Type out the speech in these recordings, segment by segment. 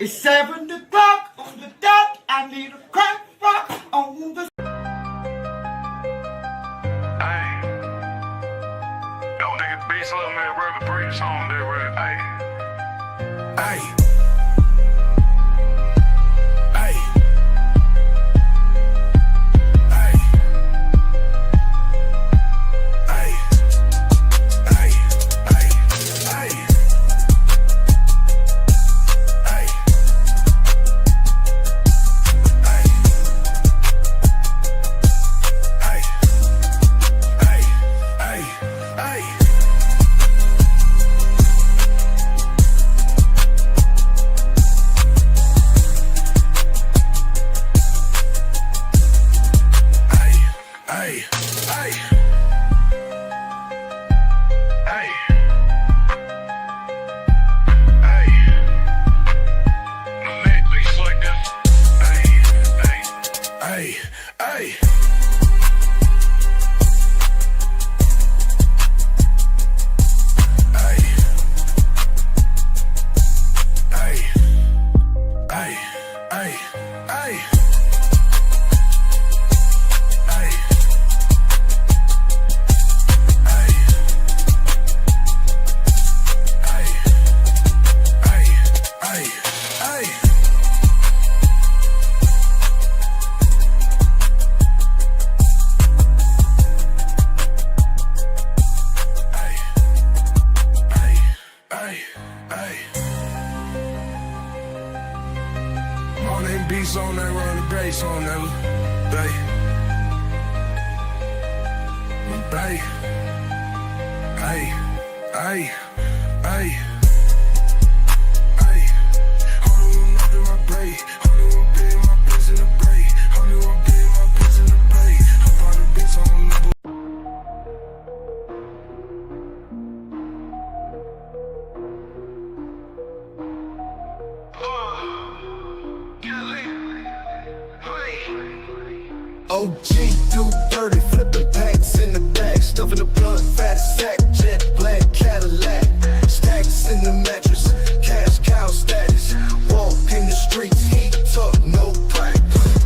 It's 7 o'clock on the dot. I need a crack rock on the. Hey, yo, nigga, beats up, man, rubber breeze on there, right? Hey, hey. Beats on that, run the bass on that, babe. Hey, hey, hey, hey. Hold on, up in my brain. Hold on, big my piece in the brain. Hold on, big my piece in the brain. I bought the beats on the. OGDoDirty, flipping packs in the back, stuffing the blunt, fat sack, jet black Cadillac, stacks in the mattress, cash cow status, walk in the streets, heat up, no crack,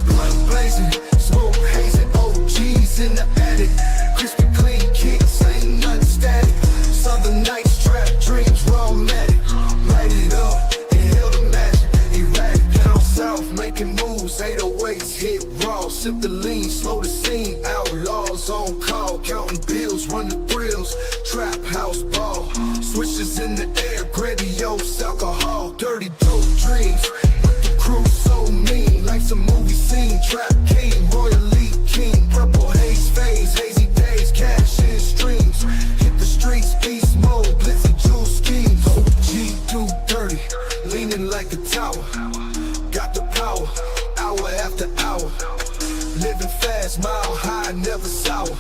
blunt blazing, smoke hazing, OGs in the attic, crispy clean kicks, ain't nothing static, southern nights, trap dreams, raw matic, light it up, inhale the magic, erratic, down south, making moves, 808s, hit raw, sip the lean, slow the scene, outlaws on call, counting bills, run the thrills, trap house ball, switches in the air, grandiose alcohol, dirty dope dreams, with the crew so mean, like some movie scene, trap king, royally king, purple haze phase, hazy days, cash in streams, hit the streets, beast mode, blitzy jewel schemes, OGDoDirty, leaning like a tower, got the power, hour after hour. Living fast, mile high, never sour.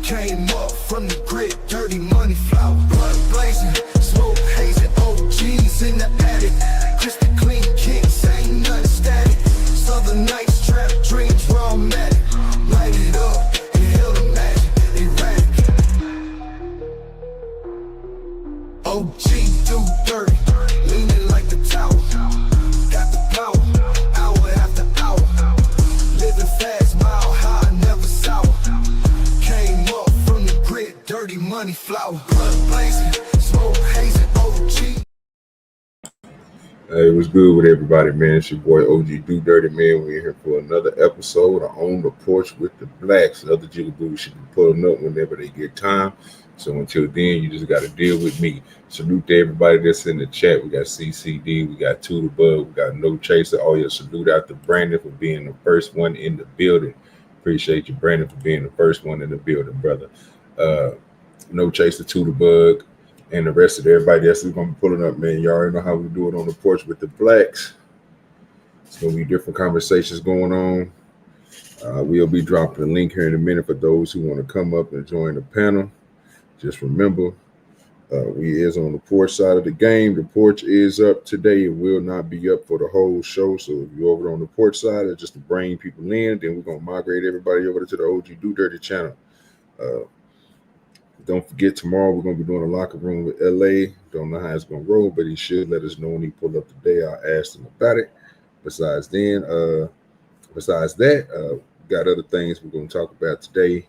Came up from the grit, dirty money flower. Blood blazing, smoke hazing, OGs in the attic. Crispy clean kicks, ain't nothing static. Southern nights, trap dreams, raw matic. Light it up, inhale the magic, erratic. OGDoDirty, leaning like the tower. Got the power, hour after hour. Living fast, mile high, never sour. Came up from the grit, dirty money flower. Blood blazing, smoke hazing, OG. Hey, what's good with everybody, man? It's your boy OGDoDirty, man. We're here for another episode of On the Porch with the Blacks. The other jigaboos should be pulling up whenever they get time. So until then, you just got to deal with me. Salute to everybody that's in the chat. We got CCD, we got Bug, we got No Chaser. Oh, yeah, salute out to Brandon for being the first one in the building. Appreciate you, Brandon, for being the first one in the building, brother. No Chaser, Bug, and the rest of everybody that's going to be pulling up, man. You already know how we do it on the porch with the Blacks. It's going to be different conversations going on. We'll be dropping a link here in a minute for those who want to come up and join the panel. Just remember, we is on the porch side of the game. The porch is up today. It will not be up for the whole show. So if you're over on the porch side, it's just to bring people in. Then we're going to migrate everybody over to the OGDoDirty channel. Don't forget, tomorrow we're going to be doing a locker room with LA. Don't know how it's going to roll, but he should let us know when he pull up today. I asked him about it. Besides that, got other things we're going to talk about today.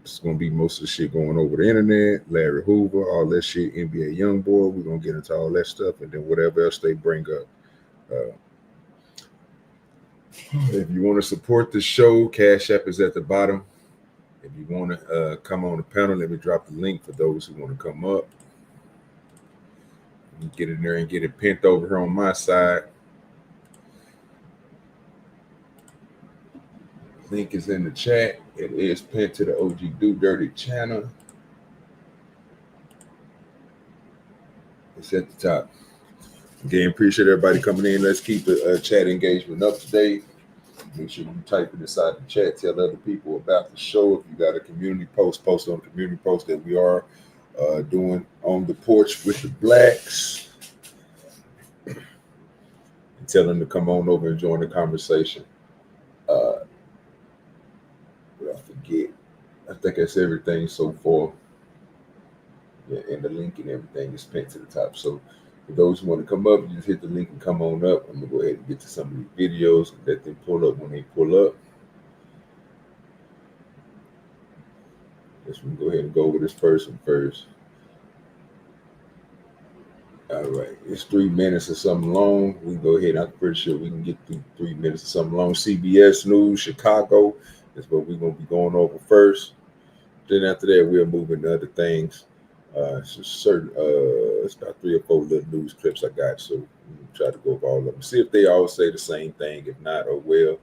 It's going to be most of the shit going over the internet, Larry Hoover, all that shit, NBA Youngboy. We're going to get into all that stuff, and then whatever else they bring up. If you want to support the show, Cash App is at the bottom. If you want to come on the panel, let me drop the link for those who want to come up. You get in there and get it pinned over here on my side. Link is in the chat. It is pinned to the OGDoDirty channel. It's at the top. Again, appreciate everybody coming in. Let's keep the chat engagement up to date. Make sure you type it inside the chat. Tell other people about the show. If you got a community post, post on the community post that we are doing on the porch with the blacks. And tell them to come on over and join the conversation. But I forget. I think that's everything so far. Yeah, and the link and everything is pinned to the top. So for those who want to come up, you just hit the link and come on up. I'm going to go ahead and get to some of these videos and let them pull up when they pull up. Let's go ahead and go over this person first. All right. It's 3 minutes or something long. We can go ahead. I'm pretty sure we can get through 3 minutes or something long. CBS News, Chicago is what we're going to be going over first. Then after that, we'll move into other things. It's about 3 or 4 little news clips I got, so we'll try to go over all of them. See if they all say the same thing. If not, oh well.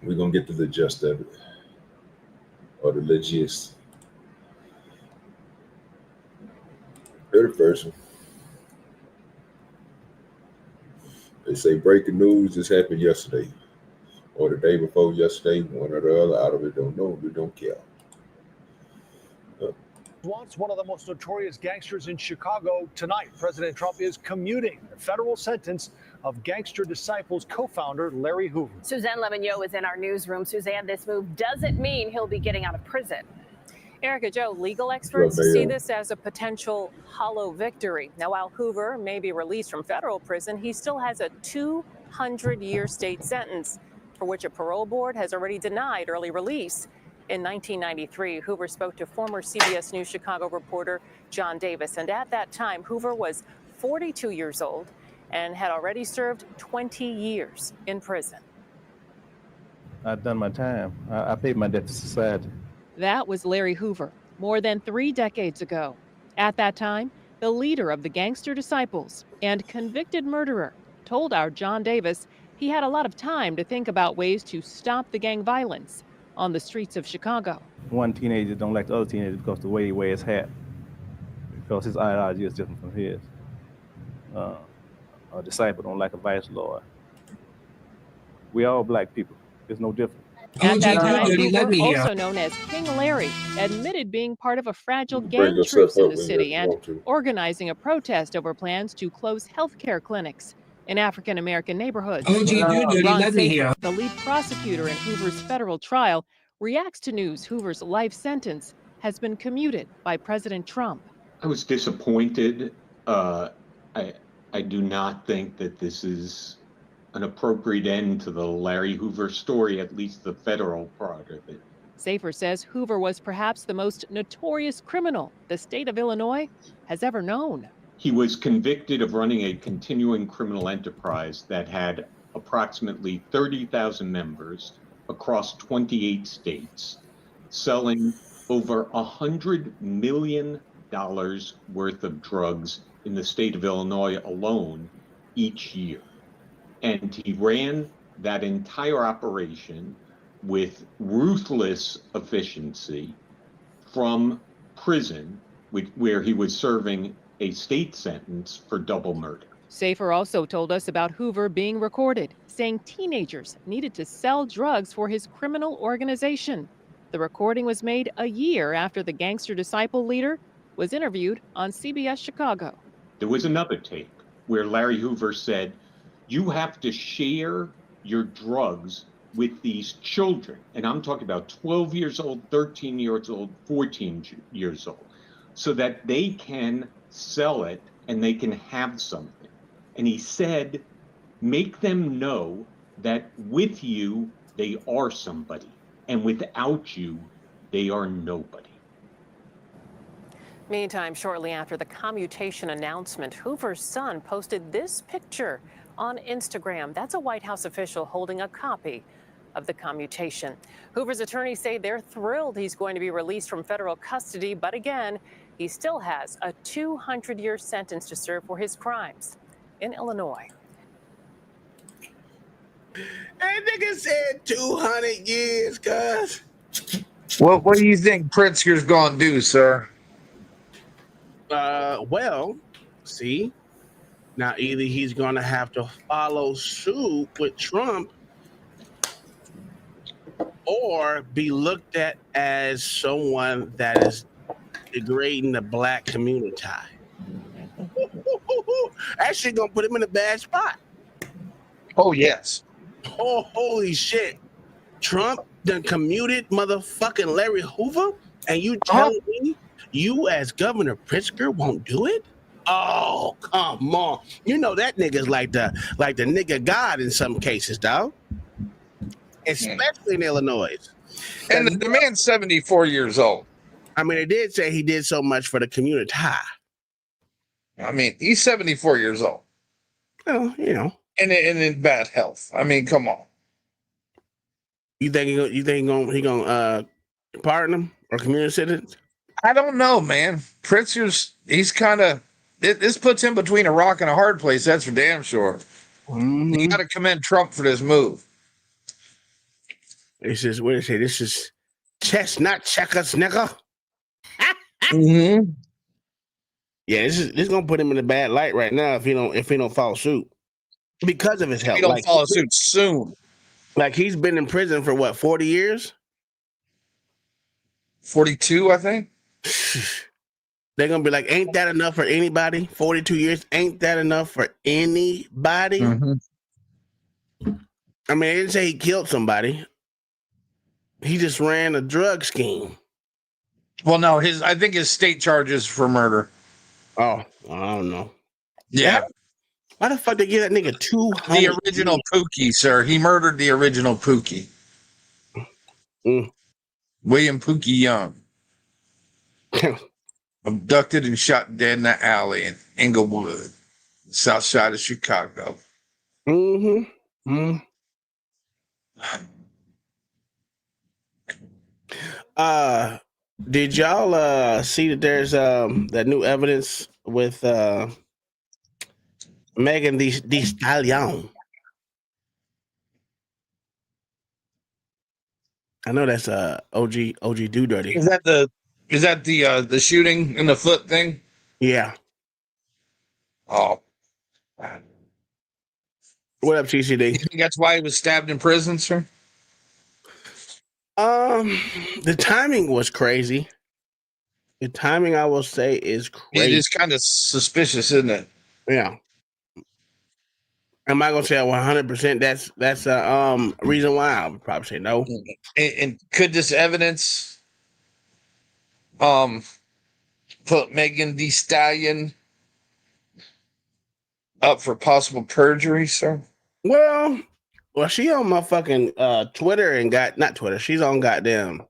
We're gonna get to the gist of it, or the legist. Here's the first one. They say breaking news. This happened yesterday, or the day before yesterday. One or the other. Out of it, don't know. We don't care. Once one of the most notorious gangsters in Chicago, tonight President Trump is commuting the federal sentence of Gangster Disciples co-founder Larry Hoover. Suzanne Lemonnier is in our newsroom. Suzanne, this move doesn't mean he'll be getting out of prison. Erica, Joe, legal experts see this as a potential hollow victory. Now, while Hoover may be released from federal prison, he still has a 200-year state sentence for which a parole board has already denied early release. In 1993, Hoover spoke to former CBS News Chicago reporter John Davis, and at that time, Hoover was 42 years old and had already served 20 years in prison. I've done my time. I paid my debt to society. That was Larry Hoover, more than 3 decades ago. At that time, the leader of the Gangster Disciples and convicted murderer told our John Davis he had a lot of time to think about ways to stop the gang violence on the streets of Chicago. One teenager don't like the other teenager because the way he wears his hat, because his ideology is different from his. A disciple don't like a vice lord. We all black people. It's no different. At that time, Hoover, also known as King Larry, admitted being part of a fragile gang truce in the city and organizing a protest over plans to close healthcare clinics in African-American neighborhoods. Ron Safer, the lead prosecutor in Hoover's federal trial, reacts to news Hoover's life sentence has been commuted by President Trump. I was disappointed. I do not think that this is an appropriate end to the Larry Hoover story, at least the federal part of it. Safer says Hoover was perhaps the most notorious criminal the state of Illinois has ever known. He was convicted of running a continuing criminal enterprise that had approximately 30,000 members across 28 states, selling over $100 million worth of drugs in the state of Illinois alone each year. And he ran that entire operation with ruthless efficiency from prison, where he was serving a state sentence for double murder. Safer also told us about Hoover being recorded, saying teenagers needed to sell drugs for his criminal organization. The recording was made a year after the Gangster Disciple leader was interviewed on CBS Chicago. There was another tape where Larry Hoover said, "You have to share your drugs with these children, and I'm talking about 12 years old, 13 years old, 14 years old, so that they can sell it and they can have something. And he said, make them know that with you, they are somebody, and without you, they are nobody. Meantime, shortly after the commutation announcement, Hoover's son posted this picture on Instagram. That's a White House official holding a copy of the commutation. Hoover's attorneys say they're thrilled he's going to be released from federal custody, but again, he still has a 200-year sentence to serve for his crimes in Illinois. That nigga said 200 years, cuz. What do you think Pritzker's gonna do, sir? Well, see, now either he's gonna have to follow suit with Trump or be looked at as someone that is degrading the black community. That shit gonna put him in a bad spot. Oh yes. Oh, holy shit. Trump done commuted motherfucking Larry Hoover, and you telling me you as Governor Pritzker won't do it? Oh, come on. You know that nigga's like the nigga God in some cases, dog. Especially in Illinois. And the man's 74 years old. I mean, it did say he did so much for the community. I mean, he's 74 years old. Well, you know. And in bad health. I mean, come on. You think he gonna pardon him or community sentence? I don't know, man. Pritzker's he's kind of this puts him between a rock and a hard place. That's for damn sure. Mm-hmm. You got to commend Trump for this move. This is what they say. This is chestnut checkers, nigga. Mm-hmm. Yeah, this gonna put him in a bad light right now if he don't follow suit because of his health. He don't follow suit soon. Like he's been in prison for what, 40 years? 42, I think. They're gonna be like, ain't that enough for anybody? 42 years, ain't that enough for anybody? Mm-hmm. I mean, it didn't say he killed somebody. He just ran a drug scheme. Well, no, I think his state charges for murder. Oh, I don't know. Yeah. Why the fuck they give that nigga 200? The original Pookie, sir. He murdered the original Pookie. William Pookie Young. Abducted and shot dead in the alley in Inglewood, south side of Chicago. Mm-hmm. Did y'all see that there's that new evidence with Megan Thee Stallion? I know that's OGDoDirty. Is that the shooting in the foot thing? Yeah. Oh. What up, TCD? You think that's why he was stabbed in prison, sir? The timing was crazy. The timing, I will say, is crazy. It is kind of suspicious, isn't it? Yeah. Am I gonna say 100%? That's a reason why I would probably say no. And could this evidence put Megan Thee Stallion up for possible perjury, sir? Well, she on motherfucking Twitter and not Twitter. She's on goddamn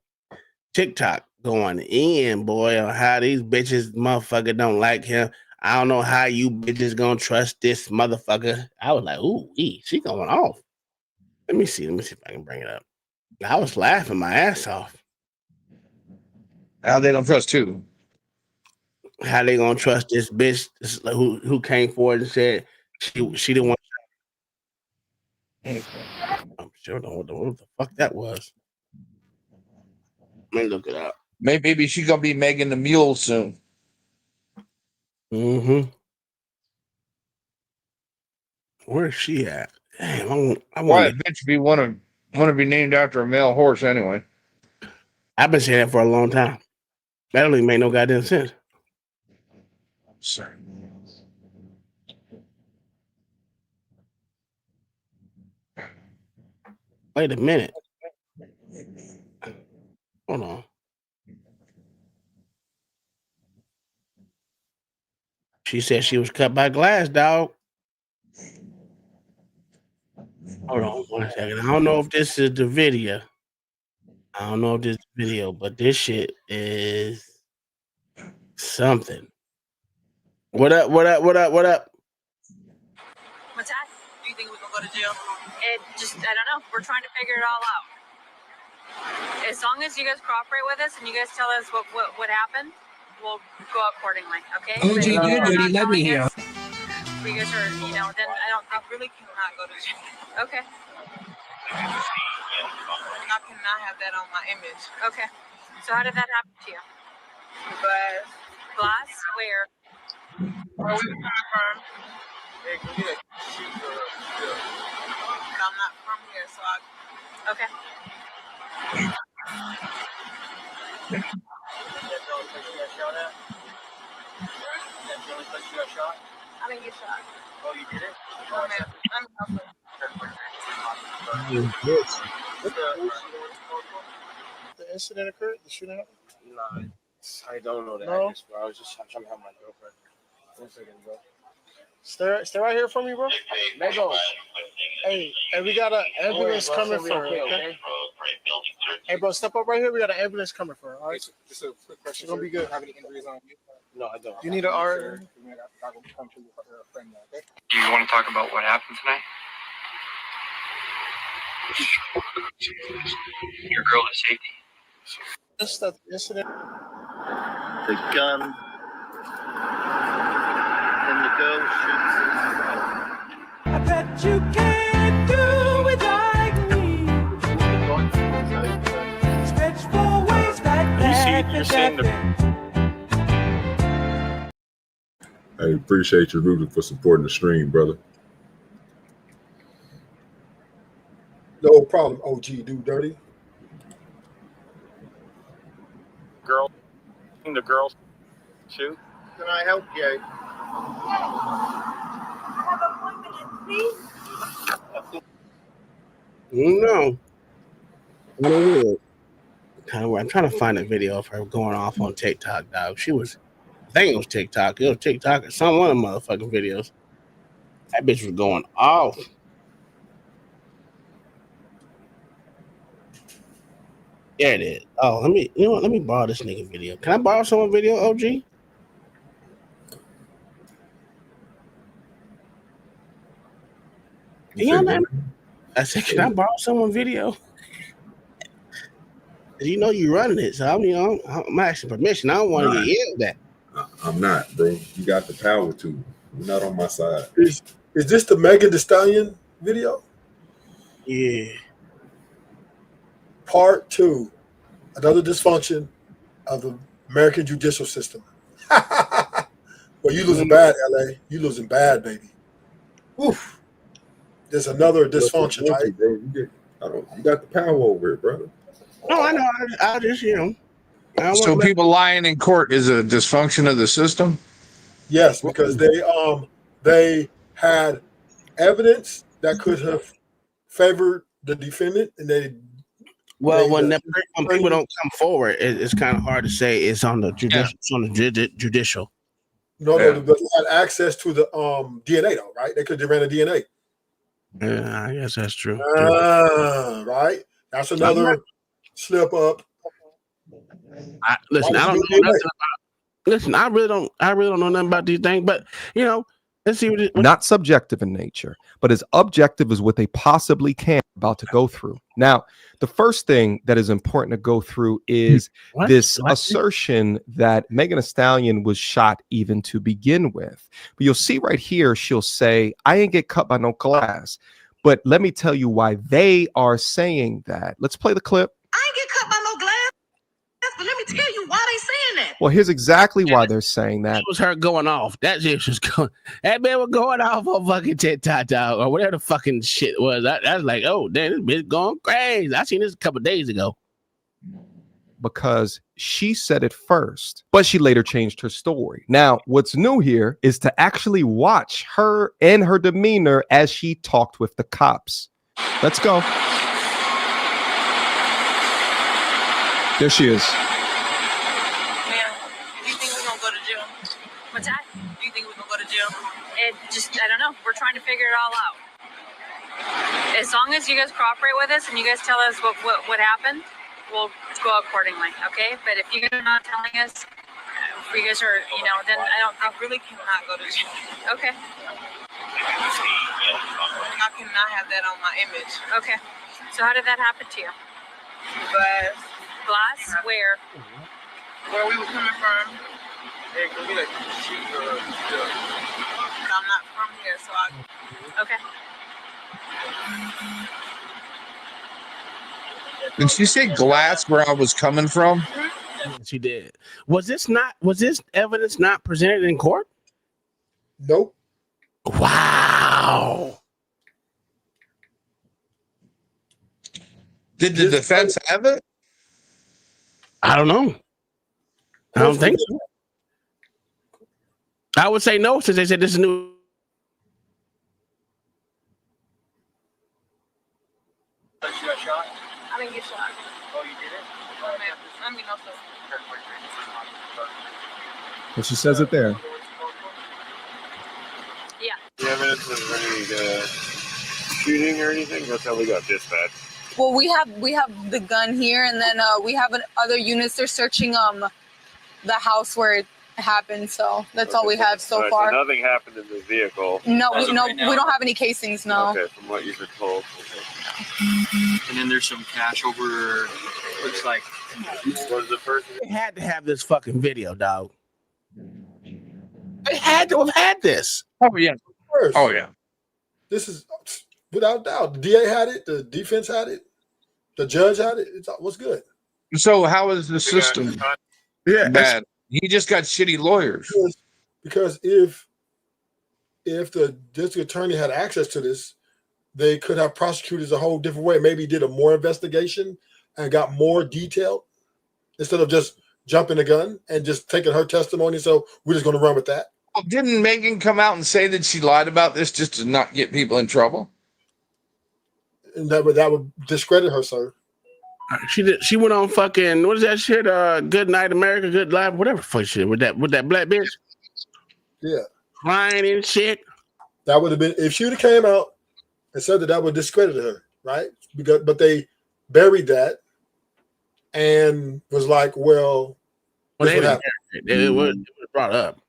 TikTok going in, boy, on how these bitches motherfucker don't like him. I don't know how you bitches gonna trust this motherfucker. I was like, ooh, she going off. Let me see if I can bring it up. I was laughing my ass off. How they don't trust who? How they gonna trust this bitch who came forward and said she didn't want. I'm sure don't know what the fuck that was. Let me look it up. Maybe she's gonna be Megan the Mule soon. Mm-hmm. Where's she at? Damn, I Why that bitch want to be named after a male horse anyway? I've been saying that for a long time. That don't even make no goddamn sense. Sir. Wait a minute. Hold on. She said she was cut by glass, dog. Hold on 1 second. I don't know if this is the video. I don't know if this is the video, but this shit is something. What up? What up? What up? What up? What's that? Do you think we can go to jail? I don't know. We're trying to figure it all out. As long as you guys cooperate with us and you guys tell us what happened, we'll go accordingly, okay? OGDoDirty, let me hear. You guys are, then I really cannot go to jail. Okay. I cannot have that on my image. Okay. So how did that happen to you? Glass. Glass? Where? Where we coming from? I'm not from here, so okay. I didn't get shot. Oh, you did it? Oh, man. The incident occurred? The shooting happened? Nah, I don't know that. No? Address, bro. I was just trying to help my girlfriend. 1 second, bro. Stay right here for me, bro. Let go. Hey, we got an ambulance coming for her. Okay? Hey, bro, step up right here. We got an ambulance coming for her. All right. Just a quick question. It's gonna be good. Have any injuries on you? No, I don't. You need an RN? Do you want to talk about what happened tonight? Your girl to safety. Just that incident. The gun and the girl shoots. I bet you can't do it like me. Stretch for ways like that. You're seeing the. I appreciate you, Rudy, for supporting the stream, brother. No problem, OGDoDirty. Girl, the girls shoot. Can I help you? No. I'm trying to find a video of her going off on TikTok, dog. I think it was TikTok. It was TikTok or some one of the motherfucking videos. That bitch was going off. Yeah, it is. Oh, let me borrow this nigga video. Can I borrow someone video, OG? I said, can I borrow someone video? You know you running it, so I'm asking permission. I don't want to get yelled at. I'm not, bro. You got the power to. You're not on my side. Is this the Megan Thee Stallion video? Yeah. Part 2. Another dysfunction of the American judicial system. Well, you losing bad, LA. You losing bad, baby. Oof. There's another dysfunction, right? Bro. You got the power over it, brother. No, I know. I just, So people lying in court is a dysfunction of the system? Yes, because they had evidence that could have favored the defendant, and they. Well, when people don't come forward, it's kind of hard to say it's on the judicial. Yeah. It's on the judicial. No, but they had access to the DNA, though, right? They could have ran a DNA. Yeah, I guess that's true. Right. That's another slip up. I don't know nothing about. Listen, I really don't know nothing about these things, but let's see what not subjective in nature, but as objective as what they possibly can about to go through. Now, the first thing that is important to go through is this assertion that Megan Thee Stallion was shot even to begin with. But you'll see right here, she'll say, I ain't get cut by no glass. But let me tell you why they are saying that. Let's play the clip. I ain't get cut by no glass, but let me tell you why they saying that. Well, here's exactly why they're saying that. It was her going off. That shit was going. That man was going off on fucking TikTok, dog, or whatever the fucking shit was. I was like, oh, damn, this bitch going crazy. I seen this a couple of days ago. Because she said it first, but she later changed her story. Now, what's new here is to actually watch her and her demeanor as she talked with the cops. Let's go. There she is. Man, do you think we're gonna go to jail? What's that? Do you think we're gonna go to jail? It just, I don't know. We're trying to figure it all out. As long as you guys cooperate with us and you guys tell us what happened, we'll go accordingly, okay? But if you're not telling us, if you guys are, you know, then I really cannot go to jail. Okay. I cannot have that on my image. Okay. So how did that happen to you? Glass. Glass? Where? Where we were coming from. Hey, go get a sheet or I'm not from here, so I... Okay. Did she say glass where I was coming from? She did. Was this evidence not presented in court? Nope. Wow. Did the defense have it? I don't know. I don't think so. I would say no, since they said this is new. You got shot? I didn't get shot. Oh, you did it? Oh, man. I mean, also. Well, she says it there. Yeah. Do you have evidence of any shooting or anything? That's how we got dispatched. Well, we have the gun here, and then we have other units. They're searching the house where it happened. So that's all we have so far. So nothing happened in the vehicle. No, we don't have any casings. No. Okay, from what you've been told. Okay. And then there's some cash over. Looks like. Was the person? They had to have this fucking video, dog. They had to have had this. Oh yeah. First, Oh yeah. this is without doubt. The DA had it. The defense had it. The judge had it. What's good? So how is the system bad? He just got shitty lawyers. Because if the district attorney had access to this, they could have prosecuted a whole different way. Maybe did a more investigation and got more detailed instead of just jumping the gun and just taking her testimony. So we're just going to run with that. Well, didn't Megan come out and say that she lied about this just to not get people in trouble? And that would discredit her, sir. She did. She went on fucking what is that shit? Good Night America, Good Life, whatever fuck shit with that black bitch. Yeah, crying and shit. That would have been if she would have came out and said that would discredit her, right? But they buried that and was like, well, it was brought up.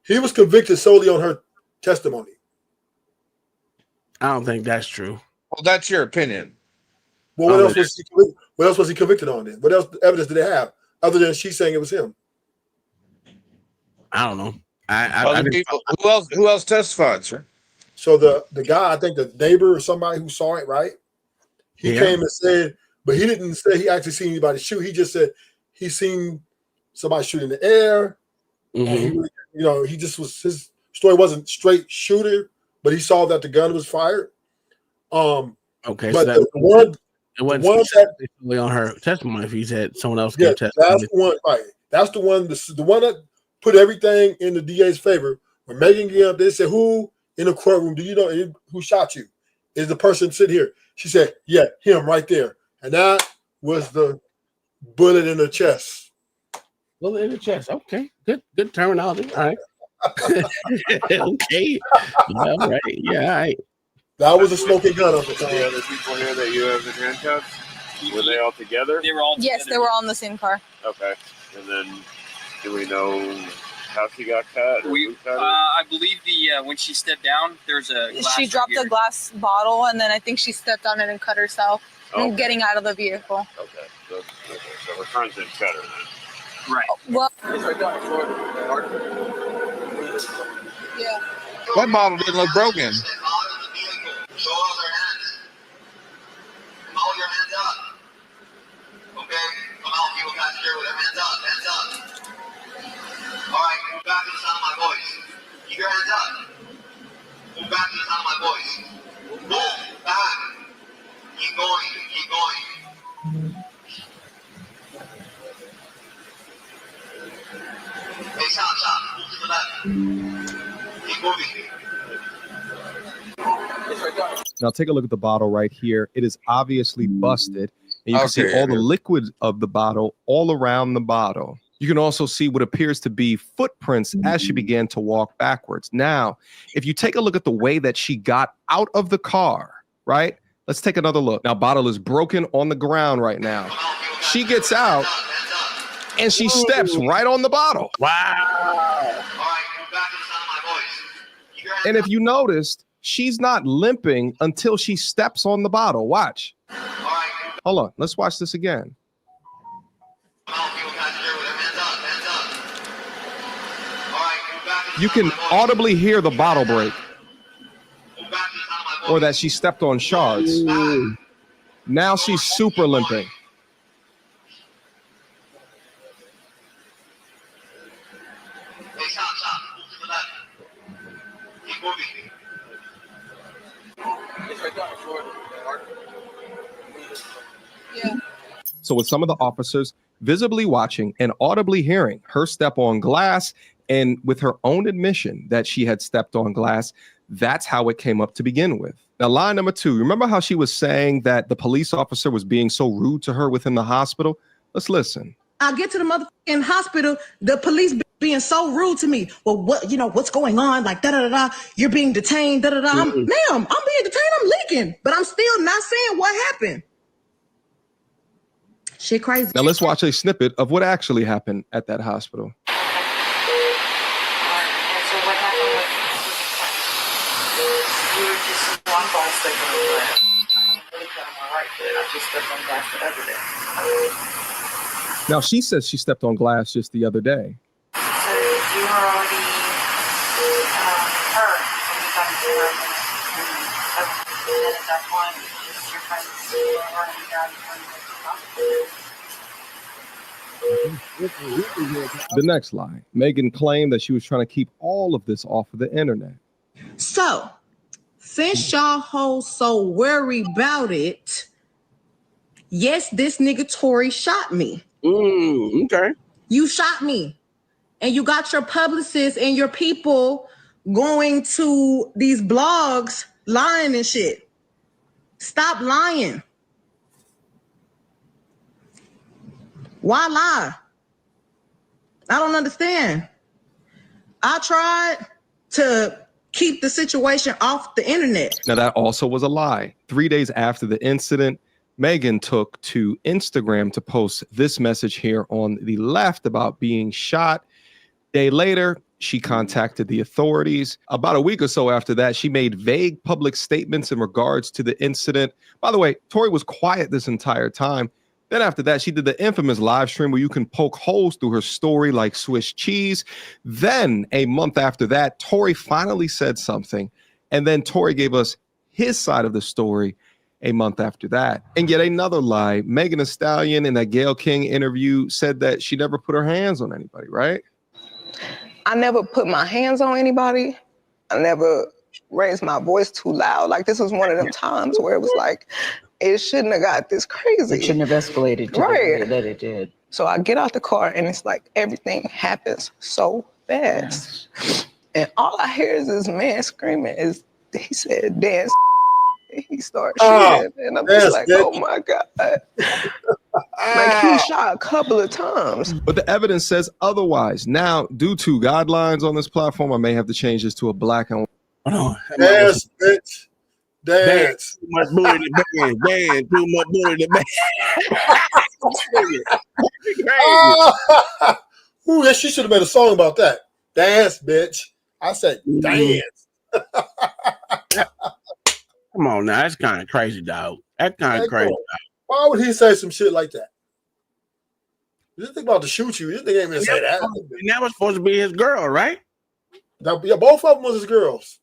He was convicted solely on her testimony. I don't think that's true. Well, that's your opinion. Well, what else was he convicted on then? What else evidence did they have other than she saying it was him? I don't know. Who else testified, sir? So the guy, I think the neighbor or somebody who saw it, right? He came and said, but he didn't say he actually seen anybody shoot. He just said he seen somebody shoot in the air. Mm-hmm. And he just was, his story wasn't straight shooter, but he saw that the gun was fired. Okay, but so it wasn't on her testimony if he said someone else gave testimony. That's the one, right? That's the one that put everything in the DA's favor. When Megan came up, they said, "Who in the courtroom? Do you know who shot you?" Is the person sitting here? She said, "Yeah, him right there." And that was the bullet in the chest. Bullet in the chest. Okay, good terminology. All right. Okay. All right. Yeah. All right. That was a smoking gun at the time. The other people here that you have in handcuffs, were they all together? They were all together. Yes, they were all in the same car. Okay. And then, do we know how she got cut? I believe when she stepped down, there's a glass. She dropped a glass bottle, and then I think she stepped on it and cut herself. And getting out of the vehicle. Okay. So her friends didn't cut her then. Right. Well. Yeah. That bottle didn't look broken. Show all their hands. Hold your hands up. Okay? Come on, people got here with their hands up. Hands up. Alright, move back to the sound of my voice. Keep your hands up. Move back to the sound of my voice. Move back. Keep going. Keep going. Hey, stop. Move to the left. Keep moving. Now take a look at the bottle right here. It is obviously busted. And you can see Okay. all the liquid of the bottle all around the bottle. You can also see what appears to be footprints as she began to walk backwards. Now, if you take a look at the way that she got out of the car, right? Let's take another look. Now, bottle is broken on the ground right now. She gets out and she steps right on the bottle. Wow. And if you noticed, she's not limping until she steps on the bottle. Watch. Hold on. Let's watch this again. You can audibly hear the bottle break, or that she stepped on shards. Now she's super limping. Yeah. So with some of the officers visibly watching and audibly hearing her step on glass, and with her own admission that she had stepped on glass, that's how it came up to begin with. Now, line number 2, remember how she was saying that the police officer was being so rude to her within the hospital? Let's listen. I get to the motherfucking hospital, the police being so rude to me. Well, what's going on? Like, da-da-da-da, you're being detained, da-da-da. Ma'am, I'm being detained, I'm leaking, but I'm still not saying what happened. Shit crazy. Now, let's watch a snippet of what actually happened at that hospital. Now, she says she stepped on glass just the other day. So you were already hurt when you got into the room. And at that point, just your friends were running down The next lie, Megan claimed that she was trying to keep all of this off of the internet. So, since y'all hoes so worried about it, yes, this nigga Tory shot me. Okay. You shot me. And you got your publicists and your people going to these blogs lying and shit. Stop lying. Why lie? I don't understand. I tried to keep the situation off the internet. Now, that also was a lie. 3 days after the incident, Megan took to Instagram to post this message here on the left about being shot. Day later, she contacted the authorities. About a week or so after that, she made vague public statements in regards to the incident. By the way, Tory was quiet this entire time. Then after that, she did the infamous live stream where you can poke holes through her story like Swiss cheese. Then a month after that, Tory finally said something. And then Tory gave us his side of the story a month after that. And yet another lie, Megan Thee Stallion in that Gayle King interview said that she never put her hands on anybody, right? I never put my hands on anybody. I never raised my voice too loud. Like, this was one of them times where it was like, it shouldn't have got this crazy. It shouldn't have escalated to the way that it did. So I get out the car and it's like everything happens so fast. Yes. And all I hear is this man screaming. He said, dance. He started shooting. And I'm just like, oh my God. Like, he shot a couple of times. But the evidence says otherwise. Now, due to guidelines on this platform, I may have to change this to a black and white. Hold on. Dance, bitch. Dance. Too much booty to bang. Dance. Too much booty to bang. Ooh, she should have made a song about that. Dance, bitch. I said dance. Come on now, that's kind of crazy, dog. That's kind of crazy. Dog. Why would he say some shit like that? You just think about to shoot you. You think he ain't gonna say that. And that was supposed to be his girl, right? Yeah, both of them was his girls.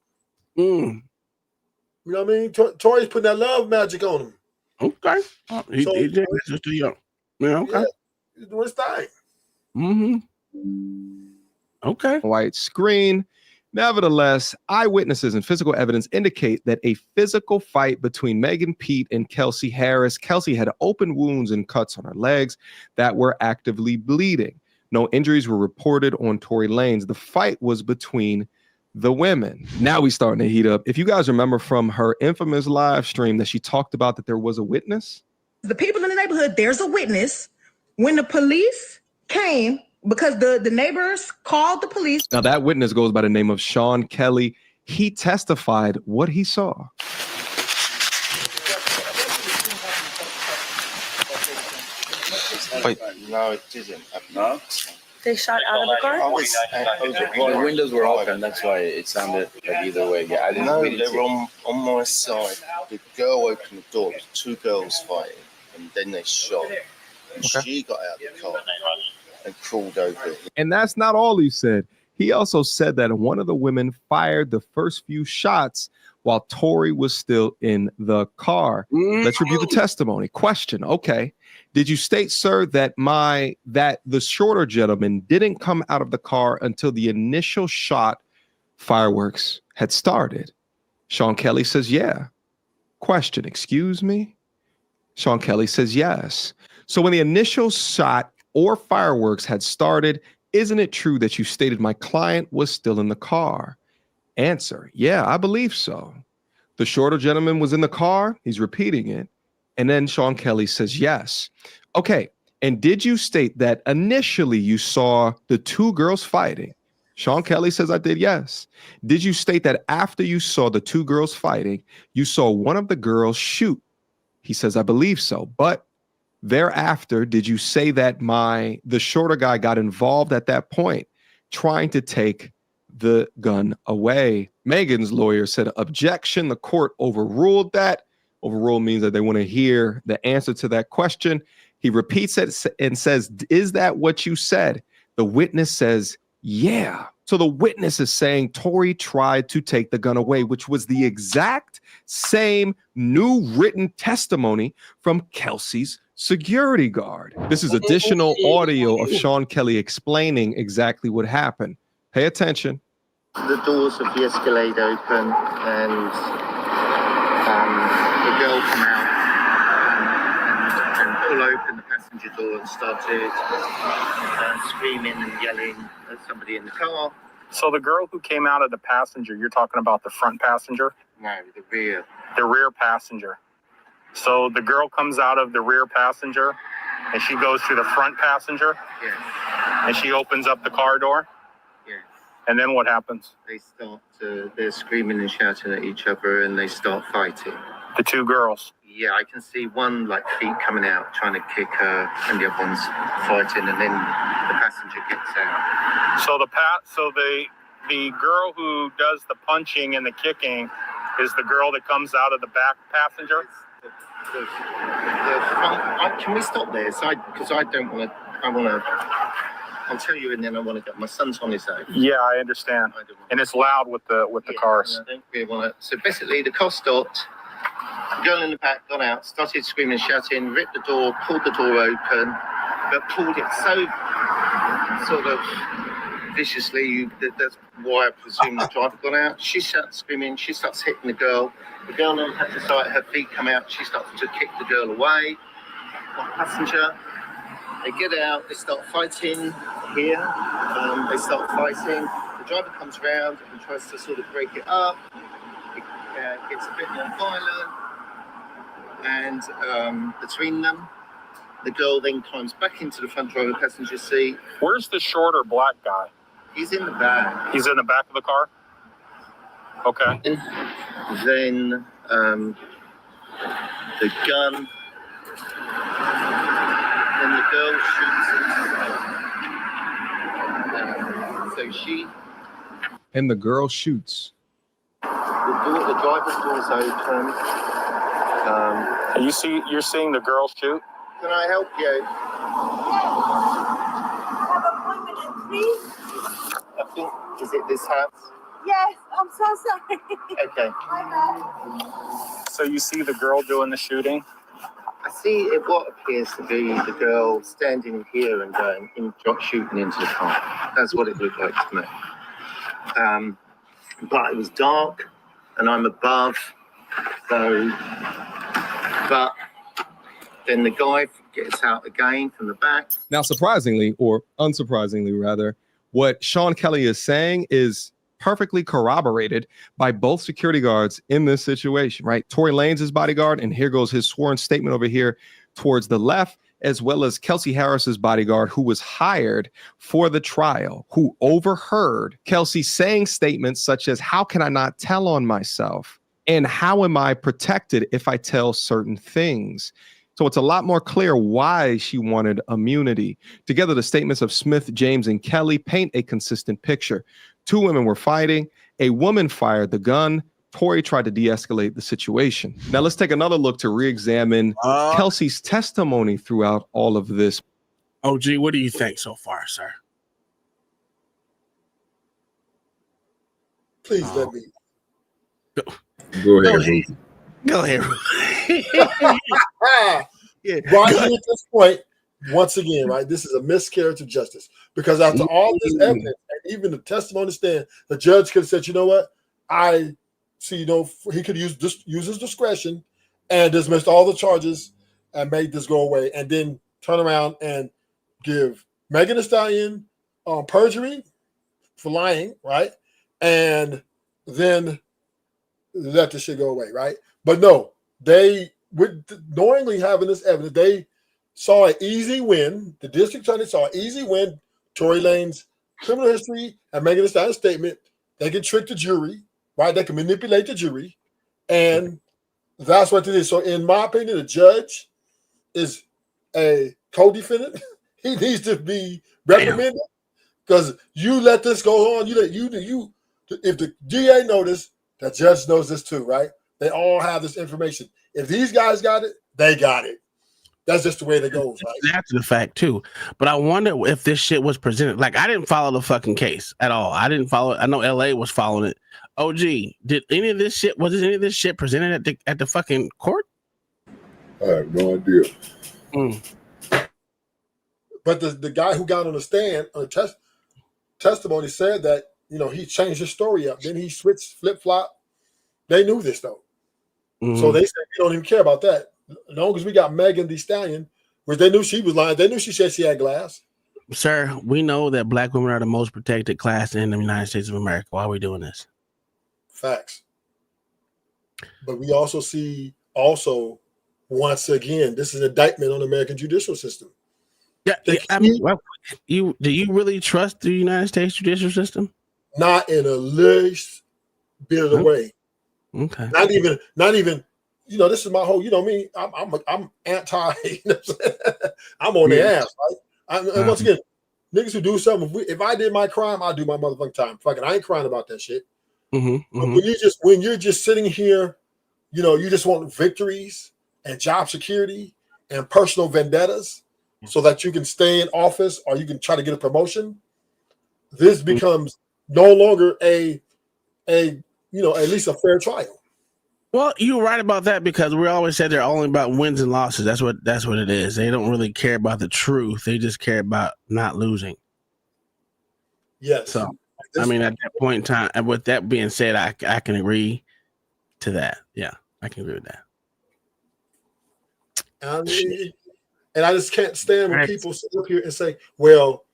Mm. You know what I mean? Tory's putting that love magic on him. Okay. He did just too young. Yeah, okay. Yeah, he's doing his thing. Mm-hmm. Okay. White screen. Nevertheless, eyewitnesses and physical evidence indicate that a physical fight between Megan Pete and Kelsey Harris. Kelsey had open wounds and cuts on her legs that were actively bleeding. No injuries were reported on Tory Lanez. The fight was between the women. Now we're starting to heat up. If you guys remember from her infamous live stream that she talked about that there was a witness. the people in the neighborhood, there's a witness. When the police came, because the neighbors called the police. Now that witness goes by the name of Sean Kelly. He testified what he saw. Wait, no, it didn't. No? They shot out of the car? The windows were open, that's why it sounded like either way. Yeah, I didn't really they were on my side. The girl opened the door, two girls fighting, and then they shot. And she got out of the car and crawled over. And that's not all he said. He also said that one of the women fired the first few shots while Tori was still in the car. Let's review the testimony. Question. Okay. Did you state, sir, that the shorter gentleman didn't come out of the car until the initial shot fireworks had started? Sean Kelly says, yeah. Question. Excuse me? Sean Kelly says, yes. So when the initial shot or fireworks had started, isn't it true that you stated my client was still in the car? Answer, yeah, I believe so. The shorter gentleman was in the car. He's repeating it. And then Sean Kelly says, yes. Okay. And did you state that initially you saw the two girls fighting? Sean Kelly says, I did, yes. Did you state that after you saw the two girls fighting, you saw one of the girls shoot? He says, I believe so. But thereafter, did you say that the shorter guy got involved at that point, trying to take the gun away? Megan's lawyer said, objection. The court overruled that. Overrule means that they want to hear the answer to that question. He repeats it and says, is that what you said? The witness says, yeah. So the witness is saying Tori tried to take the gun away, which was the exact same new written testimony from Kelsey's security guard. This is additional audio of Sean Kelly explaining exactly what happened. Pay attention. The doors of the Escalade open and the girl come out and pull open the passenger door and started screaming and yelling at somebody in the car. So the girl who came out of the passenger, you're talking about the front passenger? No, the rear. The rear passenger. So the girl comes out of the rear passenger and she goes to the front passenger? Yes. And she opens up the car door? Yes. And then what happens? They start they're screaming and shouting at each other and they start fighting. The two girls? Yeah, I can see one like feet coming out trying to kick her and the other one's fighting and then the passenger gets out. So the girl who does the punching and the kicking is the girl that comes out of the back passenger? The front, can we stop there? Because I don't want to. I'll tell you, and then I want to get my son's on his own. Yeah, I understand. And it's loud with the cars. I don't really want to. So basically, the car stopped. The girl in the back got out, started screaming and shouting, ripped the door, pulled the door open, but pulled it so sort of viciously. That's why I presume the driver got out. She starts screaming. She starts hitting the girl. The girl then had to start, her feet come out. She starts to kick the girl away. The passenger. They get out. They start fighting here. They start fighting. The driver comes around and tries to sort of break it up. It gets a bit more violent. And between them, the girl then climbs back into the front driver passenger seat. Where's the shorter black guy? He's in the back. He's in the back of the car? Okay. Then the gun. Then the girl shoots it. So she. And the girl shoots. The driver's door's open. You're seeing the girl shoot? Can I help you? I think, is it this house? Yes, I'm so sorry. Okay. My bad. So you see the girl doing the shooting? I see what appears to be the girl standing here and shooting into the car. That's what it looked like to me. But it was dark, and I'm above, so. But then the guy gets out again from the back. Now, surprisingly, or unsurprisingly rather, what Sean Kelly is saying is perfectly corroborated by both security guards in this situation, right? Tory Lanez' bodyguard, and here goes his sworn statement over here towards the left, as well as Kelsey Harris's bodyguard, who was hired for the trial, who overheard Kelsey saying statements such as, "How can I not tell on myself? And how am I protected if I tell certain things?" So it's a lot more clear why she wanted immunity. Together, the statements of Smith, James, and Kelly paint a consistent picture. 2 women were fighting. A woman fired the gun. Tory tried to de-escalate the situation. Now let's take another look to re-examine Kelsey's testimony throughout all of this. OG, what do you think so far, sir? Please let me. Go ahead. Go ahead. Right here at this point, once again, right, this is a miscarriage of justice. Because after all this evidence, and even the testimony stand, the judge could have said, you know what, I see, you know, he could use his discretion and dismissed all the charges and made this go away, and then turn around and give Megan Thee Stallion perjury for lying, right? And then let the shit go away, right? But no, they, with knowingly having this evidence, they saw an easy win. The district attorney saw an easy win. Tory Lane's criminal history and Megan Thee Stallion's statement. They can trick the jury, right? They can manipulate the jury, and that's what it is. So, in my opinion, the judge is a co-defendant. He needs to be reprimanded because you let this go on. If the DA noticed, the judge knows this too, right? They all have this information. If these guys got it, they got it. That's just the way it goes, right? That's the fact too. But I wonder if this shit was presented. Like, I didn't follow the fucking case at all. I didn't follow it. I know LA was following it. OG, was any of this shit presented at the fucking court? I have no idea. But the guy who got on the stand on the testimony said that, you know, he changed his story up. Then he switched, flip-flop. They knew this though. So they said, we don't even care about that. As long as we got Megan Thee Stallion, which they knew she was lying. They knew she said she had glass. Sir, we know that black women are the most protected class in the United States of America. Why are we doing this? Facts. But we also see, once again, this is an indictment on the American judicial system. Yeah, I mean, do you really trust the United States judicial system? Not in a least bit of the way. Okay. Not even. You know, this is my whole. You know me. I'm anti. You know what I'm saying? I'm on the ass, right? And once again, niggas who do something. If I did my crime, I'll do my motherfucking time. Fucking, I ain't crying about that shit. But when you're just sitting here, you know, you just want victories and job security and personal vendettas, so that you can stay in office or you can try to get a promotion. This becomes no longer a at least a fair trial. Well, you're right about that, because we always said they're only about wins and losses. That's what it is. They don't really care about the truth. They just care about not losing. Yes. So, I mean, at that point in time, and with that being said, I can agree to that. Yeah, I can agree with that. And I just can't stand when people sit up here and say, well,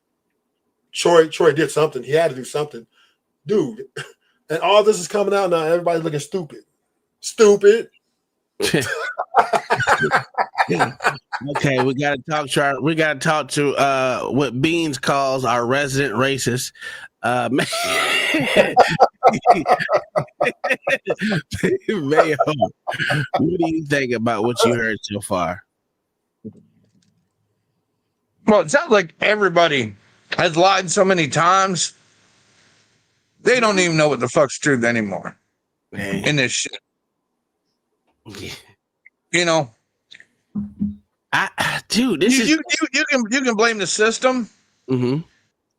Troy did something. He had to do something. Dude, and all this is coming out now. Everybody's looking stupid. Stupid. Okay, we gotta talk to what Beans calls our resident racist. Mayo, what do you think about what you heard so far? Well, it sounds like everybody has lied so many times, they don't even know what the fuck's truth anymore in this shit. You know, dude, you can blame the system,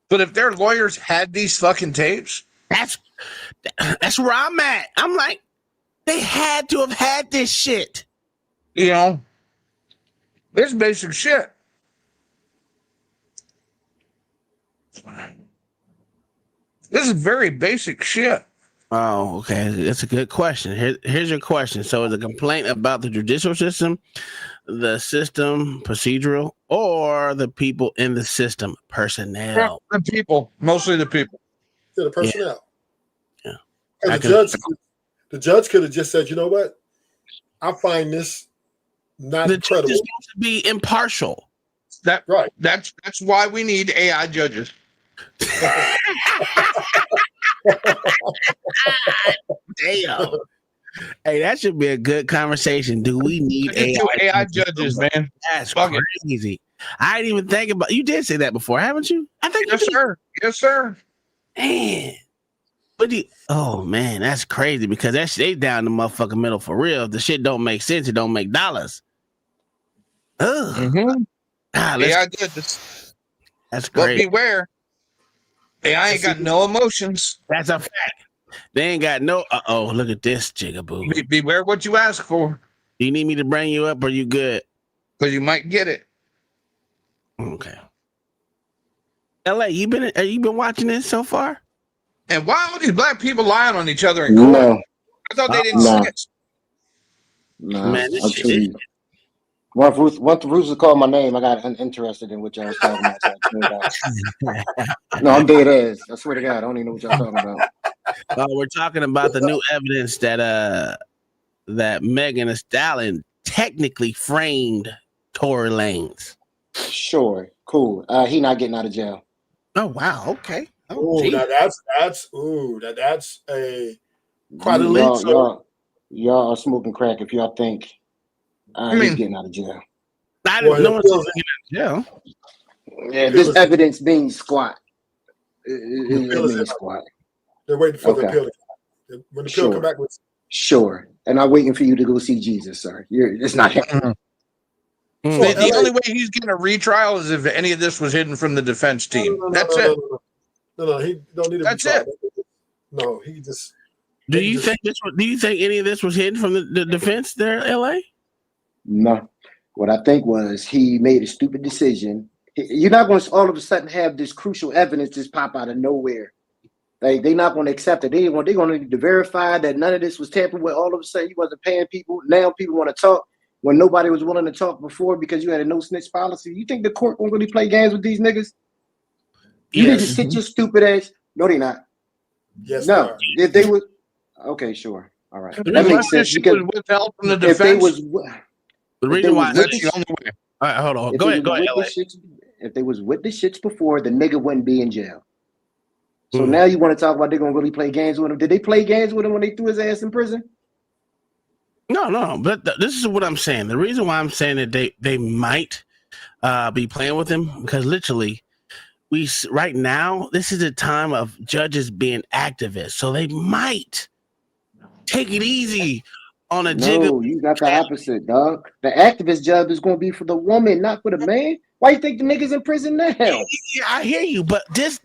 but if their lawyers had these fucking tapes, that's where I'm at. I'm like, they had to have had this shit. You know, this basic shit. This is very basic shit. Oh, okay. That's a good question. Here's your question. So is a complaint about the judicial system, the system procedural, or the people in the system personnel? The people, mostly the people. To the personnel. Yeah. And the judge could have just said, you know what? I find this not the judge credible. is supposed to be impartial. Right. That's why we need AI judges. Damn. Hey, that should be a good conversation. Do we need AI judges, man? That's Fuck it. crazy. I didn't even think about. You did say that before, haven't you? I think Yes, you did. sir. Yes, sir. Man, but oh man, that's crazy because that shit down the motherfucking middle for real. If the shit don't make sense, it don't make dollars. Ugh. AI judges. That's But great. beware, AI ain't got no emotions. That's a fact. They ain't got no. Look at this jigaboo. Beware what you ask for. Do you need me to bring you up? Or you good? Because you might get it. Okay. LA, you been watching this so far? And why are these black people lying on each other in court? No. I thought they didn't No. snitch. No, Man, this I'm shit truly. Once Ruth called my name, I got uninterested in what y'all was talking about. So I tuned out. No, I'm dead ass. I swear to God, I don't even know what y'all talking about. We're talking about the new evidence that Megan Thee Stallion technically framed Tory Lanez. Sure, cool. He not getting out of jail. Oh wow, okay. Oh, now that's a quite a leap. Y'all are smoking crack if y'all think he's getting out of jail. I didn't know getting out of jail. Yeah, this evidence being squat. It means squat. They're waiting for the appeal to come. When the appeal come back with Sure. And I'm waiting for you to go see Jesus, sir. It's not happening. The only way he's getting a retrial is if any of this was hidden from the defense team. That's it. No, he don't need a That's retrial. it. No, he just. Do you think any of this was hidden from the defense there, LA? No. What I think was he made a stupid decision. You're not going to all of a sudden have this crucial evidence just pop out of nowhere. Like, they're not going to accept it. They're going to need to verify that none of this was tampered with. All of a sudden, you wasn't paying people. Now people want to talk when nobody was willing to talk before because you had a no snitch policy. You think the court won't really play games with these niggas? You need to sit your stupid ass. No, they not. Yes. No. If they would. Okay, sure. All right. The That makes sense. relationship was withheld from the If they defense. was, The reason why that's the only way. All right, hold on. if Go they ahead, was LA. with the shits- if they was with the shits before, the nigga wouldn't be in jail. So now you want to talk about they're gonna really play games with him? Did they play games with him when they threw his ass in prison? No. But this is what I'm saying. The reason why I'm saying that they might be playing with him because literally, right now this is a time of judges being activists, so they might take it easy on a jigger. No, you got the opposite, dog. The activist job is gonna be for the woman, not for the man. Why you think the niggas in prison now? Yeah, I hear you, but this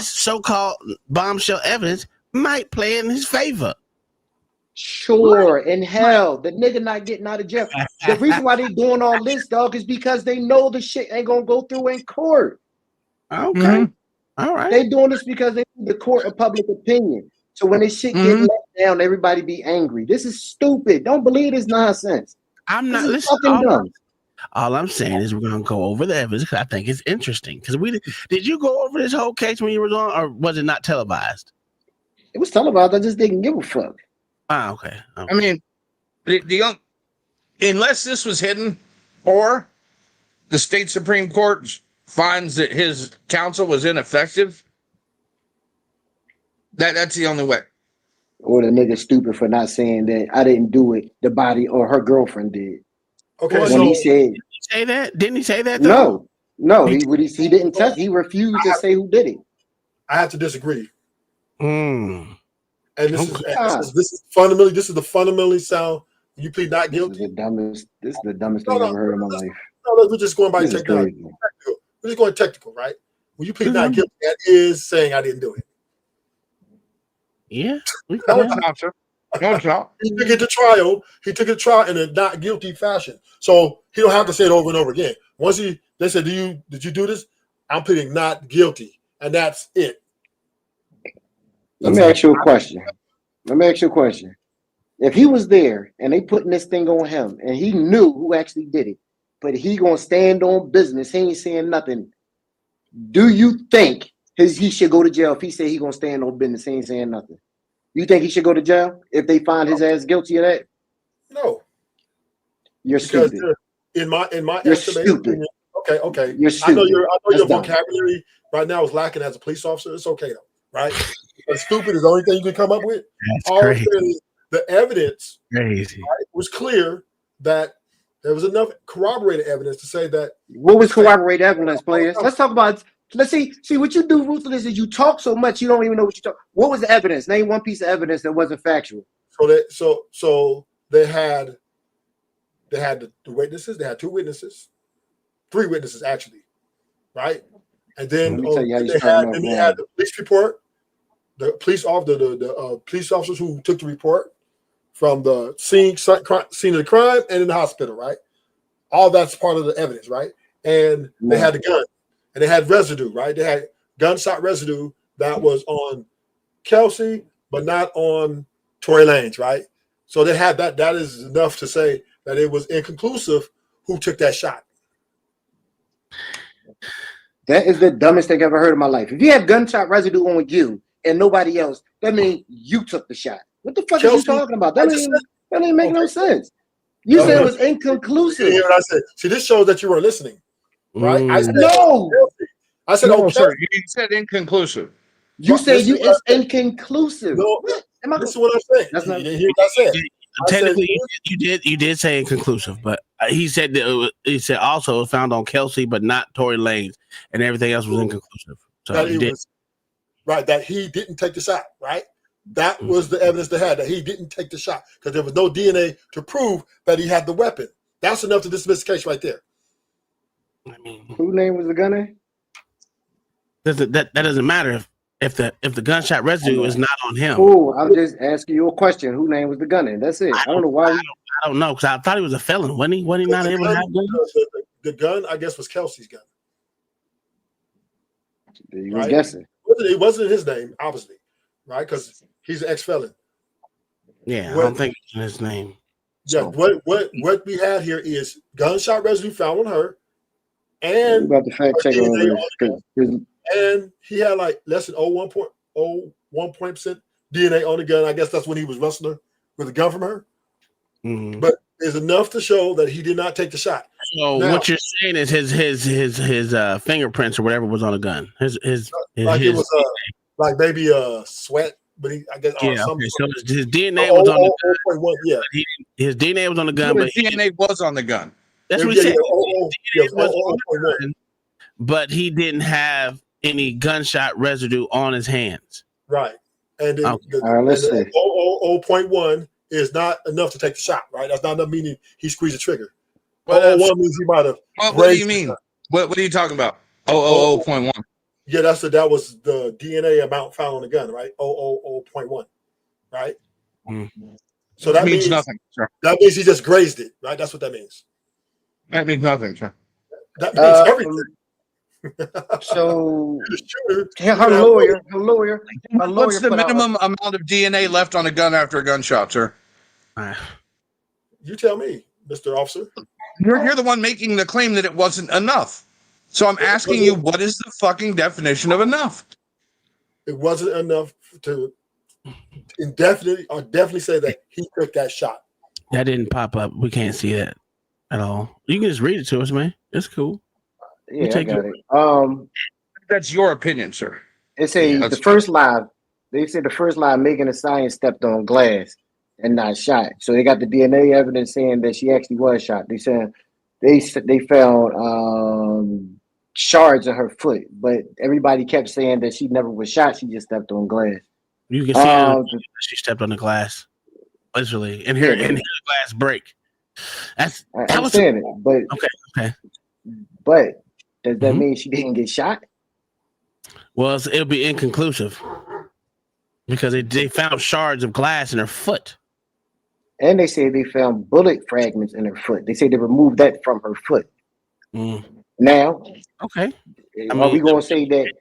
so-called bombshell evidence might play in his favor. Sure, in hell, the nigga not getting out of jail. The reason why they doing all this, dog, is because they know the shit ain't gonna go through in court. Okay, all right. They doing this because they need the court of public opinion. So when this shit get let down, everybody be angry. This is stupid. Don't believe this nonsense. I'm not listening. All I'm saying is we're gonna go over the evidence because I think it's interesting. Because did you go over this whole case when you were on, or was it not televised? It was televised. I just didn't give a fuck. Ah, okay. I mean, unless this was hidden, or the state Supreme Court finds that his counsel was ineffective, that's the only way. Or the nigga stupid for not saying that I didn't do it. The body or her girlfriend did. Okay, when so he said, did he say that? Didn't he say that? Though? No. He didn't test. He refused to say who did it. I have to disagree. And this is fundamentally. This is the fundamentally sound. You plead not guilty. This is the dumbest thing I've ever heard in my life. No, we're just going by This is technology. crazy. We're just going technical, right? When you plead not guilty, that is saying I didn't do it. Yeah. No, it's not, sir. No, it's not. He took it to trial. He took it to trial in a not guilty fashion. So he don't have to say it over and over again. Once they said, did you do this? I'm pleading not guilty. And that's it. Let me ask you a question. If he was there and they putting this thing on him and he knew who actually did it, but he gonna stand on business, he ain't saying nothing. Do you think he should go to jail if he said he gonna stand on business, he ain't saying nothing? You think he should go to jail if they find his ass guilty of that? No. You're stupid. in my You're estimated stupid. opinion. Okay. You're I know stupid. your That's dumb. vocabulary right now is lacking as a police officer. It's okay though, right? But stupid is the only thing you can come up with. That's All I'm crazy. saying is the evidence Crazy. was clear that there was enough corroborated evidence to say that. What was corroborated evidence, players? Let's talk about. Let's see what you do, Ruthless, is you talk so much you don't even know what you talk. What was the evidence? Name one piece of evidence that wasn't factual. So they had the witnesses. They had 2 witnesses, 3 witnesses actually, right? And then they had the police report, the police officers who took the report from the scene of the crime and in the hospital, right? All that's part of the evidence, right? And they had the gun, and they had residue, right? They had gunshot residue that was on Kelsey, but not on Tory Lanez, right? So they had that. That is enough to say that it was inconclusive who took that shot. That is the dumbest thing I've ever heard in my life. If you have gunshot residue on you and nobody else, that means you took the shot. What the fuck are you talking about? That ain't make no sense. You said it was inconclusive. You hear what I said? See, this shows that you were listening, right? I said, no. I said, no, sir. You said inconclusive. You said it's inconclusive. No, this is what I'm saying. That's not. You didn't hear what I said. Technically, you did say inconclusive, but he said that he said also it was found on Kelsey, but not Tory Lanez, and everything else was inconclusive. So that he did. that he didn't take the shot, right? That was the evidence they had, that he didn't take the shot because there was no DNA to prove that he had the weapon. That's enough to dismiss the case right there. I mean, whose name was the gunner? That doesn't matter if the gunshot residue is not on him. Oh, I'm just asking you a question. Whose name was the gunner? That's it. I don't know why. I don't know because I thought he was a felon. Wasn't he? Wasn't he not able to have guns? The gun, I guess, was Kelsey's gun. You were guessing. It wasn't his name, obviously, right? Because he's an ex-felon. Yeah, I don't think it's his name. Yeah, what we had here is gunshot residue found on her, and about the fact check on this. And he had like less than 0.1% DNA on the gun. I guess that's when he was wrestling her with a gun from her. Mm-hmm. But there's enough to show that he did not take the shot. So now, what you're saying is his fingerprints or whatever was on the gun. His it was like maybe sweat, but I guess okay. So his DNA was on the gun. Yeah, his DNA was on the gun, but his DNA was on the gun. That's what he said. His DNA was on the gun, but he didn't have any gunshot residue on his hands. Right, and then let's see. 0.1 is not enough to take the shot. Right, that's not enough. Meaning he squeezed the trigger. 0.1 means he might have. What do you mean? What are you talking about? 0.1. Yeah, that was the DNA amount found on the gun, right? 0.1, right? Mm-hmm. So that means nothing, sir. That means he just grazed it, right? That's what that means. That means nothing, sir. That means everything. So her lawyer. What's the minimum amount of DNA left on a gun after a gunshot, sir? You tell me, Mr. Officer. You're the one making the claim that it wasn't enough. So I'm asking you, what is the fucking definition of enough? It wasn't enough to definitely say that he took that shot. That didn't pop up. We can't see that at all. You can just read it to us, man. It's cool. Yeah, I got it. That's your opinion, sir. It say the first lie. They said the first lie, Megan Thee Stallion stepped on glass and not shot. So they got the DNA evidence saying that she actually was shot. They said they found shards of her foot, but everybody kept saying that she never was shot. She just stepped on glass. You can see she stepped on the glass, literally, and here the glass break. I'm saying it, but okay. But does that mean she didn't get shot? Well, it'll be inconclusive because they found shards of glass in her foot. And they say they found bullet fragments in her foot. They say they removed that from her foot. Mm. Now, okay. Are we going to say that?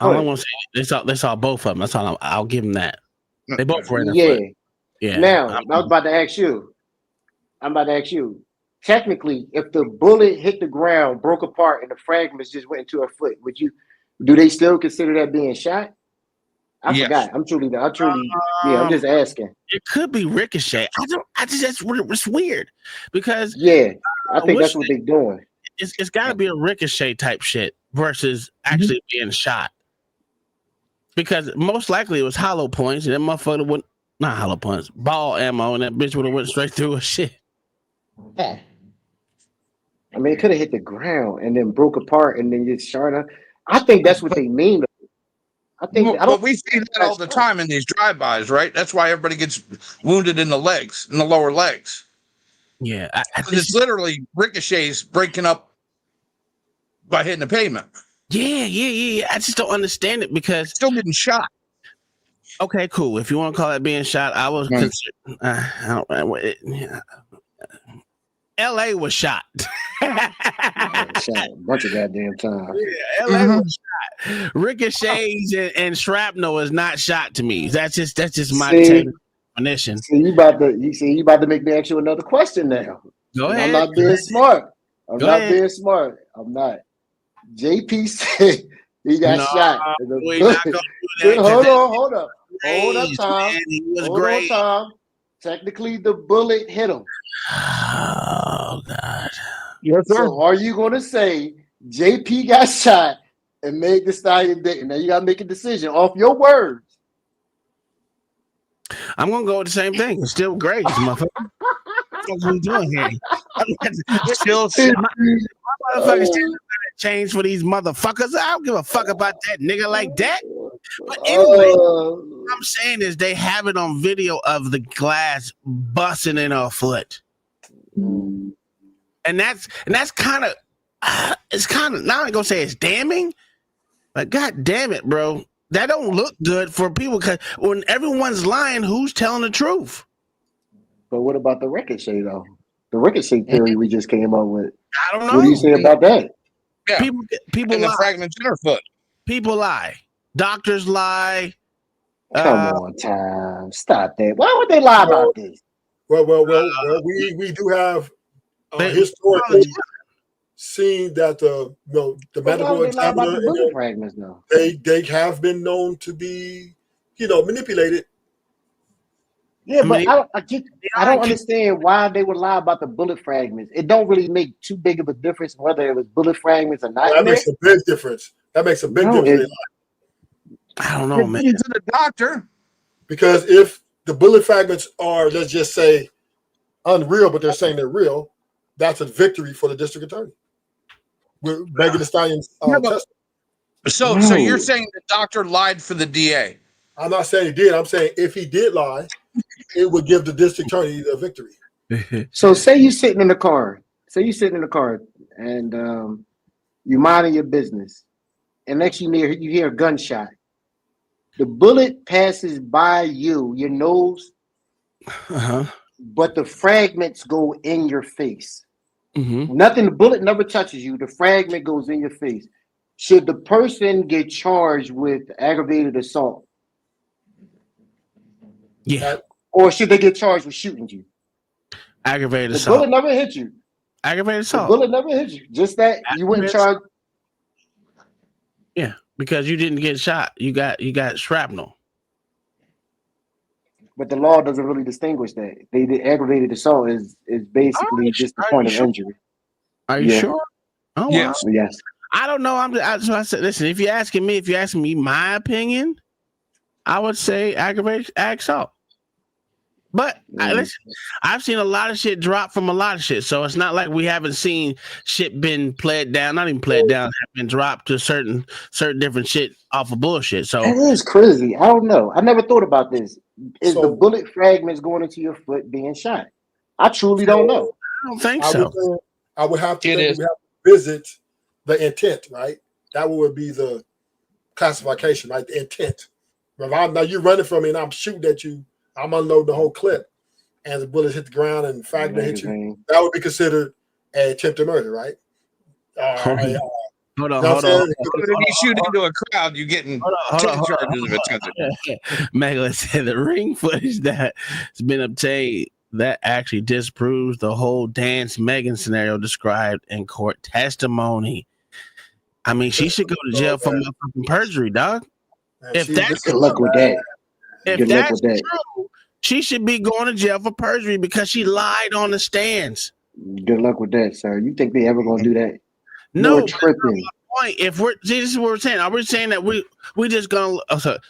I want to say they saw both of them. That's all. I'll give them that. They both were in her foot. Yeah. Now, I was about to ask you. Technically, if the bullet hit the ground, broke apart, and the fragments just went into her foot, do they still consider that being shot? I forgot. I'm just asking. It could be ricochet. It's weird because I think that's what they're doing. It's got to be a ricochet type shit versus actually being shot. Because most likely it was hollow points, and that motherfucker wouldn't, not hollow points, ball ammo, and that bitch would have went straight through her shit. I mean, it could have hit the ground and then broke apart and then just shot her. I think that's what they mean. I think, but we see that all the time in these drive-bys, right? That's why everybody gets wounded in the legs, in the lower legs. Yeah, it's literally ricochets breaking up by hitting the pavement. Yeah. I just don't understand it because still getting shot. Okay, cool. If you want to call that being shot, I was LA was shot. Shot a bunch of goddamn times. Yeah, LA was shot. Ricochets and shrapnel is not shot to me. That's just my definition. So you about to make me ask you another question now. Go ahead. I'm not being smart. I'm Go not ahead. being smart. I'm not. JP said he got shot. We're not gonna do that. Hold up, Tom. Man, he was Hold great. on, Tom. Technically, the bullet hit him. Oh God. Yes, sir. So are you gonna say JP got shot and Meg Thee Stallion didn't? Now you gotta make a decision off your words. I'm gonna go with the same thing. It's still great, motherfucker. What are we doing here? Still, my motherfuckers still change for these motherfuckers. I don't give a fuck about that nigga like that. But anyway, what I'm saying is they have it on video of the glass busting in her foot, and that's kind of it's kind of, now I'm gonna say it's damning, but god damn it, bro, that don't look good for people because when everyone's lying, who's telling the truth? But what about the ricochet though? The ricochet theory we just came up with. I don't know. What do you say about that? Yeah. People and lie. the fragments in her foot. People lie. Doctors lie. Come on, Tom. Stop that. Why would they lie about this? Well, we do have historically seen that the medical examiner fragments now. They have been known to be, manipulated. Yeah, but I don't understand why they would lie about the bullet fragments. It don't really make too big of a difference whether it was bullet fragments or not. That makes a big difference. Difference. I don't know, man. To the doctor. Because if the bullet fragments are, let's just say, unreal, but they're saying they're real, that's a victory for the district attorney. With Megan Thee Stallion's testimony. So you're saying the doctor lied for the DA? I'm not saying he did. I'm saying if he did lie, it would give the district attorney the victory. So say you're sitting in the car. And you're minding your business. And next you hear a gunshot. The bullet passes by your nose, but the fragments go in your face. The bullet never touches you. The fragment goes in your face. Should the person get charged with aggravated assault? Yeah. Or should they get charged with shooting you? Aggravated the assault. The bullet never hit you. Aggravated assault. The bullet never hit you. Just that you wouldn't charge. Yeah, because you didn't get shot. You got shrapnel. But the law doesn't really distinguish that. The aggravated assault is basically just the point of injury. Are you sure? Oh, yes. Wow. Yes. I don't know. So I said, listen, if you're asking me my opinion, I would say aggravated assault. But listen, I've seen a lot of shit drop from a lot of shit. So it's not like we haven't seen shit been played down, not even played down, have been dropped to certain different shit off of bullshit. So that is crazy. I don't know. I never thought about this. Is the bullet fragments going into your foot being shot? I truly don't know. I don't think so. I would have to visit the intent, right? That would be the classification, right? The intent. Now you're running from me and I'm shooting at you. I'm unloading the whole clip, and the bullets hit the ground and the fragment hit you. That would be considered an attempted murder, right? Hold on. If you shoot into a crowd, you're getting 10 charges of attempted. Megla said the ring footage that has been obtained that actually disproves the whole dance Megan scenario described in court testimony. I mean, she should go to jail for motherfucking perjury, dog. If that's good luck with that. If that's true, she should be going to jail for perjury because she lied on the stands. Good luck with that, sir. You think they ever gonna do that? No, You're tripping. Point. If we're this is what we're saying. Are we saying that we just gonna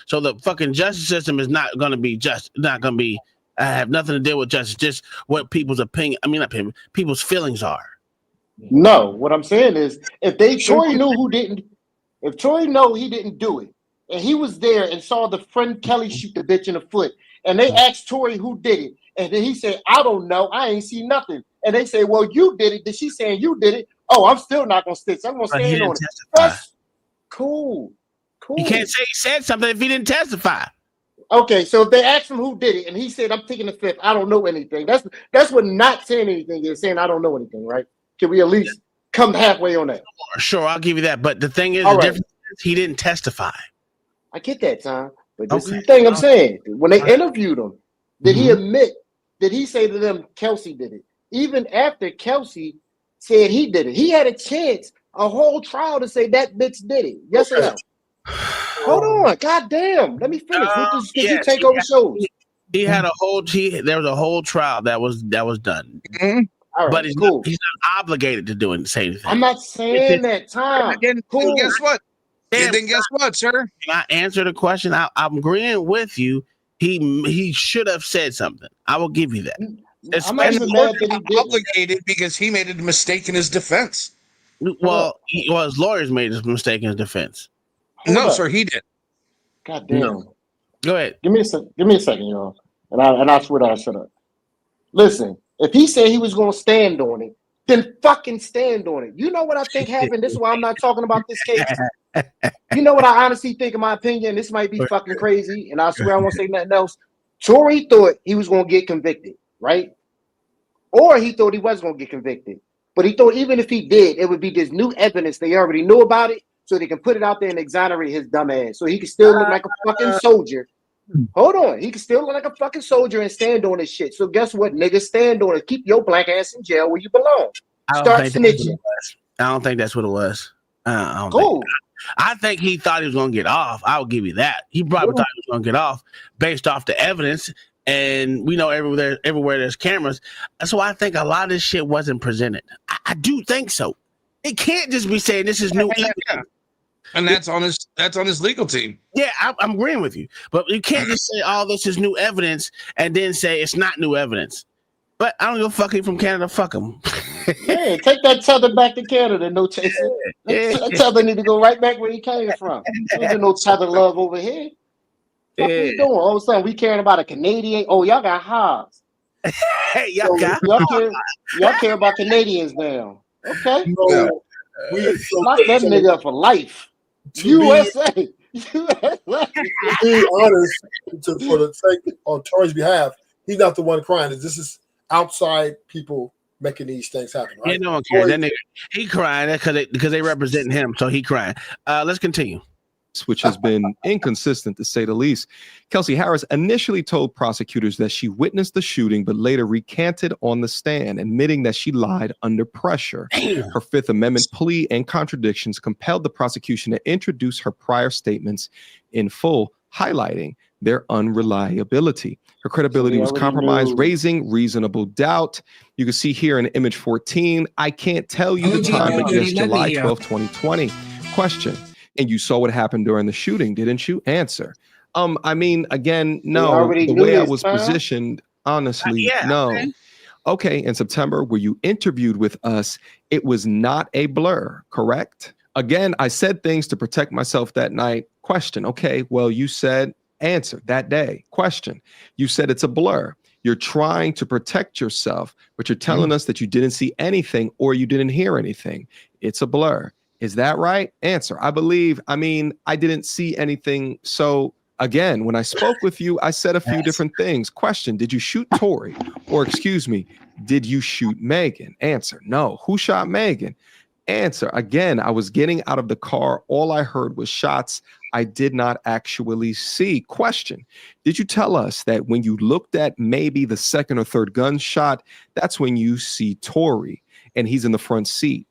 so the fucking justice system is not gonna be just not gonna be have nothing to do with justice, just what people's opinion. I mean, not opinion, people's feelings are. No, what I'm saying is, if Troy knew who didn't, if Troy know he didn't do it, and he was there and saw the friend Kelly shoot the bitch in the foot, and they asked Tory who did it, and then he said, "I don't know, I ain't see nothing," and they say, "Well, you did it." Did she saying you did it? Oh, I'm still not gonna stitch. I'm gonna stand on it. That's cool. Cool. You can't say he said something if he didn't testify. Okay, so if they asked him who did it, and he said, "I'm taking the fifth, I don't know anything." That's what not saying anything is, saying I don't know anything, right? Can we at least come halfway on that? Sure, I'll give you that. But the thing is, All the right. difference is he didn't testify. I get that, Tom. But this is the thing I'm saying. When they interviewed him, did he admit, did he say to them, Kelsey did it? Even after Kelsey said he did it, he had a chance, a whole trial to say that bitch did it. Yes or no? Hold on. God damn. Let me finish. You take over shows. He had a whole there was a whole trial that was done. All right, but he's cool. He's not obligated to do it, say anything. I'm not saying that, Tom. Cool. Guess what? Then guess what, sir? Can I answer the question? I'm agreeing with you. He should have said something. I will give you that. Especially obligated because he made a mistake in his defense. Well, his lawyers made a mistake in his defense. No, sir, he did. God damn. No. Go ahead. Give me a second, y'all. And I swear I shut up. Listen, if he said he was gonna stand on it, then fucking stand on it. You know what I think happened? This is why I'm not talking about this case. You know what I honestly think, in my opinion? This might be fucking crazy, and I swear I won't say nothing else. Tory thought he was gonna get convicted, right? Or he thought he was gonna get convicted. But he thought even if he did, it would be this new evidence they already knew about it, so they can put it out there and exonerate his dumb ass. So he can still look like a fucking soldier. Hold on. He can still look like a fucking soldier and stand on his shit. So guess what, nigga? Stand on it. Keep your black ass in jail where you belong. Start snitching. I don't think that's what it was. Cool. I think he thought he was going to get off. I'll give you that. He probably thought he was going to get off based off the evidence. And we know everywhere there's cameras. That's why I think a lot of this shit wasn't presented. I do think so. It can't just be saying this is new evidence. And that's on his legal team. Yeah, I'm agreeing with you. But you can't just say, "Oh, this is new evidence," and then say it's not new evidence. But I don't give a fuck. He from Canada. Fuck him. Hey, take that tether back to Canada. No chaser. That tether need to go right back where he came from. There's no tether love over here. What are we doing? All of a sudden, we caring about a Canadian. Oh, y'all got Hobbs. Hey, y'all care about Canadians now. Okay. No, Lock that nigga up for life. USA. To be honest, for the sake on Tory's behalf, he's not the one crying. This is outside people making these things happen. Right? Yeah, no one cares. That nigga, he crying because they represent him, so he crying. Let's continue. Which has been inconsistent to say the least. Kelsey Harris initially told prosecutors that she witnessed the shooting, but later recanted on the stand, admitting that she lied under pressure. Her Fifth Amendment plea and contradictions compelled the prosecution to introduce her prior statements in full, highlighting their unreliability. Her credibility was compromised, raising reasonable doubt. You can see here in image 14, I can't tell you the time, but just July 12, 2020. Question. And you saw what happened during the shooting, didn't you? Answer. I mean, again, no. The way I was positioned, honestly, no. Okay, in September, where you interviewed with us, it was not a blur, correct? Again, I said things to protect myself that night. Question. Okay, well, you said answer that day. Question. You said it's a blur. You're trying to protect yourself, but you're telling us that you didn't see anything or you didn't hear anything. It's a blur. Is that right? Answer. I didn't see anything. So again, when I spoke with you, I said a few different things. Question. Did you shoot Tory? Or excuse me, did you shoot Megan? Answer. No. Who shot Megan? Answer. Again, I was getting out of the car. All I heard was shots I did not actually see. Question. Did you tell us that when you looked at maybe the second or third gunshot, that's when you see Tory and he's in the front seat?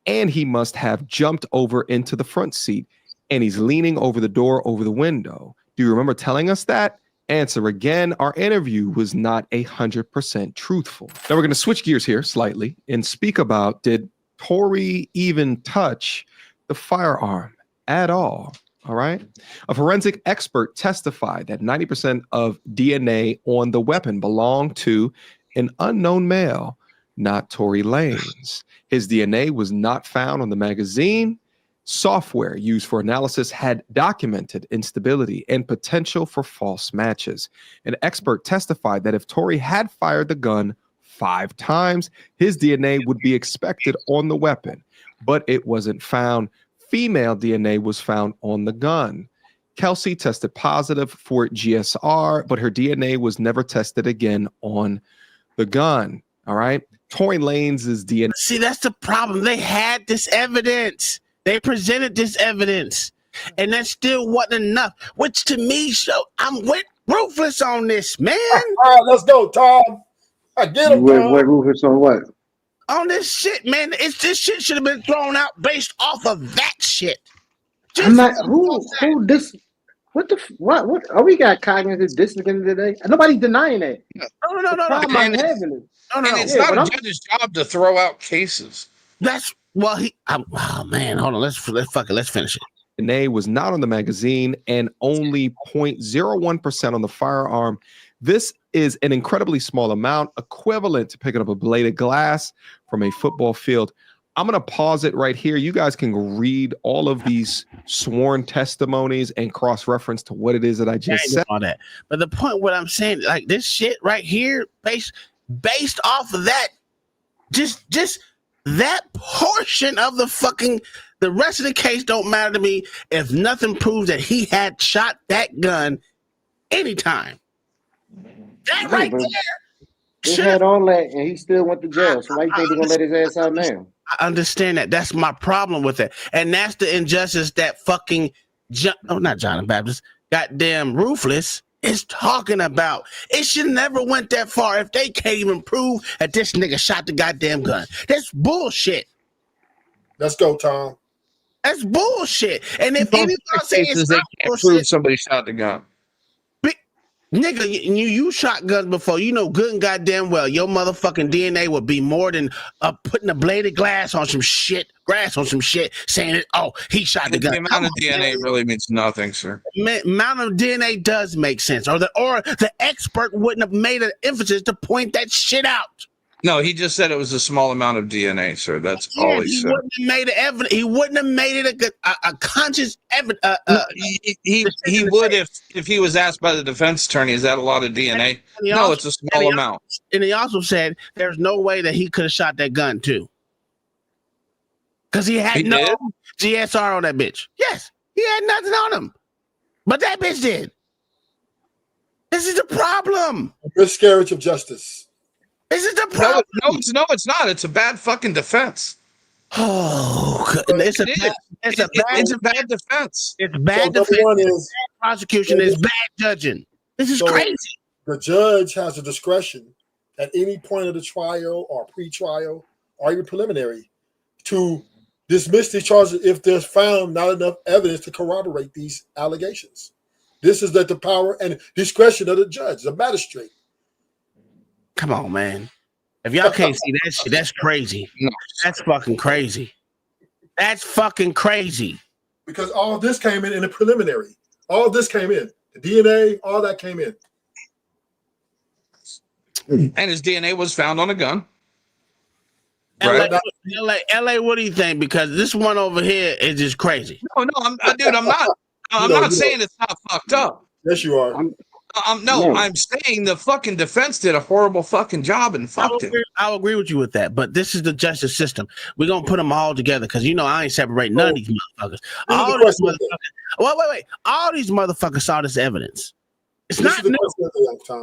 And he must have jumped over into the front seat and he's leaning over the door over the window. Do you remember telling us that? Answer again, our interview was not 100% truthful. Now we're going to switch gears here slightly and speak about, did Tory even touch the firearm at all? All right. A forensic expert testified that 90% of DNA on the weapon belonged to an unknown male, not Tory Lanez. His DNA was not found on the magazine. Software used for analysis had documented instability and potential for false matches. An expert testified that if Tory had fired the gun 5 times, his DNA would be expected on the weapon, but it wasn't found. Female DNA was found on the gun. Kelsey tested positive for GSR, but her DNA was never tested again on the gun. All right. Tory Lanez's DNA. See, that's the problem. They had this evidence. They presented this evidence, and that still wasn't enough, which to me show I'm with Ruthless on this, man. All right, let's go, Tom. I get him, Tom. What Rufus on what? On this shit, man. This shit should have been thrown out based off of that shit. I'm not who this. What we got cognitive dissonance today? Nobody's denying that. No. And it's not a judge's job to throw out cases. That's oh man, hold on. Let's finish it. DNA was not on the magazine and only 0.01% on the firearm. This is an incredibly small amount, equivalent to picking up a blade of glass from a football field. I'm going to pause it right here. You guys can read all of these sworn testimonies and cross-reference to what it is that I just said. On that. But the point, what I'm saying, like this shit right here, based off of that, just that portion of the rest of the case don't matter to me if nothing proves that he had shot that gun anytime. That right there. He had all that and he still went to jail. So why you think they're gonna let his ass out now? I understand that. That's my problem with it. And that's the injustice that fucking not John the Baptist, goddamn Ruthless is talking about. It should never went that far if they can't even prove that this nigga shot the goddamn gun. That's bullshit. Let's go, Tom. That's bullshit. And if even they can't prove somebody shot the gun. Nigga, you shot guns before. You know good and goddamn well your motherfucking DNA would be more than putting a blade of grass on some shit, saying that, oh, he shot the gun. The amount of DNA really means nothing, sir. Amount of DNA does make sense. Or the expert wouldn't have made an emphasis to point that shit out. No, he just said it was a small amount of DNA, sir. That's all he said. Wouldn't have made it evident. He wouldn't have made it a conscious evidence. He would if he was asked by the defense attorney, is that a lot of DNA? No, it's a small amount. And he also said there's no way that he could have shot that gun too. Because he had no GSR on that bitch. Yes, he had nothing on him. But that bitch did. This is the problem. Miscarriage of justice. This is the problem. No, it's not. It's a bad fucking defense. Oh, it's a bad defense. It's bad defense. Prosecution is bad judging. This is crazy. The judge has the discretion at any point of the trial or pre-trial or even preliminary to dismiss these charges if there's found not enough evidence to corroborate these allegations. This is the power and discretion of the judge, the magistrate. Come on, man. If y'all can't see that shit, that's crazy. No. That's fucking crazy. That's fucking crazy. Because all this came in the preliminary. All this came in. The DNA, all that came in. And his DNA was found on a gun. Right? LA, what do you think? Because this one over here is just crazy. No, I'm not saying it's not fucked up. Yes, you are. I'm saying the fucking defense did a horrible fucking job and fucked him. I'll agree with you with that, but this is the justice system. We're gonna put them all together because I ain't separating none of these motherfuckers. Wait. All these motherfuckers saw this evidence. It's not new.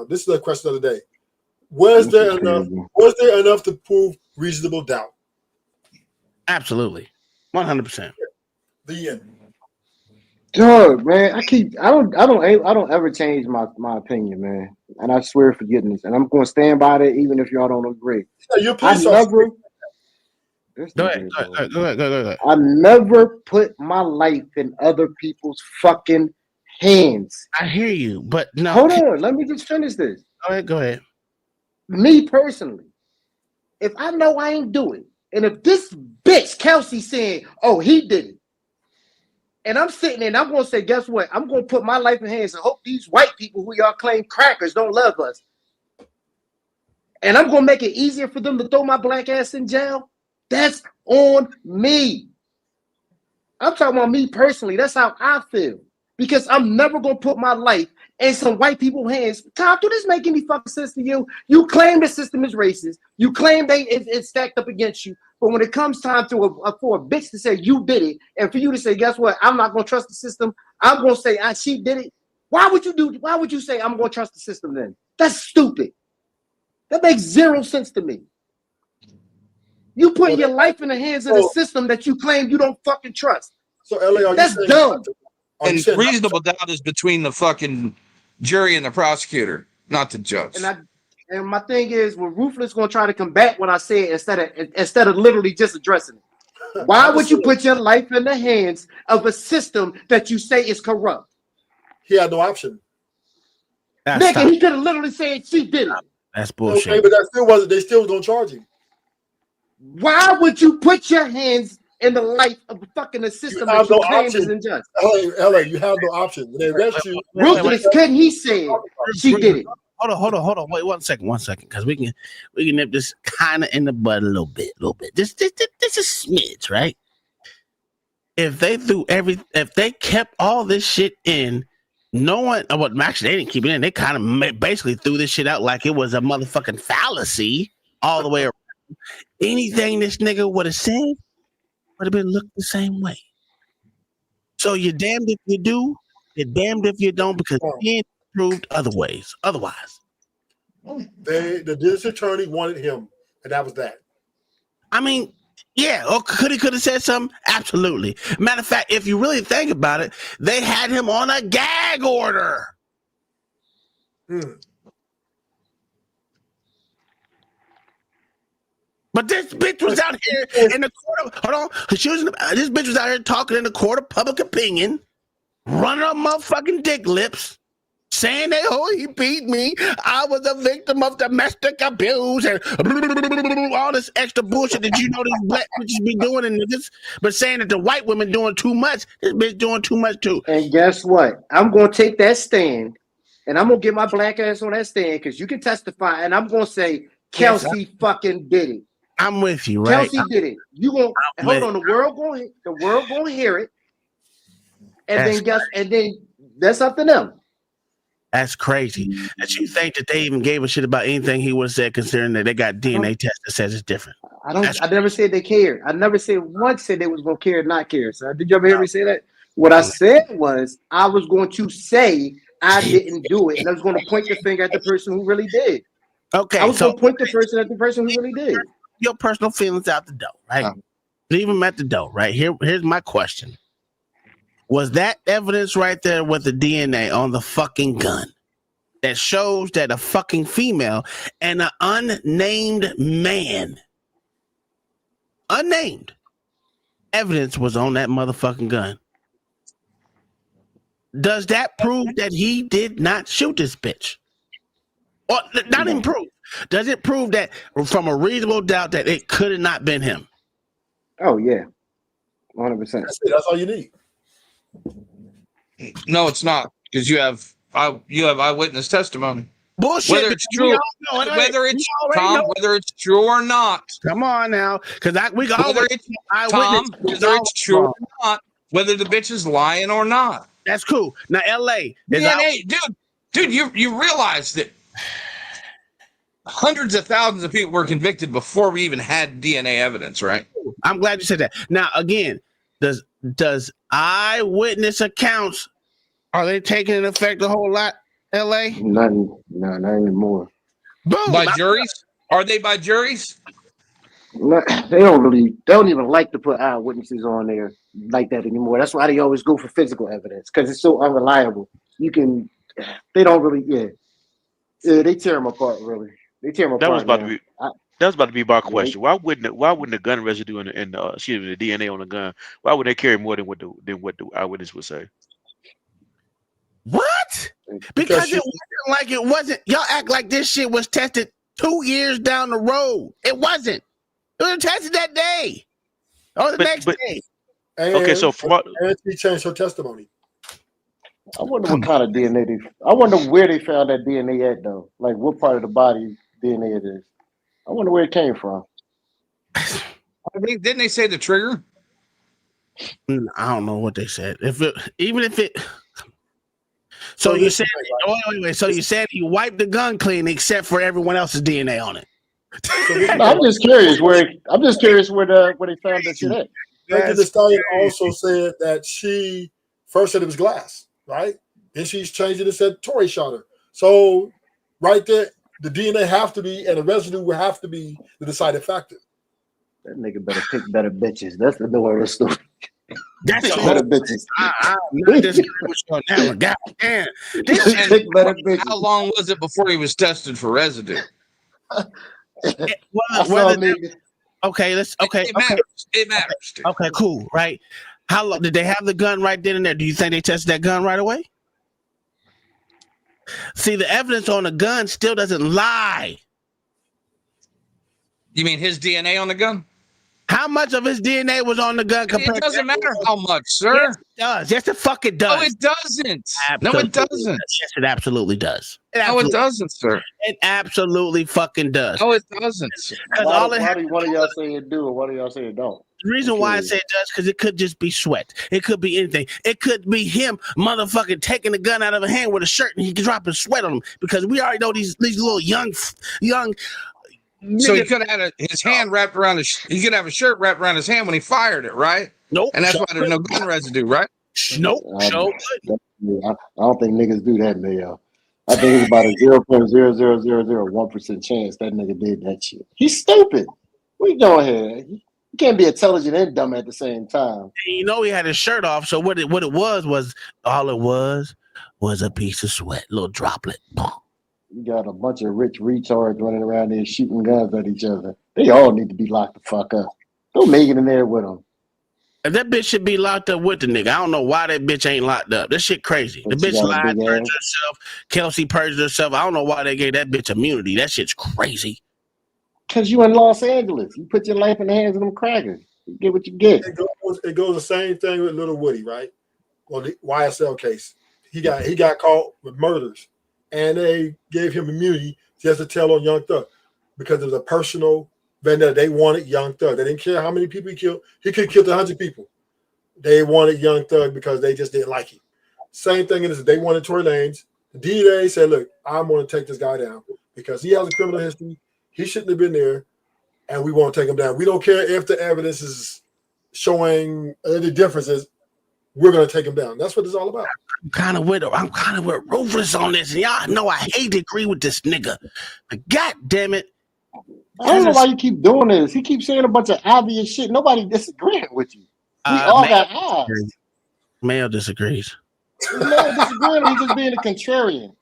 This is the question of the day. Was there enough to prove reasonable doubt? Absolutely, 100%. The end. Dog, man, I don't ever change my opinion, man. And I swear for goodness. And I'm gonna stand by that even if y'all don't agree. Yeah, Go ahead. I never put my life in other people's fucking hands. I hear you, but no. Hold on, let me just finish this. Go ahead. Me personally, if I know I ain't do it, and if this bitch Kelsey saying, "Oh, he did it," and I'm sitting there and I'm gonna say, guess what? I'm gonna put my life in hands and hope these white people who y'all claim crackers don't love us. And I'm gonna make it easier for them to throw my black ass in jail. That's on me. I'm talking about me personally. That's how I feel. Because I'm never gonna put my life in some white people's hands. Tom, do this make any fucking sense to you? You claim the system is racist. You claim it's stacked up against you. But when it comes time to for a bitch to say you did it, and for you to say, guess what? I'm not gonna trust the system. I'm gonna say she did it. Why would you say I'm gonna trust the system then? That's stupid. That makes zero sense to me. You put your life in the hands of the system that you claim you don't fucking trust. So LA, that's dumb. And reasonable doubt is between the fucking jury and the prosecutor, not the judge. And my thing is, when Ruthless gonna try to combat what I said instead of literally just addressing it. Why would you put your life in the hands of a system that you say is corrupt? He had no option. Nigga, he could have literally said she did it. That's bullshit. Okay, but that still wasn't. They still don't charge him. Why would you put your hands in the life of fucking a system that you claim is unjust? LA, you have no option. When they arrest you, Ruthless, couldn't he say she did it? Hold on. Wait, one second, because we can nip this kind of in the bud a little bit. This is smidge, right? If they kept all this shit in, no one. Well, actually, they didn't keep it in. They kind of basically threw this shit out like it was a motherfucking fallacy all the way around. Anything this nigga would have said would have been looked the same way. So you're damned if you do, you're damned if you don't, because he ain't proved otherwise. The district attorney wanted him, and that was that. I mean, yeah, or could have said something? Absolutely. Matter of fact, if you really think about it, they had him on a gag order. But this bitch was out here in the court of, this bitch was out here talking in the court of public opinion, running up motherfucking dick lips, saying that, he beat me. I was a victim of domestic abuse and all this extra bullshit that these black bitches be doing, and but saying that the white women doing too much, this bitch doing too much too. And guess what? I'm going to take that stand, and I'm going to get my black ass on that stand because you can testify, and I'm going to say Kelsey fucking did it. I'm with you, right? Kelsey did it. You gonna hold on? The world gonna hear it, and then that's up to them. That's crazy. That you think that they even gave a shit about anything he would have said, considering that they got DNA tests that says it's different. I never said they cared. I never said once said they was gonna care or not care. So did you ever hear me say that? What I said was I was going to say I didn't do it, and I was going to point the finger at the person who really did. Okay, I was going to point the person at the person who really did. Your personal feelings out the door, right? Leave them at the door, right? Here's my question. Was that evidence right there with the DNA on the fucking gun that shows that a fucking female and an unnamed man, unnamed evidence was on that motherfucking gun? Does that prove that he did not shoot this bitch? Or not even prove. Does it prove that from a reasonable doubt that it could have not been him? Oh yeah, 100%. That's all you need. No, it's not, because you have eyewitness testimony. Bullshit. Whether it's true, whether it's true or not. Come on now, because we got whether it's true or not, whether the bitch is lying or not. That's cool. Now, LA DNA, dude, you realize that hundreds of thousands of people were convicted before we even had DNA evidence, right? I'm glad you said that. Now, again, does eyewitness accounts, are they taking an effect a whole lot, LA? Nothing. No, not anymore. Boom. By juries? Are they by juries? They don't even like to put eyewitnesses on there like that anymore. That's why they always go for physical evidence, because it's so unreliable. They don't really, they tear them apart, really. They tear them apart. That was about to be my question. Why wouldn't the gun residue and the DNA on the gun? Why would they carry more than what the eyewitness would say? What? Because it wasn't like it wasn't. Y'all act like this shit was tested 2 years down the road. It wasn't. It was tested that day or the next day. And, okay, so from what? And she changed her testimony. I wonder what kind of DNA they. I wonder where they found that DNA at though. Like what part of the body DNA it is. I wonder where it came from. I mean, didn't they say the trigger? I don't know what they said. Even if it. So you said, wait. So you said you wiped the gun clean except for everyone else's DNA on it. No, I'm just curious where. I'm just curious where they found that shit at. Megan Thee Stallion also said that she first said it was glass, right? Then she's changed it and said Tory shot her. So right there, the DNA have to be, and the residue will have to be the deciding factor. That nigga better pick better bitches. That's the door of the story. That's pick better bitches. I'm not disagreeing with you on that one. God damn. Pick better bitches. How long was it before he was tested for residue? Okay, let's It matters. Dude. Okay, cool, right? How long did they have the gun right then and there? Do you think they tested that gun right away? See, the evidence on the gun still doesn't lie. You mean his DNA on the gun? How much of his DNA was on the gun compared? It doesn't matter how much, sir. Yes, it does. Yes, the fuck it does. No, it doesn't. Absolutely. No, it doesn't. Yes, it absolutely does. No, it doesn't, sir. It absolutely fucking does. No, it doesn't. Why do one of y'all say it do, or one of y'all say it don't? The reason why I say it does because it could just be sweat. It could be anything. It could be him motherfucking taking the gun out of a hand with a shirt and he dropping sweat on him because we already know these little young. So he could have had his hand wrapped around he could have a shirt wrapped around his hand when he fired it, right? Nope. And that's why there's no gun residue, right? Nope. I don't think niggas do that, man. I think it's about a 0.00001% chance that nigga did that shit. He's stupid. What you doing here? You can't be intelligent and dumb at the same time. And you know he had his shirt off, so what it was a piece of sweat, little droplet. You got a bunch of rich retards running around there shooting guns at each other. They all need to be locked the fuck up. Don't make it in there with them. And that bitch should be locked up with the nigga. I don't know why that bitch ain't locked up. That shit crazy. The bitch lied, perjured herself. Kelsey perjured herself. I don't know why they gave that bitch immunity. That shit's crazy. Because you in Los Angeles. You put your life in the hands of them crackers. You get what you get. It goes the same thing with Little Woody, right? Well, the YSL case. He got caught with murders. And they gave him immunity just to tell on Young Thug because it was a personal vendetta. They wanted Young Thug. They didn't care how many people he killed. He could have killed 100 people. They wanted Young Thug because they just didn't like him. Same thing is they wanted Tory Lanez. The DA said, look, I'm going to take this guy down because he has a criminal history. He shouldn't have been there, and we want to take him down. We don't care if the evidence is showing any differences. We're going to take him down. That's what it's all about. I'm kind of with Ruthless on this, and y'all know I hate to agree with this nigga, but god damn it, I don't know why you keep doing this. He keeps saying a bunch of obvious shit. Nobody disagreeing with you. We all got odds. Male disagrees. Male disagreeing. He's just being a contrarian.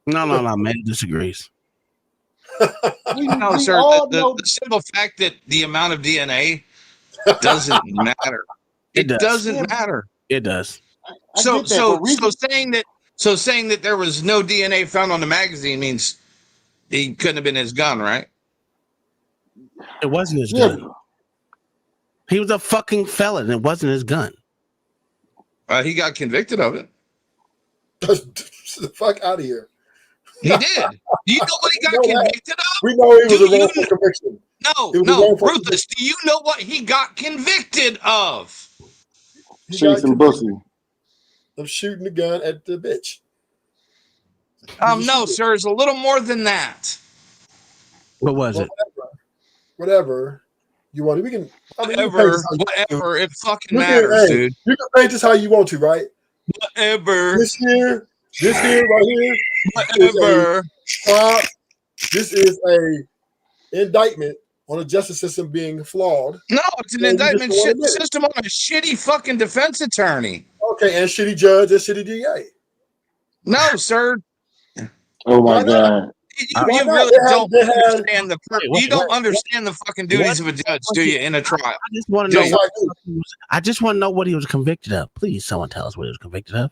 No, male disagrees. No, sir. The simple fact that the amount of DNA doesn't matter. It doesn't matter. It does. So saying that there was no DNA found on the magazine means he couldn't have been his gun, right? It wasn't his gun. He was a fucking felon. It wasn't his gun. He got convicted of it. The fuck out of here. He did. Do you know what he got convicted of? We know it was a wrongful conviction. No, Ruthless. Do you know what he got convicted of? Chasing pussy. Of shooting the gun at the bitch. No, sir. It's a little more than that. What was it? Whatever you want. We can. Whatever. It fucking matters, dude. You can paint this how you want to, right? Whatever. This here, right here. Whatever. This is a indictment on the justice system being flawed. No, it's an indictment system on a shitty fucking defense attorney. Okay, and shitty judge and shitty DA. No, sir. Oh my God. You really don't understand you don't understand the fucking duties of a judge, do you, in a trial? I just want to know. I just want to know what he was convicted of. Please, someone tell us what he was convicted of.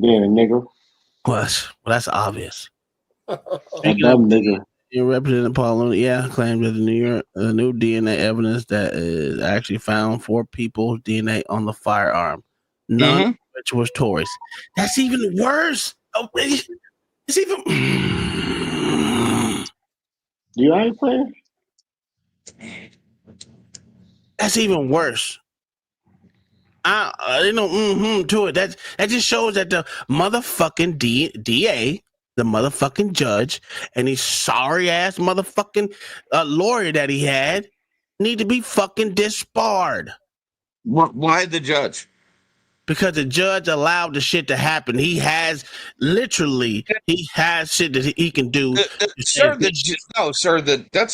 Being a nigga. Well, that's obvious. A dumb nigga. Your representative Paul, claimed that the new DNA evidence that is actually found 4 people's DNA on the firearm, none of which was Tory's. That's even worse. Oh, it's even. You ain't playing. That's even worse. To it. That just shows that the motherfucking DA, the motherfucking judge, and his sorry ass motherfucking lawyer that he had need to be fucking disbarred. Why the judge? Because the judge allowed the shit to happen. He has shit that he can do. That's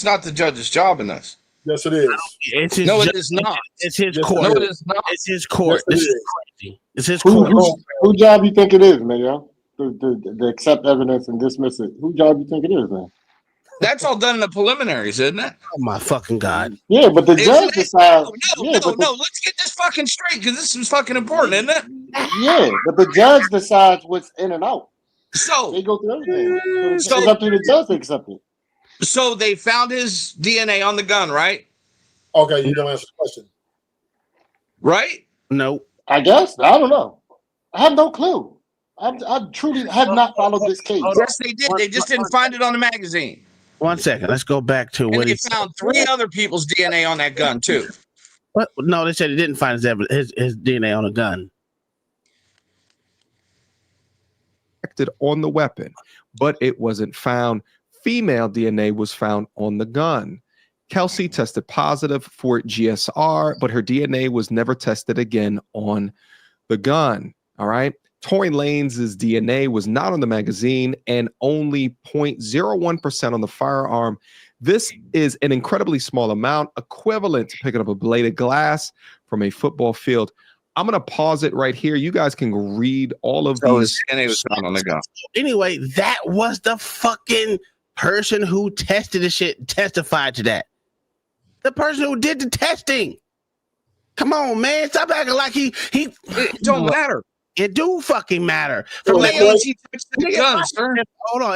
not the judge's job in this. Yes, it is. It is not. It's his court. No, it is not. It's his court. Yes, This is crazy. It's his Who court. whose job you think it is, man? Yo? To accept evidence and dismiss it. Whose job you think it is, man? That's all done in the preliminaries, isn't it? Oh my fucking God. Yeah, but the judge decides. No. Let's get this fucking straight because this is fucking important, isn't it? Yeah, but the judge decides what's in and out. So they go through everything. So it's up to the judge to accept it. So they found his DNA on the gun, right? Okay, you don't answer the question. Right? No. I guess. I don't know. I have no clue. I truly have not followed this case. Yes, they did. They just didn't find it on the magazine. 1 second. Let's go back to what they he found 3 other people's DNA on that gun too. What? No, they said he didn't find his DNA on a gun. On the weapon, but it wasn't found. Female DNA was found on the gun. Kelsey tested positive for GSR, but her DNA was never tested again on the gun. All right. Tory Lanez's DNA was not on the magazine and only 0.01% on the firearm. This is an incredibly small amount, equivalent to picking up a blade of glass from a football field. I'm going to pause it right here. You guys can read all of these. DNA was found on the gun. Anyway, that was the fucking person who tested the shit, testified to that. The person who did the testing. Come on, man. Stop acting like he it don't matter. It do fucking matter. Hold on.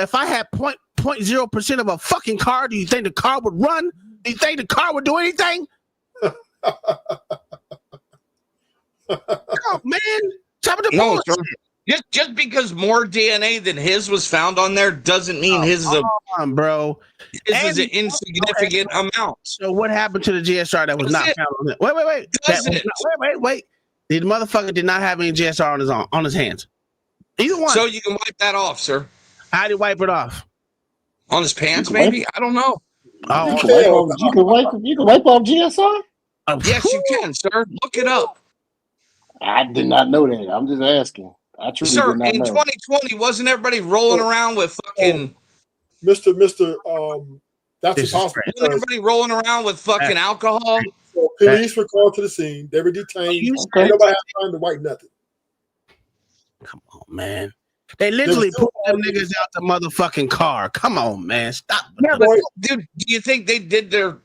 If I had 0.0% of a fucking car, do you think the car would run? Do you think the car would do anything? Oh man, top of the bullshit. Just because more DNA than his was found on there doesn't mean his is bro. His is an insignificant amount. So what happened to the GSR that was not found on it? Wait. Wait. The motherfucker did not have any GSR on his hands. Either one. So you can wipe that off, sir. How do you wipe it off? On his pants, maybe? I don't know. Oh, you can wipe off GSR? Yes, you can, sir. Look it up. I did not know that. I'm just asking. I truly Sir, did not in know. 2020, wasn't everybody rolling around with fucking Mr. That's impossible. Wasn't everybody rolling around with fucking alcohol? So police were called to the scene. They were detained. Okay. Nobody had time to wipe nothing. Come on, man. They literally put them niggas out the motherfucking car. Come on, man. Stop. Yeah, but, dude, do you think they did their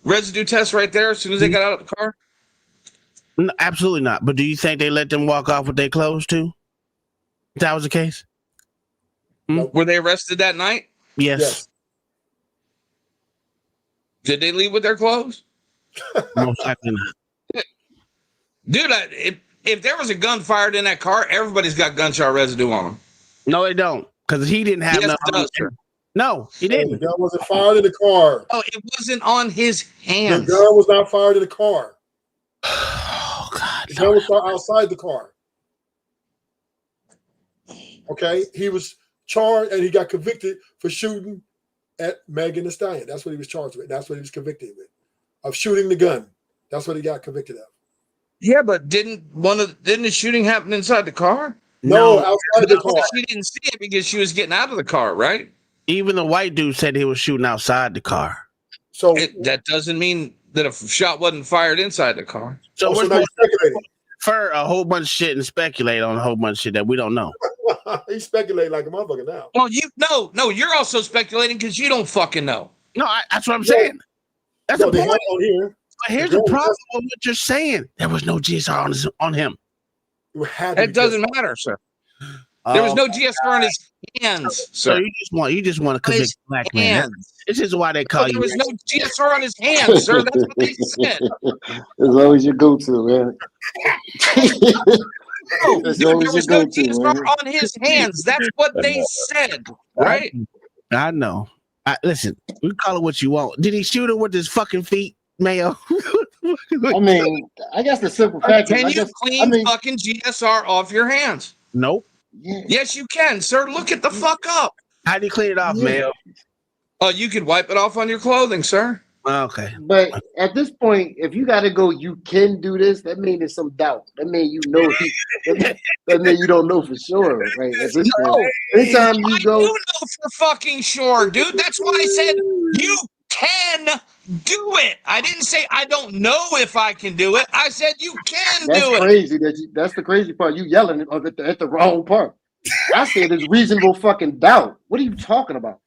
residue test right there as soon as they got out of the car? No, absolutely not. But do you think they let them walk off with their clothes too? If that was the case? Were they arrested that night? Yes. Did they leave with their clothes? Most likely not. Dude, if there was a gun fired in that car, everybody's got gunshot residue on them. No, they don't. Because he didn't have Yes, nothing. it does. No, he didn't. The gun wasn't fired in the car. Oh, it wasn't on his hands. The gun was not fired in the car. Oh, God. The gun was fired outside the car. Okay? He was charged and he got convicted for shooting at Megan Thee Stallion. That's what he was charged with. That's what he was convicted with. Of shooting the gun. That's what he got convicted of. Yeah, but didn't the shooting happen inside the car? No, outside the car. She didn't see it because she was getting out of the car, right? Even the white dude said he was shooting outside the car. So that doesn't mean that a shot wasn't fired inside the car. So we're now speculating. For a whole bunch of shit and speculate on a whole bunch of shit that we don't know. He's speculating like a motherfucker now. Well, you're also speculating because you don't fucking know. No, that's what I'm saying. That's the point. On here. But here's the problem with what you're saying. There was no GSR on him. It doesn't matter, sir. There was no GSR on his hands, So sir. you just want to On convict his black man. hands. This is why they call There you. was no GSR on his hands, sir. That's what they said. As long as you go to, man. No, As there long as you was no go to, GSR man. on his hands. That's what they said, right? I know. Listen, we call it what you want. Did he shoot him with his fucking feet, Mayo? I mean, I guess the simple fact is, Can I you guess, clean fucking GSR off your hands? Nope. Yes, you can, sir. Look it the fuck up. How do you clean it off, Mayo? Oh, you could wipe it off on your clothing, sir. Okay. But at this point, if you got to go, you can do this. That means there's some doubt. That means you know. That means you don't know for sure, right? At this point, anytime you go, You know for fucking sure, dude. That's why I said you can do it. I didn't say I don't know if I can do it. I said you can that's do it. crazy. That's the crazy part. You yelling at the wrong part. I said there's reasonable fucking doubt. What are you talking about?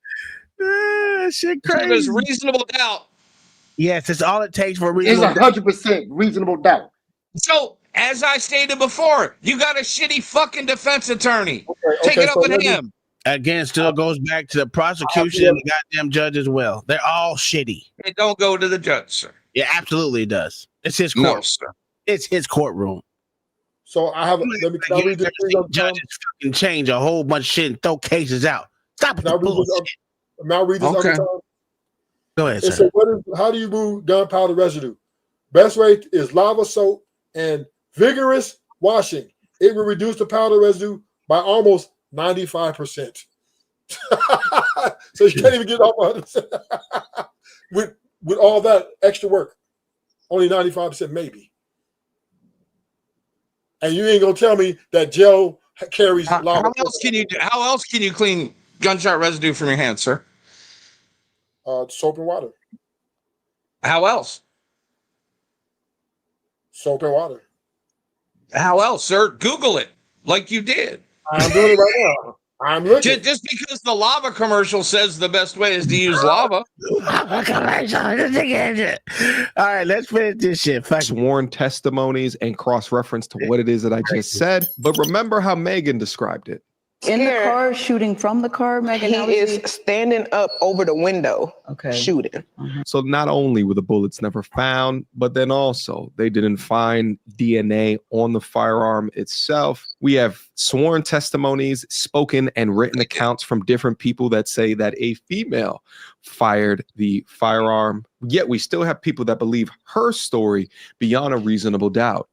Shit There's crazy. reasonable doubt. Yes, it's all it takes for a It's reasonable doubt. 100% reasonable doubt. So, as I stated before, you got a shitty fucking defense attorney. Take it up so with let me- him. Again, still goes back to the prosecution and the goddamn judge as well. They're all shitty. It don't go to the judge, sir. Yeah, absolutely it does. It's his No, court. sir. It's his courtroom. So I have. Let me. Can I read this? Judges fucking change a whole bunch of shit and throw cases out. Stop with Can I the read this? bullshit. Can I read this Okay. other time? Go ahead, It sir. said, how do you remove gunpowder residue? Best way is lava soap and vigorous washing. It will reduce the powder residue by almost 95%. So you can't even get off 100% with all that extra work. Only 95% maybe. And you ain't gonna tell me that gel carries lava. How else can you do? How else can you clean gunshot residue from your hands, sir? Soap and water. How else? Soap and water. How else, sir? Google it like you did. I'm doing it right now. I'm looking. Just because the lava commercial says the best way is to use lava. All right, let's finish this shit. Fuck it. Sworn testimonies and cross-reference to what it is that I just said. But remember how Megan described it. In the car, shooting from the car, Megan. He is standing up over the window, shooting. So not only were the bullets never found, but then also they didn't find DNA on the firearm itself. We have sworn testimonies, spoken and written accounts from different people that say that a female fired the firearm. Yet we still have people that believe her story beyond a reasonable doubt.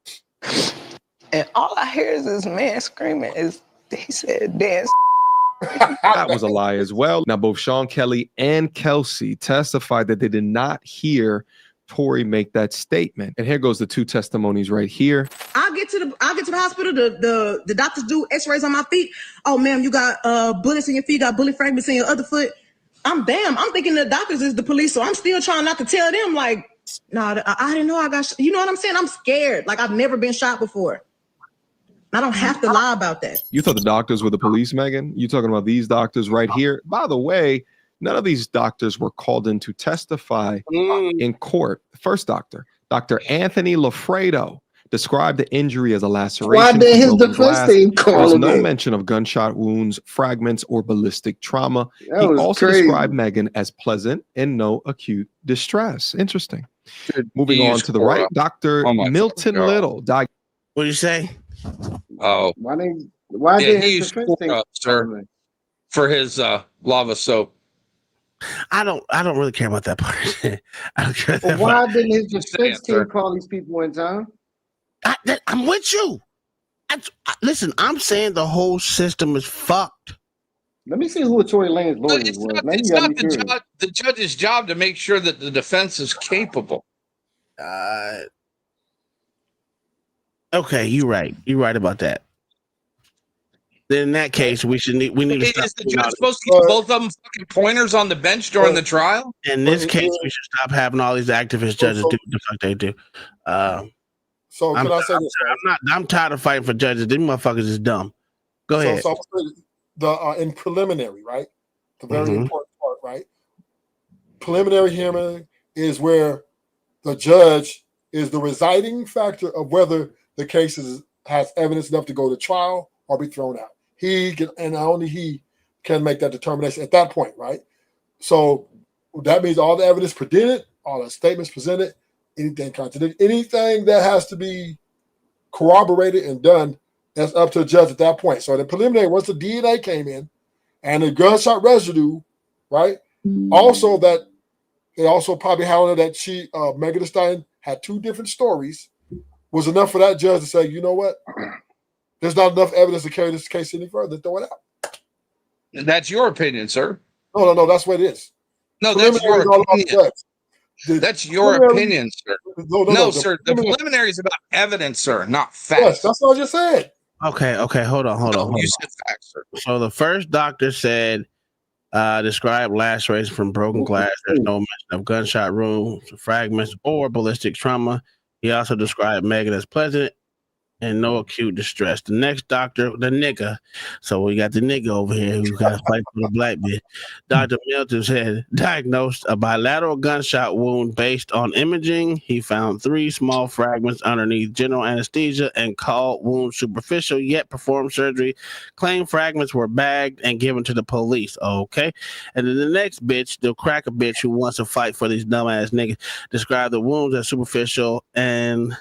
And all I hear is this man screaming. He said, dance. That was a lie as well. Now, both Sean Kelly and Kelsey testified that they did not hear Tory make that statement. And here goes the two testimonies right here. I'll get to the hospital. The doctors do x-rays on my feet. Oh, ma'am, you got bullets in your feet, got bullet fragments in your other foot. I'm thinking the doctors is the police, so I'm still trying not to tell them, like, no, I didn't know I got you know what I'm saying? I'm scared. Like, I've never been shot before. I don't have to lie about that. You thought the doctors were the police, Megan? You talking about these doctors right here? By the way, none of these doctors were called in to testify in court. The first doctor, Dr. Anthony Lafredo, described the injury as a laceration. Why did his from broken defense glass. team There call was him no in? mention of gunshot wounds, fragments, or ballistic trauma. That He was also crazy. described Megan as pleasant and no acute distress. Interesting. Moving on to the right, Dr. Milton Little. What do you say? Oh, Why yeah, did he his used defense team Clorox, sir, for his lava soap. I don't really care about that part. I don't care about But that why part. didn't his defense sir. team call these people in time? I'm with you. Listen, I'm saying the whole system is fucked. Let me see who Tory Lanez lawyer It's was. not, Now you it's got not me curious. the judge's job to make sure that the defense is capable. Okay, you're right. You're right about that. Then in that case, we need to stop. Is the judge supposed to give both of them fucking pointers on the bench during the trial? In this case, we should stop having all these activist judges do what the fuck they do. So can I say this? I'm tired of fighting for judges. These motherfuckers is dumb. Go ahead. So in preliminary, right? The very important part, right? Preliminary hearing is where the judge is the residing factor of whether the case has evidence enough to go to trial or be thrown out. He can, and only he can make that determination at that point, right? So that means all the evidence presented, all the statements presented, anything contradicted, anything that has to be corroborated and done, that's up to the judge at that point. So the preliminary, once the DNA came in and the gunshot residue, right? Also that they also probably had that Megan Thee Stallion had two different stories, was enough for that judge to say, you know what? There's not enough evidence to carry this case any further. Throw it out. That's your opinion, sir. No. That's what it is. No, that's your opinion. That's your opinion, sir. No, sir. The preliminary is about evidence, sir, not facts. Yes, that's what I just said. Okay, hold on. You said facts, sir. So the first doctor said, describe laceration from broken glass. There's no mention of gunshot wounds, fragments, or ballistic trauma. He also described Megan as pleasant and no acute distress. The next doctor, the nigga. So we got the nigga over here who's got to fight for the black bitch. Dr. Milton said, diagnosed a bilateral gunshot wound based on imaging. He found 3 small fragments underneath general anesthesia and called wounds superficial, yet performed surgery. Claimed fragments were bagged and given to the police. Okay. And then the next bitch, the cracker bitch who wants to fight for these dumbass niggas, described the wounds as superficial and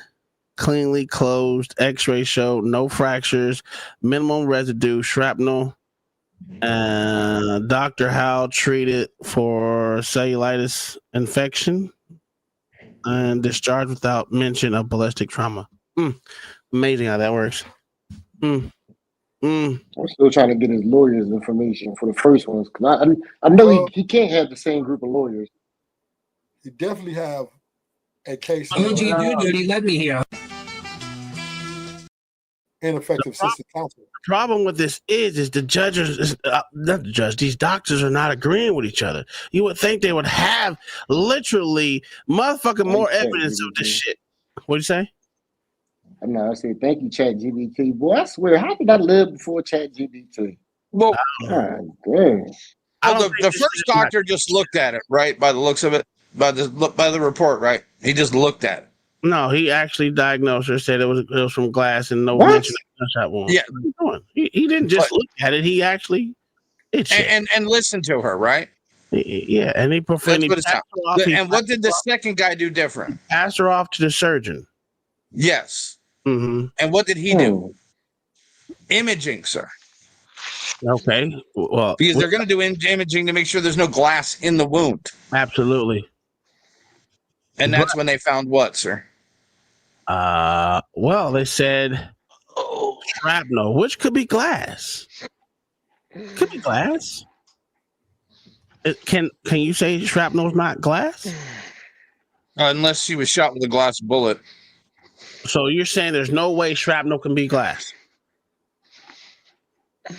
cleanly closed. X-ray showed no fractures, minimum residue, shrapnel. Dr. Howe treated for cellulitis infection and discharged without mention of ballistic trauma. Amazing how that works. I'm still trying to get his lawyers' information for the first ones, because I know he can't have the same group of lawyers. He definitely have a case. OGDoDirty, let me hear. Ineffective system counsel. The problem with this is the judges, not the judge, these doctors are not agreeing with each other. You would think they would have literally motherfucking more evidence of this shit. What'd you say? I said, thank you, ChatGPT. Boy, I swear, how did I live before ChatGPT? Well, God, well the first doctor just looked at it, right? By the looks of it, by the report, right? He just looked at it. No, he actually diagnosed her, said it was from glass and no mention of gunshot wound. Yeah. He didn't just look at it. He actually and listened to her, right? Yeah, and he performed. And what did the second guy do different? Passed her off to the surgeon. Yes. Mm-hmm. And what did he do? Imaging, sir. Okay. Well, because they're going to do imaging to make sure there's no glass in the wound. Absolutely. And that's when they found what, sir? Well, they said shrapnel, which could be glass. Could be glass. Can you say shrapnel's not glass? Unless she was shot with a glass bullet. So you're saying there's no way shrapnel can be glass?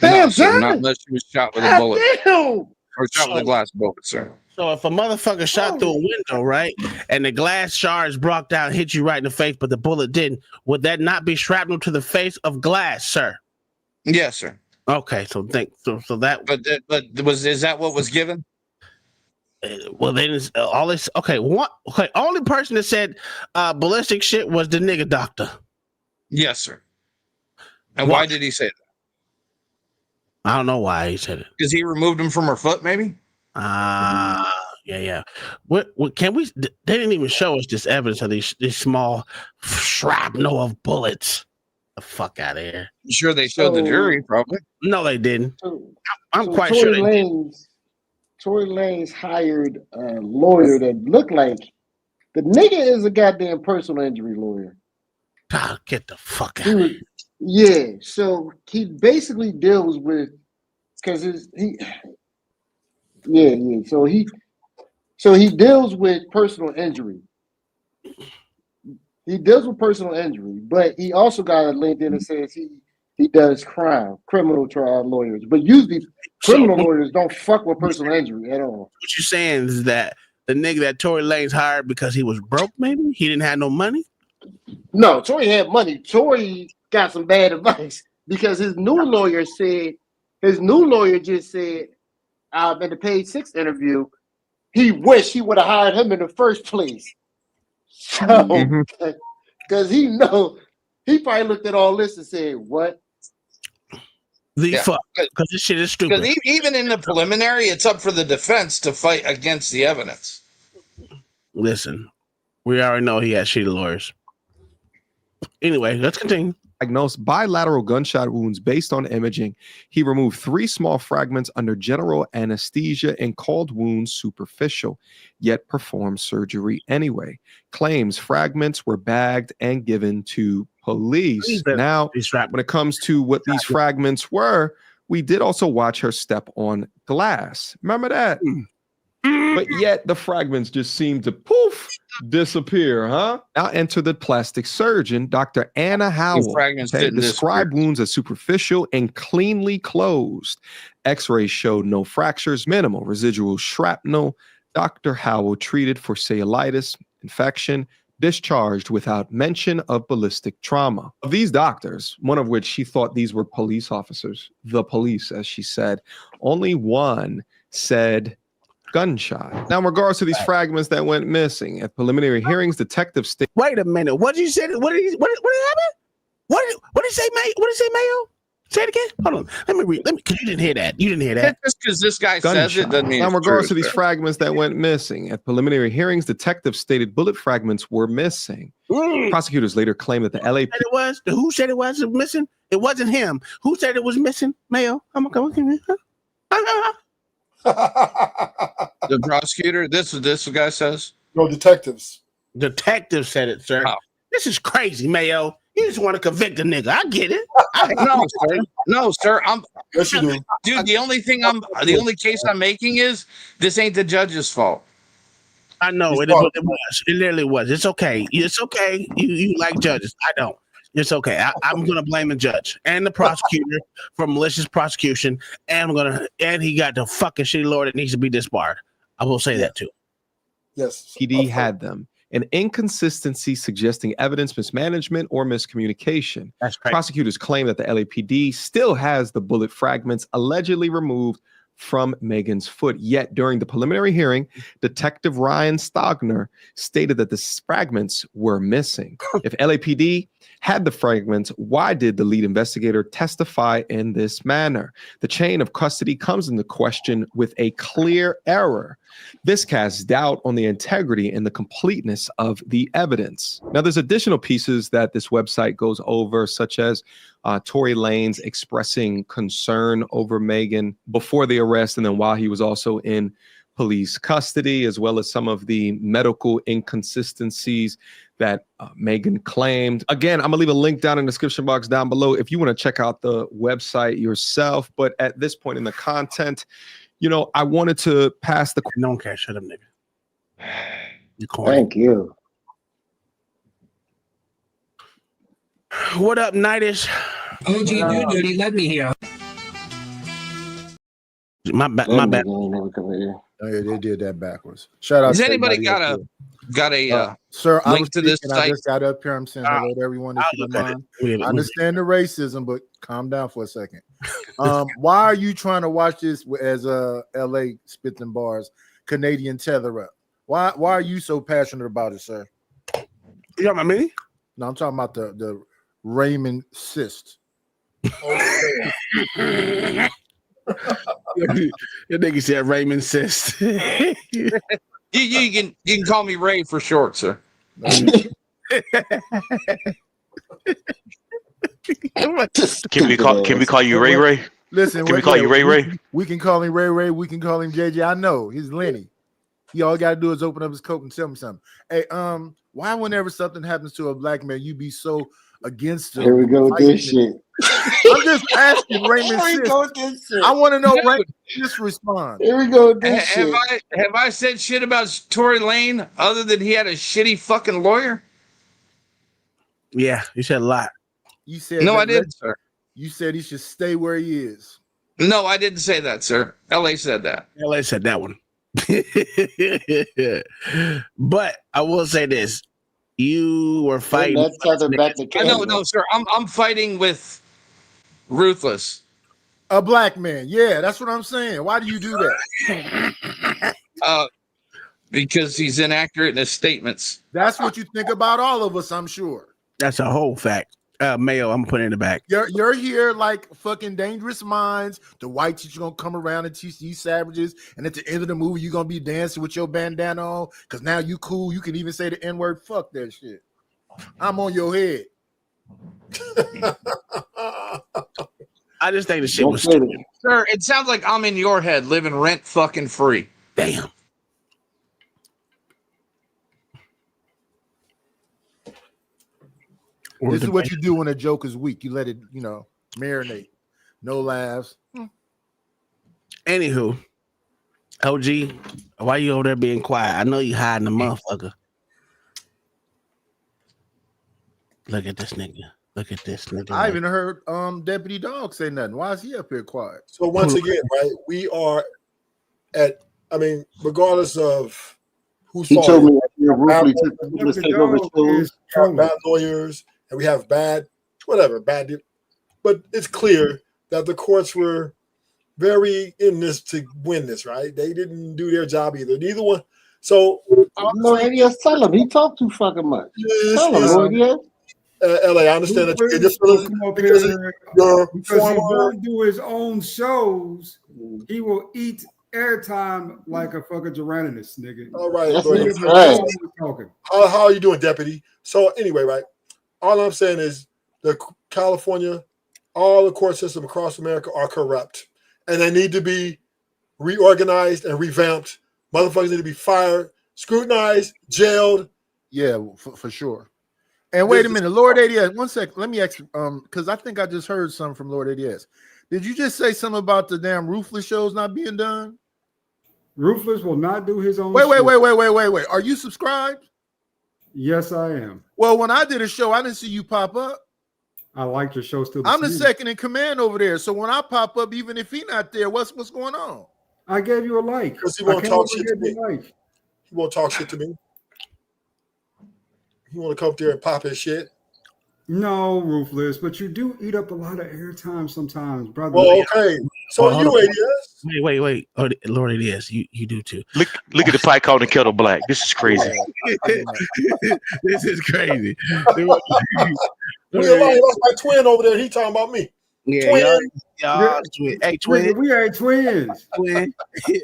Damn, sir, not unless she was shot with a bullet. Damn. Or shot with a glass bullet, sir. So if a motherfucker shot through a window, right, and the glass shards broke down, hit you right in the face, but the bullet didn't, would that not be shrapnel to the face of glass, sir? Yes, sir. Okay, so that. But is that what was given? Well, they didn't. All this. Okay, only person that said ballistic shit was the nigga doctor. Yes, sir. And why did he say that? I don't know why he said it. Because he removed him from her foot, maybe. Yeah. What can we? They didn't even show us this evidence of these small shrapnel of bullets. The fuck out of here. I'm sure they showed the jury, probably. No, they didn't. I'm quite sure they did. Tory Lanez hired a lawyer that looked like the nigga is a goddamn personal injury lawyer. God, get the fuck out of here. Yeah, so he basically deals with so he deals with personal injury. He deals with personal injury, but he also got a LinkedIn that says he does criminal trial lawyers. But usually criminal lawyers don't fuck with personal injury at all. What you saying is that the nigga that Tory Lanez hired because he was broke, maybe? He didn't have no money? No, Tory had money. Tory got some bad advice because his new lawyer just said in the Page 6 interview, he wished he would have hired him in the first place. So, because he probably looked at all this and said, what? Fuck, because this shit is stupid. Because even in the preliminary, it's up for the defense to fight against the evidence. Listen, we already know he has shitty lawyers. Anyway, let's continue. Diagnosed bilateral gunshot wounds based on imaging. He removed 3 small fragments under general anesthesia and called wounds superficial, yet performed surgery anyway. Claims fragments were bagged and given to police. Now, when it comes to what these fragments were, we did also watch her step on glass. Remember that? But yet the fragments just seem to poof, disappear, huh? Now enter the plastic surgeon, Dr. Anna Howell. Described wounds as superficial and cleanly closed. X-rays showed no fractures, minimal residual shrapnel. Dr. Howell treated for cellulitis infection, discharged without mention of ballistic trauma. Of these doctors, one of which she thought these were police officers, the police, as she said, only one said gunshot. Now, in regards to these fragments that went missing at preliminary hearings, detectives state. Wait a minute. What did you say? What did happened? What did he say, Mayo? What did he say, Mayo? Say it again. Hold on. Let me read. Because you didn't hear that. You didn't hear that. Just because this guy says it doesn't mean. Now, in regards to these fragments that went missing at preliminary hearings, detectives stated bullet fragments were missing. Prosecutors later claimed that the LAPD. Who said it was missing? It wasn't him. Who said it was missing? Mayo. Come on. The prosecutor. This is what guy says. No, detectives. Detectives said it, sir. This is crazy, Mayo. You just want to convict a nigga. I get it. No, sir. Yes, you do. Dude, the only case I'm making is this ain't the judge's fault. I know it was. It literally was. It's okay. It's okay. You like judges. I don't. It's okay. I'm gonna blame the judge and the prosecutor for malicious prosecution, and he got the fucking shitty lawyer that needs to be disbarred. I will say that too. Yes. PD had them. An inconsistency suggesting evidence mismanagement or miscommunication. That's crazy. Prosecutors claim that the LAPD still has the bullet fragments allegedly removed from Megan's foot. Yet during the preliminary hearing, Detective Ryan Stogner stated that the fragments were missing. If LAPD had the fragments, why did the lead investigator testify in this manner? The chain of custody comes into question with a clear error. This casts doubt on the integrity and the completeness of the evidence. Now, there's additional pieces that this website goes over, such as Tory Lanez expressing concern over Megan before the arrest and then while he was also in police custody, as well as some of the medical inconsistencies that Megan claimed. Again, I'm gonna leave a link down in the description box down below if you want to check out the website yourself. But at this point in the content, I wanted to pass the. No one cares. Shut up, nigga. Thank you. What up, Nightish? OGDoDirty, let me hear. My bad. Oh, yeah, they did that backwards. Shout out. Has anybody got a sir? Link to this I site? just got up here. I'm saying hello to everyone. If you don't mind. I understand the racism, but calm down for a second. Why are you trying to watch this as LA Spits and Bars Canadian Tether Up? Why are you so passionate about it, sir? You talking about me? No, I'm talking about the Raymond cyst. Your nigga said Raymond cyst. You can call me Ray for short, sir. Can we call you Ray Ray? Listen, can we call you Ray Ray? We can call him Ray Ray. We can call him JJ. I know he's Lenny. He all got to do is open up his coat and tell me something. Hey, why whenever something happens to a black man, you be so against him? Here we go with this shit. I'm just asking Raymond. I want to know Raymond. Just respond. Here we go with this shit. Have I said shit about Tory Lane other than he had a shitty fucking lawyer? Yeah, you said a lot. You said no, I didn't, sir. You said he should stay where he is. No, I didn't say that, sir. LA said that. LA said that one. But I will say this: you were fighting. No, sir. I'm fighting with Ruthless, a black man. Yeah, that's what I'm saying. Why do you do that? Because he's inaccurate in his statements. That's what you think about all of us, I'm sure. That's a whole fact. Mayo, I'm putting it in the back. You're here like fucking Dangerous Minds. The white teacher gonna come around and teach these savages, and at the end of the movie, you're gonna be dancing with your bandana on because now you cool. You can even say the N-word. Fuck that shit. I'm on your head. I just think the shit was stupid. Sir, it sounds like I'm in your head living rent fucking free. Damn. This is what you do when a joke is weak. You let it, marinate. No laughs. Anywho, OG, why you over there being quiet? I know you hiding the motherfucker. Look at this nigga. Look at this nigga. I even heard Deputy Dog say nothing. Why is he up here quiet? So once again, right, we are regardless of who's He told me we have bad lawyers and we have bad, but it's clear that the courts were very in this to win this, right? They didn't do their job either. Neither one. So tell him he talked too fucking much. Tell him, Lord, LA, I understand that you're just because he won't do his own shows. He will eat airtime like a fucking Tyrannus, nigga. All right, talking. How are you doing, Deputy? So anyway, right. All I'm saying is the California, all the court system across America are corrupt, and they need to be reorganized and revamped. Motherfuckers need to be fired, scrutinized, jailed. Yeah, for sure. And wait a minute, Lord ADS, 1 second. Let me ask you, because I think I just heard something from Lord ADS. Did you just say something about the damn Ruthless shows not being done? Ruthless will not do his own Wait. Are you subscribed? Yes, I am. Well, when I did a show, I didn't see you pop up. I like your show still. I'm the second in command over there. So when I pop up, even if he's not there, what's going on? I gave you a like. Because he won't talk shit to me. He won't talk shit to me. You want to come up there and pop his shit? No, Ruthless, but you do eat up a lot of airtime sometimes, brother. Well, okay. So you ADS? Wait. Oh, Lord ADS, you do too. Look at the fight called the kettle black. This is crazy. This is crazy. I lost my twin over there. He talking about me. Yeah, y'all hey, twin. We ain't twins. Twin.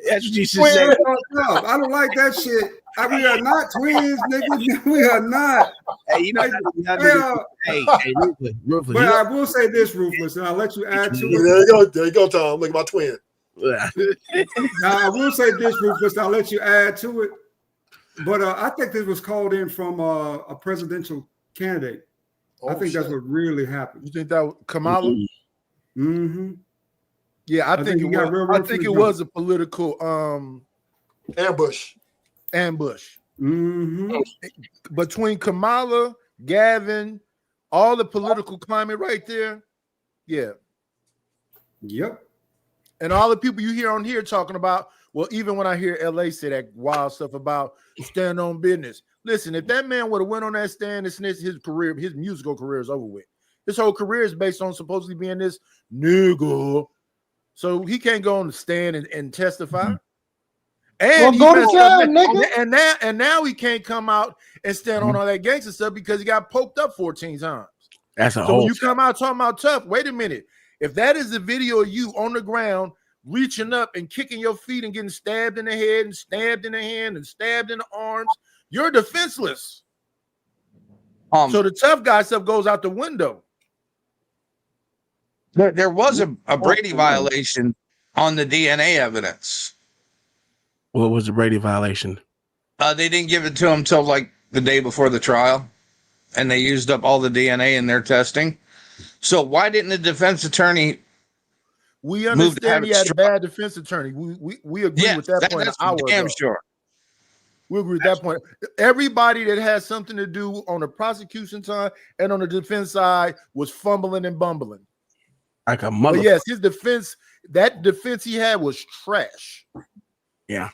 That's what you should say. I don't like that shit. We are not twins, nigga. We are not. Hey, Ruthless. But I will say this, Ruthless, and I'll let you add to it. There you go, Tom. Look at my twin. Now, I will say this, Ruthless, and I'll let you add to it. But I think this was called in from a presidential candidate. I think that's what really happened. You think that Kamala? Mm-hmm. Yeah, I think it was a political ambush. Mm-hmm. Between Kamala, Gavin, all the political climate right there. Yeah. Yep. And all the people you hear on here talking about, well, even when I hear LA say that wild stuff about stand on business. Listen, if that man would have went on that stand and snitched, his musical career is over with. His whole career is based on supposedly being this nigga. So he can't go on the stand and testify. Mm-hmm. And go to jail, nigga. And now he can't come out and stand on all that gangster stuff because he got poked up 14 times. That's so when you come out talking about tough, wait a minute. If that is the video of you on the ground reaching up and kicking your feet and getting stabbed in the head and stabbed in the hand and stabbed in the arms, you're defenseless. So the tough guy stuff goes out the window. There was a Brady violation on the DNA evidence. What was the Brady violation? They didn't give it to him till like the day before the trial, and they used up all the DNA in their testing. So why didn't the defense attorney? We understand he had a bad defense attorney. We agree with that point. That's damn sure. We agree with that point. Everybody that has something to do on the prosecution side and on the defense side was fumbling and bumbling. Like a mother. But yes, his defense, that defense he had was trash. Yeah.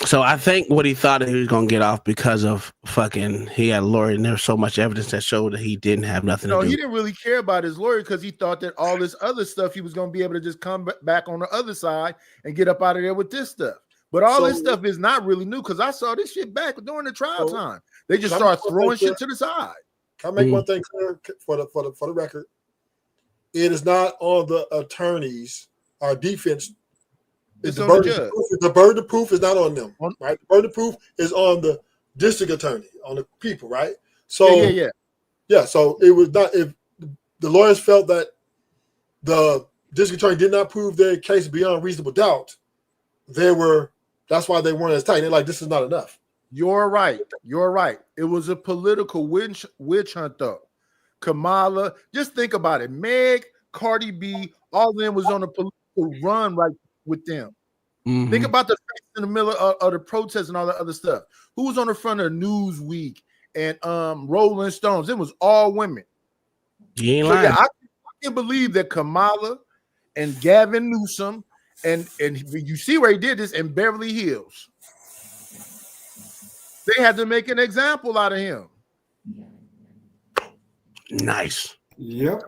So I think what he thought that he was gonna get off because of fucking he had a lawyer and there's so much evidence that showed that he didn't have nothing to do. He didn't really care about his lawyer because he thought that all this other stuff he was gonna be able to just come back on the other side and get up out of there with this stuff. But all this stuff is not really new because I saw this shit back during the trial time. They just start throwing shit to the side. Can I make one thing clear for the record? It is not on the attorneys or defense. It's the on the burden. judge. The burden of proof is not on them, right? The burden of proof is on the district attorney, on the people, right? So yeah. So it was not if the lawyers felt that the district attorney did not prove their case beyond reasonable doubt. That's why they weren't as tight. They're like, this is not enough. You're right. It was a political witch hunt, though. Kamala, just think about it. Meg, Cardi B, all of them was on a political run right with them. Think about the face in the middle of the protests and all that other stuff. Who was on the front of Newsweek and Rolling Stones? It was all women. You ain't lying. Yeah, I can believe that Kamala and Gavin Newsom and you see where he did this in Beverly Hills. They had to make an example out of him. Nice. Yep.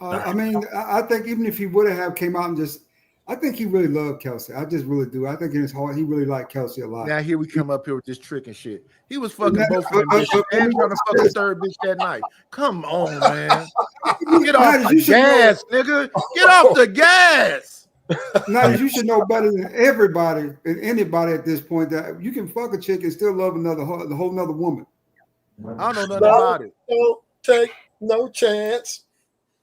I mean, I think even if he would have came out and just, I think he really loved Kelsey. I just really do. I think in his heart, he really liked Kelsey a lot. Now here we come up here with this trick and shit. He was fucking both of them bitches and trying to fuck a third bitch that night. Come on, man. Get off the gas, nigga. Get off the gas. Now you should know better than everybody and anybody at this point that you can fuck a chick and still love the whole nother woman. I don't know nothing about it. Don't take no chance.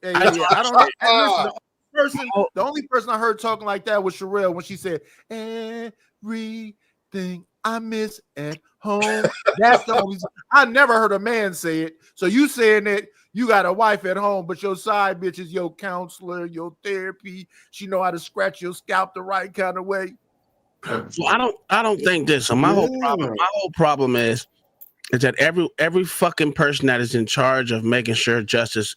Yeah. I don't listen, the only person I heard talking like that was Sherelle when she said everything I miss at home. That's the only I never heard a man say it. So you saying that you got a wife at home, but your side bitch is your counselor, your therapy. She know how to scratch your scalp the right kind of way. So I don't think this. So my whole problem is that every fucking person that is in charge of making sure justice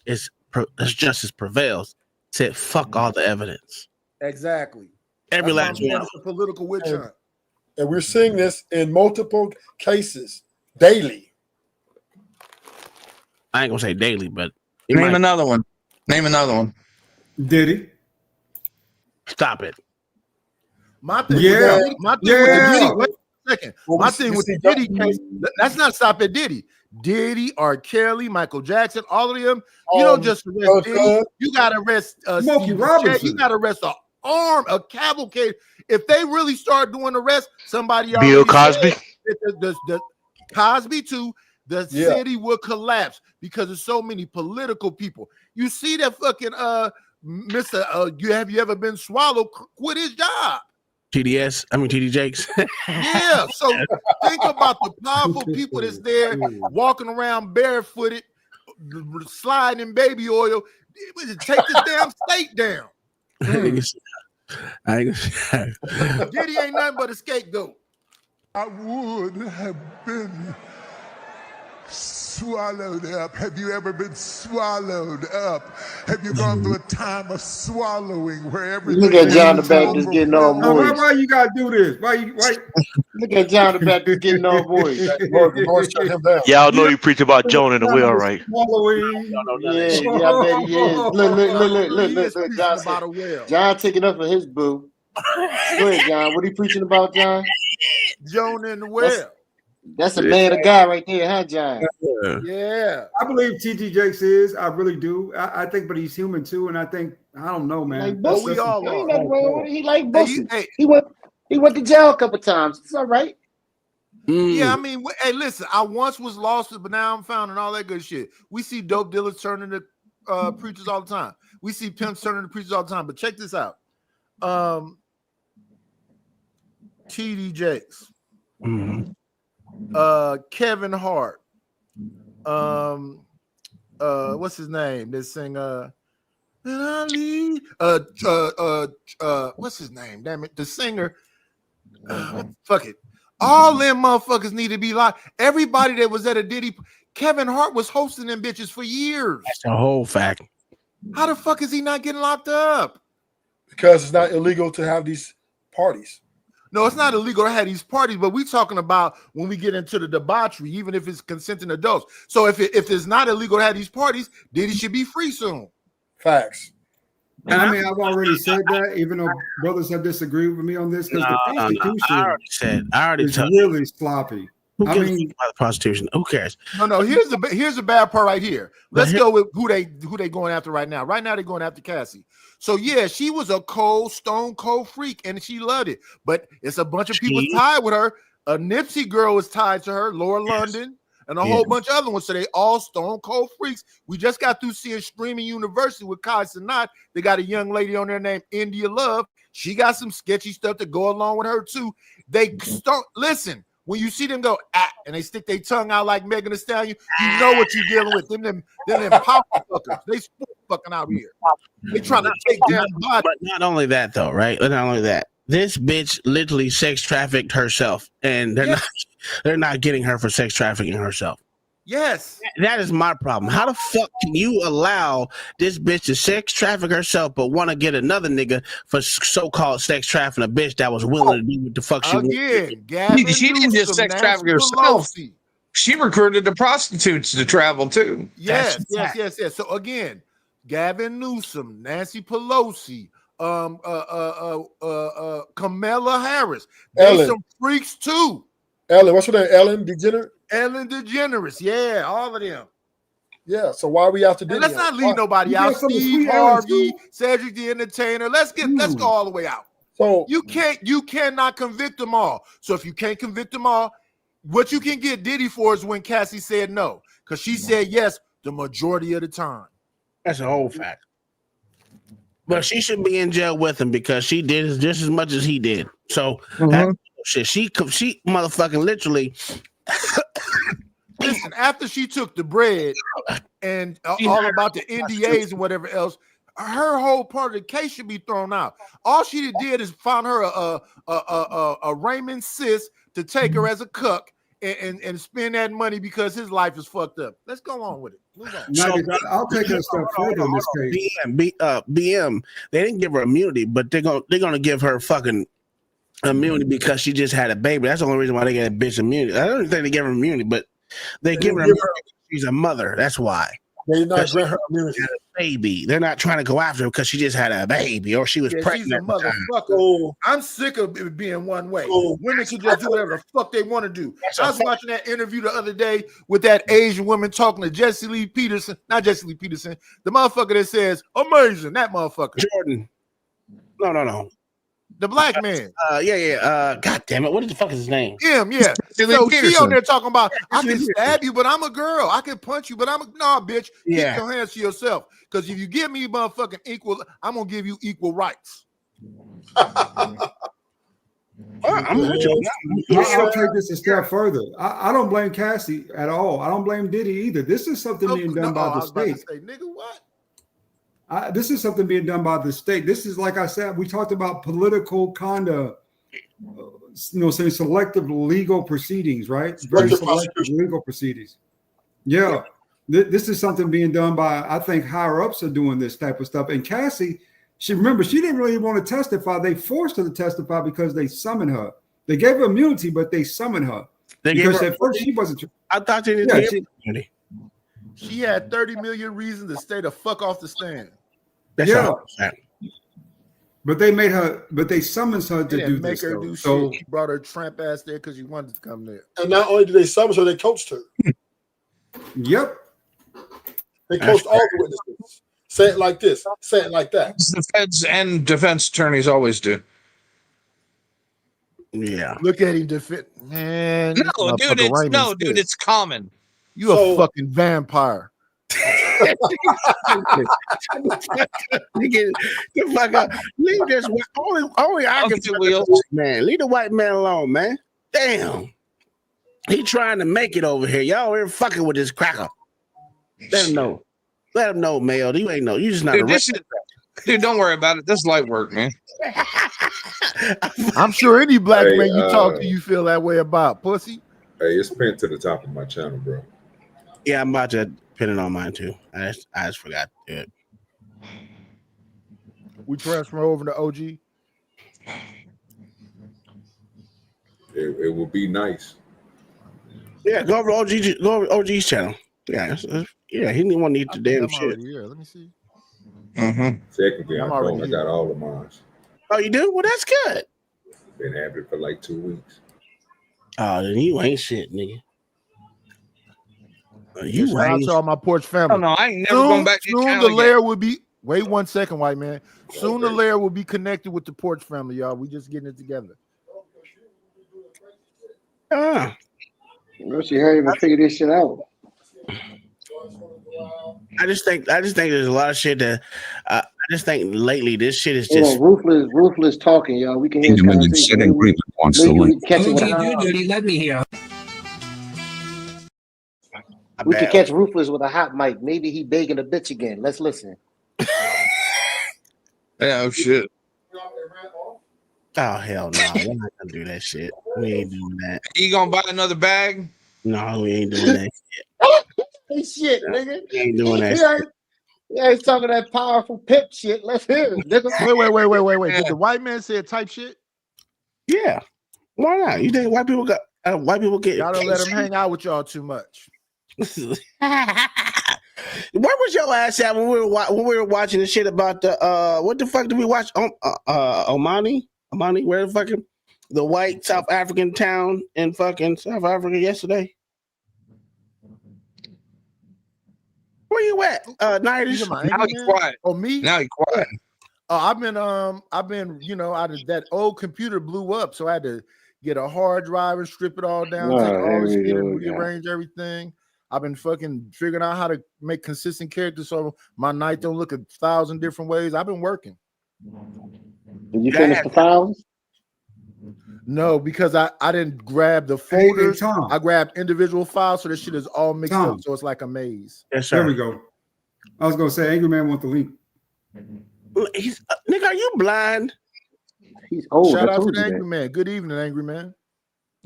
prevails said fuck all the evidence. Exactly. Every last one. It's a political witch hunt. And we're seeing this in multiple cases daily. I ain't gonna say daily, but name another one. Diddy. Stop it. My thing with the Diddy. Wait a second. My thing with the Diddy case. That's not stop at Diddy. Diddy, R. Kelly, Michael Jackson, all of them. You don't just arrest Diddy. You got to arrest Smokey Robinson. You got to arrest a cavalcade. If they really start doing arrests, somebody Bill Cosby. The Cosby too. The city will collapse because there's so many political people. You see that fucking Mr. Have you ever been swallowed? Quit his job. TD Jakes. Yeah. So think about the powerful people that's there walking around barefooted, sliding in baby oil. Take this damn state down. Diddy ain't nothing but a scapegoat. I would have been swallowed up. Have you ever been swallowed up? Have you gone through a time of swallowing where everything? Look at John the Baptist getting all voice. Why you gotta do this? Why? Look at John the Baptist getting all voice. Y'all know you preach about Jonah and the whale, right? Yeah, I bet he is. Look, John said, John taking up for his boo. Go ahead, John. What are you preaching about, John? Jonah and the whale. That's a man of God right there, huh, John? Yeah. I believe T.G. Jakes is. I really do. I think, but he's human too, and I think I don't know, man. Like we all are. He like busting. He went to jail a couple times. It's all right. Yeah, I mean, hey, listen. I once was lost, but now I'm found, and all that good shit. We see dope dealers turning to preachers all the time. We see pimps turning to preachers all the time. But check this out. T.D. Jakes. Kevin Hart, what's his name? This singer, what's his name? Damn it, the singer. Fuck it. All them motherfuckers need to be locked. Everybody that was at a Diddy, Kevin Hart was hosting them bitches for years. That's a whole fact. How the fuck is he not getting locked up? Because it's not illegal to have these parties. No, it's not illegal to have these parties, but we're talking about when we get into the debauchery, even if it's consenting adults. So if it's not illegal to have these parties, Diddy should be free soon. Facts. And I mean, I've already said that, even though brothers have disagreed with me on this, because the Constitution I already is really sloppy. Who gives a fuck about prostitution? Who cares? No. Here's the bad part right here. Let's go with who they going after right now. Right now they're going after Cassie. So yeah, she was a stone cold freak, and she loved it. But it's a bunch of people tied with her. A Nipsey girl is tied to her, Laura London, and a whole bunch of other ones. So they all stone cold freaks. We just got through seeing Streaming University with Kai Sanat. They got a young lady on there named India Love. She got some sketchy stuff to go along with her too. They listen. When you see them go and they stick their tongue out like Megan Thee Stallion, you know what you're dealing with. Them power fuckers. They fucking out here. They trying to take down the body. But not only that, though, right? Not only that. This bitch literally sex trafficked herself, and they're not getting her for sex trafficking herself. Yes, that is my problem. How the fuck can you allow this bitch to sex traffic herself, but want to get another nigga for so-called sex trafficking a bitch that was willing to do what the fuck she wanted? She didn't just sex traffic herself. She recruited the prostitutes to travel too. Yes. So again, Gavin Newsom, Nancy Pelosi, Kamala Harris, they some freaks too. Ellen, what's her name? Ellen DeGeneres. Ellen DeGeneres, yeah, all of them. Yeah, so why are we out to dinner? Let's not leave nobody out. Steve Harvey, Cedric the Entertainer. Let's go all the way out. So you cannot convict them all. So if you can't convict them all, what you can get Diddy for is when Cassie said no, because she said yes the majority of the time. That's a whole fact. But she should be in jail with him because she did just as much as he did. So that's shit. She motherfucking literally. Listen, after she took the bread and all about the NDAs and whatever else, her whole part of the case should be thrown out. All she did is find her a Raymond sis to take her as a cuck and spend that money because his life is fucked up. Let's go on with it. So, I'll take a step further in this case. BM, they didn't give her immunity, but they're gonna give her fucking immunity because she just had a baby. That's the only reason why they get a bitch immunity. I don't think they give her immunity, but they give her immunity because she's a mother. That's why. They not grant her immunity. Baby, they're not trying to go after her because she just had a baby or she was pregnant. She's a motherfucker. I'm sick of it being one way. Women can just do whatever the fuck they want to do. I was watching that interview the other day with that Asian woman talking to Jesse Lee Peterson, not Jesse Lee Peterson, the motherfucker that says amazing. That motherfucker, Jordan. No. The black man. God damn it. What the fuck is his name? Him, yeah. So she on there talking about, I can stab you, but I'm a girl. I can punch you, but nah, bitch. Keep your hands to yourself. Because if you give me motherfucking equal, I'm going to give you equal rights. I'll take this a step further. I don't blame Cassie at all. I don't blame Diddy either. This is something being done by the state. Nigga, what? This is something being done by the state. This is, like I said, we talked about political conduct, saying selective legal proceedings, right? Very selective legal proceedings. Yeah. This is something being done by, I think, higher ups are doing this type of stuff. And Cassie, she didn't really want to testify. They forced her to testify because they summoned her. They gave her immunity, but they summoned her. Because at first she wasn't. I thought they didn't give immunity. She had 30 million reasons to stay the fuck off the stand. That's but they made her, but they summoned her to do this. Her do so shit. She brought her tramp ass there because she wanted to come there. And not only did they summon her, they coached her. Yep. They coached all the witnesses. Say it like this. Say it like that. The feds and defense attorneys always do. Yeah. Look at him defend. Man. No, dude, it's common. You a fucking vampire. Get the fuck up. Leave this only I can do man. Leave the white man alone, man. Damn. He trying to make it over here. Y'all here fucking with this cracker. Let him know. Let him know, Mayo. You ain't know. You just not dude, don't worry about it. This is light work, man. I'm sure any black man you talk to, you feel that way about, pussy. Hey, it's pinned to the top of my channel, bro. Yeah, I'm about to pin it on mine too. I just forgot to do it. We transfer over to OG. It would be nice. Yeah, go over to OG's channel. Yeah, he didn't want to eat the damn shit. Here. Let me see. Technically, I got all of mine. Oh, you do? Well, that's good. Been having it for like 2 weeks. Oh, then you ain't shit, nigga. You shout out to all my porch family. Oh, no, I ain't never going back to soon town the again. lair will be. Wait 1 second, white man. Soon the lair will be connected with the porch family, y'all. We just getting it together. Well, she hurry even figure this shit out. I just think there's a lot of shit that I just think lately this shit is just ruthless talking, y'all. We can hear his conversation. Maybe we can catch it with a hot. Let me hear. We can catch Ruthless with a hot mic. Maybe he begging a bitch again. Let's listen. Yeah, oh shit. Oh hell no, we're not gonna do that shit. We ain't doing that. You gonna buy another bag? No, we ain't doing that shit. Hey, shit, nigga. We ain't doing that shit. Yeah, he's talking that powerful pip shit. Let's hear it, nigga. Wait. Did the white man say type shit? Yeah. Why not? You think white people get? Y'all don't let him hang out with y'all too much. Where was your ass at when we were watching the shit about the what the fuck did we watch? Omani, where the fucking the white South African town in fucking South Africa yesterday? Where you at? Now you quiet. Oh, me? Now you quiet. I've been out of that old computer blew up, so I had to get a hard drive and strip it all down, take all the shit and rearrange everything. I've been fucking figuring out how to make consistent characters so my night don't look 1,000 different ways. I've been working. Did you finish the files? No, because I didn't grab the folders. I grabbed individual files, so this shit is all mixed up. So it's like a maze. Yes, sir. There we go. I was gonna say, Angry Man want the link. Nigga, are you blind? He's old. Shout out to the Angry Man. Good evening, Angry Man.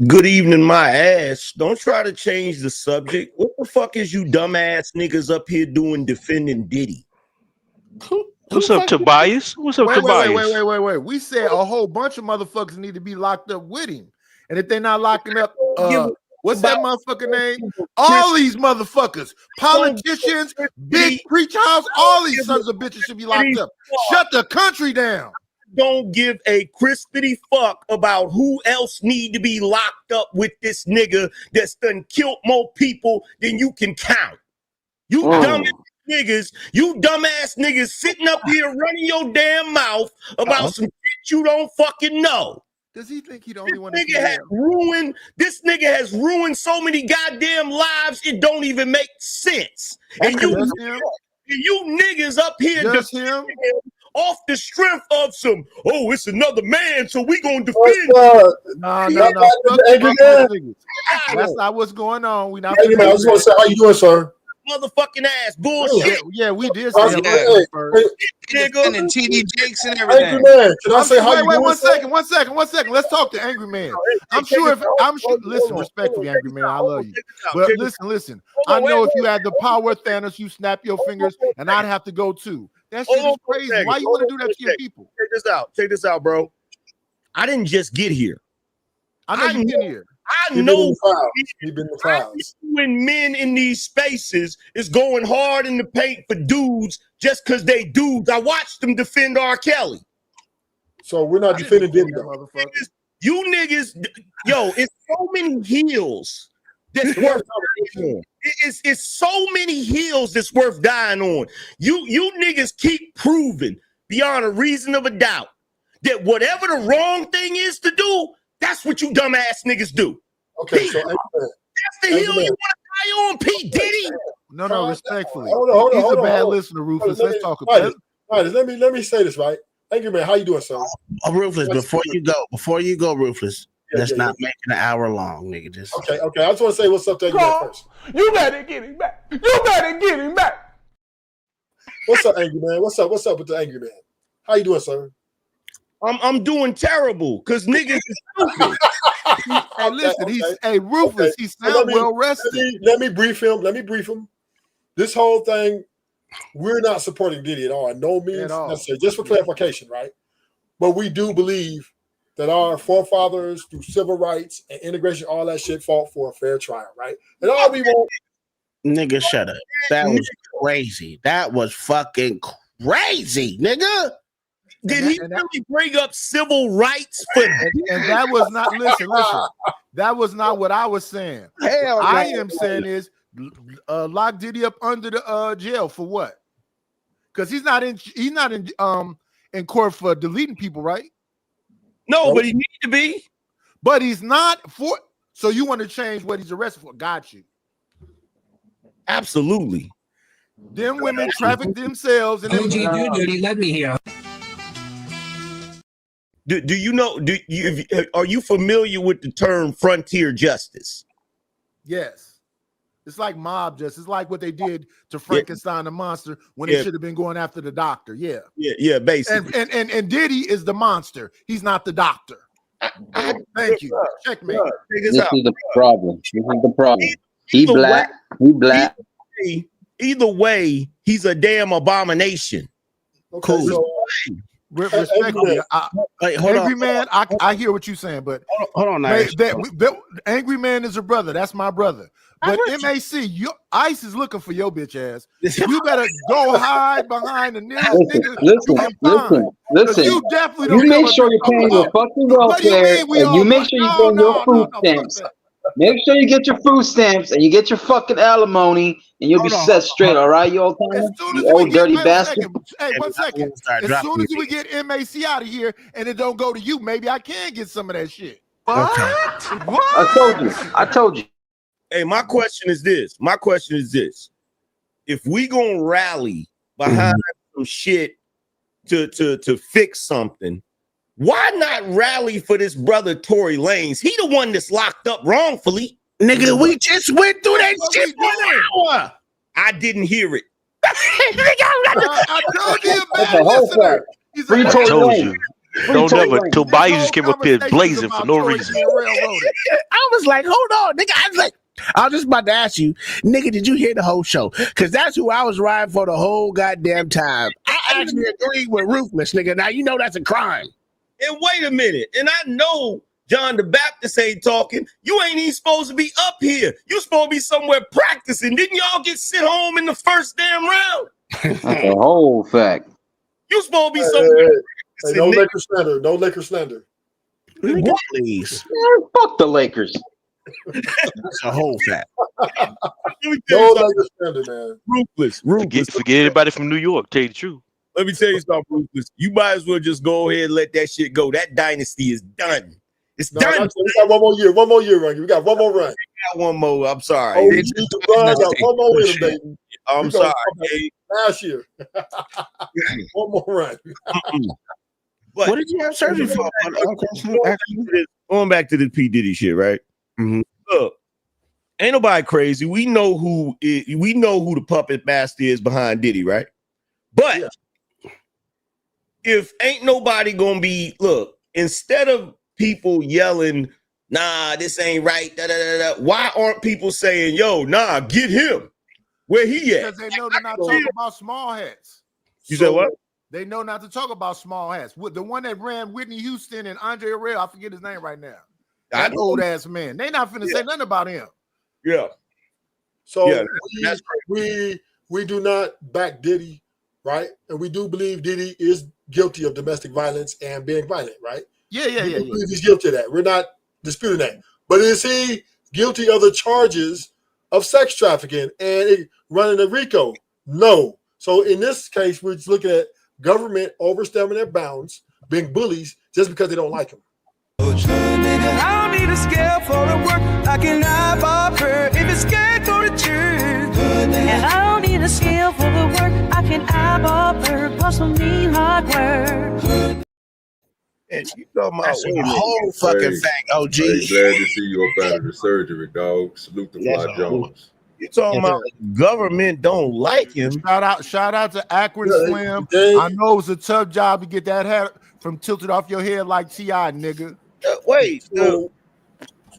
Good evening, my ass. Don't try to change the subject. What the fuck is you dumbass niggas up here doing defending Diddy? What's up, Tobias? What's up, Tobias? Wait. We said a whole bunch of motherfuckers need to be locked up with him. And if they're not locking up, what's that motherfucker name? All these motherfuckers, politicians, big preacher house, all these sons of bitches should be locked up. Shut the country down. Don't give a crispity fuck about who else need to be locked up with this nigga that's done killed more people than you can count. You dumbass niggas sitting up here running your damn mouth about some shit you don't fucking know. Does he think he the only one? This nigga has ruined so many goddamn lives, it don't even make sense. And you niggas up here defending him off the strength of some, it's another man, so we gonna defend him. No. That's not what's going on. We not. I just want to say, how you doing, sir? Motherfucking ass bullshit. Yeah, we did say first. And TD Jakes and everything. Angry Man, can I say how you doing? One second. Let's talk to Angry Man. I'm sure. Listen, respectfully, Angry Man, I love you. But listen. I know if you had the power of Thanos, you snap your fingers, and I'd have to go too. That shit is crazy. Why you want to do that to your people? Check this out, bro. I didn't just get here. I know you've been here. I know when men in these spaces is going hard in the paint for dudes just because they dudes. I watched them defend R. Kelly. So we're not defending Diddy, motherfuckers. You niggas, it's so many heels that's worth dying on. It's so many heels that's worth dying on. You niggas keep proving beyond a reason of a doubt that whatever the wrong thing is to do, that's what you dumbass niggas do. Okay, so that's the hill you want to die on, P. Diddy. No, respectfully. Hold on. He's a bad listener, Rufus. Let's talk about it. Let me say this, right? Angry Man, how you doing, sir? Ruthless, before you go, Ruthless, let's not make it an hour long, nigga. Just okay. I just want to say what's up to Angry Man first. You better get him back. What's up, Angry Man? What's up with the Angry Man? How you doing, sir? I'm doing terrible because niggas is stupid. Hey, listen, Ruthless. He sounds well rested. Let me brief him. This whole thing, we're not supporting Diddy at all. No means necessary. Just for clarification, right? But we do believe that our forefathers, through civil rights and integration, all that shit, fought for a fair trial, right? And all we want. Nigga, shut up. That was crazy. That was fucking crazy, nigga. Did he really bring up civil rights for? And that was not. Listen. That was not what I was saying. Hell, I am saying is lock Diddy up under the jail for what? Because he's not in court for deleting people, right? No, but he needs to be. But he's not for. So you want to change what he's arrested for? Got you. Absolutely. Them women traffic themselves. And OGDoDirty, let me hear. Do you know? Are you familiar with the term frontier justice? Yes. It's like mob justice. It's like what they did to Frankenstein the monster when they should have been going after the doctor. Yeah. Yeah, basically. And Diddy is the monster. He's not the doctor. Thank you. Checkmate. This is the problem. This is the problem. He black. He black. Either way, he's a damn abomination. Okay, Cool. so, respectfully, Angry Man, I hear what you're saying, but hold on. Angry Man is a brother. That's my brother. But MAC, ICE is looking for your bitch ass. You better go hide behind the nearest nigga. Listen. You definitely You make sure you're paying your fucking welfare, and you make sure you're getting your food stamps. Make sure you get your food stamps and you get your fucking alimony, and you'll be set straight. All right, you old timer, you old dirty bastard. Hey, 1 second. As soon as we get MAC out of here and it don't go to you, maybe I can get some of that shit. What? I told you. Hey, my question is this. If we gonna rally behind some shit to fix something, why not rally for this brother Tory Lanez? He the one that's locked up wrongfully. Nigga, we just went through that shit for an hour. I didn't hear it. I told you That's a whole fact. Free I Tory told Lanez. you. Don't never. Till Bayou just came up here blazing for no reason. I was like, hold on, nigga. I was just about to ask you, nigga, did you hear the whole show? Because that's who I was riding for the whole goddamn time. I actually agreed with Ruthless, nigga. Now you know that's a crime. And wait a minute. And I know John the Baptist ain't talking. You ain't even supposed to be up here. You supposed to be somewhere practicing. Didn't y'all get sent home in the first damn round? That's a whole fact. You supposed to be somewhere Hey, no liquor slander. No liquor slander. Please. Man, fuck the Lakers. That's a whole fact. No liquor slander, man. Ruthless. Forget anybody from New York. Tell you the truth. Let me tell you something, Ruthless. You might as well just go ahead and let that shit go. That dynasty is done. It's done. We got one more year run. We got one more run. We got one more. I'm sorry. Oh, got one more in, baby. I'm sorry. Last year. One more run. But what did you have surgery for? Going back to the P. Diddy shit, right? Mm-hmm. Look, ain't nobody crazy. We know who the puppet master is behind Diddy, right? But if ain't nobody gonna be, look, instead of people yelling, nah, this ain't right, why aren't people saying, yo, nah, get him? Where he at? Because they know they're not talking about small hats. You said what? They know not to talk about small hats. The one that ran Whitney Houston and Andre Harrell, I forget his name right now. That old ass man. They not finna say nothing about him. Yeah. So we do not back Diddy, right? And we do believe Diddy is guilty of domestic violence and being violent, right? Yeah. He's guilty of that. We're not disputing that. But is he guilty of the charges of sex trafficking and running a RICO? No. So in this case, we're just looking at government overstepping their bounds, being bullies just because they don't like him. I don't need a scale for the work. I can eyeball her if it's scared go to church. And I don't need a scale for the work. I can eyeball her plus some mean hard work. And you talking about the whole fucking fact, OG. Hey, glad to see you up out of the surgery, dog. Salute to Fly Jones. You talking about government don't like him? Shout out to Akron Slim. I know it was a tough job to get that hat from tilted off your head like T.I., nigga. So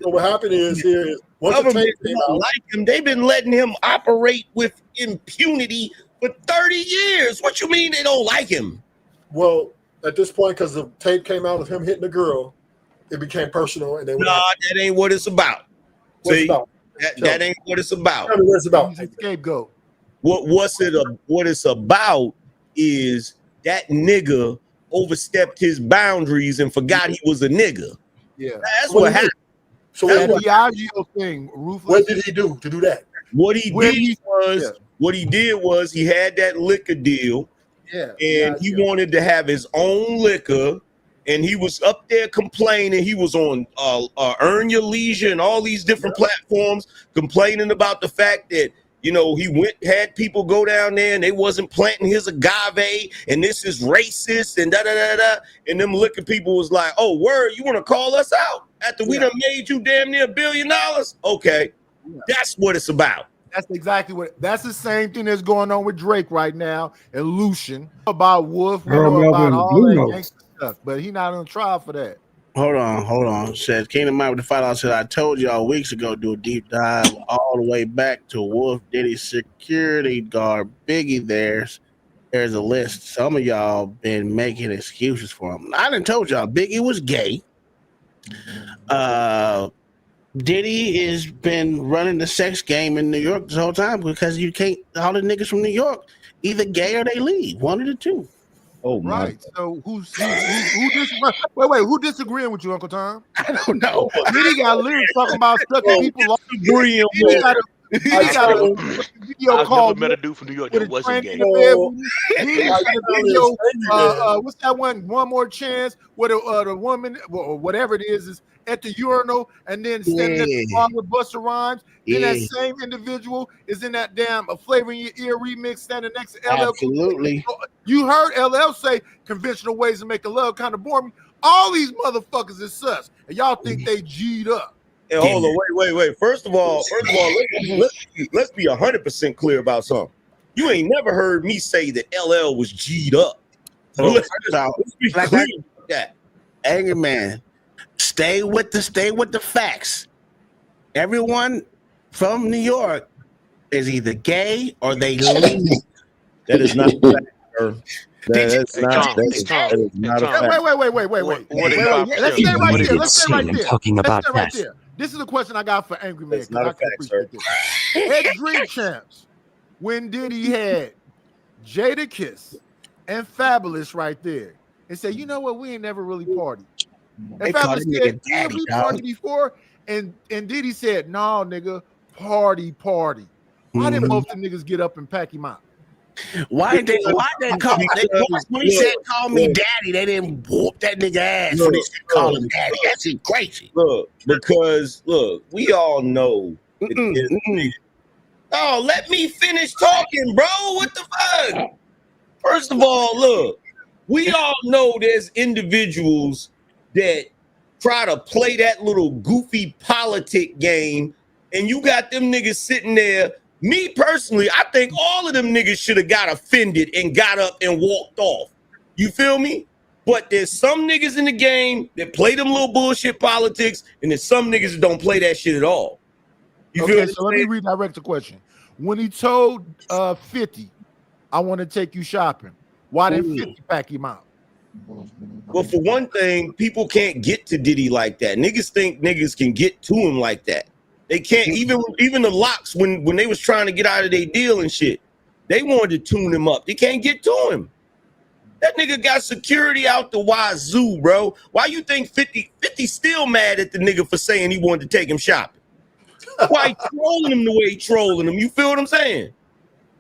what happened is here is once the Government tape came don't out, like him. They've been letting him operate with impunity for 30 years. What you mean they don't like him? well, at this point, because the tape came out of him hitting the girl, it became personal, and they went Nah, that ain't what it's about. What's it See, about? that ain't what it's about. Tell me what it's about. He's a scapegoat. What it's about is that nigga overstepped his boundaries and forgot he was a nigga. Yeah, that's what happened. So that Diageo thing, ruthless. What did he do to do that? What he did was he had that liquor deal, and he wanted to have his own liquor, and he was up there complaining. He was on Earn Your Leisure and all these different platforms complaining about the fact that, you know, he had people go down there and they wasn't planting his agave, and this is racist and da-da-da-da. And them liquor people was like, oh, word, you want to call us out after we done made you damn near $1 billion? Okay, that's what it's about. That's exactly what. That's the same thing that's going on with Drake right now and Lucian about Wolf. We know about all that gangster stuff, but he not on trial for that. Hold on. Says Kingdom Mike with the fight out. Said I told y'all weeks ago do a deep dive all the way back to Wolf Diddy's security guard Biggie. There's a list. Some of y'all been making excuses for him. I done told y'all Biggie was gay. Diddy has been running the sex game in New York this whole time because you can't. All the niggas from New York either gay or they leave. One of the two. Oh, right. So who disagreeing with you, Uncle Tom? I don't know. Diddy got lyrics talking about sucking people off. Disagreeing He got a video call. I've never met a dude from New York that wasn't gay. What's that one? One More Chance, where the woman or whatever it is at the urinal and then standing at the bar with Busta Rhymes. Then that same individual is in that damn Flavor in Your Ear remix standing next to LL. Absolutely. You heard LL say conventional ways of making love kind of bore me. All these motherfuckers is sus, and y'all think they G'd up. And hold on, wait. First of all, let's be 100% clear about something. You ain't never heard me say that LL was G'd up. Let's be clear about that. Angry Man, stay with the facts. Everyone from New York is either gay or they leave. That is not the fact, sir. That's not a fact. Wait. Let's stay right there. Talking about right there. This is the question I got for Angry Man. That's not a fact, sir. At Dream Champs, when Diddy had Jadakiss and Fabulous right there, and said, you know what, we ain't never really partied. And Fabulous said, yeah, we partied before, and Diddy said, no, nigga, party. Why didn't both the niggas get up and pack him out? Why they call when he said call me daddy, they didn't whoop that nigga ass when they said call him daddy. That's crazy. Because we all know. Oh, let me finish talking, bro. What the fuck? First of all, we all know there's individuals that try to play that little goofy politic game, and you got them niggas sitting there. Me personally, I think all of them niggas should have got offended and got up and walked off. You feel me? But there's some niggas in the game that play them little bullshit politics, and there's some niggas that don't play that shit at all. You feel so let me redirect the question. When he told 50, I want to take you shopping, why didn't 50 pack him out? Well, for one thing, people can't get to Diddy like that. Niggas think niggas can get to him like that. They can't. Even the Locks, when they was trying to get out of their deal and shit, they wanted to tune him up. They can't get to him. That nigga got security out the wazoo, bro. Why you think 50 still mad at the nigga for saying he wanted to take him shopping? Why he trolling him the way he trolling him? You feel what I'm saying?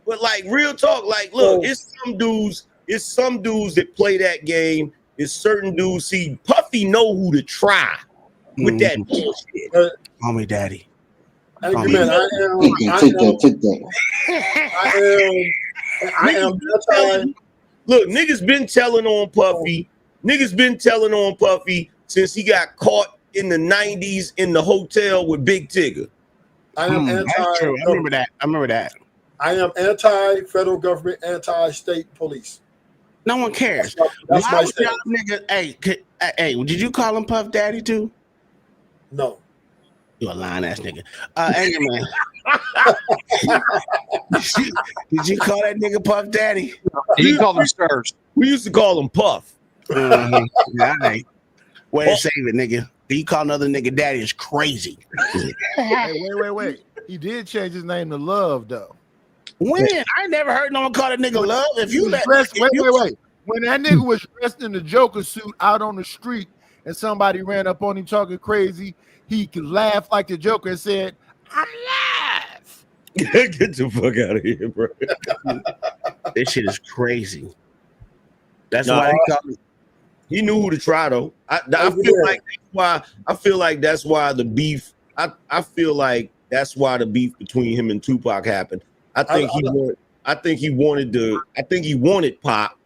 But like real talk, like look, it's some dudes that play that game. It's certain dudes. See, Puffy know who to try with that bullshit. Call me daddy. I am. Look, niggas been telling on Puffy. Niggas been telling on Puffy since he got caught in the 90s in the hotel with Big Tigger. I am anti. That's true. I remember that. I am anti-federal government, anti-state police. No one cares. That's my stance. Nigga, hey, did you call him Puff Daddy too? No. You a lying ass nigga. Angry Man. Did you call that nigga Puff Daddy? You call him Stirs. We used to call him Puff. Right. Way to save it, nigga. You call another nigga daddy is crazy. Hey, wait. He did change his name to Love, though. When? I ain't never heard no one call that nigga Love. If you let wait. when that nigga was dressed in the Joker suit out on the street and somebody ran up on him talking crazy, he could laugh like the Joker and said, "I'm live." Get the fuck out of here, bro. This shit is crazy. That's Nah, why he knew who to try though. I feel like that's why the beef. I feel like that's why the beef between him and Tupac happened. I think he wanted Pac.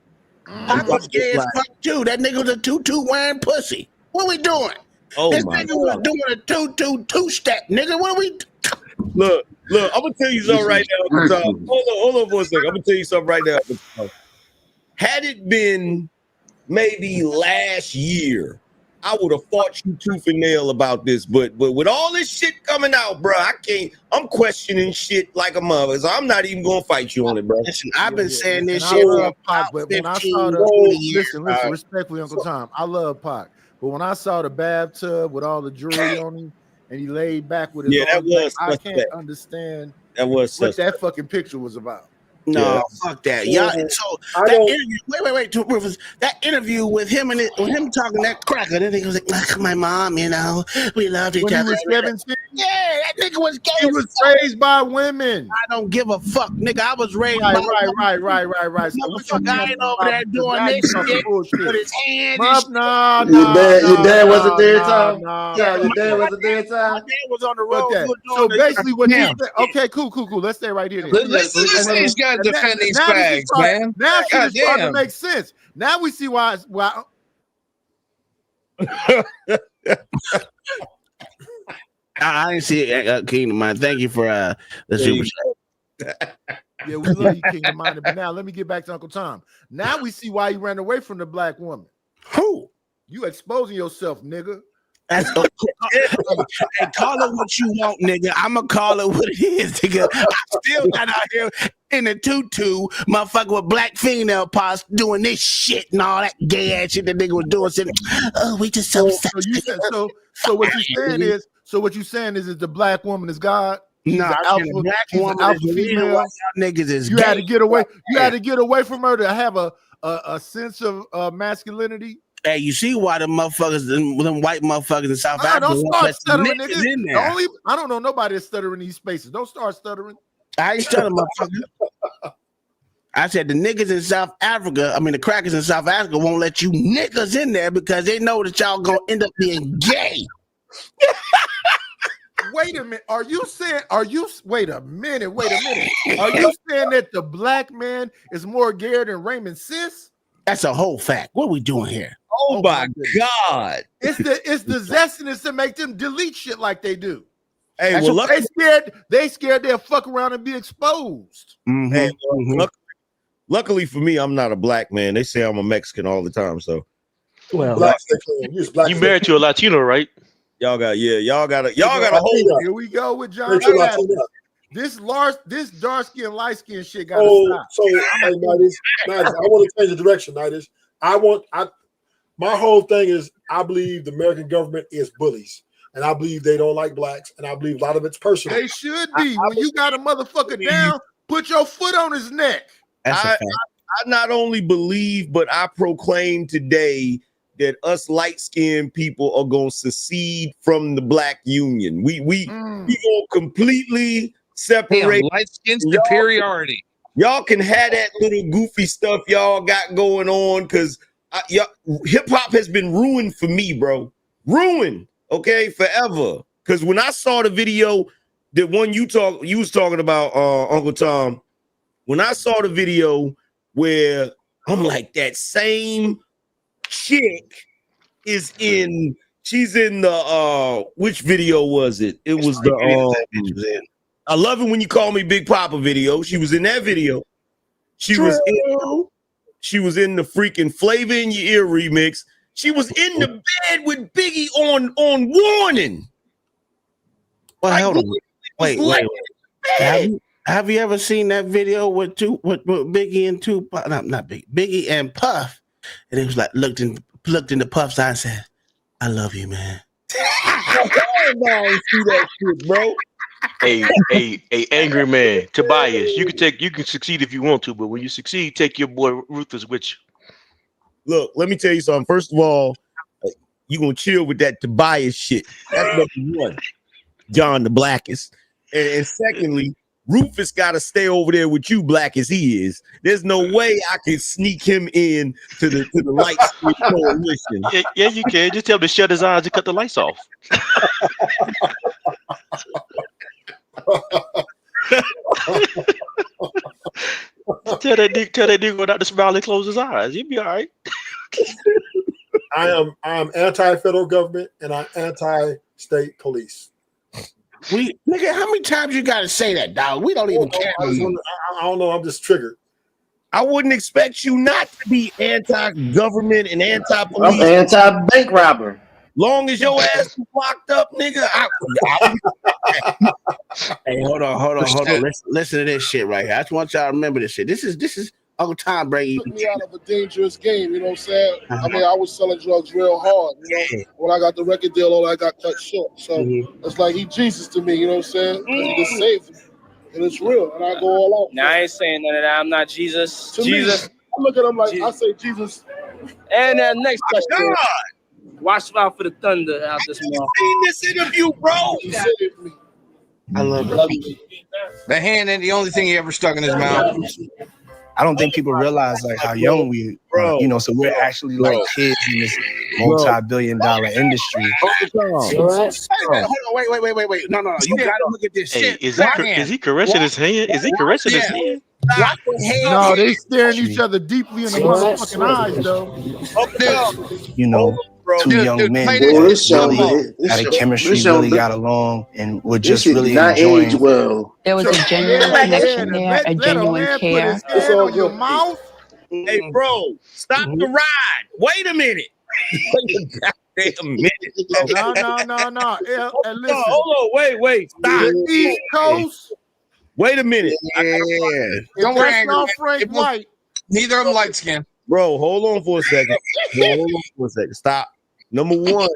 I was gay as fuck too. That nigga was a tutu wearing pussy. What we doing? Oh this my nigga God. was doing a tutu two-step, nigga. What are we? Look, I'm gonna tell you something right now. Hold on for a second. I'm gonna tell you something right now. Had it been maybe last year, I would have fought you tooth and nail about this. But with all this shit coming out, bro, I can't. I'm questioning shit like a mother. So I'm not even gonna fight you on it, bro. Listen, I've been saying this And shit I for love Pac, but when I saw listen, respectfully, Uncle Tom, I love Pac. But when I saw the bathtub with all the jewelry on him and he laid back with his arms, I can't understand what that fucking picture was about. No, fuck that. Y'all. So that interview. Wait. Rufus, that interview with him and with him talking that cracker. That nigga was like, "My mom, you know, we loved each When other." he was 17, yeah, that nigga was gay. He was raised by women. I don't give a fuck, nigga. I was raised right. So what you guy ain't over there doing this shit with his hands. Your dad wasn't there, Tom. Your dad wasn't there, Tom. My dad was on the road. So basically, what you said? Okay, cool. Let's stay right here. Listen to these guys defend these fags, man. Now it's starting to make sense. Now we see why. I didn't see it, Kingdom Mind. Thank you for the super chat. Yeah, we love you, Kingdom Minded. But now let me get back to Uncle Tom. Now we see why you ran away from the black woman. Who? You exposing yourself, nigga. That's hey, call it what you want, nigga. I'ma call it what it is, nigga. I still got out here in a tutu, motherfucker with black female parts doing this shit and all that gay ass shit that nigga was doing. Saying, "Oh, we just so what you're saying is the black woman is God? No, alpha female. Niggas is you gay. had to get away. You had to get away from her to have a sense of masculinity. Hey, you see why the motherfuckers, them white motherfuckers in South Africa, don't start stuttering, niggas nigga. in there. I don't know nobody that's stuttering in these spaces. Don't start stuttering. I ain't stuttering, motherfucker. I said the niggas in South Africa, the crackers in South Africa won't let you niggas in there because they know that y'all gonna end up being gay. Wait a minute. Wait a minute. Are you saying that the black man is more gay than Raymond Sis? That's a whole fact. What are we doing here? Oh my God. It's the zestiness to make them delete shit like they do. Hey, that's well, they scared they'll fuck around and be exposed. Mm-hmm. Hey, luckily for me, I'm not a black man. They say I'm a Mexican all the time. So Well, you married to a Latino, right? Y'all got a hold. Here we go with John. This dark skin, light skin shit got to stop. So hey, Nightis, I want to change the direction, Nightis. My whole thing is I believe the American government is bullies. And I believe they don't like blacks. And I believe a lot of it's personal. They should be. When you got a motherfucker down, put your foot on his neck. I not only believe, but I proclaim today that us light-skinned people are gonna secede from the black union. We gonna completely separate light skin superiority. Y'all can have that little goofy stuff y'all got going on because hip hop has been ruined for me, bro. Ruined, okay, forever. Because when I saw the video, the one you was talking about, Uncle Tom. When I saw the video where I'm like, that same chick she's in the which video was it? It was the I love it when you call me Big Papa video. She was in that video. She was in the freaking Flavor in Your Ear remix. She was in the bed with Biggie on Warning. Well, hold on. Wait. Have you ever seen that video with Biggie and Tupac? No, not Biggie and Puff. And it was like looked in the Puff's eye and said, "I love you, man." I see that shit, bro. A angry man, Tobias. You can succeed if you want to, but when you succeed, take your boy Ruthless with you. Look, let me tell you something. First of all, you gonna chill with that Tobias shit. That's number one. John the Blackest. And secondly, Rufus got to stay over there with you, black as he is. There's no way I can sneak him in to the light skin coalition. Yeah, you can. Just tell him to shut his eyes and cut the lights off. Tell that nigga not to smile and close his eyes. You'll be all right. I'm anti-federal government and I'm anti-state police. Nigga, how many times you gotta say that, dog? We don't even care. I don't know. I'm just triggered. I wouldn't expect you not to be anti-government and anti-police. I'm anti-bank robber. Long as your ass is locked up, nigga. Hey, hold on. Listen to this shit right here. I just want y'all to remember this shit. This is Uncle Tom Brady. Took me out of a dangerous game, you know what I'm saying? I mean, I was selling drugs real hard. You know? When I got the record deal, all I got cut short. So it's like he Jesus to me, you know what I'm saying? He just saved me. And it's real. And I go all out. Nah, I ain't saying none of that. I'm not Jesus. To Jesus. Me, I look at him like, I say Jesus. And next question. Watch out for the thunder out this month. Seen this interview, bro. I love it. The hand ain't the only thing he ever stuck in his mouth. I don't think people realize like how young we are, you know, so we're actually like kids in this multi-billion-dollar industry. Hold on, wait. No. You gotta look at this shit. Is he caressing his hand? Is he caressing his hand? No, they staring each other deeply in the motherfucking eyes, though. You know, two young men really had a chemistry, really got along, and were just really enjoying. There was a genuine connection there, a genuine care. It's all your mouth. Hey, bro, stop the ride. Wait a minute. Wait a minute. No. Listen. Hold on. Wait. Stop. East Coast. Wait a minute. Don't worry, not Frank White. Neither of them light skin. Bro, hold on for a second. Stop. Number one.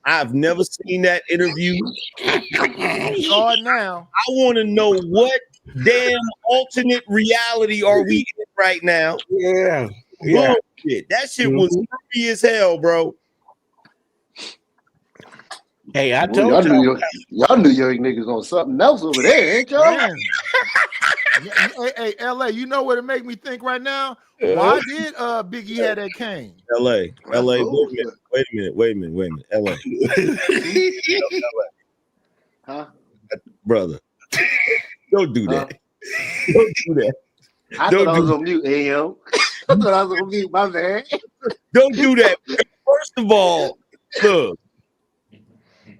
I've never seen that interview. Saw it now. I want to know what damn alternate reality are we in right now? Yeah. Bullshit. That shit was creepy as hell, bro. Hey, I told y'all New York niggas on something else over there, ain't y'all? Hey, LA, you know what it make me think right now? Why did Biggie have that cane? LA, wait a minute. LA. Huh? Brother. Don't do that. Don't do that. I thought I was on mute, Ayo. I thought I was on mute, my man. Don't do that. First of all, look.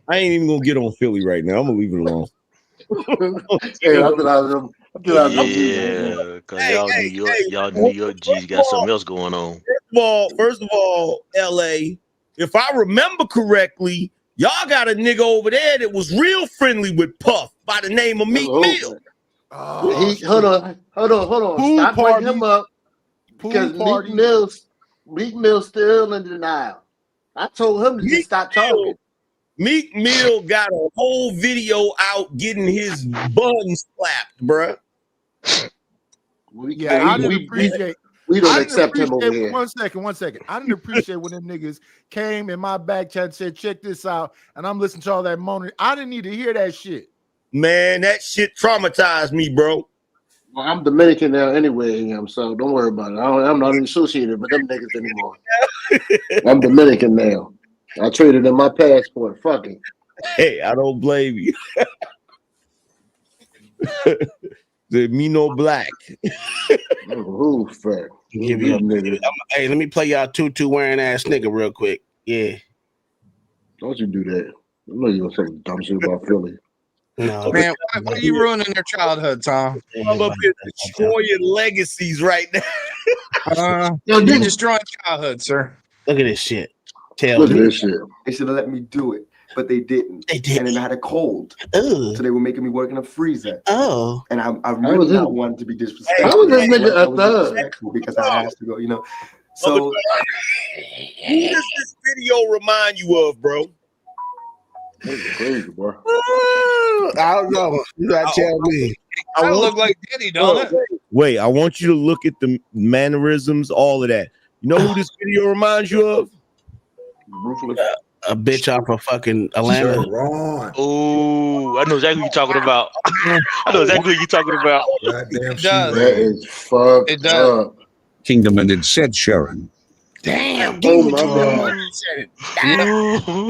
I ain't even gonna get on Philly right now. I'm gonna leave it alone. Because y'all New York G's got something else going on. First of all, LA, if I remember correctly, y'all got a nigga over there that was real friendly with Puff by the name of Meek Mill. Hold on. Stop bringing him up because Meek Mill's still in denial. I told him to just stop talking. Meek Mill got a whole video out getting his bun slapped, bruh. We don't accept him over here. One second. I didn't appreciate when them niggas came in my back chat and said, check this out. And I'm listening to all that moaning. I didn't need to hear that shit. Man, that shit traumatized me, bro. Well, I'm Dominican now anyway, so don't worry about it. I'm not associated with them niggas anymore. I'm Dominican now. I traded in my passport. Fuck it. Hey, I don't blame you. Me no black. Ooh, fuck. Hey, let me play y'all tutu wearing ass nigga real quick. Yeah. Don't you do that. I know you're gonna say dumb shit about Philly. No, man, why are you ruining their childhood, Tom? I'm up here destroying legacies right now. You're destroying childhood, sir. Look at this shit. Look at this shit. They should have let me do it, but they didn't. They didn't. And then I had a cold. Oh. So they were making me work in a freezer. Oh. And I really not wanted to be disrespectful. How was this nigga a thug? Because I asked to go, you know. So who does this video remind you of, bro? That's crazy, bro. I don't know. You gotta tell me. I look like Diddy, don't it? Wait, I want you to look at the mannerisms, all of that. You know who this video reminds you of? Ruthless. A bitch off of fucking Atlanta. Oh, I know exactly what you're talking about. I know exactly what you're talking about. Goddamn, That is fucked It does. up. Kingdom and it said Sharon. Damn, Oh my god.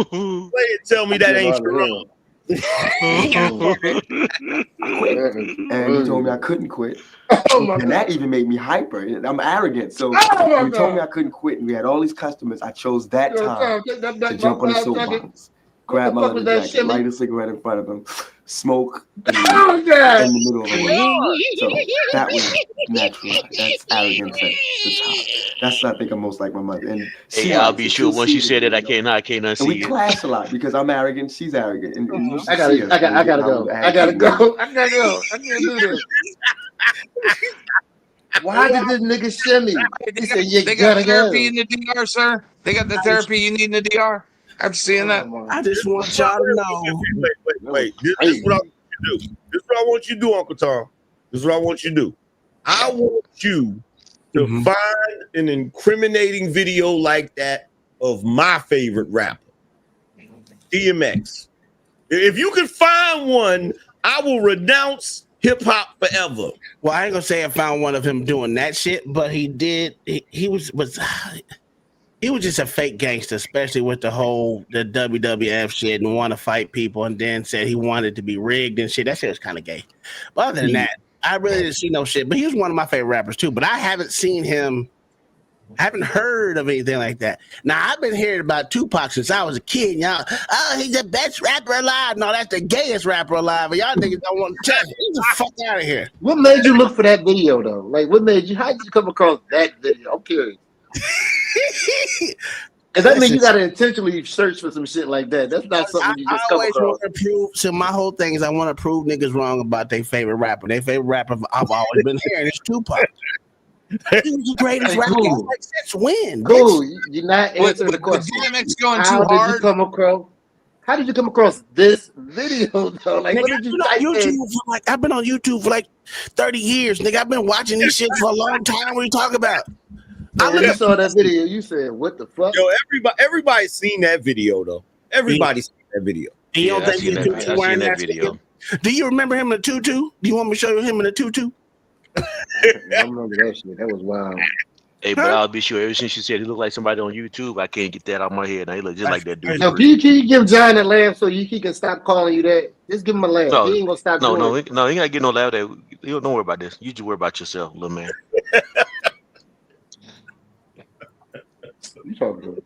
Play it, tell me that ain't Sharon. And he told me I couldn't quit. And that even made me hyper. I'm arrogant. So Oh he told me I couldn't quit, and we had all these customers. I chose that time to jump on the soapbox, grab my leather jacket, light a cigarette in front of him, smoke in the middle of the room. So that was natural. That's arrogance at the top. That's I think I'm most like my mother. And Hey, I'll be sure once you said it, I can't and unsee we it. clash a lot because I'm arrogant, she's arrogant. And you should I gotta see us go. when we get I gotta go. I can't do this. Why did this nigga shimmy? He said, "You They got gotta therapy go." in the DR, sir. They got the therapy you need in the DR. I'm seeing that. I just want y'all to know. Wait. This is what I want you to do. This is what I want you to do, Uncle Tom. This is what I want you to do. I want you to find an incriminating video like that of my favorite rapper, DMX. If you can find one, I will renounce hip hop forever. Well, I ain't gonna say I found one of him doing that shit, but he did. He was just a fake gangster, especially with the WWF shit and want to fight people, and then said he wanted to be rigged and shit. That shit was kind of gay. But other than that, I really didn't see no shit. But he was one of my favorite rappers too. But I haven't seen him. I haven't heard of anything like that. Now, I've been hearing about Tupac since I was a kid. Y'all, oh, he's the best rapper alive. No, that's the gayest rapper alive. And y'all niggas don't want to tell me. Get the fuck out of here. What made you look for that video though? Like, what made you? How did you come across that video? I'm curious. Because that means you gotta intentionally search for some shit like that. That's not something you just come always across. want to prove. So my whole thing is I want to prove niggas wrong about their favorite rapper. Their favorite rapper I've always been hearing is Tupac. He was the greatest rapper since when? Cool. You're not answering the question. DMX going How too did hard. you come across? How did you come across this video though? Like, Nigga, what did you type in? I've been on YouTube for like 30 years. Nigga, I've been watching this shit for a long time. What are you talking about? Man, you saw that video. You said, "What the fuck?" Yo, everybody's seen that video though. Everybody's seen that video. You don't think he's tutu wearing that video? Do you remember him in a tutu? Do you want me to show you him in a tutu? I remember that shit. That was wild. Hey, but I'll be sure. Ever since you said he looked like somebody on YouTube, I can't get that out of my head. Now he look just like that dude. So can you give John a laugh so he can stop calling you that? Just give him a laugh. No, He ain't gonna stop doing it. No, he ain't gotta get no laugh. That you don't worry about this. You just worry about yourself, little man. You talking to?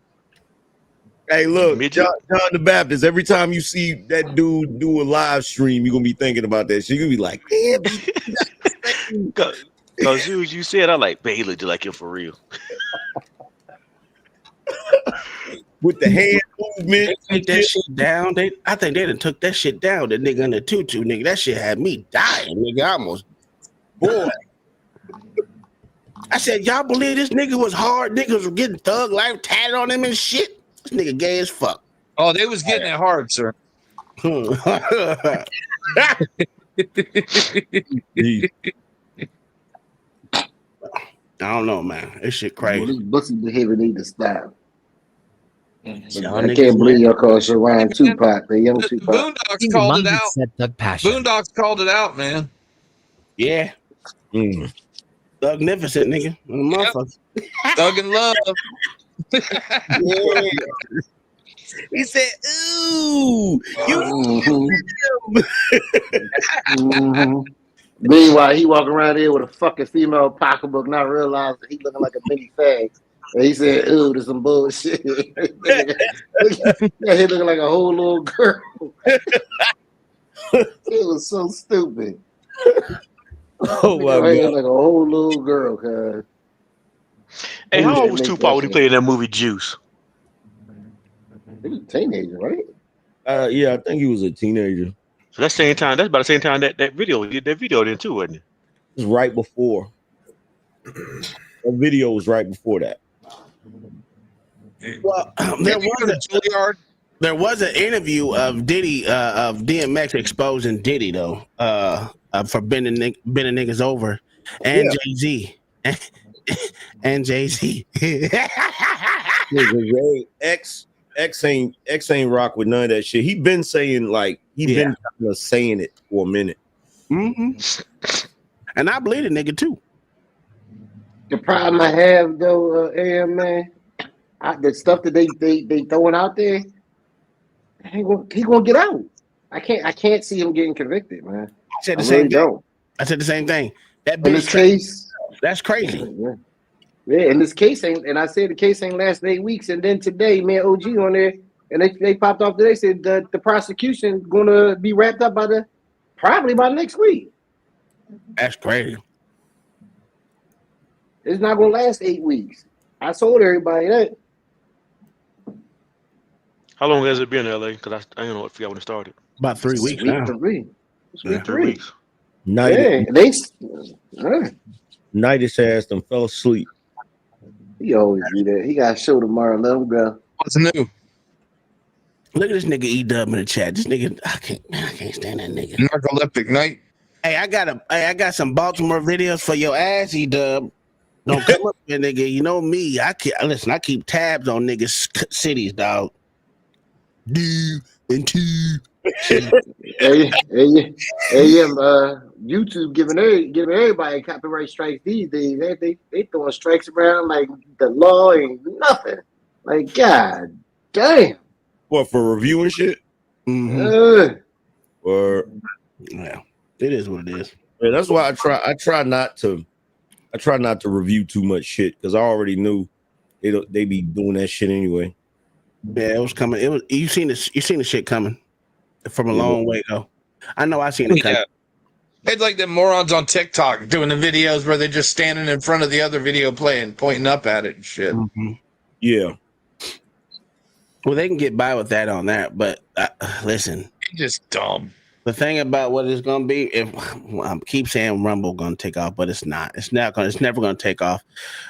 Hey, look, John the Baptist. Every time you see that dude do a live stream, you're gonna be thinking about that shit. You're gonna be like, damn. Cause as soon as you said, I like, man, he looked just like him for real. With the hand movement, they take that shit down. I think they done took that shit down. The nigga in the tutu, nigga. That shit had me dying, nigga. I almost, boy. I said, y'all believe this nigga was hard? Niggas were getting thug life tatted on him and shit. This nigga gay as fuck. Oh, they was getting it hard, sir. I don't know, man. This shit crazy. Well, this pussy behavior need to stop. I niggas can't believe y'all call Sharon Tupac, the young Tupac. Boondocks called it out. Boondocks called it out, man. Yeah. Thugnificent, nigga. Motherfucker. Thug and love. Yeah. He said, ooh, you Meanwhile, he walking around here with a fucking female pocketbook, not realizing he looking like a mini fag. And he said, ooh, there's some bullshit. He looking like a whole little girl. It was so stupid. Oh my God. Like a whole little girl, cuz. Hey, how old was Tupac when he played in that movie Juice? He was a teenager, right? Yeah, I think he was a teenager. So that's same time. That's about the same time that video then too, wasn't it? It was right before. The video was right before that. Well, there was an interview of Diddy of DMX exposing Diddy though, for bending niggas over, And Jay-Z. And Jay-Z. X ain't rock with none of that shit. He been saying been kind of saying it for a minute. And I believe the nigga too. The problem I have though, man, the stuff that they throwing out there, he gonna get out. I can't see him getting convicted, man. I said the same thing. I said the same thing. That bitch in this case, that's crazy. Yeah, in this case ain't, and I said the case ain't lasted 8 weeks, and then today, man, OG on there, and they popped off today, said the prosecution gonna be wrapped up probably by next week. That's crazy. It's not gonna last 8 weeks. I told everybody that. How long has it been in LA? Because I don't know if you when it started. About 3 weeks now. Week 3 weeks. Nightis ass them fell asleep. He always do that. He got a show tomorrow. Let him go. What's new? Look at this nigga E-Dub in the chat. This nigga, I can't stand that nigga. Narcoleptic night. Hey, I got some Baltimore videos for your ass, E-Dub. Don't come up here, nigga. You know me. I keep tabs on niggas' cities, dog. D and T. YouTube giving everybody copyright strikes these days. They throwing strikes around like the law ain't nothing. Like, God damn. What, for reviewing shit? Or yeah, it is what it is. Yeah, that's why I try not to review too much shit, because I already knew they be doing that shit anyway. Yeah, it was coming. You seen the shit coming from a long way ago. I know I seen it coming. It's like the morons on TikTok doing the videos where they're just standing in front of the other video playing, pointing up at it and shit. Yeah. Well, they can get by with that on that, but listen, just dumb. The thing about what it's gonna be, if I keep saying Rumble gonna take off, but it's not. It's never gonna take off.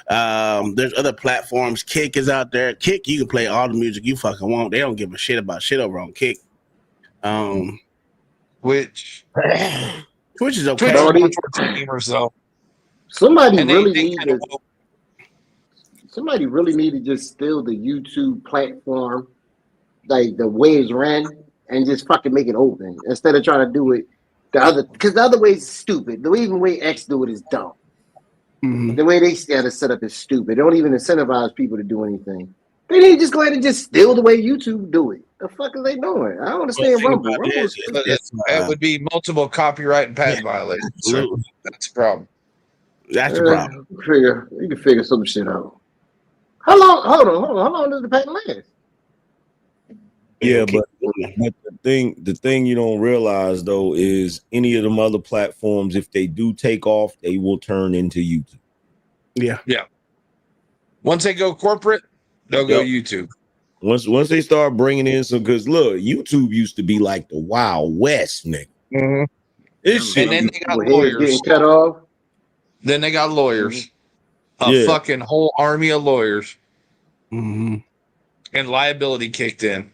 There's other platforms. Kick is out there. Kick, you can play all the music you fucking want. They don't give a shit about shit over on Kick. Which is okay. Somebody really need to just steal the YouTube platform, like the way it's ran, and just fucking make it open instead of trying to do it because the other way is stupid. The way X do it is dumb. The way they got it set up is stupid. They don't even incentivize people to do anything. They need to just go ahead and just steal the way YouTube do it. The fuck are they doing? I don't understand Rumble. It would be multiple copyright and patent violations. So that's a problem. That's the problem. You can figure some shit out. How long? Hold on. How long does the patent last? Yeah, but the thing you don't realize though is any of them other platforms, if they do take off, they will turn into YouTube. Yeah. Once they go corporate, they'll go YouTube. Once they start bringing in some, because look, YouTube used to be like the Wild West, nigga. This shit, and then they got lawyers. Cut off. Then they got lawyers. A fucking whole army of lawyers. And liability kicked in.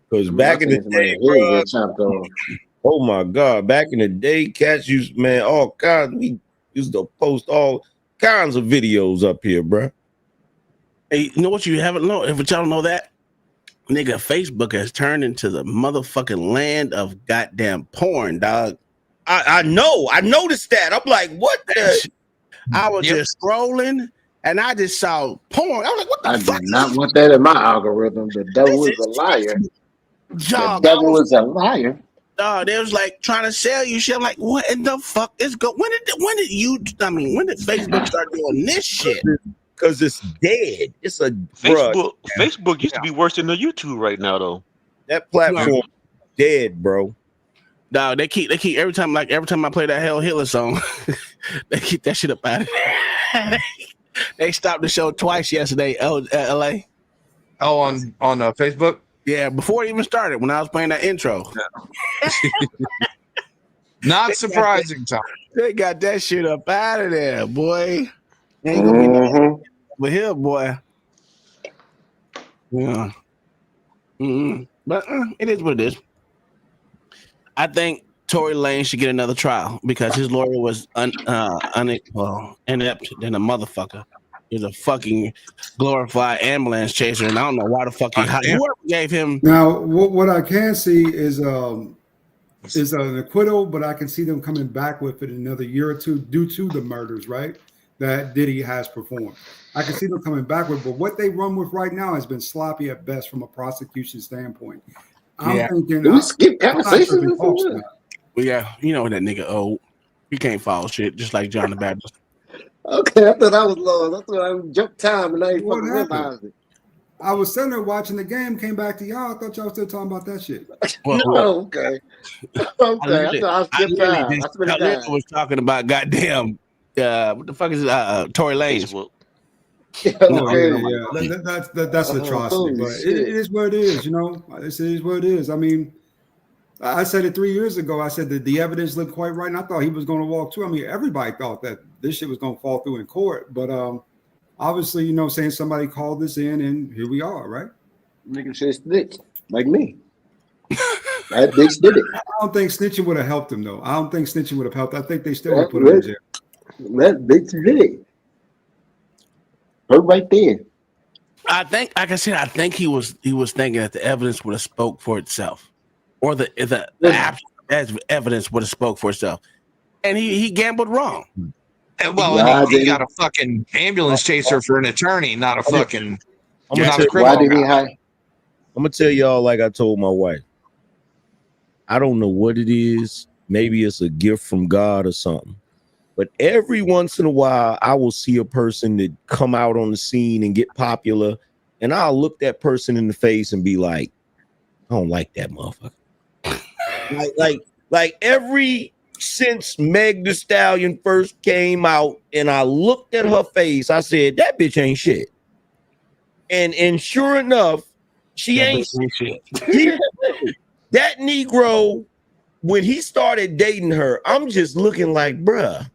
Because back in the day, bro, oh my God, back in the day, cats used, man, all kinds, we used to post all kinds of videos up here, bro. Hey, you know what you haven't know? If y'all don't know that, nigga, Facebook has turned into the motherfucking land of goddamn porn, dog. I know. I noticed that. I'm like, what the? I was just scrolling and I just saw porn. I was like, what the fuck? I did not want that in my algorithm. The devil is a liar. The devil is a liar. They was like trying to sell you shit. I'm like, what in the fuck is going? When did Facebook start doing this shit? Because it's dead. It's a Facebook used to be worse than the YouTube right now, though. That platform dead, bro. Dog, they keep every time I play that Hell Hitler song, they keep that shit up out of there. They stopped the show twice yesterday. LA. Oh, on Facebook. Yeah, before it even started, when I was playing that intro. Not surprising, Tom. They got that shit up out of there, boy. Ain't gonna be nothing with him, boy. Yeah. But it is what it is. I think Tory Lane should get another trial because his lawyer was inept than a motherfucker. He's a fucking glorified ambulance chaser, and I don't know why the fuck whoever gave him. Now, what I can see is an acquittal, but I can see them coming back with it another year or two due to the murders, right? That Diddy has performed. I can see them coming back with, but what they run with right now has been sloppy at best from a prosecution standpoint. I'm thinking. Do we skip conversations? Yeah, you know that nigga old. He can't follow shit, just like John the Baptist. Okay, I thought I was lost. I thought I jumped time and I ain't fucking realized it. I was sitting there watching the game, came back to y'all. I thought y'all still talking about that shit. No, okay. Okay, I thought I skipped time. I was talking about goddamn what the fuck is it? Tory Lanez. That's an atrocity, but it is what it is, you know. It is what it is. I mean, I said it 3 years ago. I said that the evidence looked quite right, and I thought he was going to walk through. I mean, everybody thought that this shit was going to fall through in court, but obviously, you know, saying somebody called this in, and here we are, right? Nigga should snitch like me. That bitch did it. I don't think snitching would have helped him, though. I don't think snitching would have helped. I think they still would put him in jail. That bitch did it. Her right there. I think, like I said, I think he was thinking that the evidence would have spoke for itself. Or the evidence would have spoke for itself, and he gambled wrong. And well, he got a fucking ambulance chaser for an attorney, not a fucking. I'm gonna tell y'all like I told my wife. I don't know what it is. Maybe it's a gift from God or something. But every once in a while, I will see a person that come out on the scene and get popular, and I'll look that person in the face and be like, I don't like that motherfucker. like every since Meg Thee Stallion first came out, and I looked at her face, I said that bitch ain't shit. And sure enough, she ain't shit. That Negro, when he started dating her, I'm just looking like, bruh,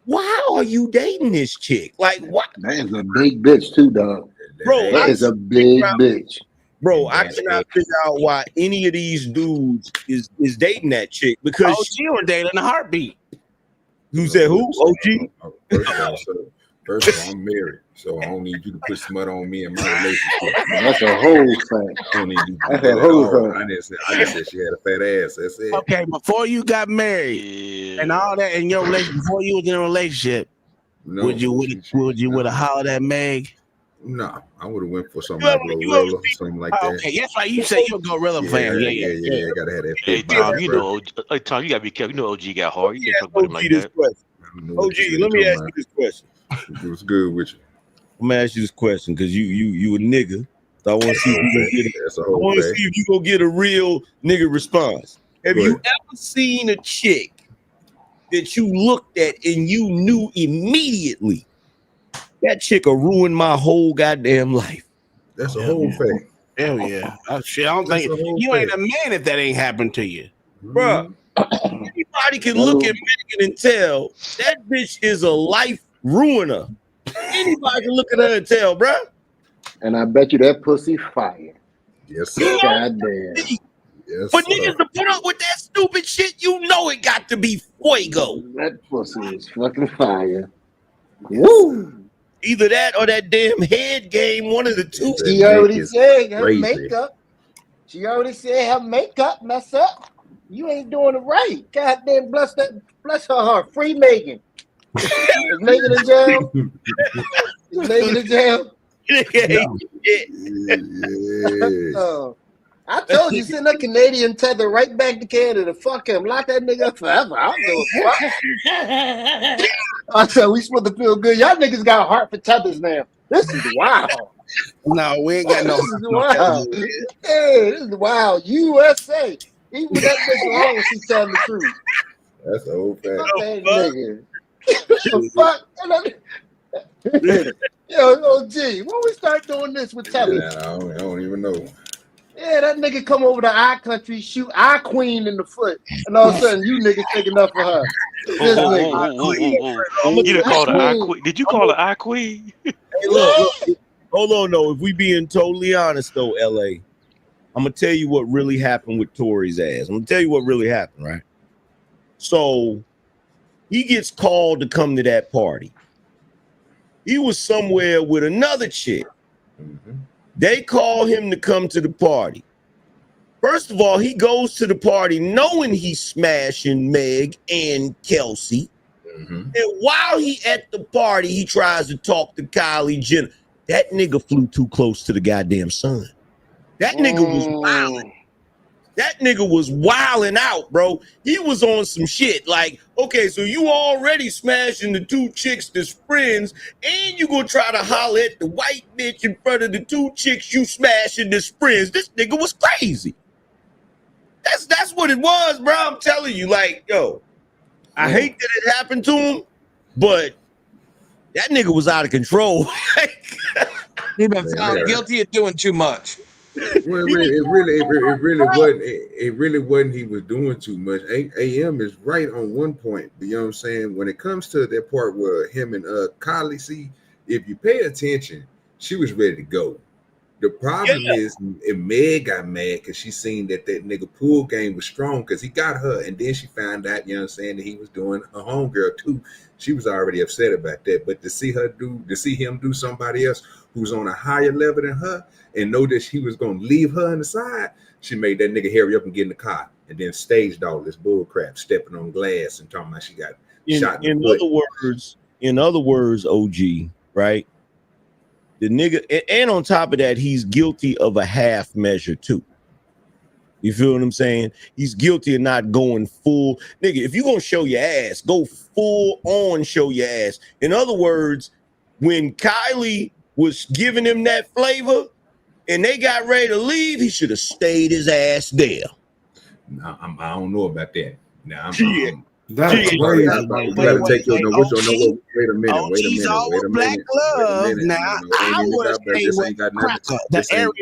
why are you dating this chick? Like, what? That is a big bitch too, dog. Bro, that is a big bitch. Bro, I cannot figure out why any of these dudes is dating that chick because she would date in a heartbeat. Who said who? OG? First of all, I'm married, so I don't need you to put smut on me in my relationship. That's a whole thing. I don't need you to do that. I just said she had a fat ass. That's it. Okay, before you got married and all that in your relationship, before you was in a relationship, would you have hollered at Meg? No, I would have went for something like Gorilla or something like that. Okay, that's right. You say you're a Gorilla fan. Yeah. Gotta have that. Hey, Tom, you know, Tom, you gotta be careful. You know, OG got hard. You can't talk about him like that. OG, let me ask you this question. It was good with you. I'm gonna ask you this question because you a nigga. So I want to see if you gonna get a real nigga response. Have you ever seen a chick that you looked at and you knew immediately that chick will ruin my whole goddamn life? That's a whole fact. Hell yeah. Shit, I don't think you ain't a man if that ain't happened to you. Bruh, anybody can look at Megan and tell that bitch is a life ruiner. Anybody can look at her and tell, bruh. And I bet you that pussy fire. Yes, sir. Goddamn. Yes, but niggas to put up with that stupid shit, you know it got to be fuego. That pussy is fucking fire. Woo! Either that or that damn head game, one of the two. She already said her makeup. She already said her makeup mess up. You ain't doing it right. Goddamn, bless her heart. Free Megan. Is Megan in jail? Is Megan in jail? No. I told you, send that Canadian tether right back to Canada. Fuck him. Lock that nigga up forever. I don't give a fuck. I said, we supposed to feel good. Y'all niggas got a heart for tethers now. This is wild. No, we ain't got no. This is wild. Hey, this is wild. USA. Even with that bitch alone, when she's telling the truth. That's the whole fact. Fuck that nigga. What the fuck? Yo, OG, when we start doing this with tethers? Yeah, I don't even know. Yeah, that nigga come over to our country, shoot our queen in the foot, and all of a sudden you niggas take enough for her. This nigga. You call her our queen? Did you call her our queen? Hey, look, hold on, though. If we being totally honest, though, LA, I'm gonna tell you what really happened with Tory's ass. I'm gonna tell you what really happened, right? So he gets called to come to that party. He was somewhere with another chick. They call him to come to the party. First of all, he goes to the party knowing he's smashing Meg and Kelsey. And while he at the party, he tries to talk to Kylie Jenner. That nigga flew too close to the goddamn sun. That nigga was wilding. That nigga was wilding out, bro. He was on some shit. Like, okay, so you already smashing the two chicks that's friends, and you gonna try to holler at the white bitch in front of the two chicks you smashing that's friends. This nigga was crazy. That's what it was, bro. I'm telling you, like, yo, I hate that it happened to him, but that nigga was out of control. He been found guilty of doing too much. Well, it really wasn't he was doing too much. AM is right on one point. You know what I'm saying? When it comes to that part where him and Kylie, see, if you pay attention, she was ready to go. The problem is Meg got mad because she seen that nigga pool game was strong because he got her, and then she found out, you know what I'm saying, that he was doing a homegirl too. She was already upset about that. But to see him do somebody else who's on a higher level than her and know that she was gonna leave her on the side, she made that nigga hurry up and get in the car and then staged all this bull crap, stepping on glass and talking about she got shot in the foot. In other words, OG, right? The nigga, and on top of that, he's guilty of a half measure too. You feel what I'm saying? He's guilty of not going full. Nigga, if you gonna show your ass, go full on show your ass. In other words, when Kylie was giving him that flavor and they got ready to leave, he should have stayed his ass there. No, I don't know about that. Now That's crazy. You gotta take your wait a minute. Now I would have stayed with Cracker, the Aryan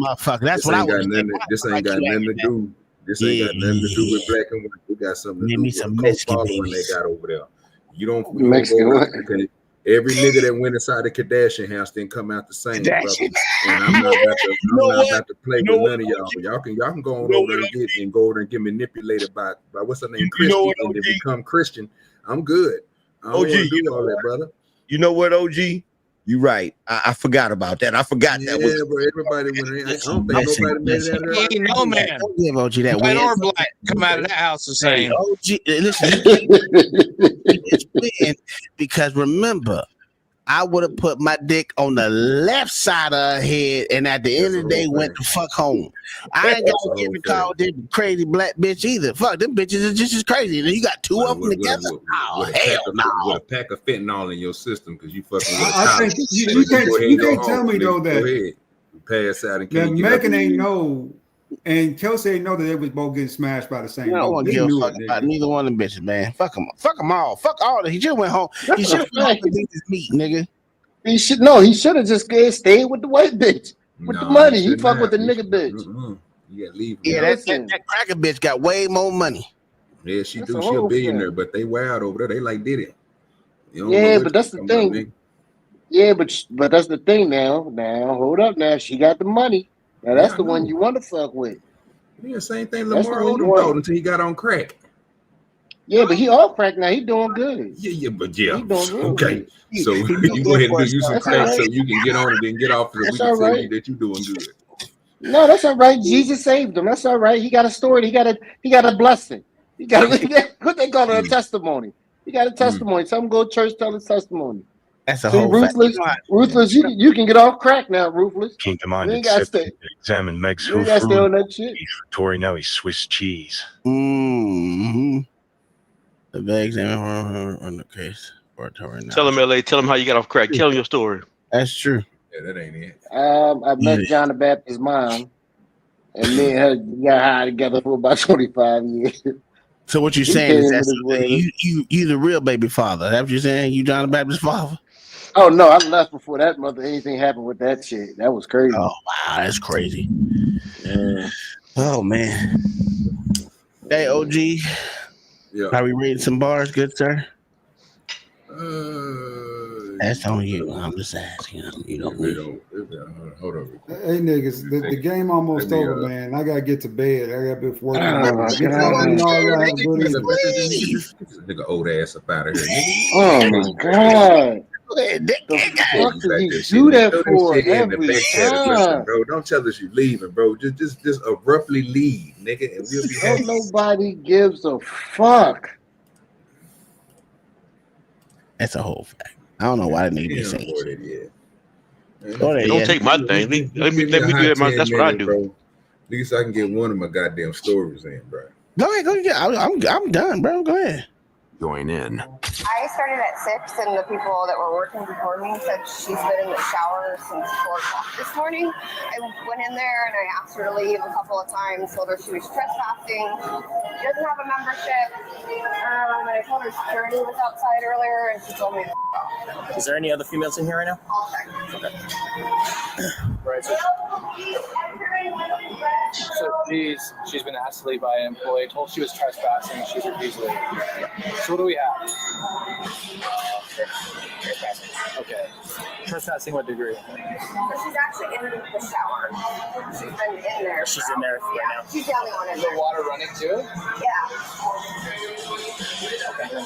motherfucker. That's what I would have. This ain't got nothing to do. This ain't got nothing to do with black and white. We got something to do with the co-following they got over there. You don't Mexican. Every nigga that went inside the Kardashian house didn't come out the same, brother. And I'm not about to play with none of y'all. Y'all can go on over and get manipulated by what's her name, Christian, and then become Christian. I'm good. I don't want to do all that, brother. You know what, OG? You right. I forgot about that. I forgot that. Yeah, but everybody went. I don't think nobody made that. Ain't no man. Don't give OG that white or black come out of that house the same. OG, listen, it's weird because remember, I would have put my dick on the left side of her head, and at the end of the day, went to fuck home. I ain't gonna get to call this crazy black bitch either. Fuck, them bitches are just as crazy. And you got two of them together. Oh hell no! With a pack of fentanyl in your system because you fucking. I think you can't tell me though that pass out and that Megan ain't know. And Kelsey ain't know that they was both getting smashed by the same. I don't want to give a fuck about neither one of them bitches, man. Fuck them all. Fuck all of them. He just went home. He should have went home to his meat, nigga. He should have just stayed with the white bitch with the money. He fuck with the nigga bitch. You gotta leave. Yeah, that cracker bitch got way more money. Yeah, she do. She a billionaire, but they wild over there. They like did it. Yeah, but that's the thing. Yeah, but that's the thing now. Now hold up. Now she got the money. Now that's the one you want to fuck with. Yeah, same thing Lamar Odom thought until he got on crack. Yeah, but he off crack now. He doing good. Yeah, but he doing good. Okay. So you go ahead and do you some crack so you can get on and then get off so we can tell you that you doing good. No, that's all right. Jesus saved him. That's all right. He got a story. He got a blessing. He got what they call it, a testimony. He got a testimony. Some go to church tell his testimony. That's a whole ruthless. You can get off crack now, ruthless. Keep in mind, you ain't got to stay. Examine Meg's You ain't got to stay on that shit. Tori, now he's Swiss cheese. Mm-hmm. The bag examiner on the case. Tell him, LA. Tell him how you got off crack. Tell him your story. That's true. Yeah, that ain't it. I met John the Baptist's mom, and me and her got high together for about 25 years. So what you saying is that you the real baby father? That's what you're saying? You John the Baptist's father? Oh no, I left before that mother. Anything happened with that shit? That was crazy. Oh wow, that's crazy. Yeah. Oh man. Hey OG. Yeah. Are we reading some bars, good sir? That's on you. I'm just asking. You know me. Hold on. Hey niggas, the game almost over, man. I gotta get to bed. I gotta be working. Nigga old ass up out of here. Oh my god. The fuck did he do that for every time? Bro, don't tell us you leaving, bro. Just abruptly leave, nigga, and we'll be happy. Nobody gives a fuck. That's a whole fact. I don't know why they need to be saying shit. Don't take my thing. Let me do that. That's what I do. Bro. At least I can get one of my goddamn stories in, bro. Go ahead. I'm done, bro. Go ahead. Join in. I started at 6, and the people that were working before me said she's been in the shower since 4 o'clock this morning. I went in there and I asked her to leave a couple of times, told her she was trespassing. She doesn't have a membership. And I told her security was outside earlier, and she told me to off. Is there any other females in here right now? I'll check. Okay. Right. So she's been asked to leave by an employee, told she was trespassing, she's refused to leave. So what do we have? Okay. Trespassing what degree? So she's actually in the shower. She's been in there. She's in there right now. She's the only one in Is there. the water running too? Yeah. Okay.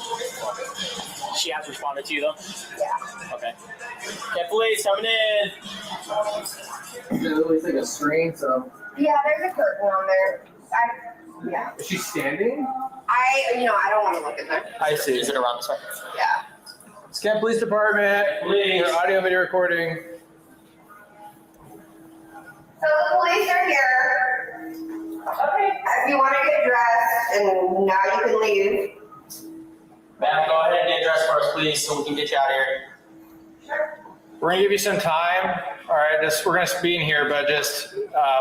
She has responded to you though? Yeah. Okay. Okay, police coming in. It looks like a screen, so. Yeah, there's a curtain on there. Yeah. Is she standing? I don't want to look in there. I see. Is it around this way? Yeah. Scam Police Department. Police. Your audio video recording. So the police are here. Okay. If you want to get dressed, and now you can leave. Ma'am, go ahead and get dressed for us, please, so we can get you out of here. Sure. We're gonna give you some time. All right, we're gonna be in here, but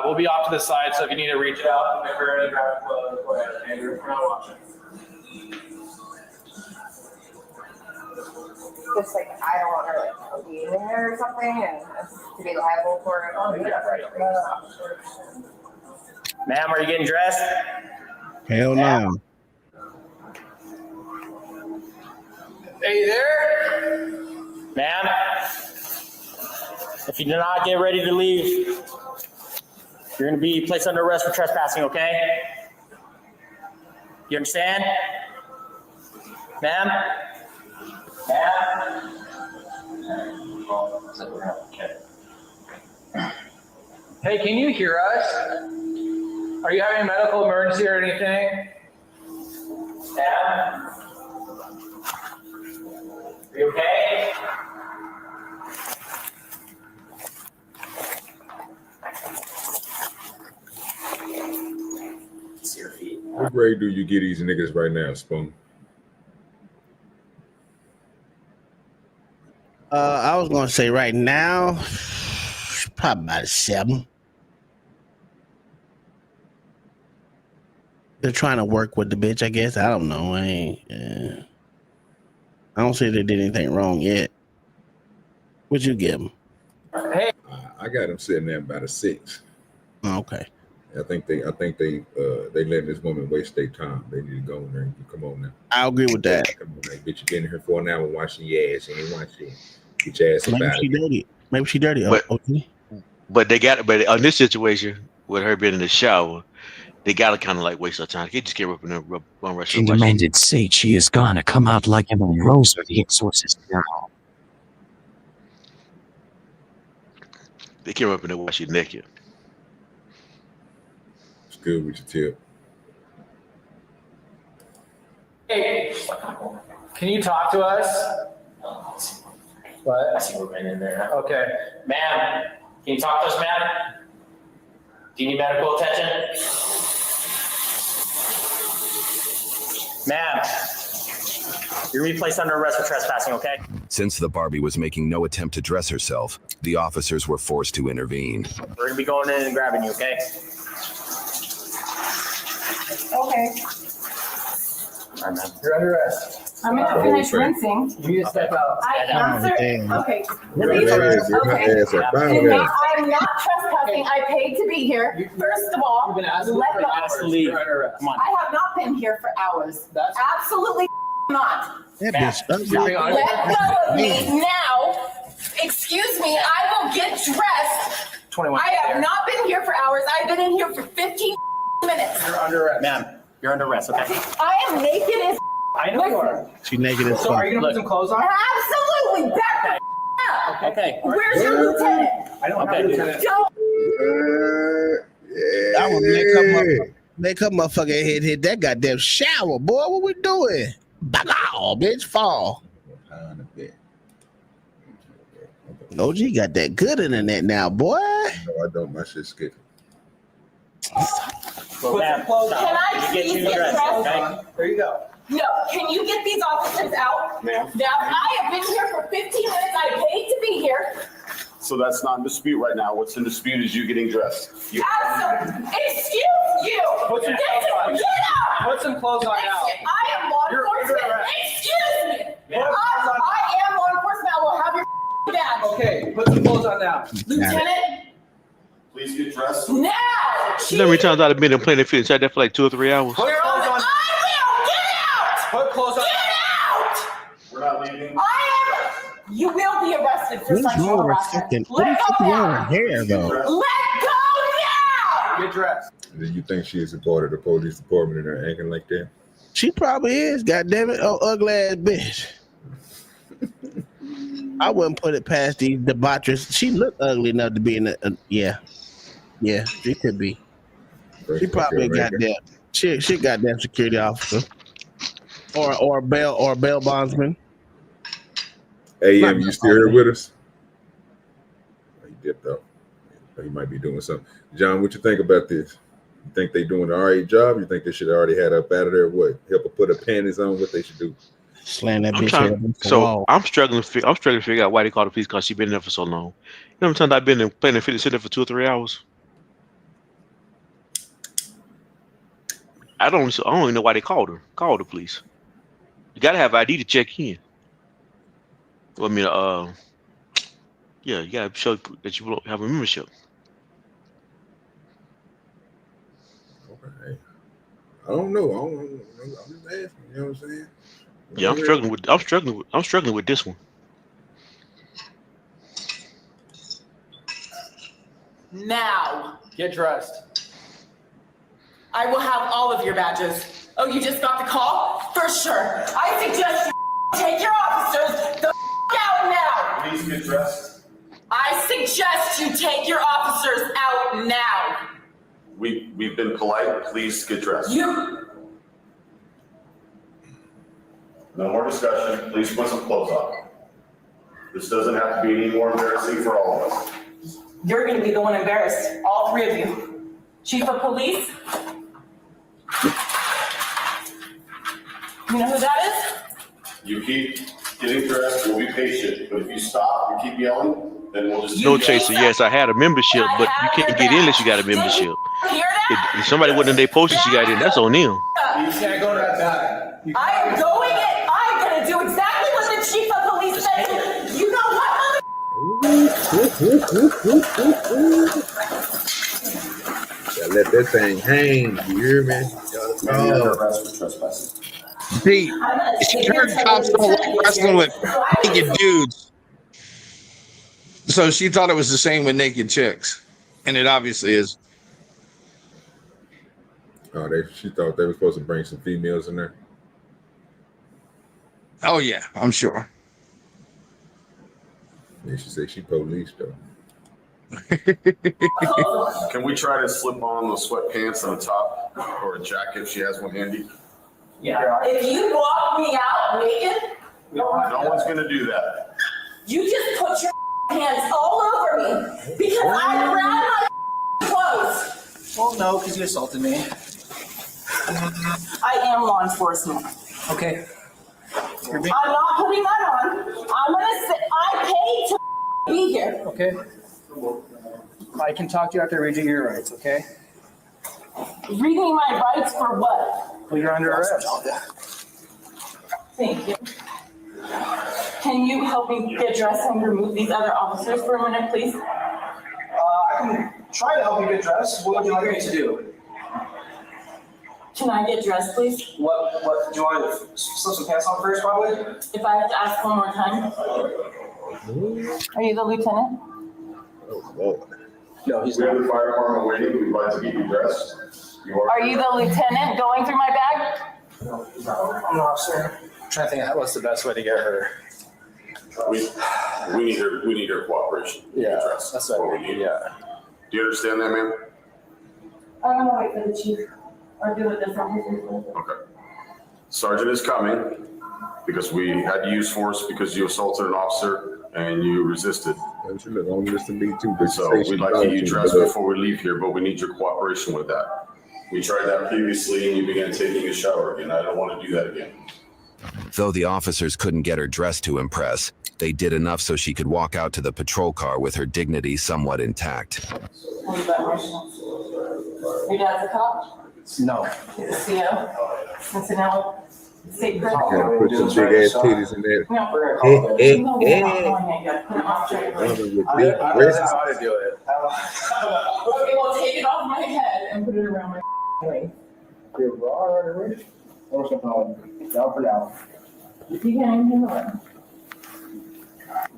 we'll be off to the side. So if you need to reach out, if you're ready to grab clothes, go ahead, Andrew. We're not watching. Just like I don't want her to be in there or something, and to be liable for it. Oh yeah, right. Ma'am, are you getting dressed? Hell no. Hey there, ma'am. If you do not get ready to leave, you're going to be placed under arrest for trespassing, okay? You understand? Ma'am? Ma'am? Hey, can you hear us? Are you having a medical emergency or anything? Ma'am? Are you okay? What grade do you get these niggas right now, Spoon? I was gonna say right now, probably about a 7. They're trying to work with the bitch, I guess. I don't know. I don't see they did anything wrong yet. What'd you give them? Hey, I got them sitting there about a 6. Okay. I think they letting this woman waste their time. They need to go in there and come on now. I agree with that. Come on, man. Bitch, you been here for an hour washing your ass. You ain't watching. Get your ass Maybe about she it. dirty. Maybe she dirty. Okay. But on this situation with her being in the shower, they gotta kind of like waste her time. They just get up in there, one rush. She demanded say she is gonna come out like Emily Rose or the Exorcist now. They came up in there wash you naked. It's good with your tip. hey, can you talk to us? What? I see we're right in there. Okay. Ma'am, can you talk to us, ma'am? Do you need medical attention? Ma'am, you're going to be placed under arrest for trespassing, okay? Since the Barbie was making no attempt to dress herself, the officers were forced to intervene. We're going to be going in and grabbing you, okay? Okay. All right, ma'am. You're under arrest. I'm gonna finish rinsing. You need to step out. I'm damn. okay. Get my ass up, Okay. bow I'm down. not trespassing. I paid to be here. First of all, You've been asked let for go. hours. leave. You're under arrest. Come on. I have not been here for hours. That's Absolutely not. That bitch ugly. Let go of me now. Excuse me, I will get dressed. 21. I have not been here for hours. I've been in here for 15 minutes. You're under arrest. Ma'am, you're under arrest, okay? I am naked as I know you are. She naked as So fuck. are you gonna put some clothes on? Absolutely. Back the up. Okay. Where's your lieutenant? I don't have a lieutenant. Don't. I will make her motherfucking head hit that goddamn shower, boy. What we doing? Bagow, bitch, fall. OG got that good internet now, boy. No, I don't. My shit's skipping. Well, ma'am, Can stop. I Get please you get dressed, dressed? okay? There you go. No, can you get these officers out? Ma'am. Now, I have been here for 15 minutes. I paid to be here. So that's not in dispute right now. What's in dispute is you getting dressed. Absolutely. Excuse you. Put some Get clothes on. out. Put some clothes on now. I am law You're enforcement. under arrest. Excuse me. Yeah. I am law enforcement. I will have your badge. Okay, put some clothes on now. Lieutenant, Please get dressed. now. You know how many times I've been in Planet Fitness inside there for like 2 or 3 hours? Put You're on clothes the, on. I will. Get out. Put clothes on. Get out. We're not leaving. I am. You will be arrested for What's sexual wrong with harassment. fucking? What Let the fuck go is wrong with now. her hair, though? Let go now. Get dressed. And then you think she is a part of the police department and they're acting like that? She probably is, goddamn it. Oh, ugly ass bitch. I wouldn't put it past these debauchers. She looked ugly enough to be in a yeah. Yeah, she could be. She probably goddamn she goddamn security officer. Or bail bondsman. AM, you still here with us? He dipped out. He might be doing something. John, what you think about this? You think they doing an alright job? You think they should have already had up out of there? What? Help her put her panties on? What they should do? Slam that I'm bitch trying, head against the so wall. I'm struggling to figure out why they called the police because she's been there for so long. You know how many times I've been in Planet Fitness sitting there for 2 or 3 hours? I don't even know why they called her. Called the police. You gotta have ID to check in. Well, I mean, yeah, you gotta show that you have a membership. Okay. I don't know. I'm just asking. You know what I'm saying? Yeah, I'm struggling with this one. Now. Get dressed. I will have all of your badges. Oh, you just got the call? For sure. I suggest you take your officers the out now. Please get dressed. I suggest you take your officers out now. We've been polite. Please get dressed. You. No more discussion. Please put some clothes on. This doesn't have to be any more embarrassing for all of us. You're going to be the one embarrassed. All three of you. Chief of police. You know who that is? You keep getting dressed. We'll be patient. But if you stop and keep yelling, then we'll just No chaser. Yes, I had a membership, but you can't get in unless you got a membership. If somebody wasn't in their posted, she got in. That's on them. You can't go to that bag. I am going in. I'm going to do exactly what the chief of police said. You know what, Gotta let that thing hang. You hear me? See, she heard cops don't like wrestling with naked dudes. So she thought it was the same with naked chicks. And it obviously is. Oh, she thought they were supposed to bring some females in there. Oh, yeah, I'm sure. Yeah, she said she police though. Can we try to slip on the sweatpants on the top or a jacket if she has one handy? Yeah. If you walk me out naked, No one's gonna do that. you just put your hands all over me because I ran my clothes. Well, no, because you assaulted me. I am law enforcement. Okay. I'm not putting that on. I'm gonna say I paid to be here. Okay. I can talk to you after reading your rights, okay? Reading my rights for what? Well, you're under arrest. Thank you. Can you help me get dressed and remove these other officers for a minute, please? I can try to help you get dressed. What would you like me to do? Can I get dressed, please? What, do you want to slip some pants on first, probably? If I have to ask one more time. Are you the lieutenant? Oh, Lord. No, he's not. We have the fire department waiting. We'd like to get you dressed. Are you the lieutenant going through my bag? No, I'm an officer. I'm trying to think of what's the best way to get her. We need her cooperation. Yeah, that's what we need. Yeah. Do you understand that, ma'am? I'm gonna wait for the chief or do it differently. Okay. Sergeant is coming because we had to use force because you assaulted an officer and you resisted. Don't you look on this to me too? But So we'd like to get you dressed before we leave here, but we need your cooperation with that. We tried that previously and you began taking a shower again. I don't want to do that again. Though the officers couldn't get her dressed to impress, they did enough so she could walk out to the patrol car with her dignity somewhat intact. Your dad's a cop? No. He's a CO? Cincinnati State Prison? Gotta put some big ass titties in there. No, we're gonna call it. No, we're not calling it yet. Put it off straight. Woman with I big don't know breasts. how to do it. Okay, well, take it off my head and put it around my waist. Down for now. You can't even handle it.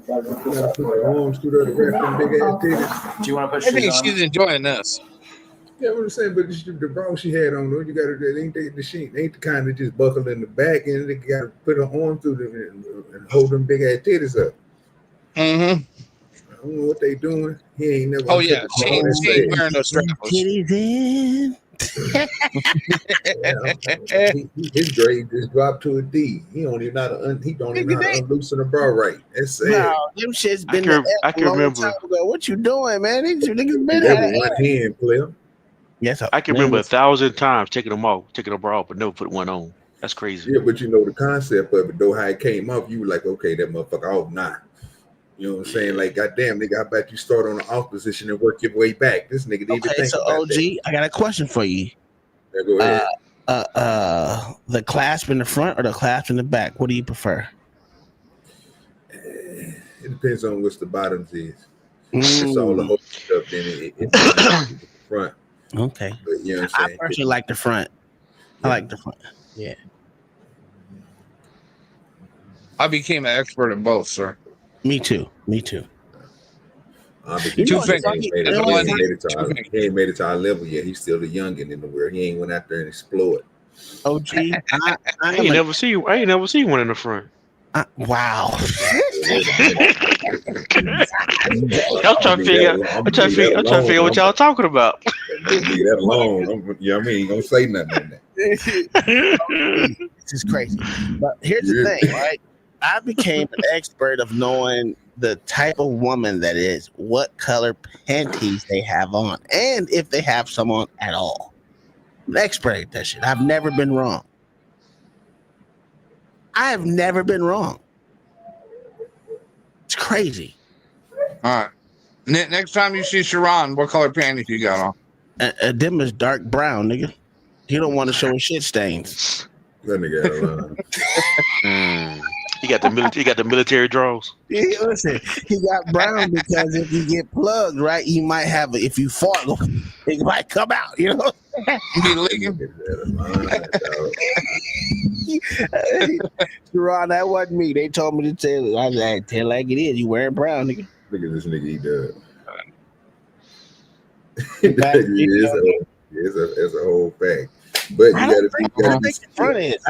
Gotta put her arms through the rest of them big ass titties. Do you want to put I think shoes on? she's enjoying this. Yeah, what I'm saying, but the bra she had on, though, you got to ain't the kind that just buckle in the back, and they got to put her arm through and hold them big ass titties up. Mm-hmm. I don't know what they doing. He ain't never. Oh yeah, she ain't wearing no strappers. Titties in. His grade just dropped to a D. He don't even know how to unloosen a bra right. That's sad. No, them shit's been I can remember. What you doing, man? These niggas been That at was one hand player. Yes, I can remember 1,000 times taking a bra off, but never put one on. That's crazy. Yeah, but you know the concept of it, though, how it came up, you were like, okay, that motherfucker off now. You know what I'm saying? Like, goddamn, nigga, how about you start on the off position and work your way back? This nigga didn't even think so about OG, that. I got a question for you. Yeah, go ahead. The clasp in the front or the clasp in the back? What do you prefer? It depends on what's the bottoms is. It's all the whole stuff. Then it's the front. Okay. But you know what I'm saying? I personally like the front. I like the front. Yeah. I became an expert in both, sir. Me too. He ain't made it to our level yet. He's still the youngin' in the world. He ain't went out there and explored. OG, I ain't never see one in the front. Wow. I'm trying to figure out what y'all talking about. Leave that alone. I mean, don't say nothing on that. This is crazy. But here's the thing, right? I became an expert of knowing the type of woman that is, what color panties they have on, and if they have some on at all. I'm an expert at that shit. I've never been wrong. I have never been wrong. It's crazy. All right. Next time you see Sharon, what color panties you got on? Them is dark brown, nigga. He don't want to show his shit stains. That nigga. He got the military draws. Yeah, listen, he got brown because if you get plugged, right, he might have it. If you fart, it might come out, you know? Be leaking. Ron, that wasn't me. They told me to tell. I was like, tell like it is. You wearing brown, nigga. Look at this nigga, he does. It's a whole fact. But you I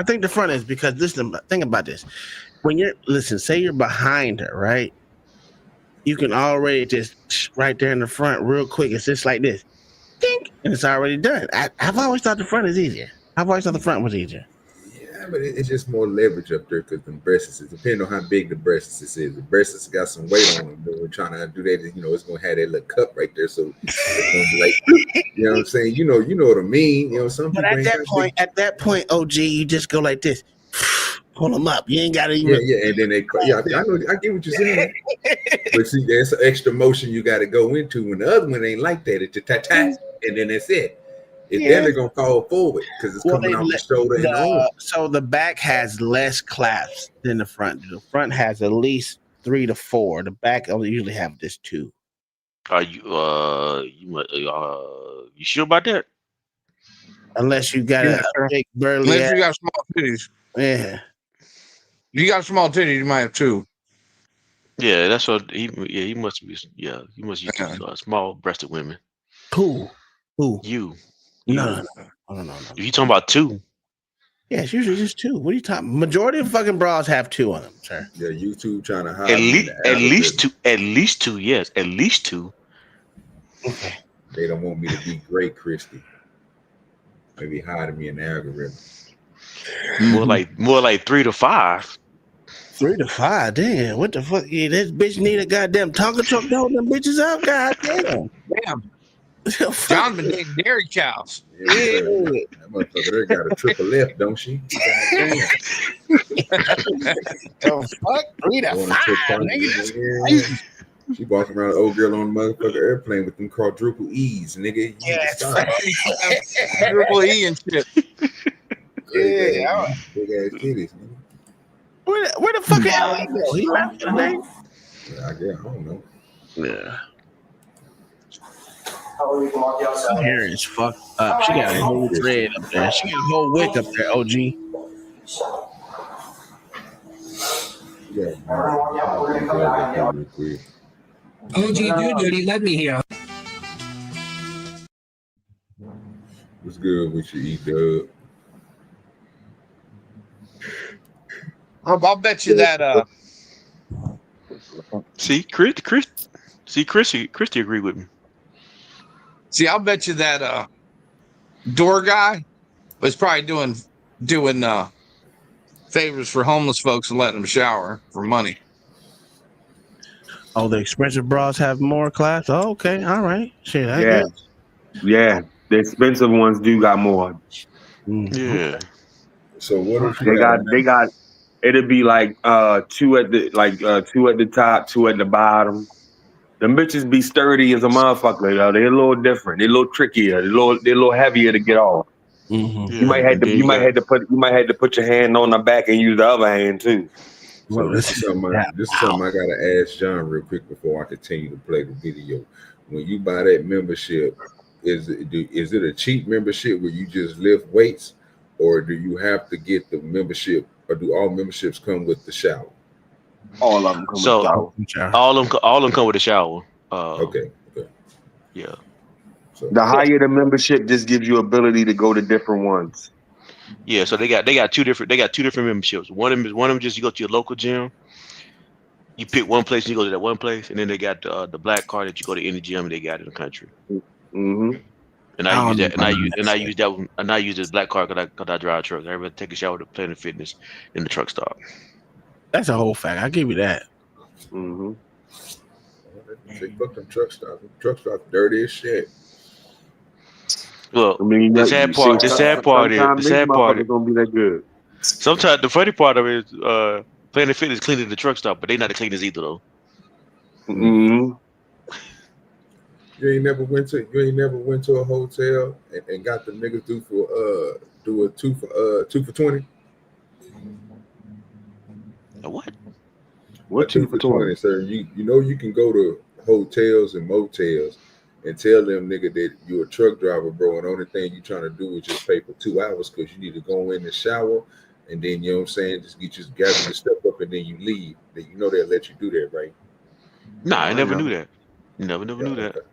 think the front is because listen, think about this. When say you're behind her, right? You can already just right there in the front real quick. It's just like this. Ding, and it's already done. I've always thought the front is easier. I've always thought the front was easier. Yeah, but it's just more leverage up there because the breasts, it depends on how big the breasts is. The breasts got some weight on them. We're trying to do that, it's gonna have that little cup right there. So it's gonna be like, you know what I'm saying? You know what I mean? Some but people at that point, OG, you just go like this. Pull them up. You ain't got to even. Yeah, and then I know, I get what you're saying. But see, there's an extra motion you got to go into. When the other one ain't like that, it's a ta-ta, and then that's it. Then they're gonna fall forward because it's coming off the shoulder and on. So the back has less clasps than the front. The front has at least 3 to 4. The back only usually have just 2. Are you sure about that? Unless you got a big burly. Unless you got small titties. Yeah. You got small titties, you might have 2. Yeah, that's what he. Yeah, he must be. Yeah, he must use small-breasted women. Who? You. No. If you talking about two. Yeah, it's usually just two. What are you talking? Majority of fucking bras have two on them, sir. Yeah, YouTube trying to hide At least two. At least two. Yes, at least two. Okay. They don't want me to be great, Christy. Maybe hiding me in the algorithm. More like 3 to 5. 3 to 5, damn. What the fuck? Yeah, this bitch need a goddamn Tonka truck to hold them bitches up. Goddamn. Damn. John been dating dairy cows. Yeah. That motherfucker there got a triple F, don't she? The fuck? 3 to 5, nigga. She walking around an old girl on the motherfucker airplane with them quadruple E's, nigga. Triple E and shit. Yeah. Big ass titties, nigga. Where the fuck LA go? He left today. Yeah, I don't know. Yeah. Her hair is fucked up. She got a whole thread up there. She got a whole wick up there, OG. OGDoDirty, let me hear. What's good with you, E-Dub? I'll bet you that. See, Christy agreed with me. See, I'll bet you that door guy was probably doing favors for homeless folks and letting them shower for money. Oh, the expensive bras have more class. Oh, okay, all right. Shit, I guess. Yeah, the expensive ones do got more. Yeah. So what if they got? It'd be like two at the top, two at the bottom. Them bitches be sturdy as a motherfucker. They're a little different. They're a little trickier. They're a little heavier to get off. Mm-hmm. You might have to put your hand on the back and use the other hand too. So this is something I gotta ask John real quick before I continue to play the video. When you buy that membership, is it a cheap membership where you just lift weights, or do you have to get the membership, or do all memberships come with the shower? All of them come with the shower. All of them come with a shower. Okay. Yeah. So the higher the membership just gives you ability to go to different ones. Yeah, so they got two different memberships. One of them just you go to your local gym. You pick one place and you go to that one place, and then they got the black card that you go to any gym they got in the country. Mm-hmm. And I use that, and I use this black card because I drive trucks. I ever take a shower at Planet Fitness in the truck stop. That's a whole fact. I'll give you that. Mm-hmm. They book them truck stops. Truck stops dirty as shit. Well, the sad part is gonna be that good. Sometimes the funny part of it is Planet Fitness cleaning the truck stop, but they not the cleaners either though. Mm-hmm. You ain't never went to a hotel and got the niggas do a 2 for 20. What? What 2 for 20, sir? You know you can go to hotels and motels and tell them, nigga, that you're a truck driver, bro, and the only thing you trying to do is just pay for 2 hours because you need to go in the shower and then, you know what I'm saying, just gather your stuff up and then you leave. Then you know they'll let you do that, right? Nah, I never knew that. Never knew that.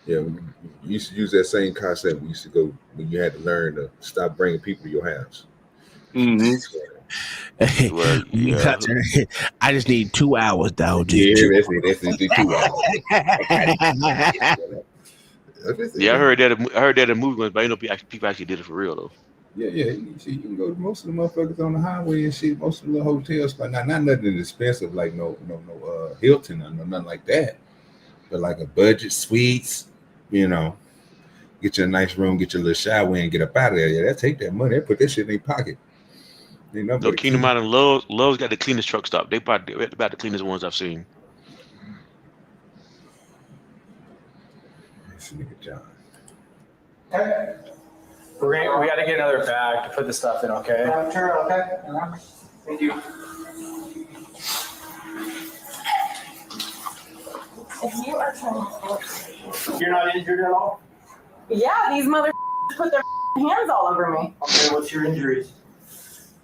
Yeah, we used to use that same concept. We used to go when you had to learn to stop bringing people to your house. Mm-hmm. Well, yeah. I just need 2 hours, though. Yeah, that's 2 hours. Yeah, I heard that in movies, but I know people actually did it for real though. Yeah. You can go to most of the motherfuckers on the highway and shit. Most of the hotels, but not nothing expensive like no Hilton or nothing like that. But like a budget suites, you know, get you a nice room, get your little shower and get up out of there. Yeah, they take that money, they put that shit in their pocket. No, Kingdom Out and Lowe's got the cleanest truck stop. They probably about the cleanest ones I've seen. This nigga John. Okay. We got to get another bag to put the stuff in, okay? Sure, okay. Thank you. If you are trying to... You're not injured at all? Yeah, these mother put their hands all over me. Okay, what's your injuries?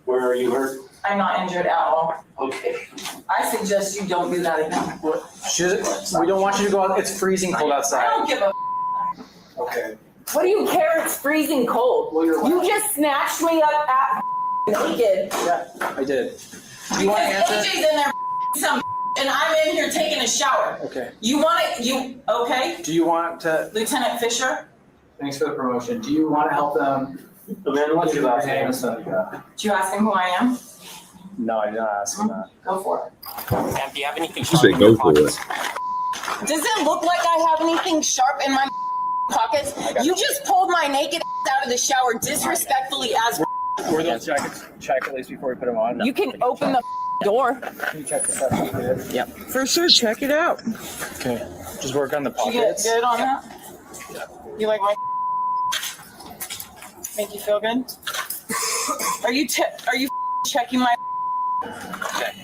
Where are you hurt? I'm not injured at all. Okay. I suggest you don't do that again. We don't want you to go out. It's freezing cold outside. I don't give a Okay. What do you care? It's freezing cold. Well, You just snatched me up at naked. Yeah, I did. Do you want to answer? AJ's in there some and I'm in here taking a shower. Okay. You want it? You okay? Do you want to? Lieutenant Fisher? Thanks for the promotion. Do you want to help them? Man, what's your last name? Did you ask him who I am? No, I did not ask him that. Go for it. Sam, do you have anything She sharp said in go your for pockets? it. Does it look like I have anything sharp in my pockets? You just pulled my naked out of the shower disrespectfully as Were those jackets check at least before we put them on? You can open the door. Can you check the stuff you did? Yep. For sure, check it out. Okay. Just work on the Did you get pockets. good on that? You like my make you feel good? Are you checking my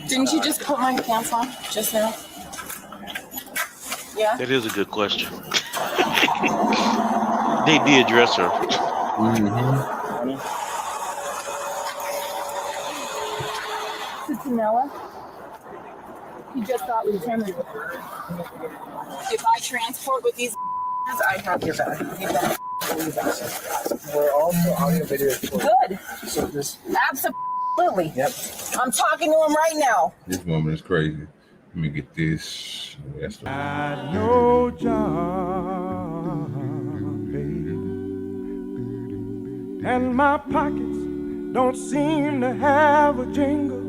Didn't you just put my pants on just now? Yeah? That is a good question. They did dress her. Cicinella? You just got lieutenant. If I transport with these I have your back. We're also audio video. Good. So this. Absolutely. Yep. I'm talking to him right now. This woman is crazy. Let me get this. That's the I know John, baby, and my pockets don't seem to have a jingle.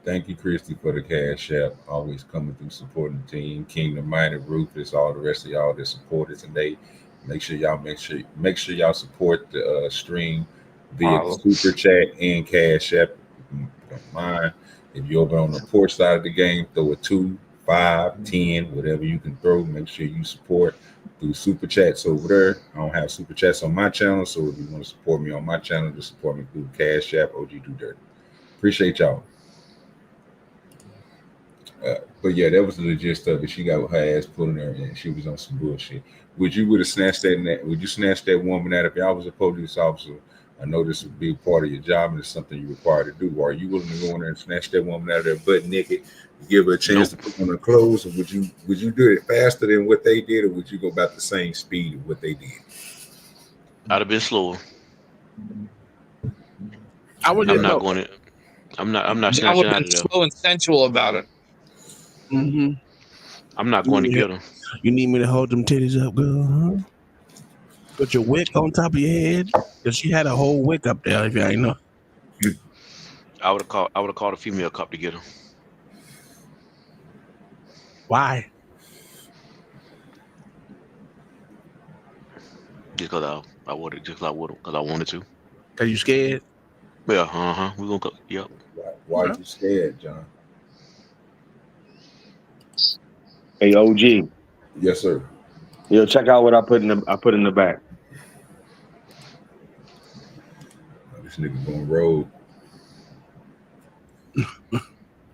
Thank you, Christy, for the cash app. Always coming through supporting the team. Kingdom Minded, Rufus, all the rest of y'all that supported today. Make sure y'all support the stream via Super Chat and Cash App. Don't mind. If you're over on the porch side of the game, throw a 2, 5, 10, whatever you can throw. Make sure you support through Super Chats over there. I don't have Super Chats on my channel, so if you want to support me on my channel, just support me through Cash App, OGDoDirty. Appreciate y'all. But yeah, that was the gist of it. She got her ass put in there and she was on some bullshit. Would you snatch that woman out if y'all was a police officer? I know this would be a part of your job and it's something you're required to do. Are you willing to go in there and snatch that woman out of there butt naked, give her a chance to put on her clothes, or would you do it faster than what they did, or would you go about the same speed of what they did? I'd have been slower. I would. I'm not going to. I'm not snatching out of there. Slow and sensual about it. Mm-hmm. I'm not going to get them. You need me to hold them titties up, girl? Huh? Put your wick on top of your head, because she had a whole wick up there. If you ain't know, I would have called a female cop to get her. Why? Just because I wanted to. Cause you scared? Yeah. We're gonna go. Yep. Why you scared, John? Hey, OG. Yes, sir. Yo, check out what I put in the back. This nigga going rogue.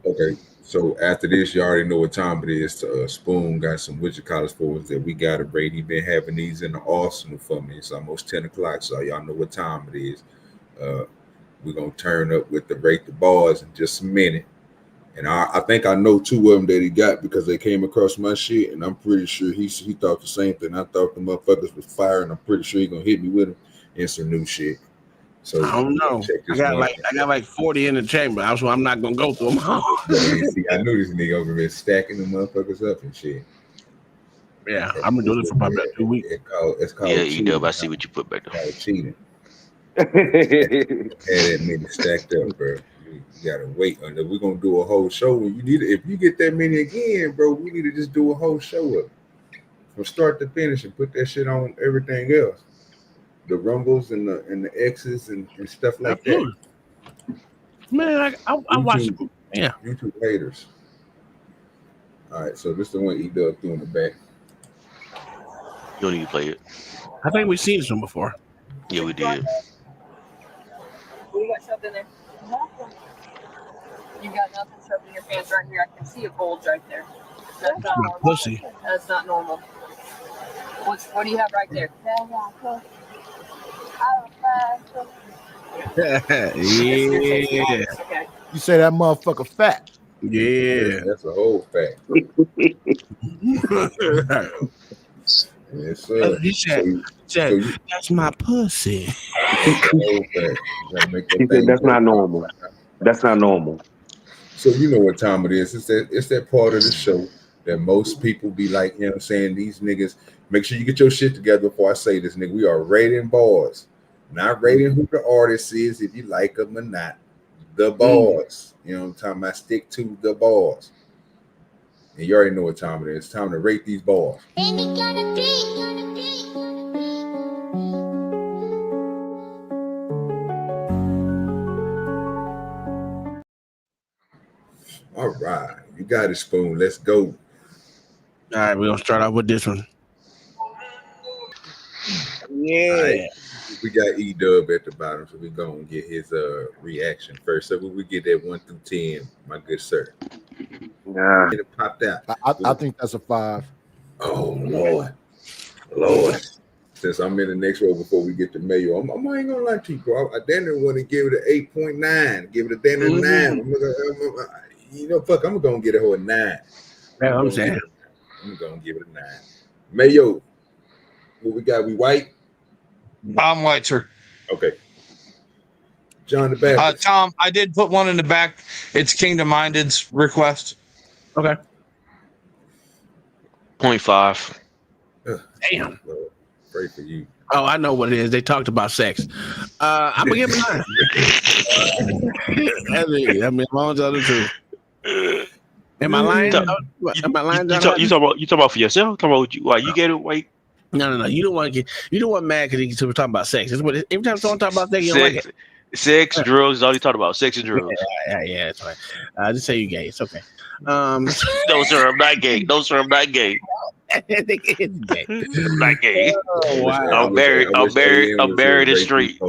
Okay, so after this, you already know what time it is. Spoon got some widget collars for us that we got to Brady. He been having these in the arsenal for me. It's almost 10 o'clock, so y'all know what time it is. We're going to turn up with the rate the bars in just a minute. And I think I know two of them that he got because they came across my shit, and I'm pretty sure he thought the same thing. I thought the motherfuckers was fire, and I'm pretty sure he gonna hit me with them in some new shit. So I don't know. I got like 40 in the chamber. I'm not gonna go through them all. See, I knew this nigga over there stacking the motherfuckers up and shit. Yeah, I'm gonna do this for about 2 weeks. It's called Yeah, cheating. E-Dub, I see what you put back there. It's called cheating. Had that many stacked up, bro. You gotta wait until we're gonna do a whole show. If you get that many again, bro, we need to just do a whole show up from start to finish and put that shit on everything else. The rumbles and the X's and stuff like that. Man, I watch. Yeah, YouTube haters. All right, so this is the one E-Dub threw in the back. You don't need to play it. I think we've seen this one before. Yeah, we did. You got shoved in there. You got nothing shoved in your pants right here. I can see a bulge right there. That's not normal. Pussy. That's not normal. What do you have right there? Yeah. You say that motherfucker fat. Yeah. That's a whole fact. Yes, sir. He said, that's my pussy. That's a whole fact. You gotta make He that said thing that's work. not normal. That's not normal. So you know what time it is. It's that part of the show that most people be like, you know what I'm saying? These niggas, make sure you get your shit together before I say this, nigga. We are rating bars. Not rating who the artist is, if you like them or not. The bars. You know what I'm talking about? Stick to the bars. And you already know what time it is. It's time to rate these bars. All right. You got it, Spoon. Let's go. All right, we're gonna start off with this one. Yeah. All right. We got E-Dub at the bottom, so we're gonna get his reaction first. So we get that 1 through 10, my good sir. Nah. It popped out. I think that's a 5. Oh Lord. Since I'm in the next row before we get to Mayo, I ain't gonna lie to you, bro. I damn near want to give it an 8.9. Give it a damn near 9. You know, fuck, I'm gonna get a whole 9. That's what I'm saying. I'm gonna give it a 9. Mayo, what we got? We white? I'm white, sir. Okay. John the Baptist. Tom, I did put one in the back. It's Kingdom Minded's request. Okay. 0.5. Damn. Pray for you. Oh, I know what it is. They talked about sex. I'm gonna give him a 9. I mean, as long as other two. Am I lying? Am I lying? You talking about for yourself? Talking about why you get it? Why? No. You don't want mad because we're talking about sex. That's what every time someone talks about sex, you don't like it. Sex, drugs. Is all you talk about. Sex and drugs. Yeah, that's right. Just say you gay. It's okay. No, sir, I'm not gay. No, sir, I'm not gay. I'm not gay. Oh, wow. I'm buried in street.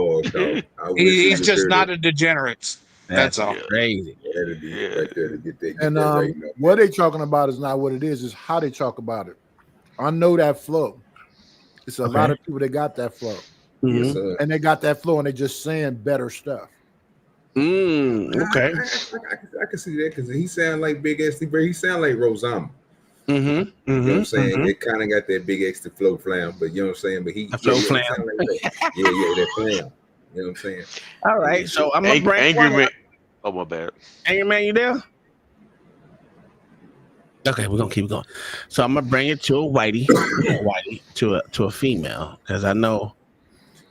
He's just not a degenerate. That's all. Crazy. And what they talking about is not what it is how they talk about it. I know that flow. It's a lot of people that got that flow. Mm-hmm. And they got that flow and they just saying better stuff. Okay. I can see that because he sound like Big X. He sound like Rosalma. Mm-hmm. You know what I'm saying? It kind of got that Big X to flow flam, but you know what I'm saying? But he flow flam. Like that. Yeah, that flam. You know what I'm saying? All right, so I'm gonna bring Angry Man. Oh my bad. Angry Man, you there? Okay, we're gonna keep going. So I'm gonna bring it to a whitey, to a female, because I know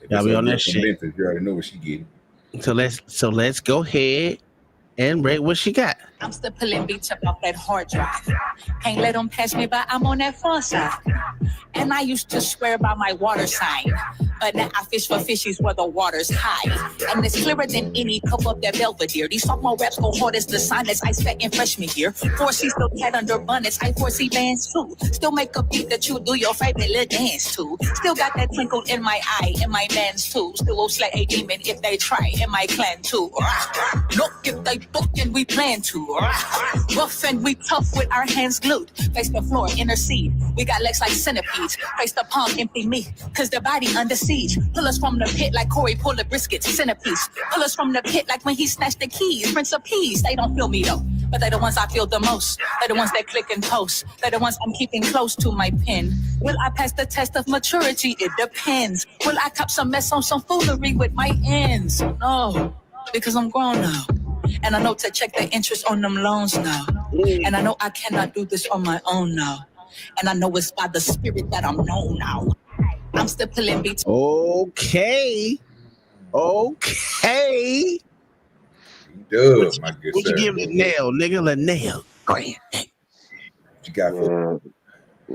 y'all be on that shit. You already know what she getting. So let's go ahead and rate what she got. I'm still pulling beats up off that hard drive. Can't let them pass me by, I'm on that far side. And I used to swear by my water sign, but now I fish for fishies where the water's high. And it's clearer than any cup of that Belvedere. These sophomore raps go hard as the sign that's ice fat in freshman year. 4C still cat under bonnets, I 4C bands too. Still make a beat that you do your favorite little dance to. Still got that twinkle in my eye, in my man's too. Still will slay a demon if they try, in my clan too. Look, if they book and we plan to. Rough and we tough with our hands glued. Face the floor, intercede. We got legs like centipedes. Face the palm, empty me, cause the body under siege. Pull us from the pit like Corey pull the briskets, centerpiece. Pull us from the pit like when he snatched the keys. Prince of Peace, they don't feel me though, but they the ones I feel the most. They the ones that click and post. They the ones I'm keeping close to my pen. Will I pass the test of maturity? It depends. Will I cop some mess on some foolery with my ends? No, because I'm grown now. And I know to check the interest on them loans now. And I know I cannot do this on my own now. And I know it's by the spirit that I'm known now. I'm still pulling beats. Okay. Duh, my good What sir. you give the nail, nigga? The nail. Grand. What you got for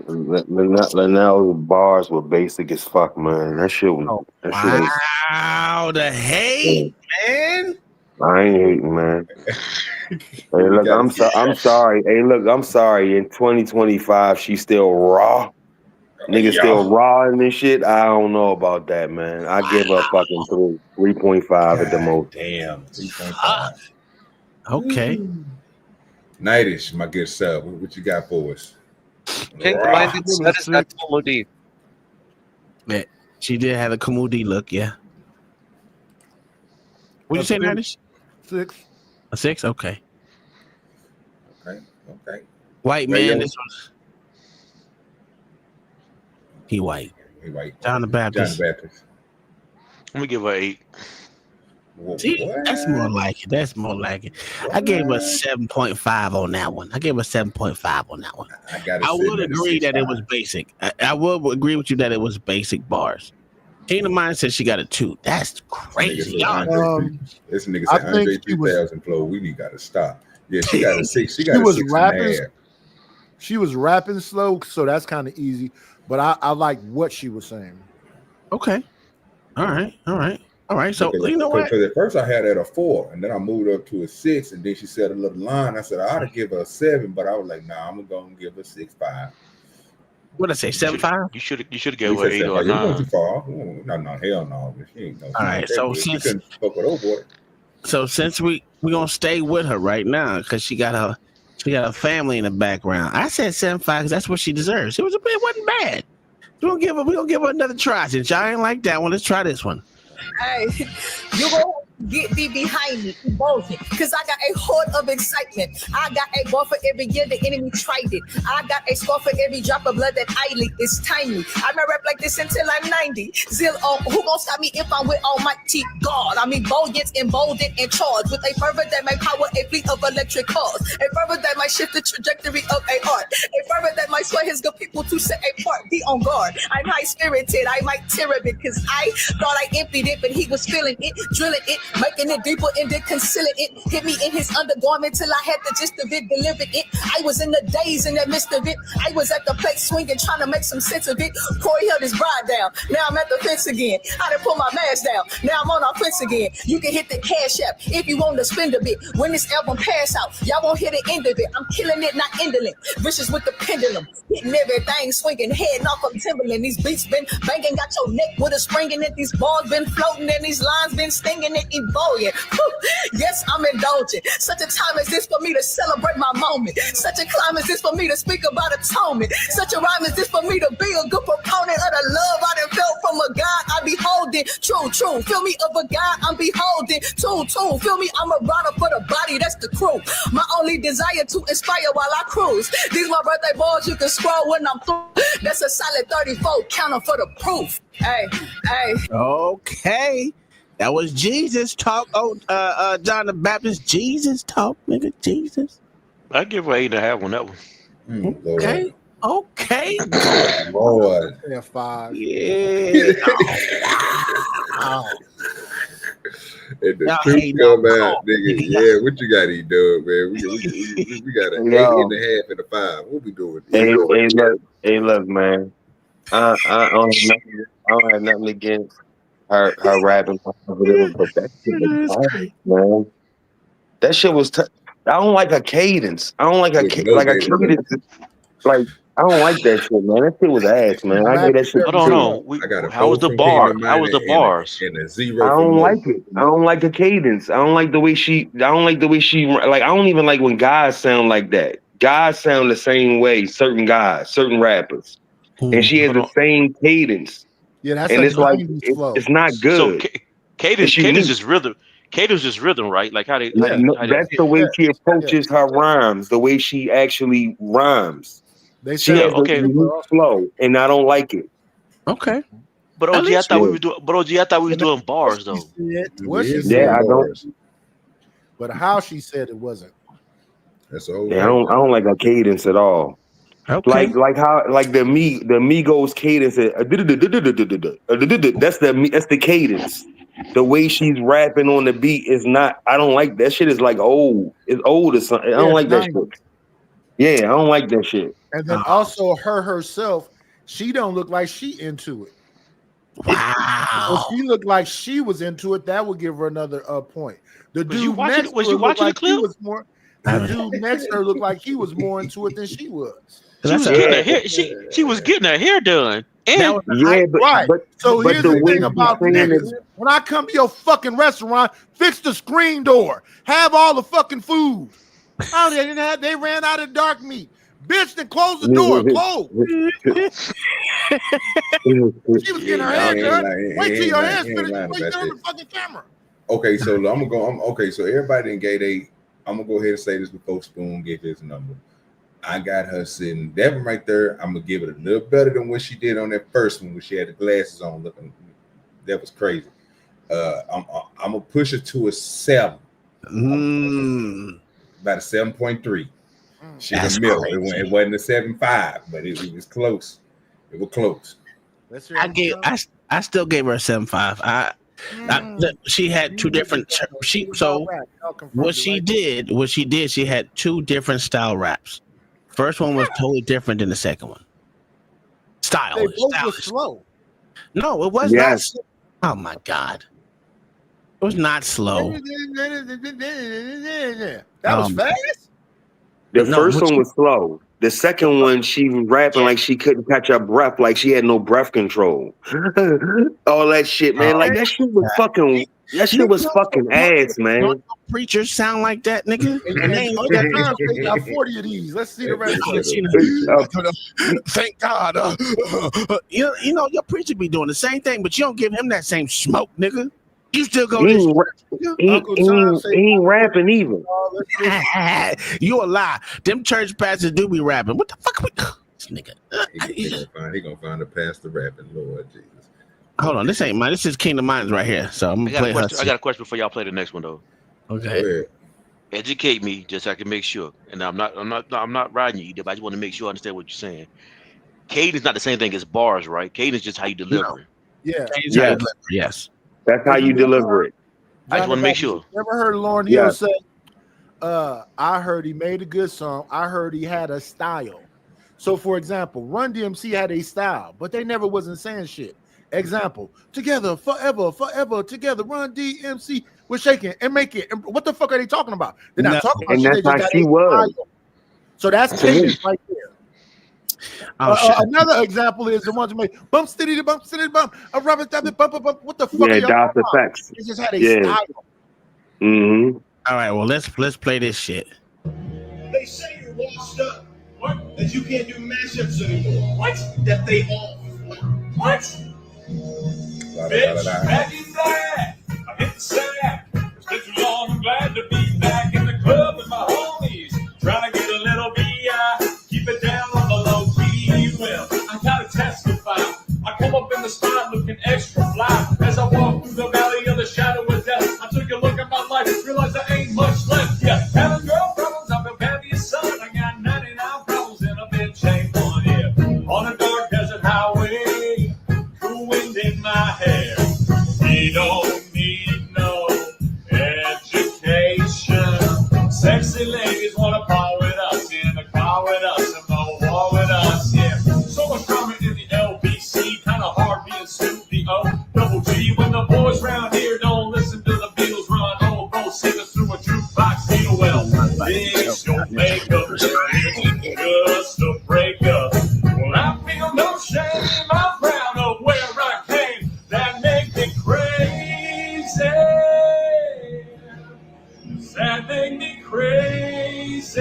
Linnell's bars were basic as fuck, man. That shit was. Wow, the hate, man. I ain't hating, man. Hey, look, I'm sorry. Hey, look, I'm sorry. In 2025, she's still raw. Niggas still raw in this shit. I don't know about that, man. I give her fucking 3.5 at the most. Damn, 3.5. Okay. Nightish, my good sir. What you got for us? Yeah, she did have a Kumudi look, yeah. What'd you say, Nanish? 6. A 6? Okay. Okay. White man, this was he white. He white. John the Baptist. Let me give her 8. See, that's more like it. That's more like it. I gave her 7.5 on that one. I would agree that it was basic. I would agree with you that it was basic bars. Tina Mine said she got a 2. That's crazy. This nigga said Andre 3000 flow. We got to stop. Yeah, she got a 6. She got a 6.5. She was rapping slow, so that's kind of easy. But I like what she was saying. Okay. All right. So you know what? Because at first I had her at a 4, and then I moved up to a 6, and then she said a little line. I said I ought to give her a 7, but I was like, nah, I'm gonna give her 6.5. What did I say? 7.5? You should have given her 8 or 9. It wasn't too far. No, hell no. She ain't no. All right. So she couldn't fuck with old boy. So since we're gonna stay with her right now because she got a family in the background. I said 7.5 because that's what she deserves. It wasn't bad. We're gonna give her another try. Since y'all ain't like that one, let's try this one. Hey, you gon' get thee behind me, bullshit. Cause I got a horde of excitement. I got a ball for every year the enemy tried it. I got a score for every drop of blood that I leak. It's timely. I'm gonna rap like this until I'm 90. Zeal on who gon' stop me if I'm with Almighty God? I'm emboldened, emboldened, and charged with a fervor that might power a fleet of electric cars. A fervor that might shift the trajectory of a art. A fervor that might sway his good people to set apart. Be on guard. I'm high spirited. I might tear a bit cause I thought I emptied it, but he was feeling it, drilling it, making it deeper and then concealing it. Hit me in his undergarment till I had the gist of it, delivered it. I was in the days in the midst of it. I was at the plate swinging, trying to make some sense of it. Corey held his bride down. Now I'm at the fence again. I done pull my mask down. Now I'm on our fence again. You can hit the cash app if you want to spend a bit. When this album pass out, y'all won't hear the end of it. I'm killing it, not indolent. Vicious with the pendulum. Hitting everything, swinging, heading off of Timberland. These beats been banging, got your neck with a spring in it. These balls been floating and these lines been stinging it, evolving. Yes, I'm indulgent. Such a time as this for me to celebrate my moment. Such a climb as this for me to speak about atonement. Such a rhyme as this for me to be a good proponent of the love I done felt from a God I be holding. True. Feel me of a God I'm beholding. True. Feel me, I'm a rider for the body, that's the crew. My only desire to inspire while I cruise. These my birthday balls, you can scroll when I'm through. That's a solid 34 counter for the proof. Hey. Okay. That was Jesus talk. John the Baptist. Jesus talk, nigga. Jesus. I give her 8.5 on that one. Okay. Lord. Yeah, 5. Yeah. And the truth come out, nigga. Yeah, what you got to eat, dog, man? We got an 8.5 and a 5. What we doing? Hey, look, man. I don't have nothing against her rapping, but that shit was hard, man. That shit was. I don't like a cadence. I don't like a cadence. Like I don't like that shit, man. That shit was ass, man. I gave that shit. No. How was the bar? How was the bars? And a 0. I don't like it. I don't like the cadence. I don't like the way she. Like I don't even like when guys sound like that. Guys sound the same way. Certain rappers, and she has the same cadence. Yeah, that's and it's like it's not good. So cadence is rhythm. Cadence is rhythm, right? Like how they. That's the way she approaches her rhymes. The way she actually rhymes. She has a flow, and I don't like it. Okay. But OG, I thought we were doing bars though. I don't. But how she said it wasn't. That's all. Yeah, I don't like a cadence at all. Okay. Like the Migos cadence. That's the cadence. The way she's rapping on the beat is not. I don't like that shit. Is like old. It's old or something. I don't like that shit. Yeah, I don't like that shit. And then also herself, she don't look like she into it. Wow. If she looked like she was into it, that would give her another point. The dude next to her looked like he was more. The dude next to her looked like he was more into it than she was. She was getting her hair done. And So here's the thing about niggas. When I come to your fucking restaurant, fix the screen door. Have all the fucking food. Oh, they didn't have. They ran out of dark meat. Bitch, then close the door. Close. She was getting her hair done. Wait till your hair's finished before you turn the fucking camera. Okay, so I'm gonna go. Okay, so everybody in gay day. I'm gonna go ahead and say this before Spoon get his number. I got her sitting that one right there. I'm gonna give it a little better than what she did on that first one when she had the glasses on. Looking, that was crazy. I'm gonna push it to a 7. About a 7.3. She in the middle. It wasn't a 7.5, but it was close. It was close. I still gave her a 7.5. She had two different. What she did, she had two different style raps. First one was totally different than the second one. Style. They both were slow. No, it was not. Oh my God. It was not slow. That was fast? The first one was slow. The second one, she was rapping like she couldn't catch her breath, like she had no breath control. All that shit, man. Like that shit was fucking. That shit was fucking ass, man. Don't preachers sound like that, nigga? They got 40 of these. Let's see the rest of it. Thank God. You know, your preacher be doing the same thing, but you don't give him that same smoke, nigga. You still go. He ain't rapping either. You a lie. Them church pastors do be rapping. What the fuck? This nigga. He gonna find a pastor rapping. Lord Jesus. Hold on, this ain't mine. This is Kingdom Minds right here. So I'm gonna play. I got a question before y'all play the next one though. Okay. Educate me just so I can make sure. And I'm not riding you either, but I just want to make sure I understand what you're saying. Cadence is not the same thing as bars, right? Cadence is just how you deliver it. Yeah. Yes. That's how you deliver it. I just want to make sure. You ever heard Lauryn Hill say, I heard he made a good song. I heard he had a style. So for example, Run DMC had a style, but they never wasn't saying shit. Example, together, forever, together, Run DMC, we're shaking and make it. And what the fuck are they talking about? They're not talking about shit. That's how she was. So that's cadence right there. Another example is the ones who make bump city to bump. A rubber stamp, bump. What the fuck? Yeah, DOS effects. They just had a style. Mm-hmm. All right, well let's play this shit. They say you're washed up. What? That you can't do mashups anymore. What? That they all. What? Bitch, back in black. I hit the sack. It's been too long. I'm glad to be back in the club with my homies. Trying to get a little BI. Keep it down on the low key. Well, I gotta testify. I come up in the spot looking extra fly. As I walk through the valley of the shadow of death, I took a look at my life. Realized there ain't much left. Yeah, having girl problems. I've been bad as son. I got 99 problems in a bitch ain't one. Yeah, on a dark desert highway. Cool wind in my hair. We don't need no education. Sexy ladies wanna par with us, in the car with us, and no war with us, yeah. So much drama in the LBC, kinda hard being studio. Double G, when the boys round here don't listen to the Beatles run, old go sing us through a jukebox deal. Well, this your makeup, just a breakup. Well, I feel no shame, I'm proud of where I came. That make me crazy. That make me crazy.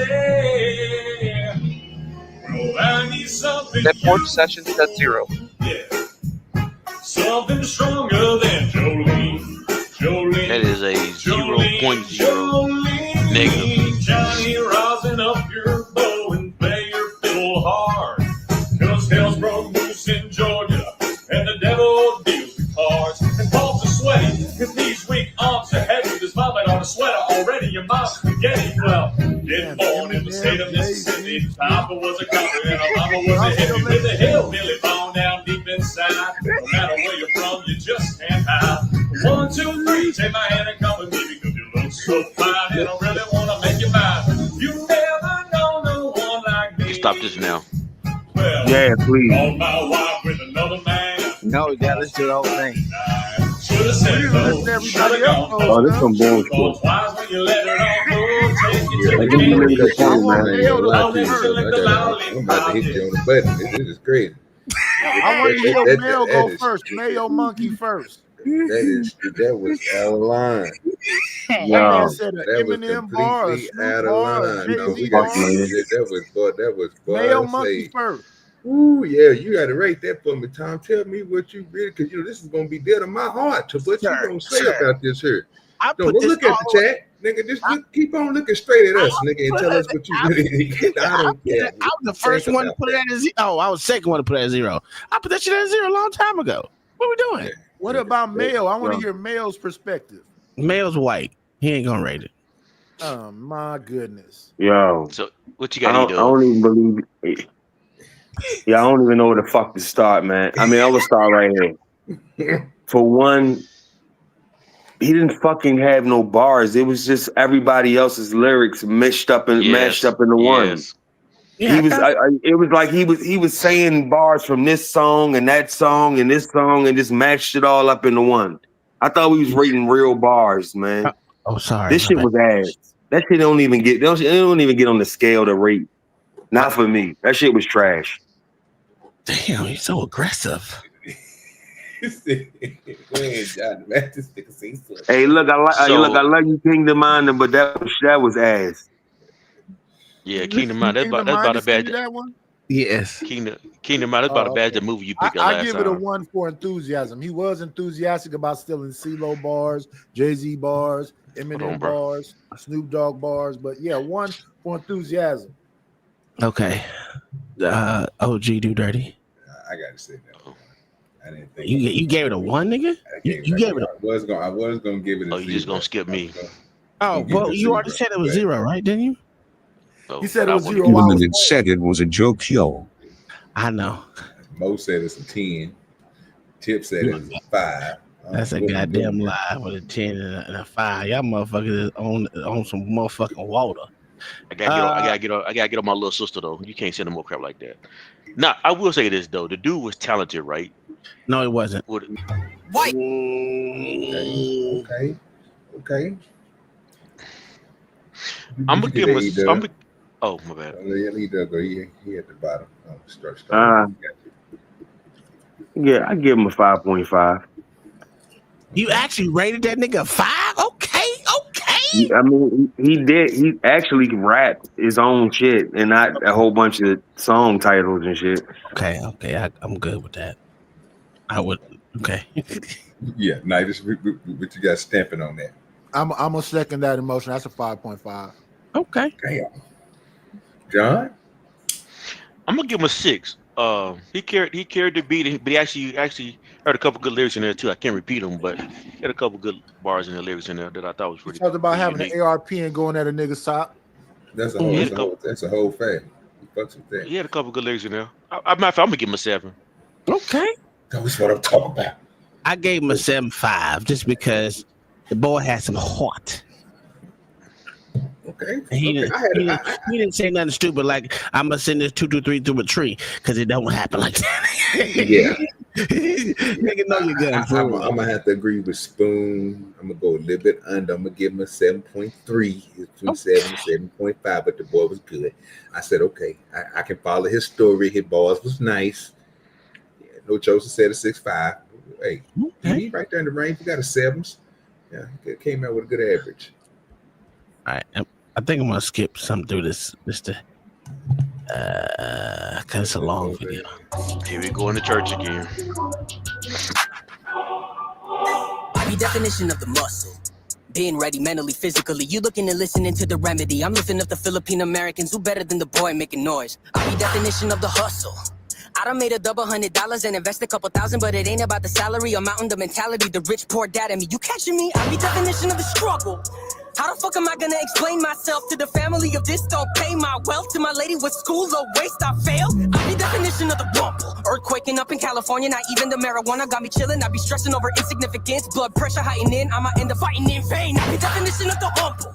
Well, I need something. That porch session set 0. Yeah. Something stronger than Jolene. That is a 0.0 negative. Johnny, rosin up your bow and play your fiddle hard. Cause hell's broke loose in Georgia, and the devil deals the cards. And palms are sweaty, cause these weak arms are heavy. There's vomit on a sweater already, your mom's spaghetti. Well, getting born in the state of Mississippi. Papa was a copper and a mama was a hippie. With a hillbilly bone down deep inside. No matter where you're from, you just can't hide. 1, 2, 3, take my hand and come with me, because you look so fine and I really wanna make you mine. You never know no one like me. Stop this now. Well, yeah, please. On my wife with another man. No, we gotta listen to the whole thing. Should have said no. Should have gone. Oh, this some bullshit. Wise when you let it all go. Take it I to give you a good point, man. I'm I'm about to hit you on the button. This is crazy. I want to hear Mayo go first. Mayo Monkey first. That was out of line. No, said that was Eminem bar, completely out of line. No, we bar. That was Mayo Monkey first. Ooh, yeah, you got to rate that for me, Tom. Tell me what you really, because this is gonna be dead on my heart. To what you gonna say about this here? Don't go look at the chat, nigga. Just keep on looking straight at us, nigga, and tell us what you really think. I don't care. I was the first one to put it at a 0. Oh, I was the second one to put it at 0. I put that shit at 0 a long time ago. What are we doing? What about Mayo? I want to hear Mayo's perspective. Mayo's white. He ain't gonna rate it. Oh my goodness. Yo. So what you got? I don't even believe it. Yeah, I don't even know where the fuck to start, man. I mean, I will start right here. For one, he didn't fucking have no bars. It was just everybody else's lyrics mashed up into one. Yeah, He was. It was like he was saying bars from this song and that song and this song and just mashed it all up into one. I thought we was rating real bars, man. Oh, sorry. This shit was ass. That shit don't even get on the scale to rate. Not for me. That shit was trash. Damn, he's so aggressive. Hey, look, I love you, Kingdom Mind, but that was ass. Yeah, Kingdom Mind. That's about a bad. That one? Yes. Kingdom Mind. That's about a bad the movie you picked. I give it a 1 for enthusiasm. He was enthusiastic about stealing CeeLo bars, Jay-Z bars, Eminem bars, Snoop Dogg bars, but yeah, 1 for enthusiasm. Okay. OGDoDirty. I gotta say that. I didn't think you gave it a 1, nigga. You gave it. I was gonna give it a 0. You just gonna skip me? Oh, well, you already said it was 0, right? Didn't you? He said it was 0. Even said it was a joke, yo. I know. Mo said it's a 10. Tip said it's a 5. That's a goddamn lie with a 10 and a 5. Y'all motherfuckers is on some motherfucking water. I gotta get on my little sister though. You can't send no more crap like that. Now I will say this though: the dude was talented, right? No, it wasn't. White. Okay. I'm gonna give him. Oh my bad. He does go. He at the bottom. Yeah, I give him a 5.5. You actually rated that nigga 5? Okay. I mean, he did. He actually rapped his own shit and not a whole bunch of song titles and shit. Okay. I'm good with that. I would. Okay. Yeah, just what you got stamping on that. I'm gonna second that emotion. That's a 5.5. Okay. Damn. John? I'm gonna give him a 6. He carried the beat, but he actually heard a couple good lyrics in there too. I can't repeat them, but he had a couple good bars in the lyrics in there that I thought was pretty. He talked about pretty having unique. an ARP and going at a nigga's top. That's a whole fact. He fucks with that. He had a couple good lyrics in there. I'm gonna give him a 7. Okay. That's what I'm talking about. I gave him a 7.5 just because the boy had some heart. Okay. He didn't say nothing stupid like I'm gonna send this 223 through a tree because it don't happen like that. Yeah. Nigga, know you're good. I'm gonna have to agree with Spoon. I'm gonna go a little bit under. I'm gonna give him a 7.3. It's between 7 and 7.5, but the boy was good. I said, okay, I can follow his story. His bars was nice. Yeah, no Joseph said a 6.5. Hey, he right there in the range. You got a 7s. Yeah, he came out with a good average. All right, I think I'm gonna skip some through this cause it's a long video. Here we go in the church again. I be definition of the muscle. Being ready mentally, physically. You looking and listening to the remedy. I'm lifting up the Philippine Americans who better than the boy making noise. I be definition of the hustle. I done made a double $100 and invest a couple thousand, but it ain't about the salary or mountain the mentality. The rich poor dad in me. You catching me? I be definition of the struggle. How the fuck am I gonna explain myself to the family of this? Don't pay my wealth to my lady with school or waste. I fail. I be definition of the rumble. Earthquaking up in California. Not even the marijuana got me chilling. I be stressing over insignificance. Blood pressure heightening. I'ma end up fighting in vain. I be definition of the humble.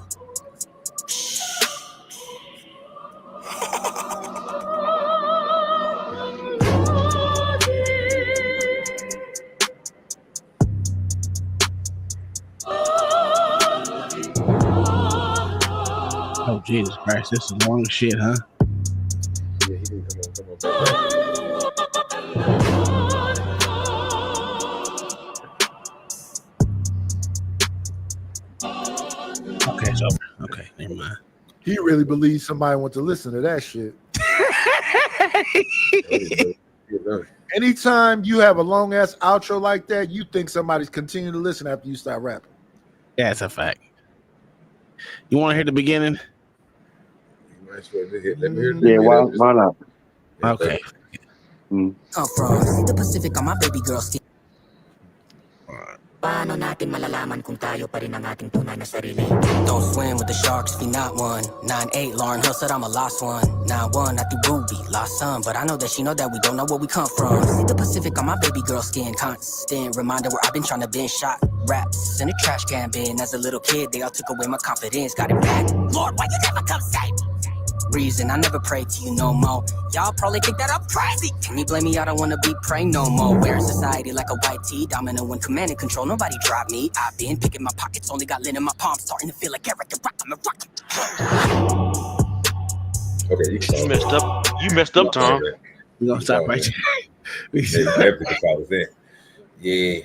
Oh Jesus Christ, this is long shit, huh? Yeah, he didn't come on. Okay, it's over. Okay, never mind. He really believes somebody wants to listen to that shit. Anytime you have a long ass outro like that, you think somebody's continuing to listen after you start rapping. That's a fact. You want to hear the beginning? You might as well let me hear the Yeah, beginning. why not? Okay. Come from. See the Pacific on my baby girl skin. Paano natin malalaman kung tayo pa rin ang ating tunay na sarili? Don't swim with the sharks if you're not one. 9-8, Lauren Hill said I'm a lost one. 9-1 at the Ruby, lost son. But I know that she know that we don't know where we come from. See the Pacific on my baby girl skin. Constant reminder where I've been trying to bend shot. Raps in a trash can bin. As a little kid, they all took away my confidence. Got it back. Lord, why you never come save me? Reason I never pray to you no more. Y'all probably think that I'm crazy. Can you blame me? I don't wanna be praying no more. Wearing society like a white tee, dominant when command and control. Nobody dropped me. I've been picking my pockets, only got lint in my palms, starting to feel like Eric the Rock. I'm a rock. Okay, you messed up. You messed up, Tom. We're gonna stop right there. Yeah.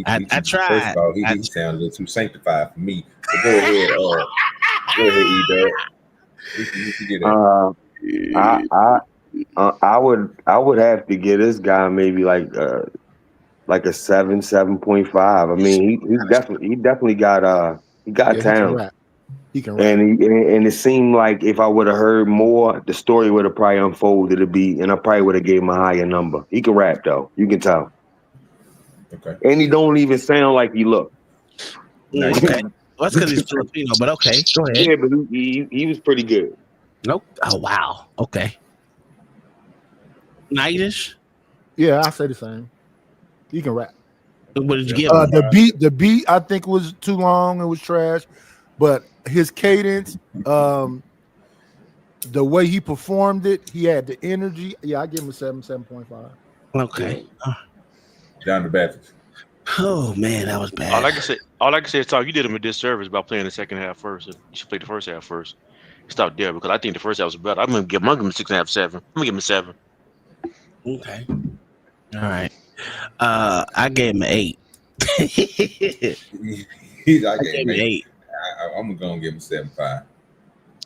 I tried. First of all, he sounded a little too sanctified for me. So go ahead, E-Dog. I would have to give this guy maybe like a 7.5. I mean, he definitely got talent. He can rap. And it seemed like if I would have heard more, the story would have probably unfolded and I probably would have gave him a higher number. He can rap though, you can tell. Okay. And he don't even sound like he look. Okay. Well, that's because he's Filipino, but okay, go ahead. Yeah, but he was pretty good. Nope. Oh wow. Okay. Nightish. Yeah, I say the same. He can rap. What did you give him? The beat I think was too long. It was trash, but his cadence, the way he performed it, he had the energy. Yeah, I give him a 7.5. Okay. John the Baptist. Oh man, that was bad. All I can say is, Tom, you did him a disservice by playing the second half first. You should play the first half first. Stop there because I think the first half was better. I'm gonna give him 6.5, 7. I'm gonna give him a 7. Okay. All right. I gave him an 8. I gave him 8. I'm gonna give him 7.5.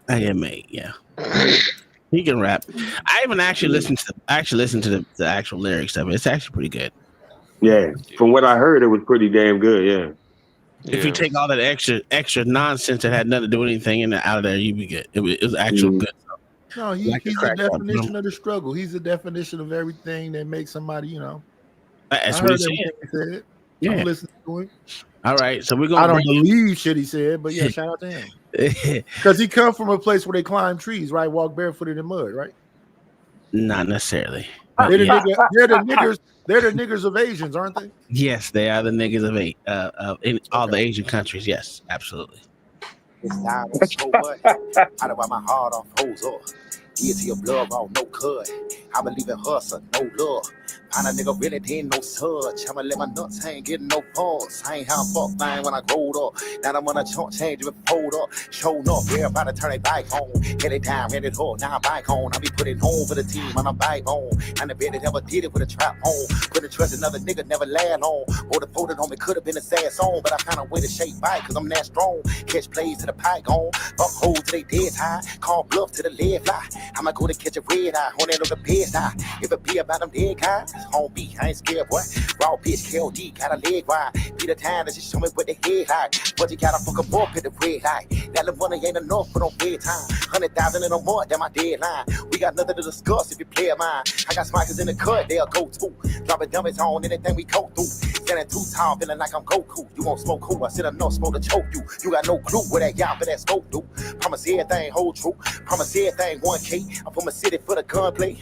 I gave him 8. Yeah. He can rap. I even actually listened to the actual lyrics of it. It's actually pretty good. Yeah, from what I heard, it was pretty damn good. Yeah. If you take all that extra nonsense that had nothing to do with anything in out of there, you'd be good. It was actual good. No, he's the definition of the struggle. He's the definition of everything that makes somebody, That's what he said. Yeah. I'm listening to him. All right, so we're gonna. I don't believe shit he said, but yeah, shout out to him because he come from a place where they climb trees, right? Walk barefooted in mud, right? Not necessarily. They're the niggers. They're the niggers of Asians, aren't they? Yes, they are the niggas of in all the Asian countries. Yes, absolutely. It's down so much. I don't want my heart off hoes up. Get to your blood on no cut. I believe in hustle, no love. Find a nigga really didn't no touch. I'ma let my nuts hang, getting no pause. I ain't how fuck thing when I growed up. Now I'm gonna chunk change and fold up. Showing up, everybody turn their bike on. Get it down, get it hard, now I'm bike on. I be putting home for the team on a bike on. And the bet it never did it with a trap on. Couldn't trust another nigga, never land on. Or the folded home, it could have been a sad song. But I found a way to shape bike, cause I'm that strong. Catch plays to the pike on. Fuck holes to they dead high. Call bluff to the lead fly. I'ma go to catch a red eye. On that other bed eye. If it be about them dead guys, home beat, I ain't scared, boy. Raw bitch, KLD, got a leg wide. Be the time that she show me what the head high. But you gotta fuck up up at the red light. That little money ain't enough for no bedtime. 100,000 and no more, that my deadline. We got nothing to discuss if you play mine. I got smikers in the cut, they'll go too. Dropping dummies on anything we go through. Standing too tall, feeling like I'm Goku. You won't smoke cool, I said enough smoke to choke you. You got no clue where that y'all for that scope do. Promise everything hold true. Promise everything 1K. I'm from a city for the gunplay.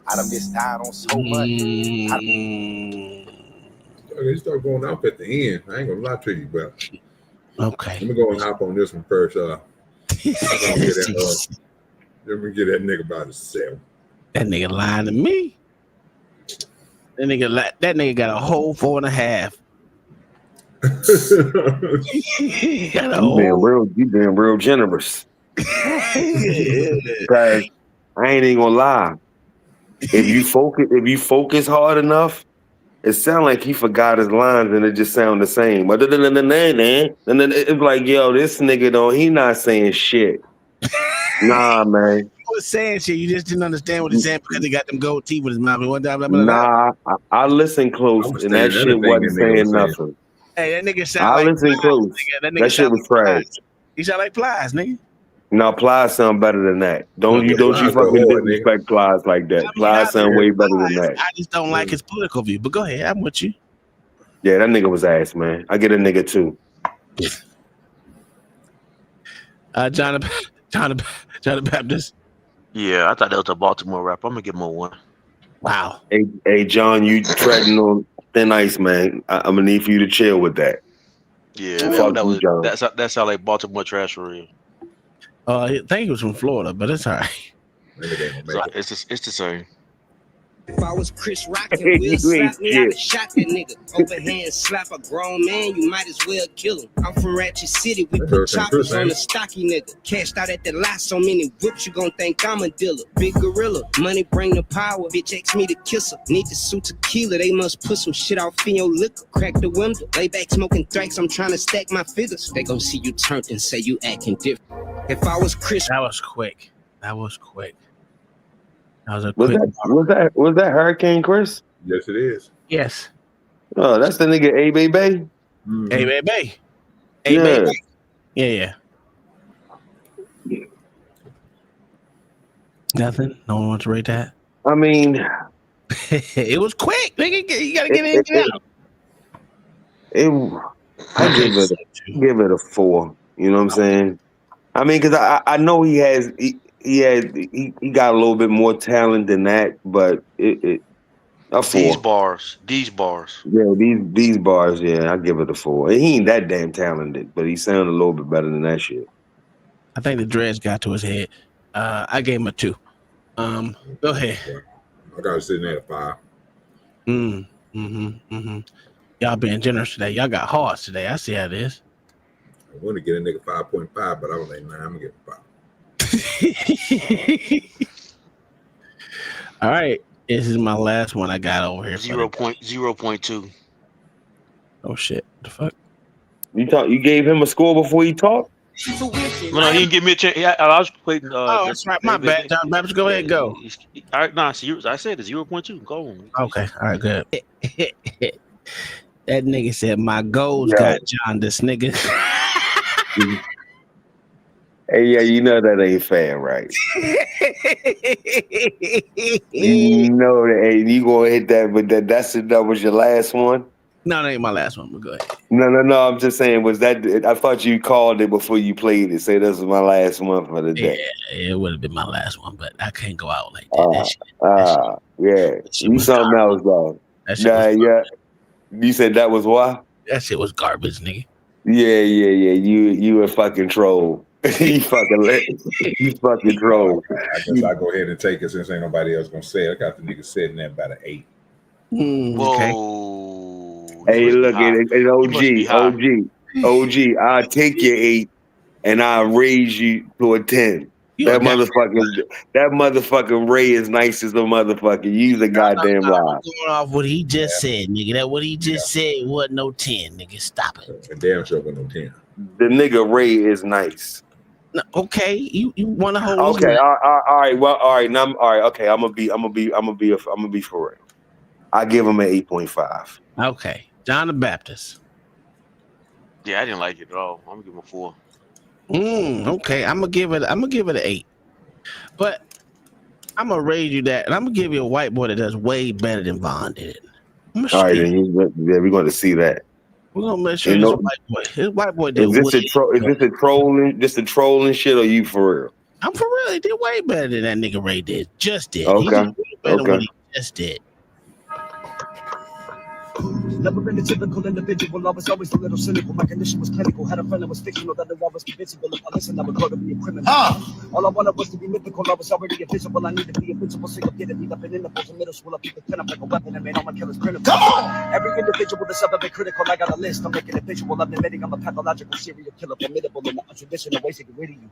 I done missed out on so much. They start going off at the end. I ain't gonna lie to you, bro. Okay. Let me go and hop on this one first. Let me get that nigga about himself. That nigga lying to me. That nigga got a whole 4.5. You being real generous. Because I ain't even gonna lie. If you focus hard enough, it sounds like he forgot his lines and it just sound the same. But then it's like, yo, this nigga he not saying shit. Nah, man. He was saying shit. You just didn't understand what he said because he got them gold teeth with his mouth. Nah, I listened close and that shit wasn't saying nothing. Hey, that nigga sound I like listen Plies, close. nigga. That That nigga shit sound was like trash. Plies. He sound like Plies, nigga. No, Plies sound better than that. Don't you Plies go fucking hard, nigga. disrespect Plies like that. I Plies sound way better than that. I just don't like his political view. But go ahead, I'm with you. Yeah, that nigga was ass, man. I get a nigga too. John the Baptist. Yeah, I thought that was a Baltimore rapper. I'm gonna give him a 1. Wow. Hey, John, you treading on thin ice, man. I'm gonna need for you to chill with that. Yeah, Fuck that you, was John. that sound like Baltimore trash for real. I think he was from Florida, but it's all right. It's the same. If I was Chris Rock and Will slap me, I'd have shot that nigga. Overhand slap a grown man, you might as well kill him. I'm from Ratchet City, we put choppers on a stocky nigga. Cashed out at the lot, so many whips, you gon' think I'm a dealer. Big gorilla, money bring the power. Bitch asked me to kiss her. Need to sue tequila, they must put some shit off in your liquor. Crack the window, lay back smoking thrax, I'm trying to stack my figures. They gon' see you turned and say you acting different. If I was Chris... That was quick. That was quick. That was a Was quick. that Hurricane Chris? Yes, it is. Yes. Oh, that's the nigga A Bay. Hey, baby. Hey, Yeah. baby. Yeah. Nothing. No one wants to rate that. I mean, it was quick. Nigga, you gotta get in and out. I give it a 4. You know what I'm saying? I mean, because I know he got a little bit more talent than that, but a 4. These bars. Yeah, these bars. Yeah, I give it a 4. And he ain't that damn talented, but he sounded a little bit better than that shit. I think the dreads got to his head. I gave him a 2. Go ahead. I got to sit there at 5. Y'all being generous today. Y'all got hearts today. I see how it is. I want to get a nigga 5.5, but I was like, nah, I'm gonna get 5. All right. This is my last one I got over here. 0.2. Oh shit. The fuck? You gave him a score before he talked? No, he didn't give me a chance. I was waiting. That's right. My bad, John Baptist. Go ahead, go. All right, I said it's 0.2. Go on. Okay. All right, good. That nigga said my goals got John this nigga. Hey, yeah, you know that ain't fair, right? You know that ain't. You gonna hit that, but that was your last one? No, that ain't my last one, but go ahead. No. I'm just saying, was that? I thought you called it before you played it. Say this is my last one for the day. Yeah, it would have been my last one, but I can't go out like that. Yeah. You something else, though. Yeah. You said that was why? That shit was garbage, nigga. Yeah. You a fucking troll. You fucking troll. I guess I'll go ahead and take it since ain't nobody else gonna say it. I got the nigga sitting there about an 8. Whoa. Hey, look, and OG, I'll take your 8 and I'll raise you to a 10. That motherfucking Ray is nice as a motherfucker. Use a goddamn lie. Going off what he just said, nigga. That what he just said wasn't no 10, nigga. Stop it. A damn sure with no 10. The nigga Ray is nice. No, okay, you want to hold? Okay, all right. Well, all right. Now, all right. Okay, I'm gonna be for real. I give him an 8.5. Okay, John the Baptist. Yeah, I didn't like it at all. I'm gonna give him a 4. Okay, I'm gonna give it an 8. But I'm gonna raise you that, and I'm gonna give you a white boy that does way better than Vaughn did. All right, then we're going to see that. We're gonna make sure it's a white boy. His white boy did. Is this a trolling shit, or you for real? I'm for real. He did way better than that nigga Ray did. Just did. Okay. He did way better than what he just did. Never been a typical individual, I was always a little cynical. My condition was clinical, had a friend that was fictional, that I was convincible. If I listened, I would grow to be a criminal. All I wanted was to be mythical, I was already invisible. I need to be invincible, sick of getting beat up in intervals. In middle school, I beat the pen up like a weapon and made all my killers critical. Come on! Every individual that's ever been critical, I got a list. I'm making it visual, I'm admitting I'm a pathological serial killer, formidable in the untraditional ways to get rid of you.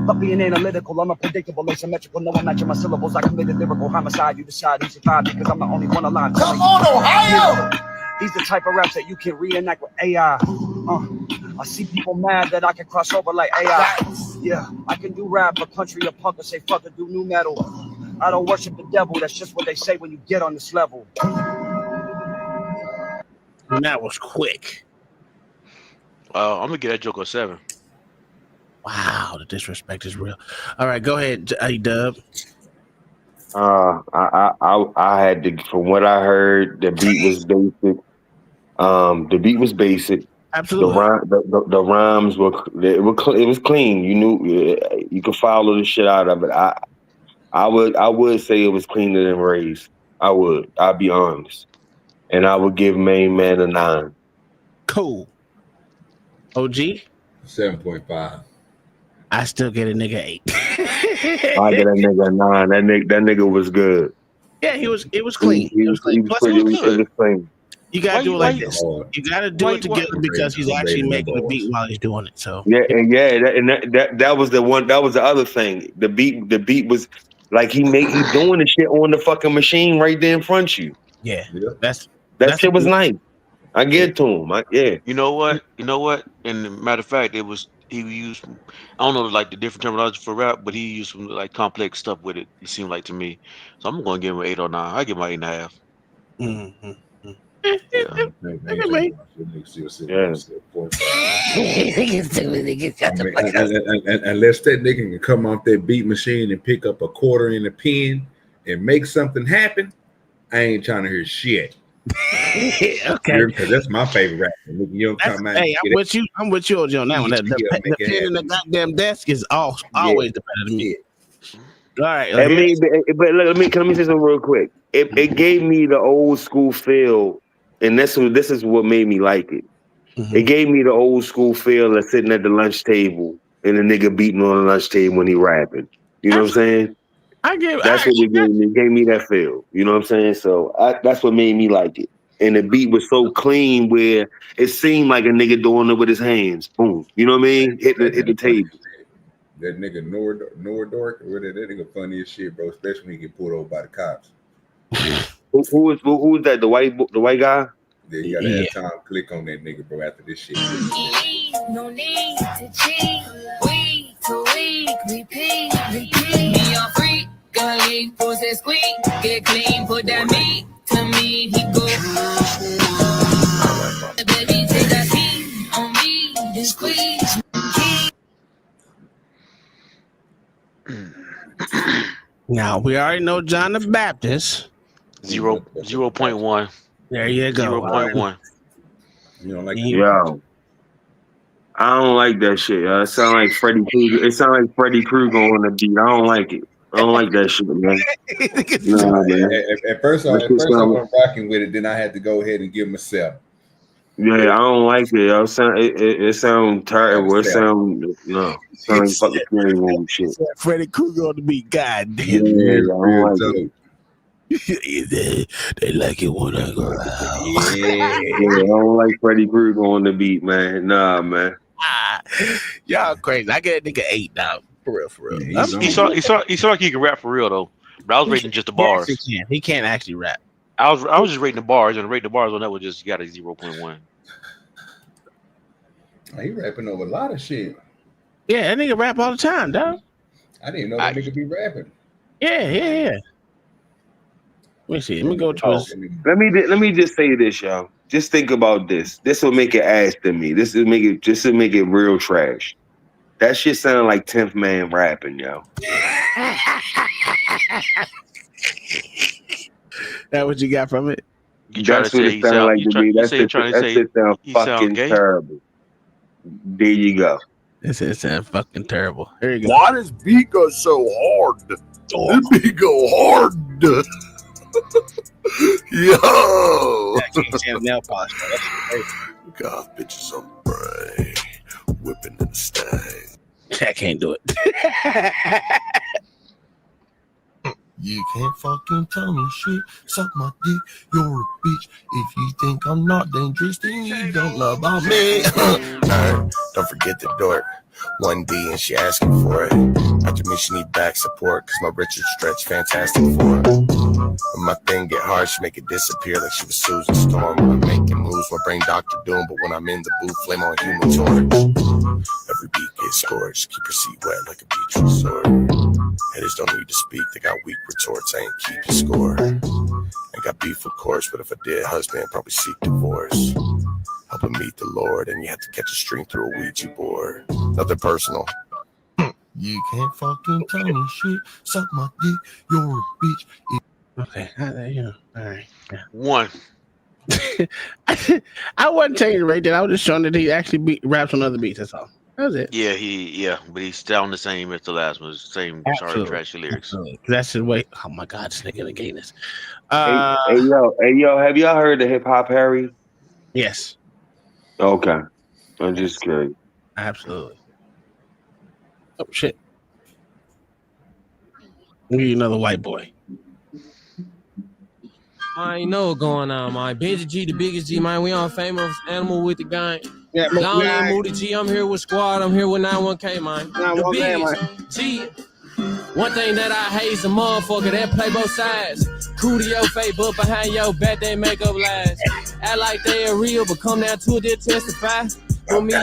But being analytical, I'm unpredictable, asymmetrical, no, I'm matching my syllables. I committed lyrical homicide, you decide who survived because I'm the only one alive. Come on, Ohio! These the type of raps that you can reenact with AI. I see people mad that I can cross over like AI. Yeah, I can do rap, but country or punk or say fuck or do new metal. I don't worship the devil, that's just what they say when you get on this level. And that was quick. I'm gonna get that joke a 7. Wow, the disrespect is real. All right, go ahead, Dub. I had to, from what I heard, the beat was basic. The beat was basic. Absolutely. The rhymes were it was clean. You knew you could follow the shit out of it. I would say it was cleaner than Ray's. I'll be honest. And I would give Main Man a 9. Cool. OG? 7.5. I still get a nigga 8. I get a nigga a 9. That nigga was good. Yeah, it was clean. It was clean. Plus, it was clean. You gotta do it like this. You gotta do it together because he's actually making the beat while he's doing it. So that was the one. That was the other thing. The beat was like he doing the shit on the fucking machine right there in front of you. Yeah, that shit was nice. I get to him. You know what? And matter of fact, he used, I don't know like the different terminology for rap, but he used some like complex stuff with it. It seemed like to me. So I'm gonna give him an 8 or 9. I give him an 8.5. Mm-hmm. Yeah. Unless that nigga can come off that beat machine and pick up a quarter in a pen and make something happen, I ain't trying to hear shit. Okay, because that's my favorite rapper. You know what I'm talking about? Hey, I'm with you, OG, on that one. The pen in the goddamn desk is always the better than me. All right, but let me say something real quick. It gave me the old school feel, and this is what made me like it. Mm-hmm. It gave me the old school feel of sitting at the lunch table and a nigga beating on the lunch table when he rapping. You know what I'm saying? That's what it gave me. It gave me that feel. You know what I'm saying? So that's what made me like it. And the beat was so clean where it seemed like a nigga doing it with his hands. Boom. You know what I mean? Hit the table. That nigga Nordork, that nigga funny as shit, bro. Especially when he get pulled over by the cops. Who is that? The white guy? Yeah, you gotta have time to click on that nigga, bro. After this shit. No need to cheat. Week to week, repeat. Me a freak, girl, process quick, get clean, put that meat to me. He go. Baby, take a seat on me, just squeeze. Now we already know John the Baptist. 0.1. There you go. 0.1. You don't like Yo. I don't like that shit. It sound like Freddy Krueger. It sound like Freddy Krueger on the beat. I don't like it. I don't like that shit, man. No, man. At first I was rocking with it. Then I had to go ahead and give him a 7. Yeah, I don't like it. It sound terrible. It sound like fucking scary movie shit. Freddy Krueger on the beat. God damn. Yeah, I don't like it. They like it when I go out. Yeah, I don't like Freddy Krueger on the beat, man. Nah, man. Y'all crazy. I get a nigga 8 now. For real. He saw like he can rap for real though. But I was rating just the bars. He can't actually rap. I was just rating the bars, and rating the bars on that was just got a 0.1. He rapping over a lot of shit. Yeah, that nigga rap all the time, dog. I didn't know that nigga be rapping. Yeah. Let me see. Let me go to his. Let me just say this, y'all. Just think about this. This will make it ass to me. This will make it real trash. That shit sound like 10th Man rapping, yo. That what you got from it? That's what it sound like to me. That shit sound fucking terrible. There you go. It sound fucking terrible. Here you go. Why does beat go so hard? This beat go hard. Yo. Nail polish. Got bitches on brain, whipping in the stang. I can't do it. You can't fucking tell me shit. Suck my dick, you're a bitch. If you think I'm not dangerous, then you don't know about me. Don't forget the dork. 1D and she asking for it. After me, she need back support, cause my Richard stretch fantastic for her. When my thing get hard, she make it disappear like she was Susan Storm. When I'm making moves, my brain Dr. Doom, but when I'm in the booth, flame on human torch. Every beat gets scorched, keep your seat wet like a beach resort. Haters don't need to speak, they got weak retorts, I ain't keeping score. Ain't got beef of course, but if I did, husband probably seek divorce. I up and meet the Lord, and you have to catch a string through a Ouija board. Nothing personal. You can't fucking tell me shit. Suck my dick. You're a bitch. Okay, all right. Yeah. One. I wasn't changing right there. I was just showing that he actually raps on other beats. That's all. That was it. Yeah, but he's still the same as the last one. Same sorry trashy lyrics. Absolutely. That's the way. Oh my God, this nigga again this. Hey yo, have y'all heard of Hip Hop Harry? Yes. Okay. I'm just curious. Absolutely. Oh shit. Give you another white boy. I ain't know what's going on, man. Benji G, the biggest G, man. We on famous animal with the gang. Yeah, Long and Moody G. I'm here with Squad. I'm here with 91K, man. The biggest G. One thing that I hate is a motherfucker that play both sides. Coolio fake, but behind your back they make up lies. Act like they are real, but come down to it, they testify. For me,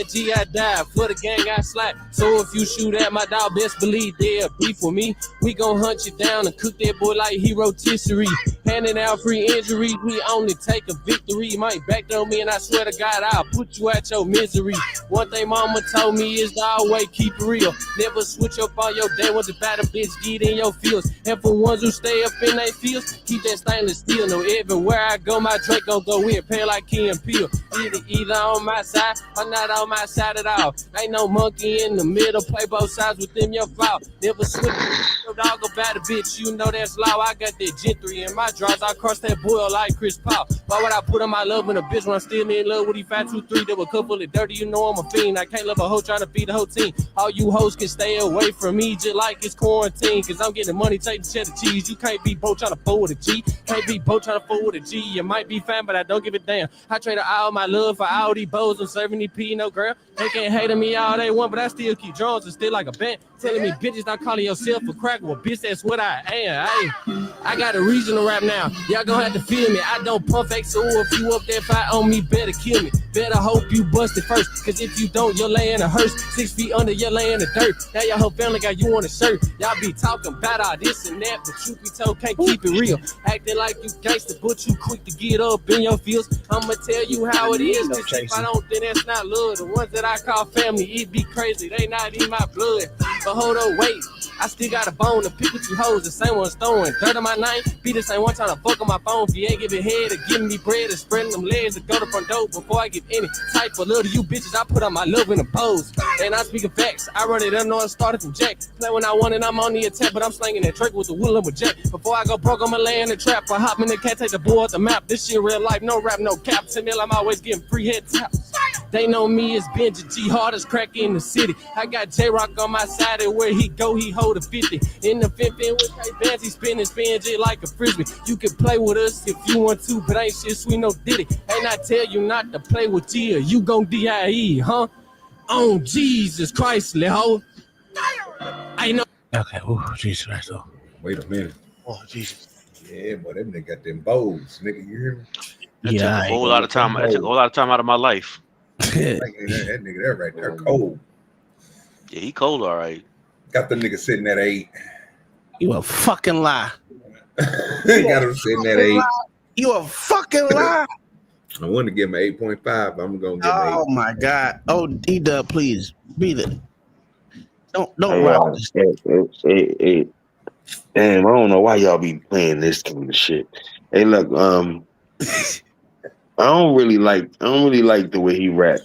G, I die. For the gang, I slap. So if you shoot at my dog, best believe they'll beef with me. We gon' hunt you down and cook that boy like he rotisserie. Handing out free injuries, we only take a victory. Might backdoor me and I swear to God, I'll put you at your misery. One thing mama told me is to always keep it real. Never switch up on your day when the battle bitch get in your fields. And for ones who stay up in their fields, keep that stainless steel. No, everywhere I go, my Drake gon' go in, pay like Key and Peele. Either on my side or not on my side at all. Ain't no monkey in the middle, play both sides with them your fault. Never switch your dog about a bitch, you know that's law. I got that Gen 3 in my drawers, I cross that boil like Chris Paul. Why would I put on my love in a bitch when I'm still in love with he 523? They were couple of dirty, you know I'm a fiend. I can't love a hoe trying to feed the whole team. All you hoes can stay away from me just like it's quarantine. Cause I'm getting money, taking cheddar cheese. You can't be both trying to fool with a G. Can't be both trying to fool with a G. You might be fine, but I don't give a damn. I traded all my love for all these bows. I'm serving these P, no girl. They can't hate on me all they want, but I still keep drones and still like a band. Telling me bitches not calling yourself a cracker. Well, bitch, that's what I am. I got a reason to rap now. Y'all gonna have to feel me. I don't pump fake, so if you up there fight on me, better kill me. Better hope you bust it first, cause if you don't, you'll lay in a hearse. 6 feet under, you'll lay in the dirt. Now your whole family got you on a shirt. Y'all be talking about all this and that, but truth be told, can't keep it real. Acting like you gangster, but you quick to get up in your fields. I'ma tell you how it is, cause if I don't, then that's not love. The ones that I call family, it be crazy, they not in my blood. But hold on, wait, I still got a bone to pick with you hoes. The same one's throwing dirt on my name. Be the same one trying to fuck on my phone. If you ain't giving head or giving me bread or spreading them legs to go to front door before I give any type of love to you bitches, I put on my love in a pose. And I speak of facts. I run it up, know I started from Jack. Play when I want and I'm on the attack, but I'm slinging that trick with the wheel of a jack. Before I go broke, I'ma lay in the trap. I hop in the cat, take the bull off the map. This shit real life, no rap, no cap. To me, I'm always getting free head taps. They know me as Benji G, hardest crack in the city. I got J-Rock on my side, and where he go, he hold a 50. In the 50 with K-Bands, he spin it like a frisbee. You can play with us if you want to, but ain't shit sweet, no diddy. Ain't I tell you not to play with G, or you gon' D.I.E., huh? Oh, Jesus Christ, ho. I know. Okay, oh, Jesus Christ, though. Wait a minute. Oh, Jesus. Yeah, boy, that nigga got them bows, nigga, you hear me? That took a whole lot of time. That took a whole lot of time out of my life. that nigga there right there cold. Yeah, he cold, all right. Got the nigga sitting at 8. You a fucking lie. Got him sitting at 8. You a fucking lie. I wanted to give him an 8.5. I'm gonna give him 8. Oh my God. Oh, D-Dub, please be the. Don't Hey, damn, I don't know why y'all be playing this kind of shit. Hey, look, I don't really like the way he rap.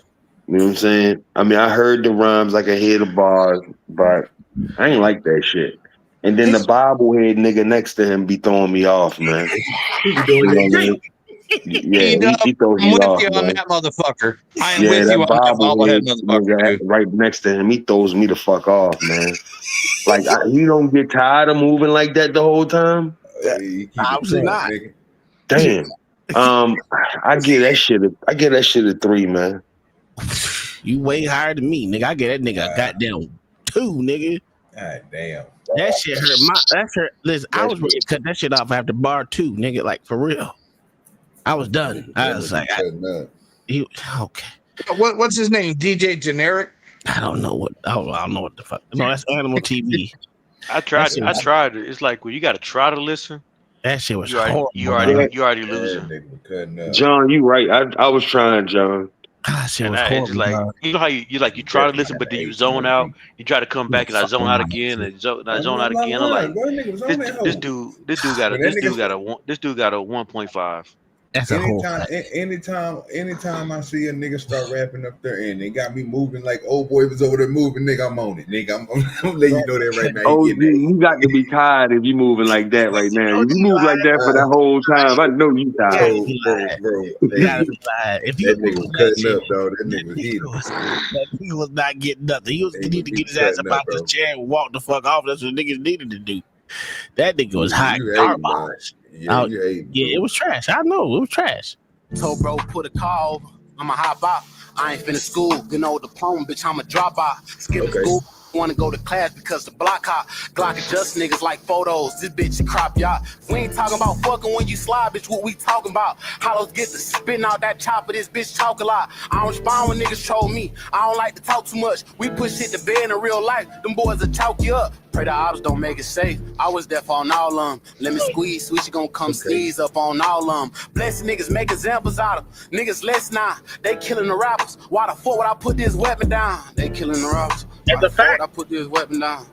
You know what I'm saying? I mean, I heard the rhymes, like I hear the bars, but I ain't like that shit. And then the bobblehead nigga next to him be throwing me off, man. He be doing that shit. Yeah, he throws I'm me with off, you on man. that motherfucker. I am Yeah, with that you on that bobblehead bobblehead motherfucker. nigga right next to him, he throws me the fuck off, man. Like, he don't get tired of moving like that the whole time. Obviously not. Damn. I get that shit a 3, man. You way higher than me, nigga. I get that nigga a goddamn 2, nigga. God damn. That shit hurt. Listen, I was ready to cut that shit off after bar 2, nigga. Like, for real. I was done. I was like, okay. What's his name? DJ Generic? I don't know what. I don't know what the fuck. No, that's Animal TV. I tried it. It's like when you got to try to listen. That shit was horrible. You already losing. John, you right. I was trying, John. That shit was horrible. Just like dog. you know how you try to listen, but then you zone out. You try to come back and I zone out again and zone out again. I'm like, this dude got a 1.5. That's a whole. Anytime I see a nigga start rapping up there and they got me moving like old boy was over there moving, nigga, I'm on it, nigga. I'm letting you know that right now. Oh, you got to be tired if you moving like that right now. If you move like that for that whole time, I know you tired. Bro. If you that nigga was cutting up, dog. That nigga was heated. He was not getting nothing. He need to get his ass up out the chair and walk the fuck off. That's what niggas needed to do. That nigga was hot garbage. Yeah, it was trash. I know it was trash. Told bro, put a call. I'ma hop out. I ain't finna school. Good old diploma, bitch. I'ma drop out. Skip school. Want to go to class because the block hot. Glock adjust niggas like photos. This bitch a crop y'all. We ain't talking about fucking when you slide, bitch. What we talking about? Hollows get to spitting out that chopper. This bitch talk a lot. I don't respond when niggas troll me. I don't like to talk too much. We push shit to bed in real life. Them boys will chalk you up. Pray the ops don't make it safe. I was deaf on all of them. Let me squeeze. Switch gon' come sneeze up on all of them. Blessed niggas make examples out of niggas less now. They killing the rappers. Why the fuck would I put this weapon down? They killing the rappers. That's a fact. I put this weapon down.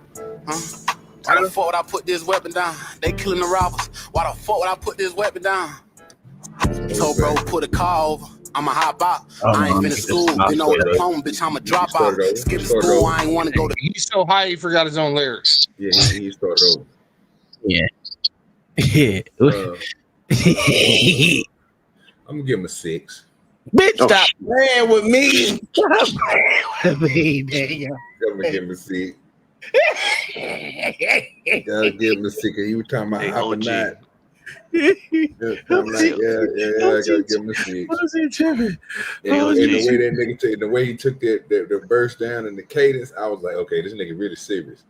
Why the fuck would I put this weapon down? They killing the robbers. Why the fuck would I put this weapon down? Told bro, put a call over. I'ma hop out. I ain't finna school. You know the diploma, bitch. I'ma drop out. Skip school. I ain't wanna go to. He's so high he forgot his own lyrics. Yeah, he started over. Yeah. I'm gonna give him a 6. Bitch, stop playing with me. Stop playing with me, nigga. I'm gonna give him a 6. Gotta give him a 6. He was talking about hopping night. I gotta give him a 6. What is he tripping? And the way he took the verse down and the cadence, I was like, okay, this nigga really serious.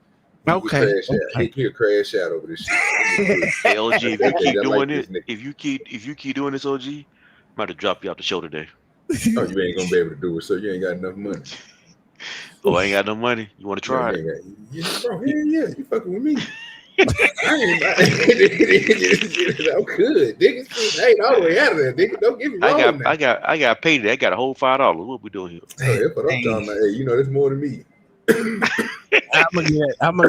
He could crash out over this shit. Hey, OG, if you keep doing it, if you keep doing this, OG, I'm about to drop you off the show today. Oh, you ain't gonna be able to do it, so you ain't got enough money. Oh, I ain't got no money. You want to try it? Bro, yeah, you fucking with me. I'm good, nigga. I ain't all the way out of there, nigga. Don't get me wrong. I got paid. I got a whole $5. What we doing here? Hey, that's what I'm talking about. Hey, you know, that's more than me. I'm gonna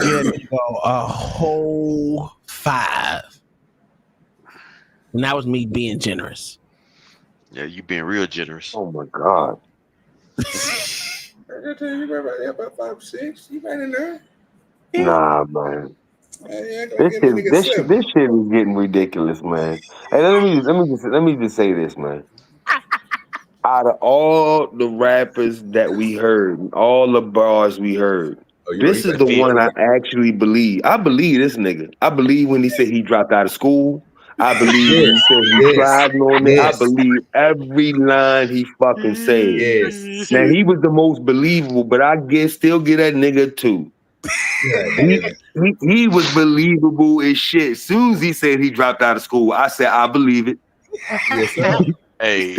get a whole 5, and that was me being generous. Yeah, you being real generous. Oh my god. I tell you about 5 or 6. You right in there? Nah, man. This shit is getting ridiculous, man. Hey, let me just say this, man. Out of all the rappers that we heard, all the bars we heard, this is the one I actually believe. I believe this nigga. I believe when he said he dropped out of school. I believe when he said he driving on it. I believe every line he fucking said. Yes. Now he was the most believable, but I still get that nigga too. He was believable as shit. As soon as he said he dropped out of school, I said I believe it. Yes, sir. Hey,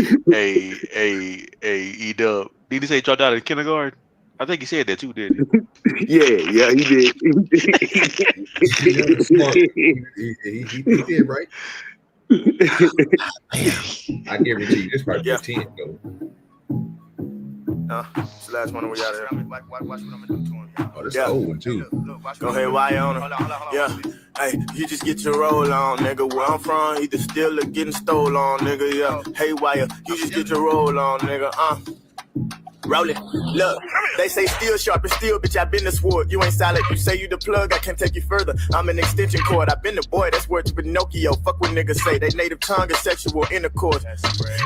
E-Dub. Did he say he dropped out of kindergarten? I think he said that too, didn't he? Yeah, he did. He did, right? I guarantee you, this might be 10 though. It's the last one we out here. Watch what I'm gonna do to him. Oh, that's the old one too. Go ahead, why on him? Yeah. Hey, you just get your roll on, nigga. Where I'm from, either still or getting stole on, nigga. Yeah. Hey, wire, you just get your roll on, nigga. Roll it. Look, they say steel sharp and steel, bitch, I been the sword. You ain't solid, you say you the plug, I can't take you further. I'm an extension cord, I been the boy, that's word to Pinocchio. Fuck what niggas say, they native tongue is sexual intercourse.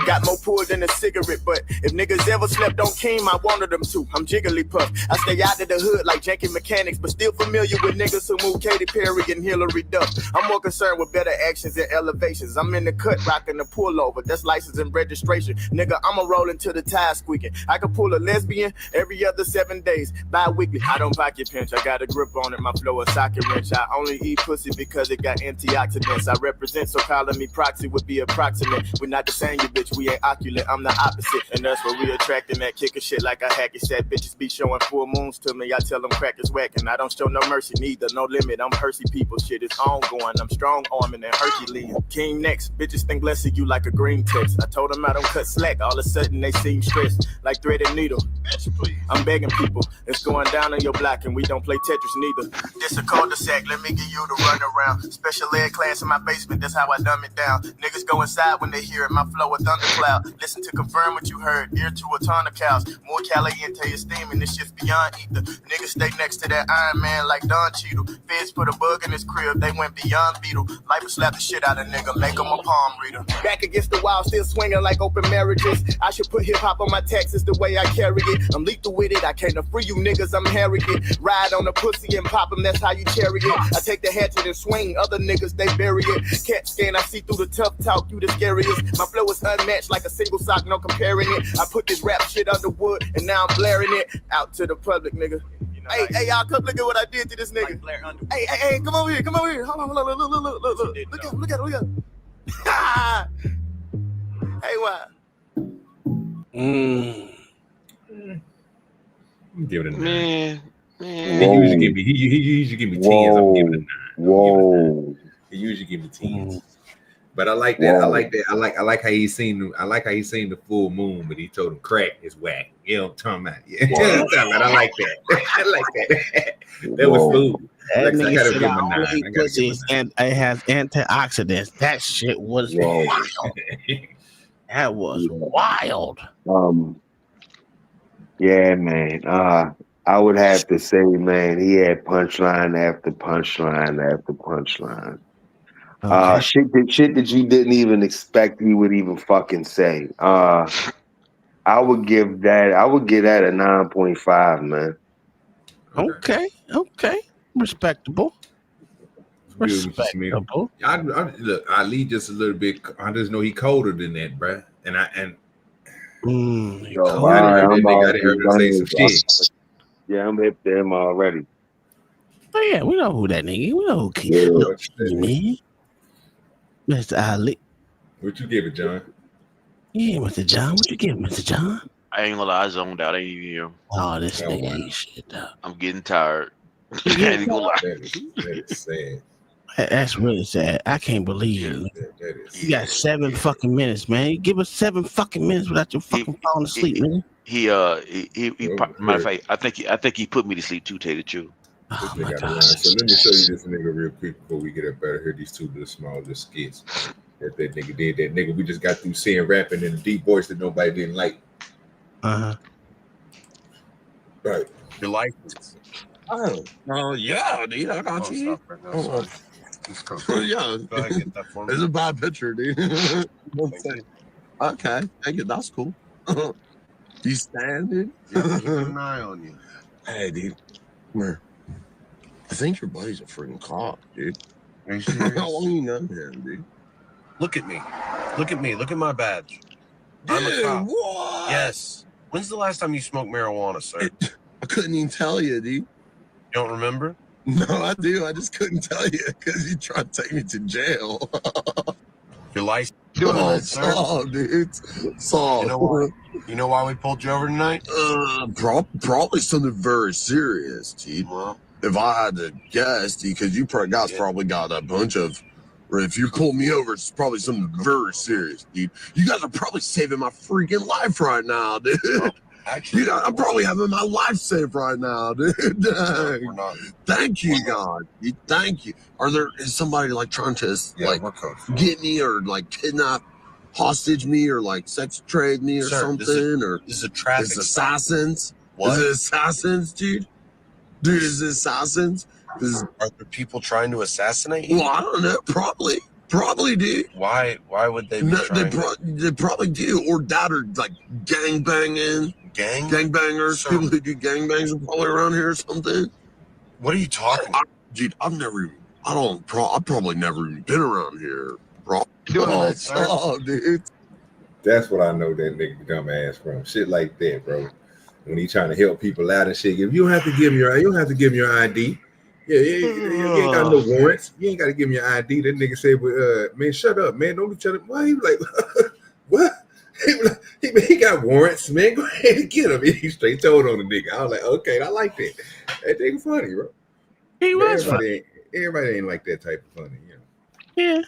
Got more pull than a cigarette, but if niggas ever slept on Keem, I wanted them to. I'm Jigglypuff. I stay out of the hood like janky mechanics, but still familiar with niggas who move Katy Perry and Hillary Duff. I'm more concerned with better actions and elevations. I'm in the cut, rocking the pullover, that's license and registration. Nigga, I'ma roll into the tire squeaking. I can pull bipolar lesbian. Every other 7 days, bi-weekly. I don't pocket pinch. I got a grip on it. My flow a socket wrench. I only eat pussy because it got antioxidants. I represent, so calling me proxy would be approximate. We're not the same, you bitch. We ain't oculent. I'm the opposite, and that's what we attracting. That kicker shit like a hacky said. Bitches be showing full moons to me. I tell them crack is whack, and I don't show no mercy neither. No limit. I'm Percy people. Shit is ongoing. I'm strong arming and Herculean. King next. Bitches think less of you like a green text. I told them I don't cut slack. All of a sudden they seem stressed like thread and needle. Bitch, please. I'm begging people. It's going down on your block, and we don't play Tetris neither. This a cul-de-sac. Let me give you the run around. Special ed class in my basement. That's how I dumb it down. Niggas go inside when they hear it. My flow a thundercloud. Listen to confirm what you heard. Ear to a ton of cows. More caliente is steaming. This shit's beyond ether. Niggas stay next to that Iron Man like Don Cheadle. Feds put a bug in his crib. They went beyond Beetle. Life will slap the shit out of nigga. Make him a palm reader. Back against the wall, still swinging like open marriages. I should put hip-hop on my taxes the way I carry it. I'm lethal with it. I can't free you niggas. I'm harried. Ride on the pussy and pop them. That's how you carry it. I take the hatchet and swing. Other niggas, they bury it. Cat scan, I see through the tough talk. You the scariest. My flow is unmatched like a single sock. No comparing it. I put this rap shit under wood and now I'm blaring it out to the public, nigga. Hey, y'all come look at what I did to this nigga. Hey, come over here. Hold on, look at him. Hey, why? I'm giving it a 9. Man. He usually give me 10s. I'm giving it a 9. He usually give me 10s. But I like that. I like how he seen the full moon, but he told him crack is whack. You know what I'm talking about? Yeah. I like that. I like that. That was food. That nigga said it has antioxidants. That shit was wild. That was wild. Yeah, man. I would have to say, man, he had punchline after punchline after punchline. Shit that you didn't even expect he would even fucking say. I would give that a 9.5, man. Okay. Respectable. Look, Ali just a little bit. I just know he colder than that, bruh. And I heard him say some shit. Yeah, I'm hip to him already. Oh yeah, we know who that nigga. We know who man. Mr. Ali. What you give it, John? Yeah, Mr. John. What you give it, Mr. John? I ain't gonna lie, I zoned out. I ain't even hear him. Oh, this nigga ain't shit though. I'm getting tired. I ain't gonna lie. That is sad. That's really sad. I can't believe it. You got 7 fucking minutes, man. You give us 7 fucking minutes without your fucking falling asleep, man. He matter of fact, I think he put me to sleep too, Tater Chew. So let me show you this nigga real quick before we get up out of here. These two little small little skits that nigga did. That nigga we just got through seeing rapping in a deep voice that nobody didn't like. Right. Your license. Oh, yeah, dude. I got you. Yeah, it's a bad picture, dude. Okay, thank you. That's cool. You stand, dude? Yeah, keep an eye on you. Hey, dude. Come here. I think your buddy's a freaking cop, dude. Are you serious? How long you know him, dude? Look at me. Look at me. Look at my badge. I'm a cop. What? Yes. When's the last time you smoked marijuana, sir? I couldn't even tell you, dude. You don't remember? No, I do. I just couldn't tell you because you tried to take me to jail. Your license. Saul, dude. Saul. You know why we pulled you over tonight? Probably something very serious, dude. Well, if I had to guess, dude, because you guys probably got a bunch of, or if you pull me over, it's probably something very serious, dude. You guys are probably saving my freaking life right now, dude. Actually, dude, I'm probably having my life saved right now, dude. Dang. We're not. Thank you, God. Thank you. Is somebody like trying to get me or like kidnap, hostage me or like sex trade me or something? This is a traffic stop. Assassins? What? Is it assassins, dude? Dude, is it assassins? Are there people trying to assassinate you? Well, I don't know. Probably, dude. Why would they be trying they probably do. Or that or like gang banging. Gangbangers. People who do gangbangs are probably around here or something. What are you talking about? Dude, I've probably never even been around here. Dude. That's what I know that nigga dumb ass from. Shit like that, bro. when he trying to help people out and shit. If you don't have to give me your, you don't have to give me your ID. Yeah, you ain't got no warrants. You ain't got to give me your ID. That nigga said, "Well, man, shut up, man. Don't be shut up." Why he was like, what? He got warrants, man. Go ahead and get him. He straight told on the nigga. I was like, okay, I like that. That nigga funny, bro. He was funny. Everybody ain't like that type of funny, you know. Yeah.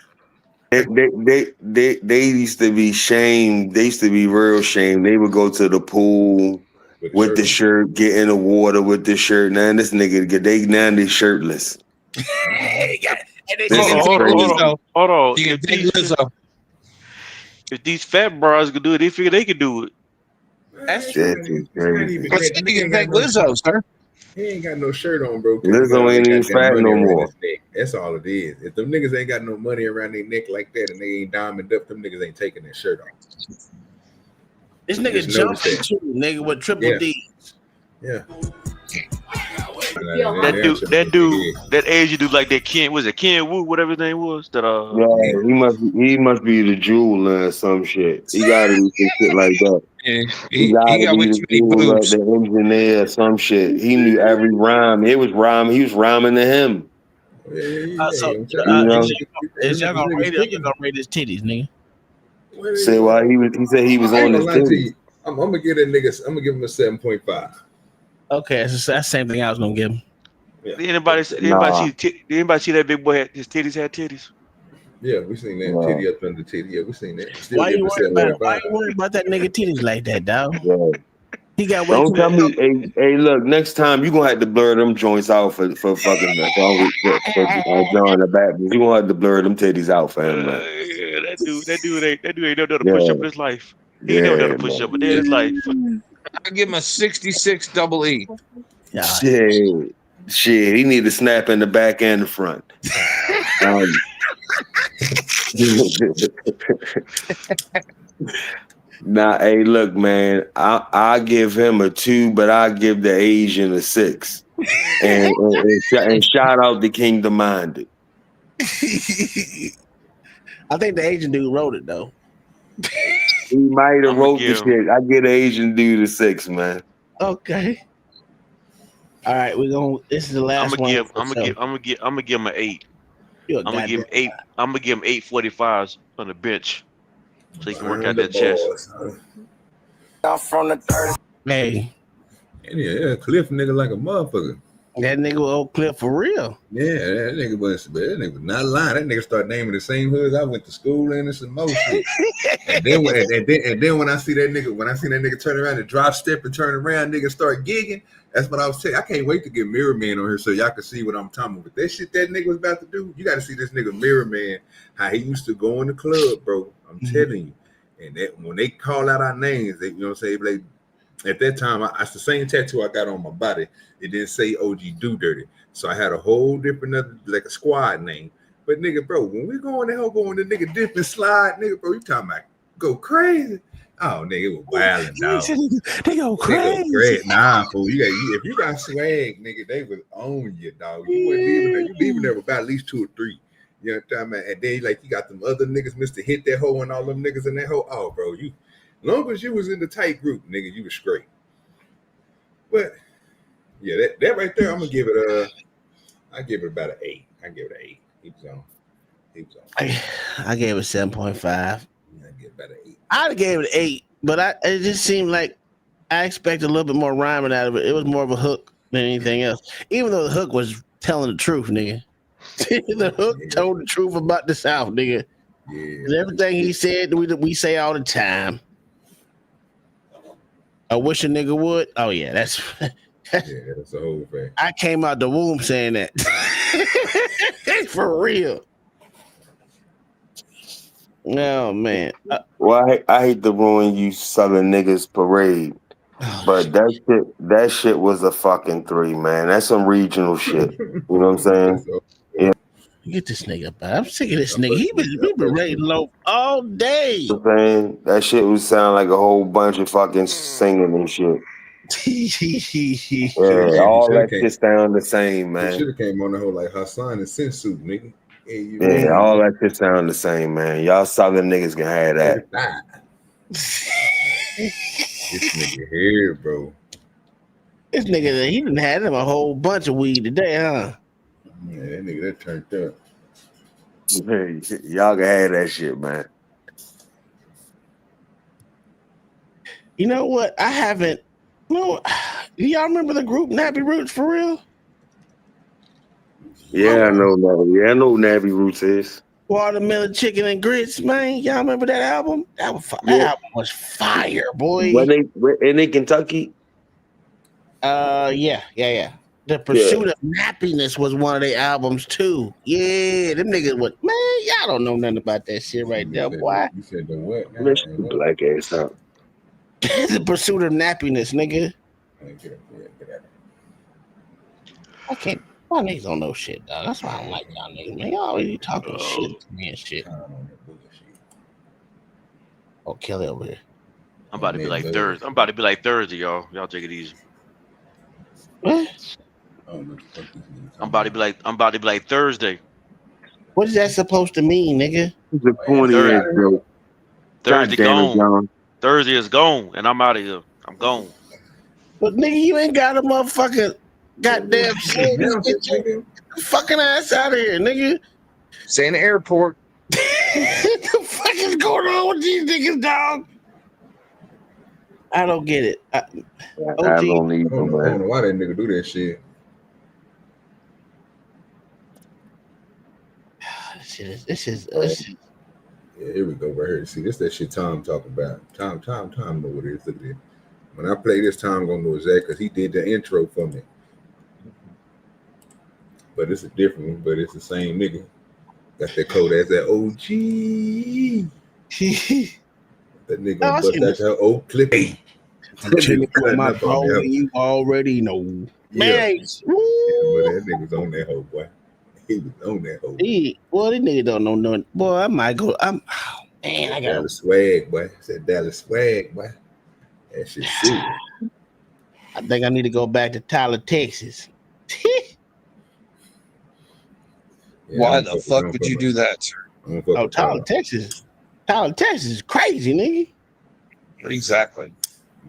They used to be shamed. They used to be real shamed. They would go to the pool with the shirt, get in the water with the shirt. Now this nigga, they shirtless. Hold on. If these fat bras could do it, they figure they could do it. That's crazy. Lizzo, sir. He ain't got no shirt on, bro. Lizzo ain't even fat no more. That's all it is. If them niggas ain't got no money around their neck like that and they ain't diamond up, them niggas ain't taking their shirt off. This nigga jumping too, nigga with triple D's. Yeah. That Asian dude like that Ken, was it Ken Wu, whatever his name was? That yeah, he must be the jeweler or some shit. He gotta be some shit like that. Yeah, he gotta be the jeweler, the engineer, or some shit. He knew every rhyme. It was rhyme. He was rhyming to him. Is y'all gonna rate his titties, nigga? Say why he said he was on his titties. I'm gonna give that nigga. I'm gonna give him a 7.5. Okay, that's the same thing I was gonna give him. Yeah. Anybody see that big boy? His titties had titties. Yeah, we seen that titty up under titty. Yeah, we seen that. Why you worried about that nigga titties like that, dog? Yeah. He got. Don't tell me. Hey, look. Next time you gonna have to blur them joints out for fucking John the Baptist. You gonna have to blur them titties out for him, man. That dude ain't never done a push up in his life. He ain't never done a push up a day in his life. I give him a 66 double E. Shit. He need to snap in the back and the front. Nah, hey, look, man. I give him a 2, but I give the Asian a 6. And shout out to Kingdom Minded. I think the Asian dude wrote it though. He might have wrote the shit. I get an Asian dude a 6, man. Okay. All right, this is the last one. I'm gonna give him an 8. I'm gonna give him 8. I'm gonna give him 8.45s on the bench, so he can work out that chest. From the third. Hey. Yeah, Cliff nigga like a motherfucker. That nigga was old Cliff for real. Yeah, that nigga was not lying. That nigga started naming the same hoods I went to school in and some more shit. and then when I see that nigga turn around and drop step and turn around, nigga start gigging. That's what I was saying. I can't wait to get Mirror Man on here so y'all can see what I'm talking about. But that shit that nigga was about to do, you got to see this nigga Mirror Man, how he used to go in the club, bro. I'm telling you. And that when they call out our names, they, you know what I'm saying? Like, at that time, that's the same tattoo I got on my body. It didn't say OGDoDirty. So I had a whole different, like a squad name. But nigga, bro, when we go in the hell, going the nigga dip and slide, nigga, bro, you talking about go crazy. Oh, nigga, it was wilding, dog. They go crazy. Nah, fool. If you got swag, nigga, they was on you, dog. You wasn't leaving there. You leaving there with about at least 2 or 3. You know what I'm talking about? And then, like, you got them other niggas, Mr. Hit That Hoe and all them niggas in that hoe. Oh, bro, long as you was in the tight group, nigga, you was straight. But yeah, that right there, I'm gonna give it I give it about an 8. I give it an 8. He was on. I gave it 7.5. I give it about an 8. I gave it an 8, but it just seemed like I expected a little bit more rhyming out of it. It was more of a hook than anything else. Even though the hook was telling the truth, nigga. The hook told the truth about the South, nigga. Yeah. Everything he said, we say all the time. I wish a nigga would. Oh yeah, that's the whole thing. I came out the womb saying that. For real. Oh man. Well, I hate to ruin you Southern niggas parade, but that shit was a fucking 3, man. That's some regional shit. You know what I'm saying? Yeah. Get this nigga up. I'm sick of this nigga. He been raiding low all day. You know what I'm saying? That shit would sound like a whole bunch of fucking singing and shit. Yeah, all that shit sound the same, man. Should have came on the whole like Hassan and Sensu, nigga. Yeah, all that shit sound the same, man. Y'all Southern niggas can have that. This nigga here, bro. This nigga, he done had him a whole bunch of weed today, huh? Yeah, that nigga that turned up. Hey, y'all can have that shit, man. You know what? I haven't. No, do y'all remember the group Nappy Roots for real? Yeah, I know that. Yeah, I know who Nabby Roots is. Watermelon Chicken and Grits, man. Y'all remember that album? That Yeah. album was fire, boy. In Kentucky? Yeah. The Pursuit of Nappiness was one of their albums too. Yeah, them niggas was, man, y'all don't know nothing about that shit right there, boy. You said the what? Man, black ass up. The Pursuit of Nappiness, nigga. I can't. My niggas don't know shit, dog. That's why I don't like y'all niggas, man. Y'all always talking shit to me and shit. Oh, Kelly over here. I'm about to be like Thursday. I'm about to be like Thursday, y'all. Y'all take it easy. What? I'm about to be like Thursday. What is that supposed to mean, nigga? It's a corny ass joke. Thursday gone. Thursday is gone, and I'm out of here. I'm gone. But nigga, you ain't got a motherfucking goddamn shit. Get your fucking ass out of here, nigga. Stay in the airport. What the fuck is going on with these niggas, dog? I don't get it. I don't know why that nigga do that shit. This is Yeah, here we go right here. See, this that shit Tom talking about. Tom know what it is. Look at it. When I play this, Tom gonna know exactly because he did the intro for me. But it's a different one, but it's the same nigga. Got that code as that OG. That nigga gonna bust out your old clip. I'm chilling with my bro, you already know. Man, but that nigga's on that hoe, boy. He was on that hoe. Well, this nigga don't know nothing. Boy, I might go. I got Dallas swag, boy. Said Dallas swag, boy. That shit serious. I think I need to go back to Tyler, Texas. Why the fuck would you do that, sir? Oh, Tyler, Texas. Tyler, Texas is crazy, nigga. Exactly.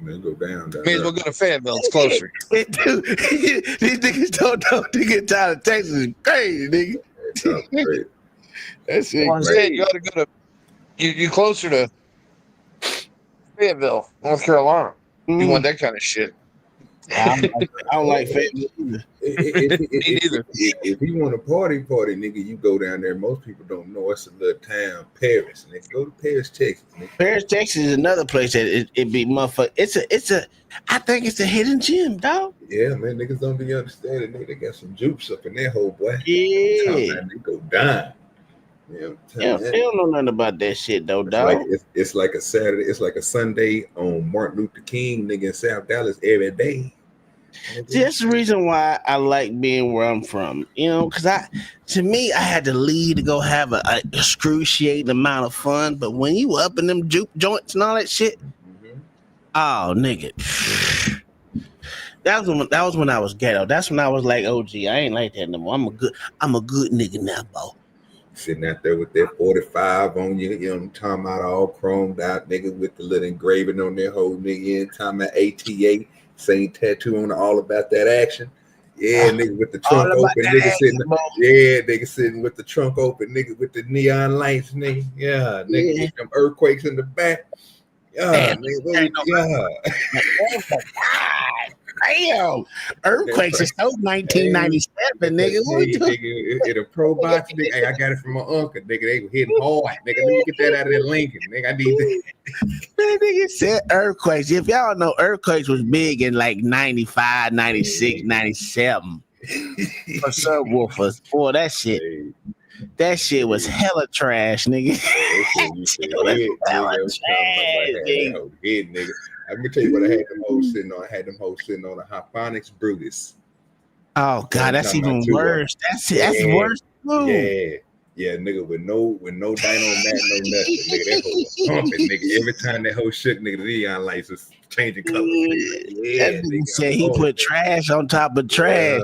Man, go down. May as well go to Fayetteville. It's closer. Dude, these niggas don't know to get Tyler, Texas is crazy, nigga. That's it. Well, instead, you ought to go to you closer to Fayetteville, North Carolina. You want that kind of shit. I don't like Fayetteville either. If you want a party, nigga, you go down there. Most people don't know it's a little town, Paris. Nigga, go to Paris, Texas. Nigga. Paris, Texas is another place that it be motherfucker. I think it's a hidden gem, dog. Yeah, man, niggas don't be understanding. Nigga, they got some jukes up in that whole boy. Yeah, they go down. Yeah, they don't know nothing about that shit though, dog. It's like a Saturday. It's like a Sunday on Martin Luther King, nigga, in South Dallas every day. See, that's the reason why I like being where I'm from, you know, because to me, I had to leave to go have a excruciating amount of fun. But when you up in them juke joints and all that shit, oh, nigga, that was when I was ghetto. That's when I was like, OG, I ain't like that no more. I'm a good nigga now, bro. Sitting out there with that 45 on you, you know, I'm talking about all chromed out, nigga, with the little engraving on their whole nigga, and talking about ATA. Same tattoo on all about that action. Yeah, nigga with the trunk open, nigga sitting. Yeah, nigga sitting with the trunk open, nigga with the neon lights, nigga. Yeah, nigga with them earthquakes in the back. Yeah, nigga. Damn, earthquakes is so 1997, nigga. It a pro box, nigga. Hey, I got it from my uncle, nigga. They were hitting hard, nigga. Let me get that out of that Lincoln, nigga. I need that. Man, nigga said earthquakes. If y'all know, earthquakes was big in like 95, 96, 97. For subwoofers. Boy, that shit was hella trash, nigga. Nigga. Let me tell you what I had them hoes sitting on. I had them hoes sitting on a Hyponics Brutus. Oh God, that's even worse. That's worse too. Yeah, nigga, with no dyno mat, no nothing. Nigga, that hoe was pumping, nigga. Every time that hoe shook, nigga, the neon lights was changing colors. Yeah, that nigga said he put trash on top of trash.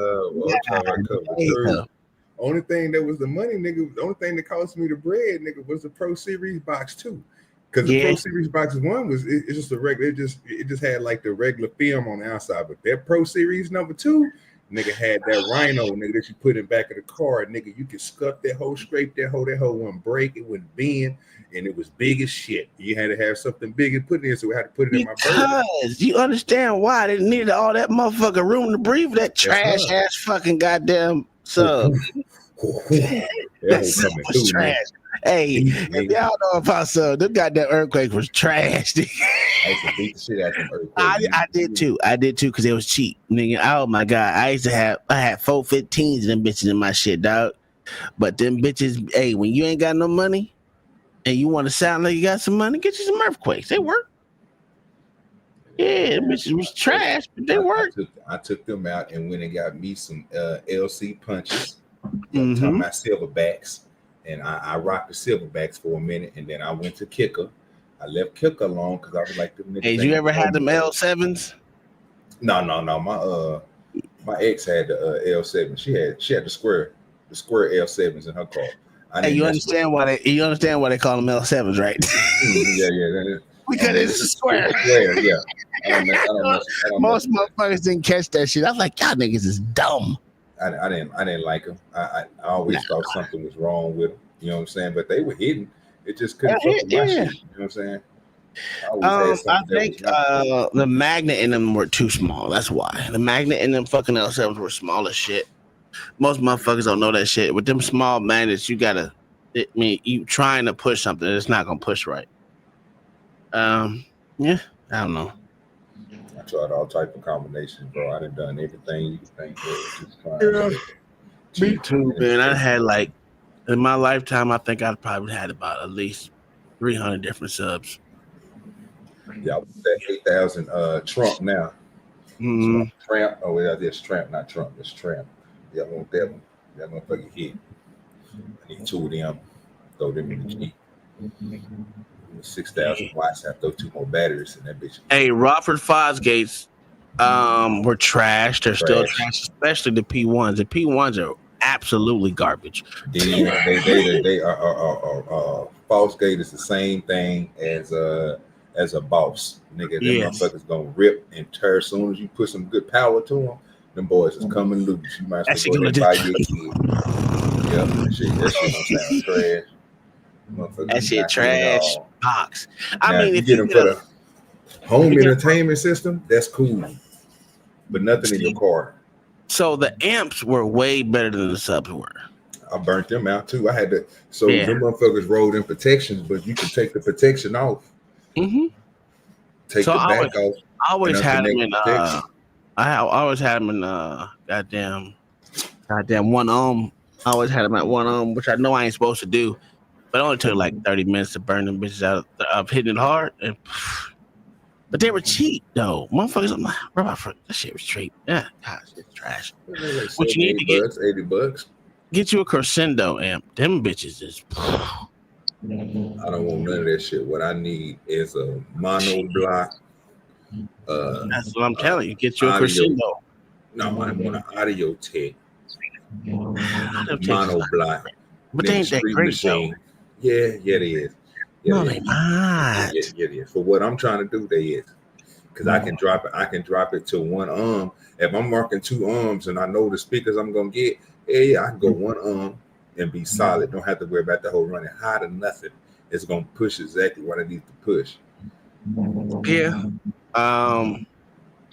Only thing that was the money, nigga. The only thing that cost me the bread, nigga, was the Pro Series box too. Because the Pro Series boxes one was it's just a regular. It just had like the regular film on the outside, but that Pro Series number 2, nigga had that Rhino, nigga, that you put in back of the car, nigga. You could scuff that hole, scrape that hole wouldn't break, it wouldn't bend, and it was big as shit. You had to have something big to put in, so we had to put it in my burger. Because you understand why they needed all that motherfucking room to breathe that trash ass fucking goddamn sub. That sub was trash. Hey, if y'all know about sub, them goddamn earthquake was trash. I used to beat the shit out of them earthquakes. I did too because it was cheap, nigga. Oh my god, I had 415s of them bitches in my shit, dog. But them bitches, hey, when you ain't got no money and you want to sound like you got some money, get you some earthquakes. They work. Yeah, them bitches was trash, but they work. I took them out and went and got me some LC punches. Talking about silverbacks, and I rocked the silverbacks for a minute, and then I went to Kicker. I left Kicker alone because I was like, hey, you ever had them L7s? No. My ex had the L7. She had the square L7s in her car. Hey, you understand why they call them L7s, right? Yeah. Because it's a square. Yeah. I don't know. Most motherfuckers didn't catch that shit. I was like, y'all niggas is dumb. I didn't like them. I always thought something was wrong with them. You know what I'm saying? But they were hidden. It just couldn't fuck with my shit. You know what I'm saying? I think the magnet in them were too small. That's why. The magnet in them fucking L7s were small as shit. Most motherfuckers don't know that shit. With them small magnets, you trying to push something, it's not gonna push right. I don't know. I tried all type of combinations, bro. I done everything you can think of. Me too, man. I had like in my lifetime, I think I probably had about at least 300 different subs. Yeah, that 8,000 Trump now. Tramp. Oh, yeah, that's Tramp, not Trump. It's Tramp. Yeah, I want that one. That motherfucker hit. I need 2 of them. Throw them in the Jeep. 6,000 watts. I throw 2 more batteries in that bitch. Hey, Rockford Fosgates were trash. They're still trash, especially the P1s. The P1s are absolutely garbage. They are Fosgate is the same thing as a boss. Nigga, them motherfuckers gonna rip and tear as soon as you put some good power to them. Them boys is coming loose. You might as well go and buy your kid. Yeah, that shit don't sound trash. That shit trash box. I mean, if you get them for the home entertainment system, that's cool, but nothing in your car. So the amps were way better than the subs were. I burnt them out too. I had to. So them motherfuckers rolled in protections, but you can take the protection off. Take the back off. I always had them in. I always had them in goddamn 1 ohm. I always had them at 1 ohm, which I know I ain't supposed to do, but it only took like 30 minutes to burn them bitches out of hitting it hard. But they were cheap though, motherfuckers. I'm like, bro, that shit was cheap. Yeah, God, it's trash. What you need to get? $80. Get you a Crescendo amp. Them bitches is. I don't want none of that shit. What I need is a mono block. That's what I'm telling you. Get you a Crescendo. No, I want an Audio Tech mono block. But they ain't that great though. Yeah, it is. No, they not. Yeah, it is. For what I'm trying to do, they is. Because I can drop it. I can drop it to 1 ohm. If I'm marking 2 ohms and I know the speakers I'm gonna get, I can go 1 ohm and be solid. Don't have to worry about the whole running hot or nothing. It's gonna push exactly what I need to push. Yeah.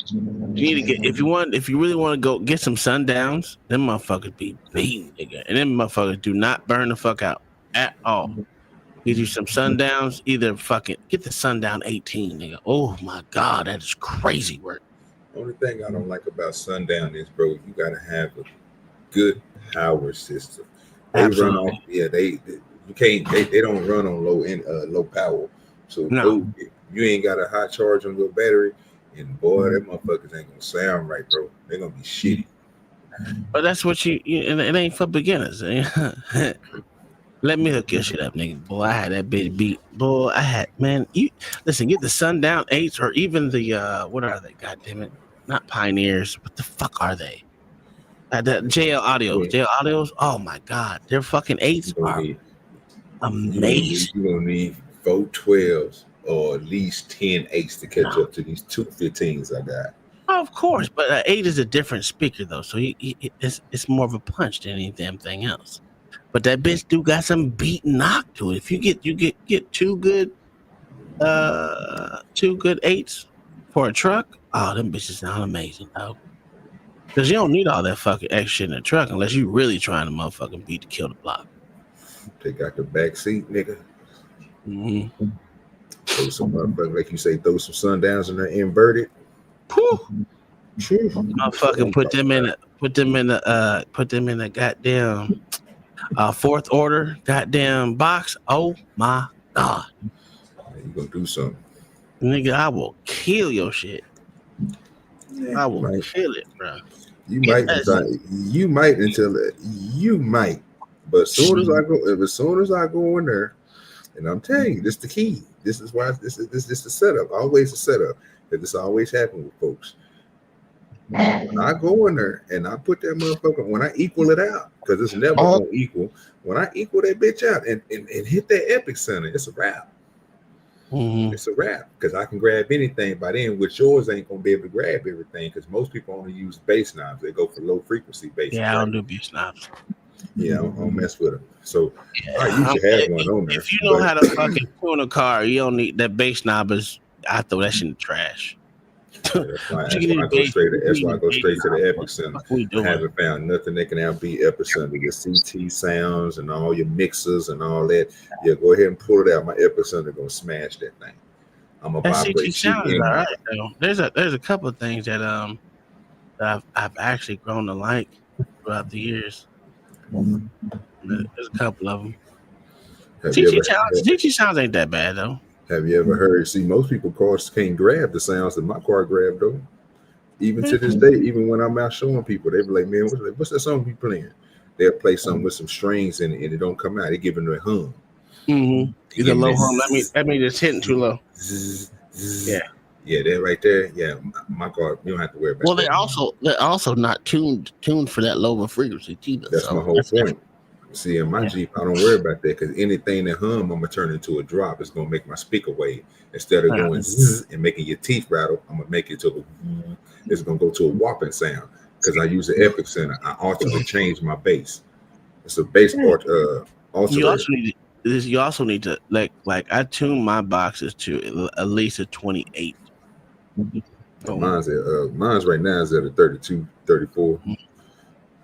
You need to get if you really want to go get some sundowns, them motherfuckers be beating, nigga. And them motherfuckers do not burn the fuck out at all. Get you some sundowns, either fucking get the Sundown 18, nigga. Oh my god, that is crazy work. Only thing I don't like about Sundown is, bro, you gotta have a good power system. They run off, they don't run on low power. So you ain't got a high charge on your battery, and boy, them motherfuckers ain't gonna sound right, bro. They're gonna be shitty. But that's what it ain't for beginners. Let me hook your shit up, nigga. Boy, I had that bitch beat. Boy, you listen, get the Sundown 8s or even the what are they? God damn it. Not Pioneers. What the fuck are they? The JL Audios. JL Audios. Oh my god. Their fucking 8s are amazing. You're gonna need 4 12s or at least 10 8s to catch up to these 2 15s I got. Of course, but 8 is a different speaker though, so it's more of a punch than any damn thing else. But that bitch do got some beat knock to it. If you get 2 good 8s for a truck, oh, them bitches sound amazing, though. Because you don't need all that fucking extra in the truck unless you really trying to motherfucking beat to kill the block. Take out the back seat, nigga. Mm-hmm. Throw some motherfucker, like you say, throw some sundowns in there inverted. Motherfucking put them in the goddamn fourth order goddamn box. Oh my god. You gonna do something. Nigga, I will kill your shit. I will kill it, bro. You might but as soon as I go in there, and I'm telling you, this is the key. This is why this is the setup. Always the setup. That this always happens with folks. When I go in there and I put that motherfucker, when I equal it out, because it's never gonna equal. When I equal that bitch out and hit that epic center, it's a wrap. Mm-hmm. It's a wrap because I can grab anything by then, which yours ain't gonna be able to grab everything because most people only use bass knobs. They go for low frequency bass. Yeah, I don't do bass knobs. Yeah, I don't mess with them. So I used to have one on there. If you know how to fucking tune a car, you don't need that bass knob. I throw that shit in the trash. That's why I go straight to the epicenter. I haven't found nothing that can outbeat epicenter. Your CT sounds and all your mixers and all that. Yeah, go ahead and pull it out. My epicenter gonna smash that thing. I'm a vibrate. Sounds all right, though. There's a couple of things that I've actually grown to like throughout the years. There's a couple of them. CT sounds ain't that bad though. Have you ever heard? See, most people cars can't grab the sounds that my car grabbed though. Even to this day, even when I'm out showing people, they be like, "Man, what's that song you playing?" They'll play something with some strings and it don't come out. They give them a hum. Mm-hmm. It's a low hum. That means it's hitting too low. Yeah, that right there. Yeah, my car. You don't have to worry about. Well, that. they're also not tuned for that lower frequency either. That's my whole point. See, in my Jeep, I don't worry about that because anything that hum, I'm gonna turn into a drop. It's gonna make my speaker wave instead of going zzz and making your teeth rattle. I'm gonna make it to it's gonna go to a whopping sound because I use the epic center. I alternately change my bass. It's a bass part. You also need to like I tune my boxes to at least a 28. Mine's right now is at a 32, 34.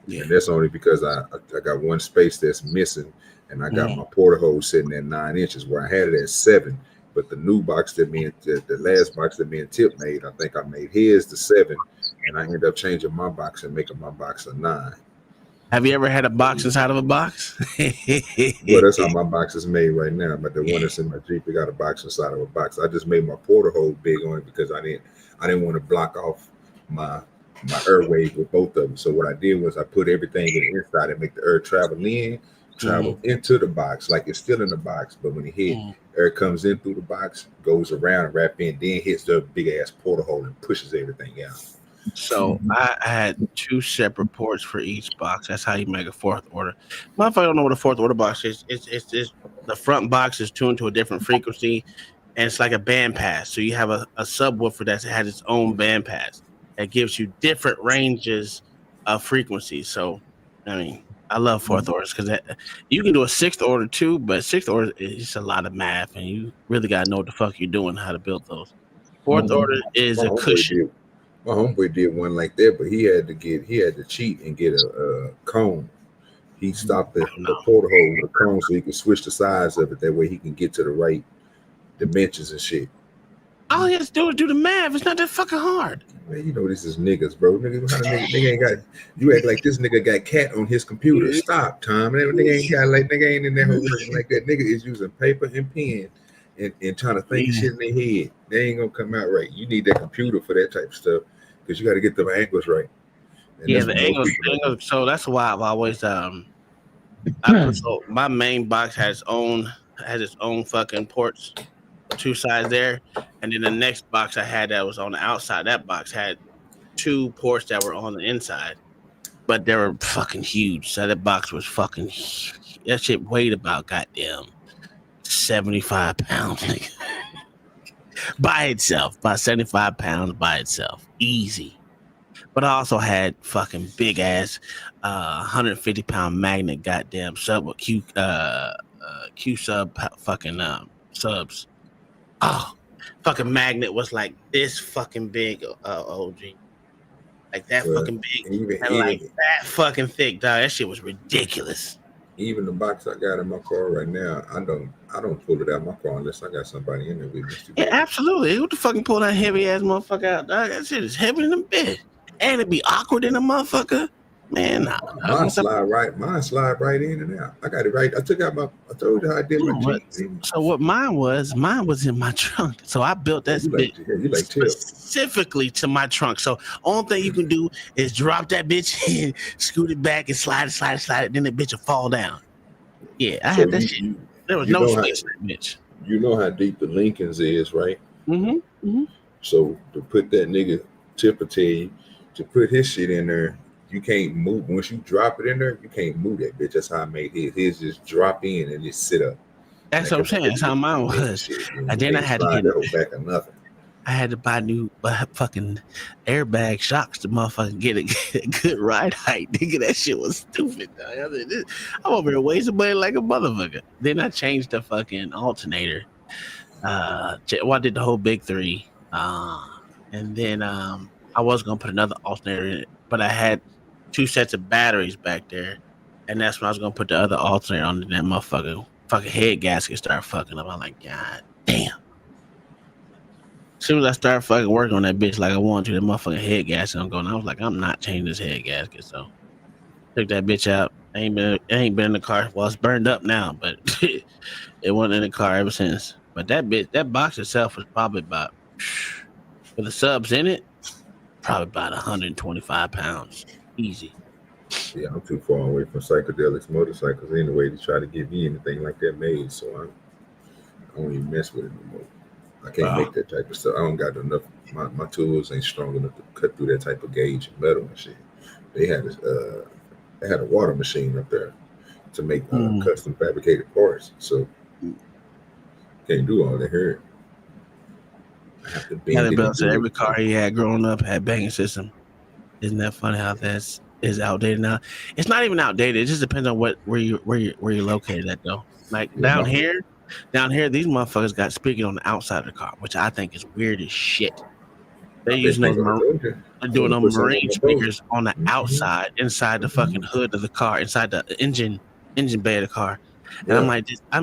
Yeah, and that's only because I got one space that's missing, and I got my porta hose sitting at 9 inches where I had it at 7. But the new box that the last box that me and Tip made, I think I made his the 7, and I ended up changing my box and making my box a 9. Have you ever had a box inside of a box? Well, that's how my box is made right now. But the one that's in my Jeep, it got a box inside of a box. I just made my porta hose big on it because I didn't want to block off my airways with both of them. So what I did was I put everything in the inside and make the air travel into the box like it's still in the box. But when it hit, air comes in through the box, goes around and wrap in, then hits the big ass porta hole and pushes everything out. So I had 2 separate ports for each box. That's how you make a fourth order. Motherfucker don't know what a fourth order box is. It's the front box is tuned to a different frequency, and it's like a bandpass. So you have a subwoofer that has its own bandpass that gives you different ranges of frequencies. So, I mean, I love fourth orders because you can do a sixth order too, but sixth order is just a lot of math, and you really got to know what the fuck you're doing, how to build those. Fourth order is a cushion. My homeboy did one like that, but he had to cheat and get a cone. He stopped the porta hole with a cone so he could switch the size of it. That way he can get to the right dimensions and shit. All he has to do is do the math. It's not that fucking hard. Man, you know this is niggas, bro. Nigga ain't got. You act like this nigga got cat on his computer. Stop, Tom. Nigga ain't in there working like that. Nigga is using paper and pen and trying to think shit in their head. They ain't gonna come out right. You need that computer for that type of stuff because you got to get the angles right. And the angles. So that's why I've always so my main box has its own fucking ports. 2 sides there, and then the next box I had that was on the outside. That box had 2 ports that were on the inside, but they were fucking huge. So that box was fucking. That shit weighed about goddamn 75 pounds, nigga. By itself, about 75 pounds by itself, easy. But I also had fucking big ass 150 pound magnet goddamn sub Q sub fucking subs. Oh, fucking magnet was like this fucking big, OG. Like that fucking big, and like that fucking thick, dog. That shit was ridiculous. Even the box I got in my car right now, I don't pull it out of my car unless I got somebody in there with me. Yeah, absolutely. Who the fucking pull that heavy ass motherfucker out, dog? That shit is heavy in a bit. And it be awkward in a motherfucker. Man, mine slide right in and out. I got it right. I told you how I did my jeans. So what mine was in my trunk. So I built that bitch specifically to my trunk. So only thing you can do is drop that bitch in, scoot it back and slide it, then the bitch will fall down. Yeah, I had that shit. There was no space in that bitch. You know how deep the Lincolns is, right? Mm-hmm. So to put that nigga Tipper tell you to put his shit in there, you can't move. Once you drop it in there, you can't move that bitch. That's how I made his. His just drop in and just sit up. That's what I'm saying. That's how mine was. And then I had to get back or nothing. I had to buy new fucking airbag shocks to motherfucking get a good ride height. Nigga, that shit was stupid. I'm over here wasting money like a motherfucker. Then I changed the fucking alternator. I did the whole big three. And then I was gonna put another alternator in it, but I had 2 sets of batteries back there, and that's when I was gonna put the other alternator on. That motherfucker fucking head gasket started fucking up. I'm like, God damn. As soon as I started fucking working on that bitch like I wanted to, the motherfucking head gasket I'm going. I was like, I'm not changing this head gasket. So took that bitch out. It ain't been in the car. Well, it's burned up now, but it wasn't in the car ever since. But that box itself was probably about, with the subs in it, probably about 125 pounds. Easy. Yeah, I'm too far away from psychedelics motorcycles anyway to try to get me anything like that made. So I don't even mess with it no more. I can't make that type of stuff. I don't got enough. My tools ain't strong enough to cut through that type of gauge of metal and shit. They had a water machine up there to make custom fabricated parts. So can't do all that here. I have to bend it. Every car he had growing up had banging system. Isn't that funny how that is outdated now? It's not even outdated. It just depends on where you're located at though. Like down here, these motherfuckers got speakers on the outside of the car, which I think is weird as shit. They're using doing those marine speakers on the outside, inside the fucking hood of the car, inside the engine bay of the car. And I'm like, I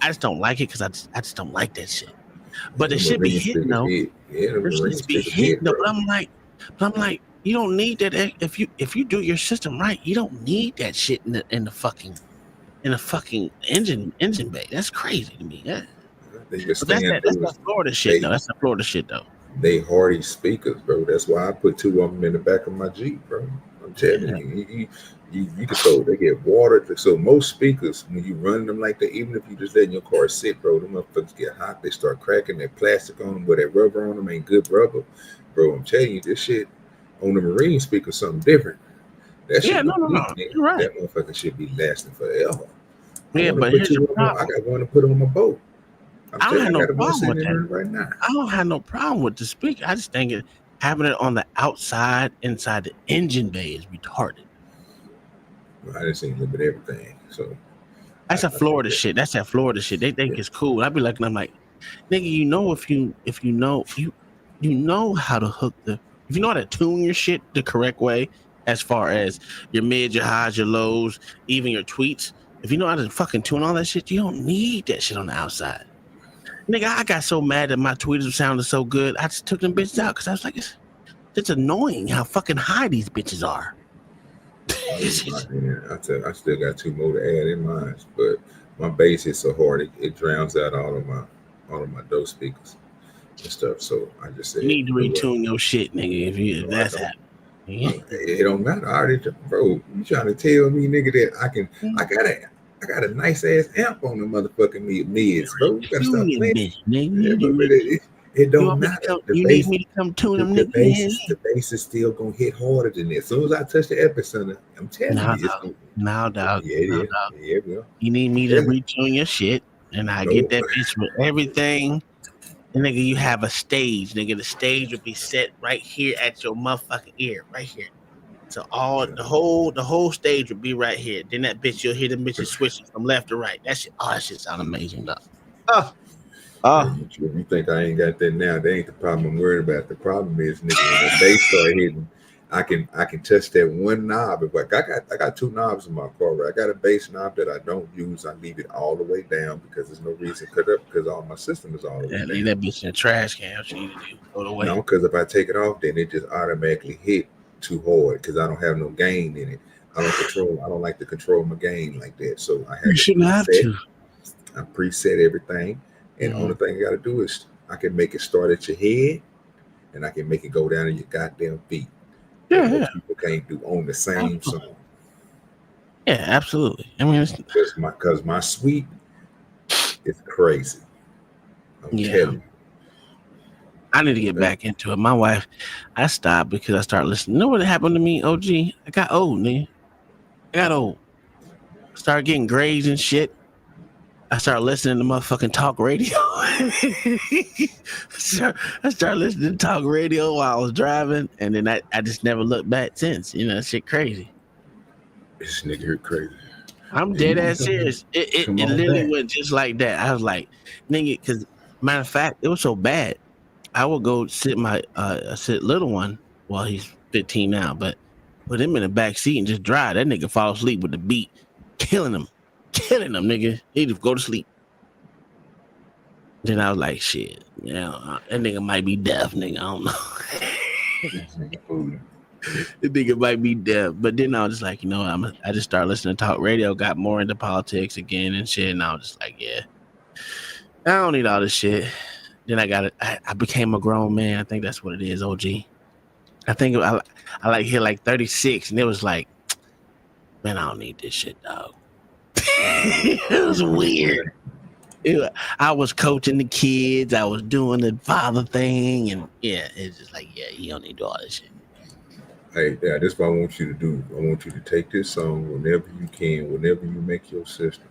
just don't like it because I just don't like that shit. But it should be hitting though. It should be hitting though. But I'm like, you don't need that. If you do your system right, you don't need that shit in the fucking engine bay. That's crazy to me. Yeah. That's that Florida shit though. That's the Florida shit though. They hardy speakers, bro. That's why I put 2 of them in the back of my Jeep, bro. I'm telling you can tell they get watered. So most speakers, when you run them like that, even if you just letting your car sit, bro, them motherfuckers get hot. They start cracking. That plastic on them, but that rubber on them ain't good rubber, bro. I'm telling you, this shit on the marine speaker something different. That shit no. You're right. That motherfucker should be lasting forever. Yeah, but here's the problem. I got one to put on my boat. I don't have no problem with that right now. I don't have no problem with the speaker. I just think having it on the outside, inside the engine bay is retarded. Well, I just ain't limit everything. So that's a Florida shit. That's that Florida shit. They think it's cool. I be looking. I'm like, nigga, you know if you know how to hook if you know how to tune your shit the correct way, as far as your mids, your highs, your lows, even your tweets. If you know how to fucking tune all that shit, you don't need that shit on the outside. Nigga, I got so mad that my tweeters sounded so good, I just took them bitches out because I was like, it's annoying how fucking high these bitches are. I still got 2 more to add in mine, but my bass is so hard it drowns out all of my dope speakers and stuff. So I just said you need to retune your shit, nigga. If that's happening, it don't matter. I already, bro. You trying to tell me, nigga, that I got a nice ass amp on the motherfucking mids, bro. You gotta stop playing. It don't matter. You need me to come tune them niggas. The bass is still gonna hit harder than this. As soon as I touch the epicenter, I'm telling you. No, dog. Yeah, it is. Yeah, bro. You need me to retune your shit. and I get that bitch with everything. And nigga, you have a stage, nigga. The stage would be set right here at your motherfucking ear, right here. So the whole stage would be right here. Then that bitch, you'll hear the bitches switching from left to right. That shit sound amazing, though. You think I ain't got that now? That ain't the problem I'm worried about. The problem is, nigga, when the bass start hitting, I can touch that one knob. If I got two knobs in my car, right? I got a bass knob that I don't use. I leave it all the way down because there's no reason to cut up because all my system is all the way down. Leave that bitch in the trash can. What you need to do? Go away. No, because if I take it off, then it just automatically hit too hard because I don't have no gain in it. I don't like to control my gain like that. So I have you shouldn't have to. I preset everything. And the only thing I got to do is I can make it start at your head and I can make it go down to your goddamn feet. Yeah. People can't do on the same song. Yeah, absolutely. I mean, because my suite is crazy. I'm telling you. I need to get back into it. My wife, I stopped because I started listening. You know what happened to me, OG? I got old, nigga. I got old. Started getting grades and shit. I started listening to motherfucking talk radio. I started listening to talk radio while I was driving, and then I just never looked back since. You know, that shit crazy. This nigga here crazy. I'm dead ass serious. It literally went just like that. I was like, nigga, because matter of fact, it was so bad. I would go sit sit little one, well, he's 15 now, but put him in the back seat and just drive. That nigga fall asleep with the beat, killing him, nigga. He'd just go to sleep. Then I was like, shit, that nigga might be deaf, nigga. I don't know. The nigga might be deaf. But then I was just like, I just started listening to talk radio, got more into politics again and shit. And I was just like, yeah, I don't need all this shit. Then I became a grown man. I think that's what it is, OG. I think I like hit like 36, and it was like, man, I don't need this shit, dog. It was weird. I was coaching the kids. I was doing the father thing, and it's just like, you don't need to do all this shit. Hey, this is what I want you to do. I want you to take this song whenever you can, whenever you make your system,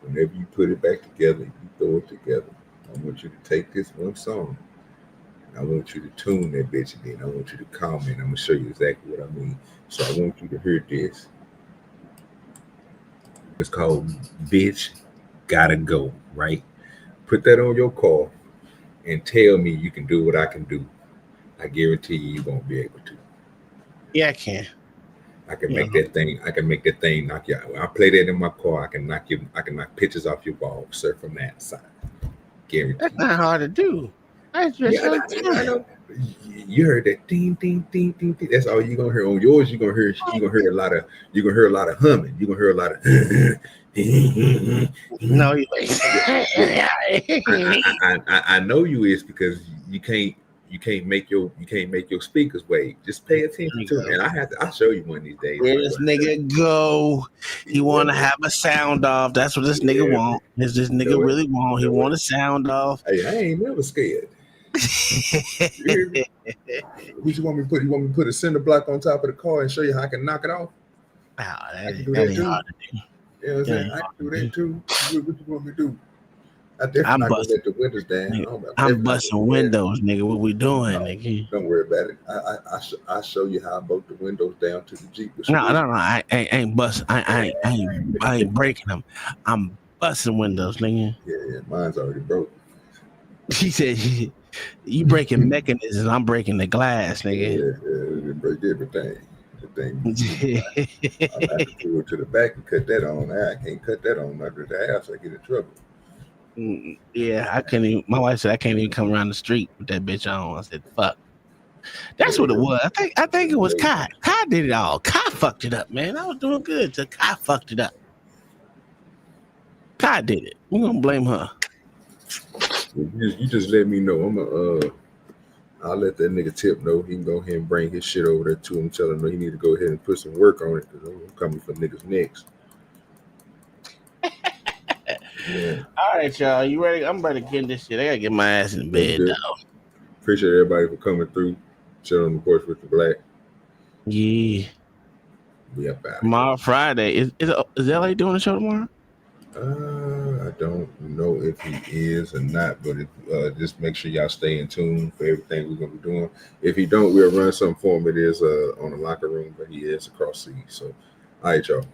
whenever you put it back together, you throw it together. I want you to take this one song, and I want you to tune that bitch again. I want you to comment. I'm going to show you exactly what I mean. So I want you to hear this. It's called Bitch Gotta Go, right? Put that on your car and tell me you can do what I can do. I guarantee you won't be able to. Yeah, I can. I can make that thing. I can make that thing knock you out. When I play that in my car, I can knock pictures off your wall, sir, from that side. Guaranteed. That's not hard to do. That's just I know. You heard that ding ding ding ding ding. That's all you're gonna hear on yours. You're gonna hear a lot of humming. You're gonna hear a lot of no, you I know you is because you can't make your speakers wave. Just pay attention to it. And I'll show you one of these days. Where this nigga go? He want to have a sound off. That's what this nigga want. This nigga really want. He want a sound off. Hey, I ain't never scared. You want me to put a cinder block on top of the car and show you how I can knock it off? I can do that too. Hard to do. You know what I'm saying? I can do that too. What you want me to do? I'm busting the windows down. I'm busting windows, nigga. What we doing, nigga? Don't worry about it. I show you how I broke the windows down to the Jeep. No. I ain't busting. I ain't breaking them. I'm busting windows, nigga. Yeah. Mine's already broke. He said, "You breaking mechanisms. I'm breaking the glass, nigga." Yeah, break everything. The thing. I have to pull it to the back and cut that on. I can't cut that on under the house. I get in trouble. Yeah, I couldn't even. My wife said I can't even come around the street with that bitch on. I said, "Fuck." That's what it was. I think it was Kai. Kai did it all. Kai fucked it up, man. I was doing good till Kai fucked it up. Kai did it. We're gonna blame her. You just let me know. I'll let that nigga Tip know. He can go ahead and bring his shit over there to him. Tell him he need to go ahead and put some work on it because I'm coming for niggas next. Yeah. All right, y'all. You ready? I'm ready to get this shit. I gotta get my ass in bed now. Appreciate everybody for coming through. Chill on the porch with the black. Yeah. We up out. Tomorrow, Friday. Is LA doing a show tomorrow? I I don't know if he is or not, but just make sure y'all stay in tune for everything we're gonna be doing. If he don't, we'll run something for him. It is on the locker room, but he is across the east. So, all right, y'all.